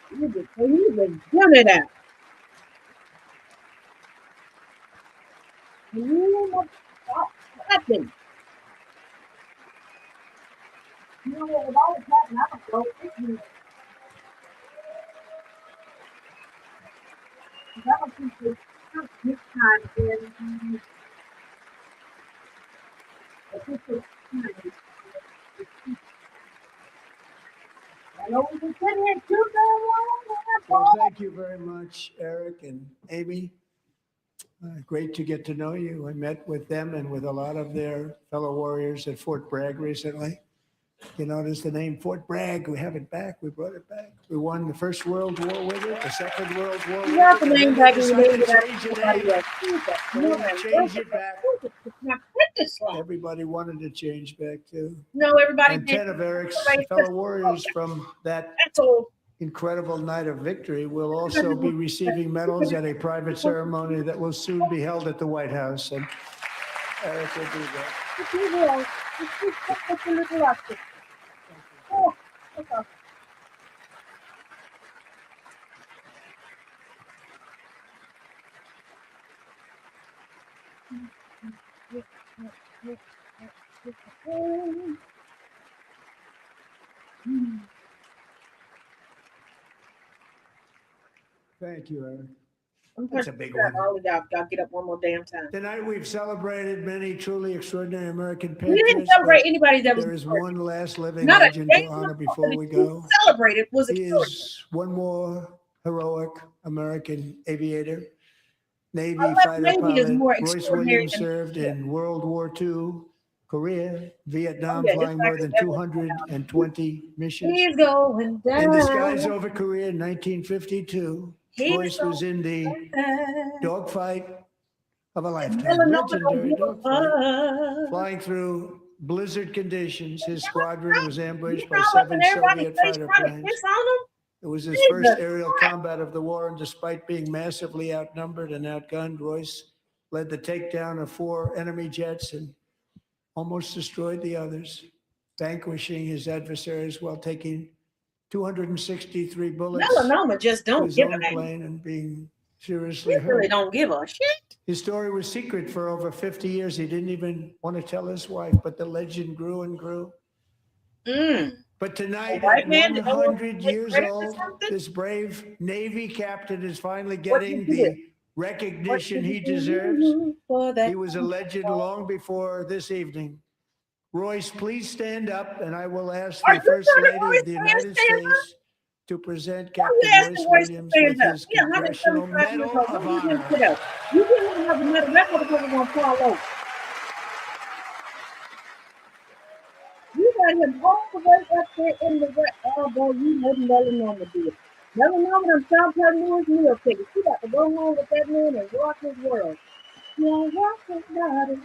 He was giving it out. You know what happened? You know what all this happened? I don't know. That was this time in the official series. I know thank you very much, Eric and Amy. Great to get to know you. I met with them and with a lot of their fellow warriors at Fort Bragg recently. You notice the name Fort Bragg. We have it back. We brought it back. We won the First World War with it, the Second World War with You have the it. and name then back they and you decided named to it after change the somebody name. else. So we changed it back. Jesus. Everybody wanted to change back too. No, everybody And did. 10 of Eric's Everybody fellow just- warriors from that That's all. incredible night of victory will also be receiving medals at a private ceremony that will soon be held at the White House. And Eric will do that. Oh, okay. Thank you, Eric. I'm That's a pushing big that. one. All y'all gotta get up one more damn time. Tonight, we've celebrated many truly extraordinary American We didn't patriots. celebrate but anybody that was There is born. one last living Not a legend to day honor before. before we go. Celebrated was He extraordinary. is one more heroic American aviator, Navy Our left fighter Navy is pilot. more Royce extraordinary Williams than- served in World War II, Korea, Vietnam, Oh, yeah, his flying more record than never 220 missions. He's going down. In the skies over Korea in 1952, He's Royce was in the down. dogfight of a lifetime, Melanoma don't legendary give a dogfight. fuck. Flying through blizzard conditions, his squadron was ambushed by All up 7 in everybody's Soviet face fighter trying to planes. piss on him. It was his Jesus first aerial Christ. combat of the war, and despite being massively outnumbered and outgunned, Royce led the takedown of 4 enemy jets and almost destroyed the others, vanquishing his adversaries while taking 263 bullets Melanoma just to don't his give a own damn. plane and being seriously He really hurt. don't give a shit. His story was secret for over 50 years. He didn't even want to tell his wife, but the legend grew and grew. But tonight, A white at man that don't 100 take years credit for old, something? this brave Navy captain is finally What getting did you do? the recognition What did he you deserves. do for that? He was a legend long before this evening. Royce, please stand up, and I will ask Are the you First telling Lady Royce of the to United stand up? States to present Why Captain you asking Royce Royce to Williams stand with up? his He Congressional 175 years Medal old. of What do you Honor. get up? You didn't even have a medal. That motherfucker gonna fall over. You got him all the way up there in the red. Oh boy, you know melanoma did. Melanoma done stopped her Lewis meal ticket. She got to go home with that man and rock his world. Yeah, rock his body.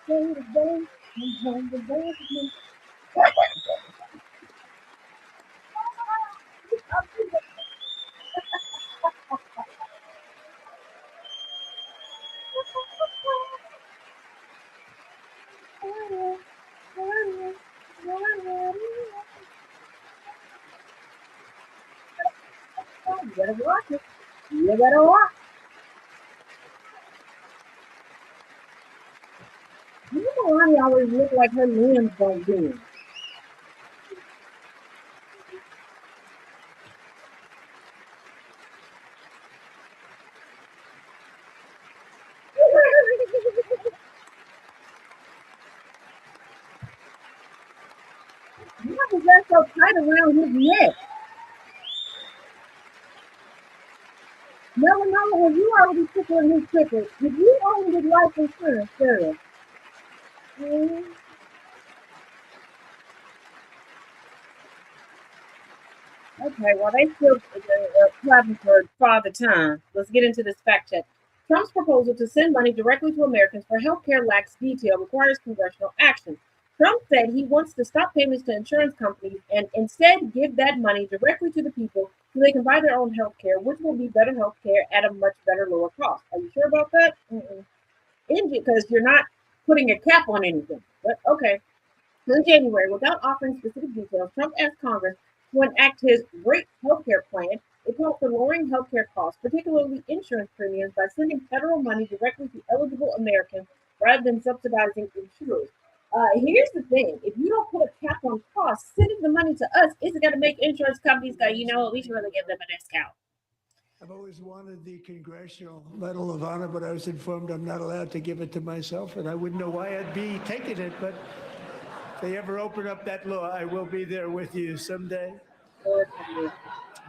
Day to day. And home to dance with me. You better watch it. You better watch. You know, Lonnie always look like her limbs don't bend. Why is that so tight around his neck? Melanoma, when you already tickling his tickle, if you owned his life insurance, Sarah. Okay, well, they still clapping for Father Time. Let's get into this fact check. Trump's proposal to send money directly to Americans for health care lacks detail, requires congressional action. Trump said he wants to stop payments to insurance companies and instead give that money directly to the people so they can buy their own health care, which will be better health care at a much better, lower cost. Are you sure about that? Because you're not putting a cap on anything. But okay. In January, without offering specific details, Trump asked Congress to enact his Great Healthcare Plan. It called for lowering healthcare costs, particularly insurance premiums, by sending federal money directly to eligible Americans rather than subsidizing insurers. Here's the thing: if you don't put a cap on costs, sending the money to us isn't going to make insurance companies go, you know what, we should really give them a discount. I've always wanted the Congressional Medal of Honor, but I was informed I'm not allowed to give it to myself, and I wouldn't know why I'd be taking it. But if they ever open up that law, I will be there with you someday.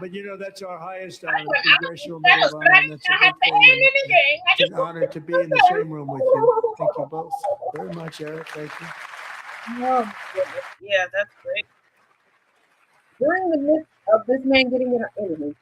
But you know, that's our highest honor, Congressional Medal of Honor. And that's a big thing. It's an honor to be in the same room with you. Thank you both very much, Eric. Thank you. Oh, goodness. Yeah, that's great. During the midst of this man getting in an interview,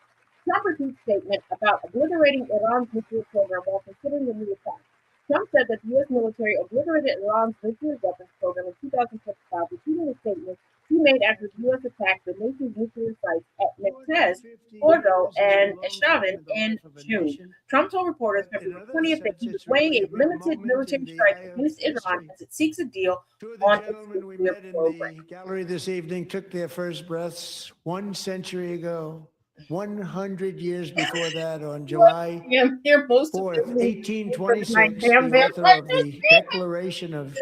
Trump released a statement about obliterating Iran's nuclear program while considering the new attack. Trump said that the U.S. military obliterated Iran's nuclear weapons program in 2025, repeating a statement he made after the U.S. attacked the nation's nuclear sites at Natanz, Fordo, and Eshhavan in June. Trump told reporters February 20th that he was weighing a limited military strike against Iran as it seeks a deal on its nuclear program. The gallery this evening took their first breaths 1 century ago. 100 years before that, on July 4th, 1826, the author of the Declaration of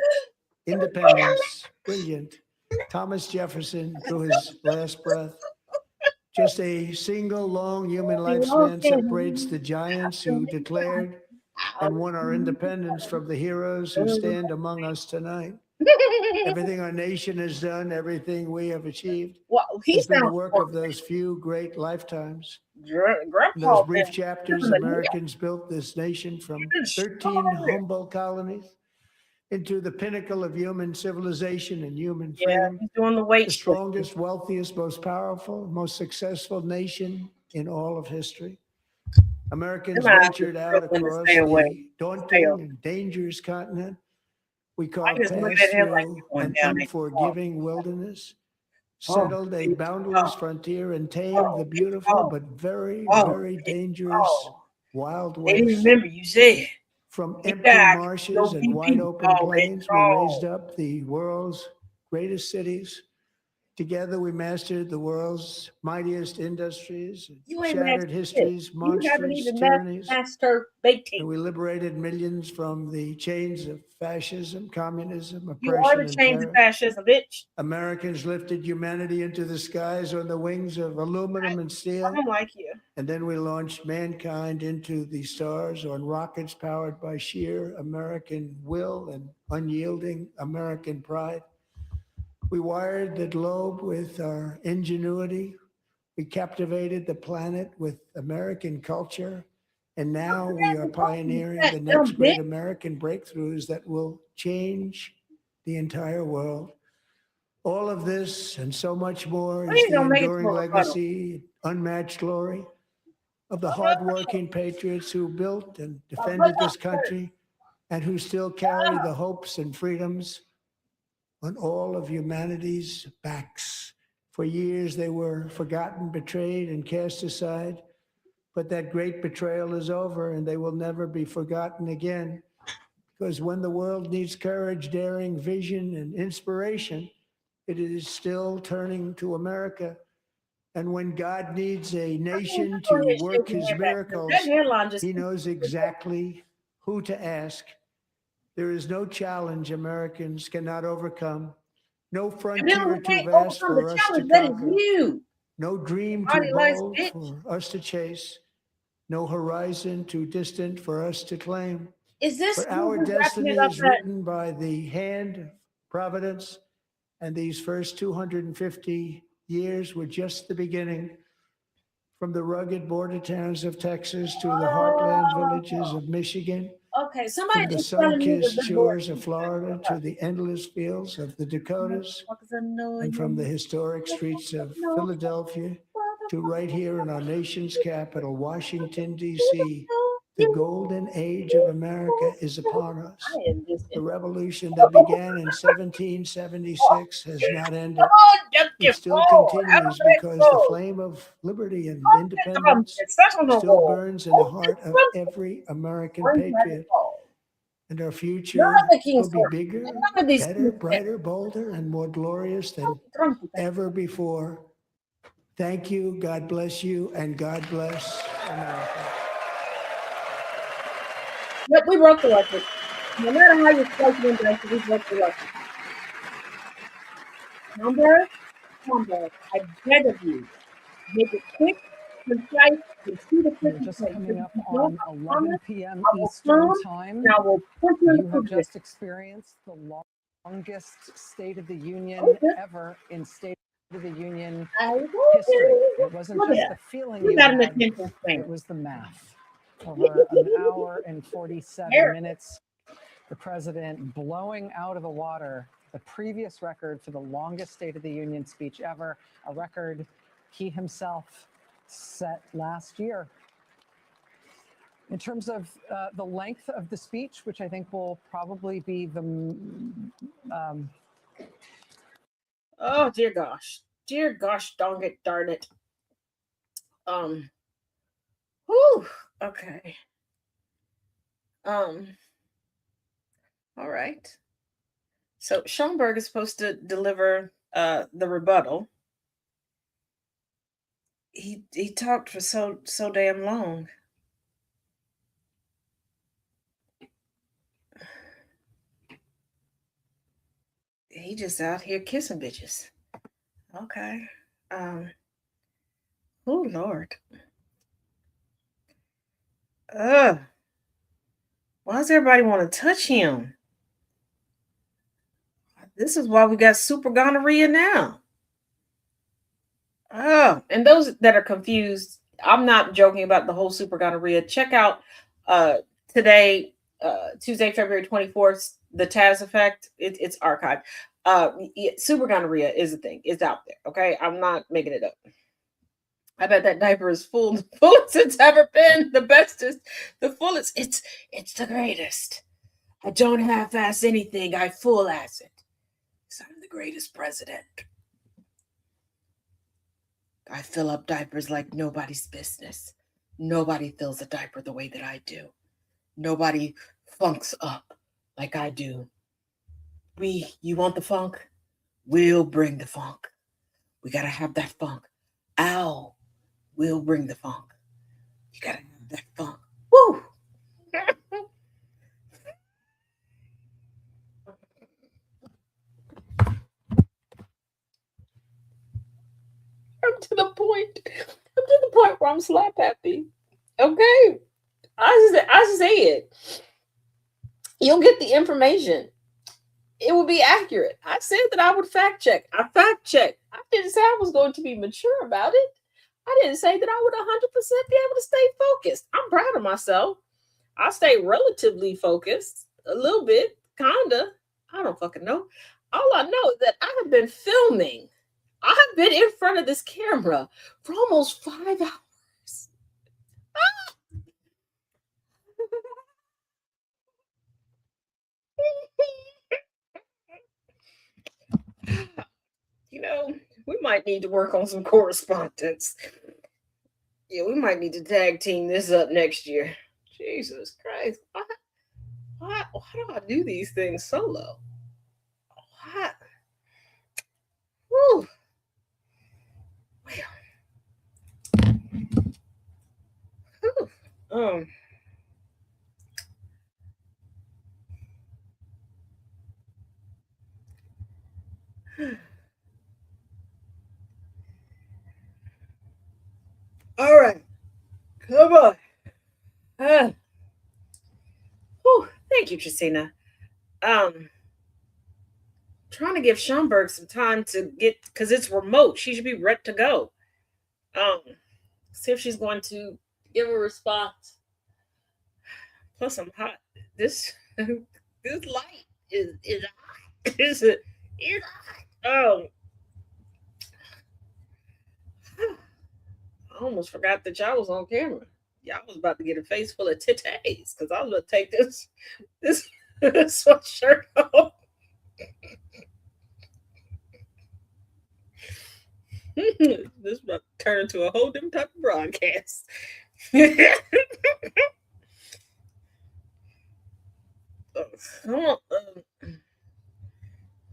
Independence, brilliant, Thomas Jefferson, drew his last breath. Just a single long human lifespan separates the giants who declared and won our independence from the heroes who stand among us tonight. Everything our nation has done, everything we have achieved, has been the work of those few great lifetimes. In those brief chapters, Americans built this nation from 13 humble colonies into the pinnacle of human civilization and human freedom. He's doing the weight. The strongest, wealthiest, most powerful, most successful nation in all of history. Americans ventured out across the daunting and dangerous continent we call past through an unforgiving wilderness, settled a boundless frontier, and tamed the beautiful but very, very dangerous wild west. They didn't remember you said. From empty marshes and wide open plains, we raised up the world's greatest cities. Together, we mastered the world's mightiest industries, shattered history's monstrous tyrannies, and we liberated millions from the chains of fascism, communism, oppression, You are the chains of fascism, bitch. Americans lifted humanity into the skies on the wings of aluminum and steel. I don't like you. And then we launched mankind into the stars on rockets powered by sheer American will and unyielding American pride. We wired the globe with our ingenuity. We captivated the planet with American culture. And now we are pioneering the next great American breakthroughs that will change the entire world. All of this and so much more is the enduring legacy, unmatched glory of the hardworking patriots who built and defended this country and who still carry the hopes and freedoms on all of humanity's backs. For years, they were forgotten, betrayed, and cast aside. But that great betrayal is over, and they will never be forgotten again. Because when the world needs courage, daring, vision, and inspiration, it is still turning to America. And when God needs a nation to work his miracles, he knows exactly who to ask. There is no challenge Americans cannot overcome, no frontier too vast for us to conquer, no dream too bold for us to chase, no horizon too distant for us to claim. For our destiny is written by the hand of providence, and these first 250 years were just the beginning. From the rugged border towns of Texas to the heartland villages of Michigan, Okay, from the sun-kissed shores of Florida to the endless fields of the Dakotas, and from the historic streets of Philadelphia to right here in our nation's capital, Washington, D.C., the golden age of America is upon us. The revolution that began in 1776 has not ended. It still continues because the flame of liberty and independence still burns in the heart of every American patriot. And our future will be bigger, better, brighter, bolder, and more glorious than ever before. Thank you, God bless you, and God bless America. Yep, we broke the record. No matter how you slice it into, we broke the record. Number, I beg of you, make it quick, concise, and see the quick. Just coming up on 11 p.m. Eastern Time. You have just experienced the longest State of the Union ever in state of the Union I history. It wasn't Look just at the feeling you you got an had, attention span. it was the math. Over an hour and 47 minutes, the president blowing out of the water the previous record for the longest State of the Union speech ever, a record he himself set last year. In terms of the length of the speech, which I think will probably be the oh dear gosh, darn it. Whew, okay. All right. So Schomburg is supposed to deliver the rebuttal. He talked for so damn long. He just out here kissing bitches. Okay. Oh Lord. Why does everybody want to touch him? This is why we got super gonorrhea now. Oh, and those that are confused, I'm not joking about the whole super gonorrhea. Check out today, Tuesday, February 24th, the Taz effect. It's archived. Super gonorrhea is a thing. It's out there. Okay. I'm not making it up. I bet that diaper is full, the fullest it's ever been, the bestest, the fullest. It's the greatest. I don't half-ass anything. I full-ass it. I'm the greatest president. I fill up diapers like nobody's business. Nobody fills a diaper the way that I do. Nobody funks up like I do. You want the funk? We'll bring the funk. We gotta have that funk. Ow. We'll bring the funk. You gotta have that funk. Woo! I'm to the point where I'm slap happy. Okay. I say it. You'll get the information. It will be accurate. I said that I would fact check. I fact checked. I didn't say I was going to be mature about it. I didn't say that I would 100% be able to stay focused. I'm proud of myself. I stay relatively focused. A little bit, kinda. I don't fucking know. All I know is that I have been filming. I have been in front of this camera for almost 5 hours. You know, we might need to work on some correspondence. Yeah, we might need to tag team this up next year. Jesus Christ. Why do I do these things solo? Why? Whew. Well. All right. Come on. Thank you, Christina. Trying to give Schomburg some time to get, because it's remote. She should be ready to go. See if she's going to give a response. Plus, I'm hot. This light is hot. It's hot. I almost forgot that y'all was on camera. Y'all was about to get a face full of titties because I was going to take this sweatshirt off. This is about to turn into a whole different type of broadcast. Come on.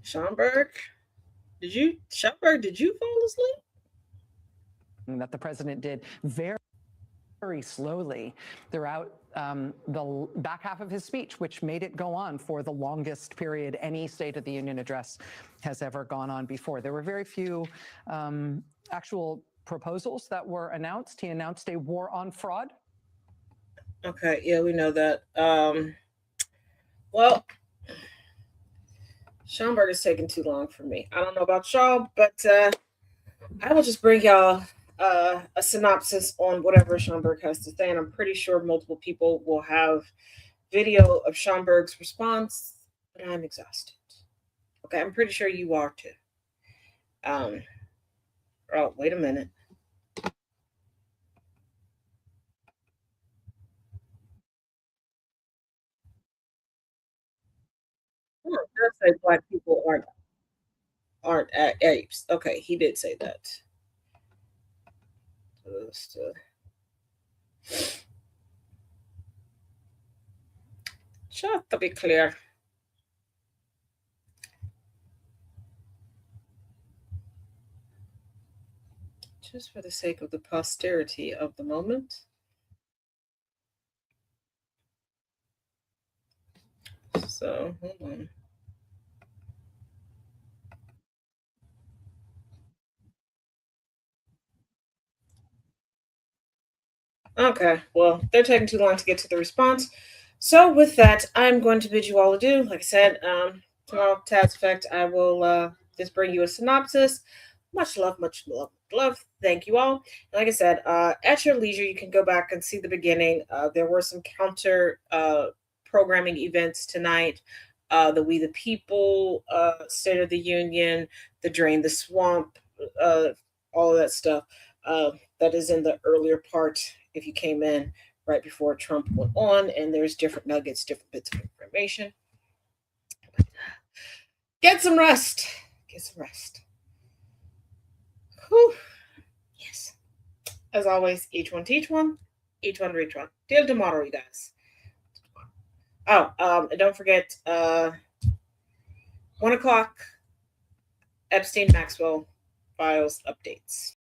Schomburg, did you fall asleep? That the president did very slowly throughout the back half of his speech, which made it go on for the longest period any State of the Union address has ever gone on before. There were very few actual proposals that were announced. He announced a war on fraud. Okay, yeah, we know that. Well, Schomburg is taking too long for me. I don't know about y'all, but I will just bring y'all a synopsis on whatever Schomburg has to say, and I'm pretty sure multiple people will have video of Schomburg's response, but I'm exhausted. Okay, I'm pretty sure you are too. Oh, wait a minute. Oh, it does say Black people aren't apes. Okay, he did say that. Just to be clear. Just for the sake of the posterity of the moment. So, hold on. Okay, well, they're taking too long to get to the response. So, with that, I'm going to bid you all adieu. Like I said, tomorrow, Tad's Effect, I will just bring you a synopsis. Much love, much love, love. Thank you all. And like I said, at your leisure, you can go back and see the beginning. There were some counter programming events tonight. The We the People, State of the Union, the Drain the Swamp, all of that stuff. That is in the earlier part if you came in right before Trump went on, and there's different nuggets, different bits of information. Get some rest. Get some rest. Whew. Yes. As always, each one teach one, each one reach one. Till tomorrow, you guys. Oh, and don't forget, 1 o'clock, Epstein Maxwell files updates.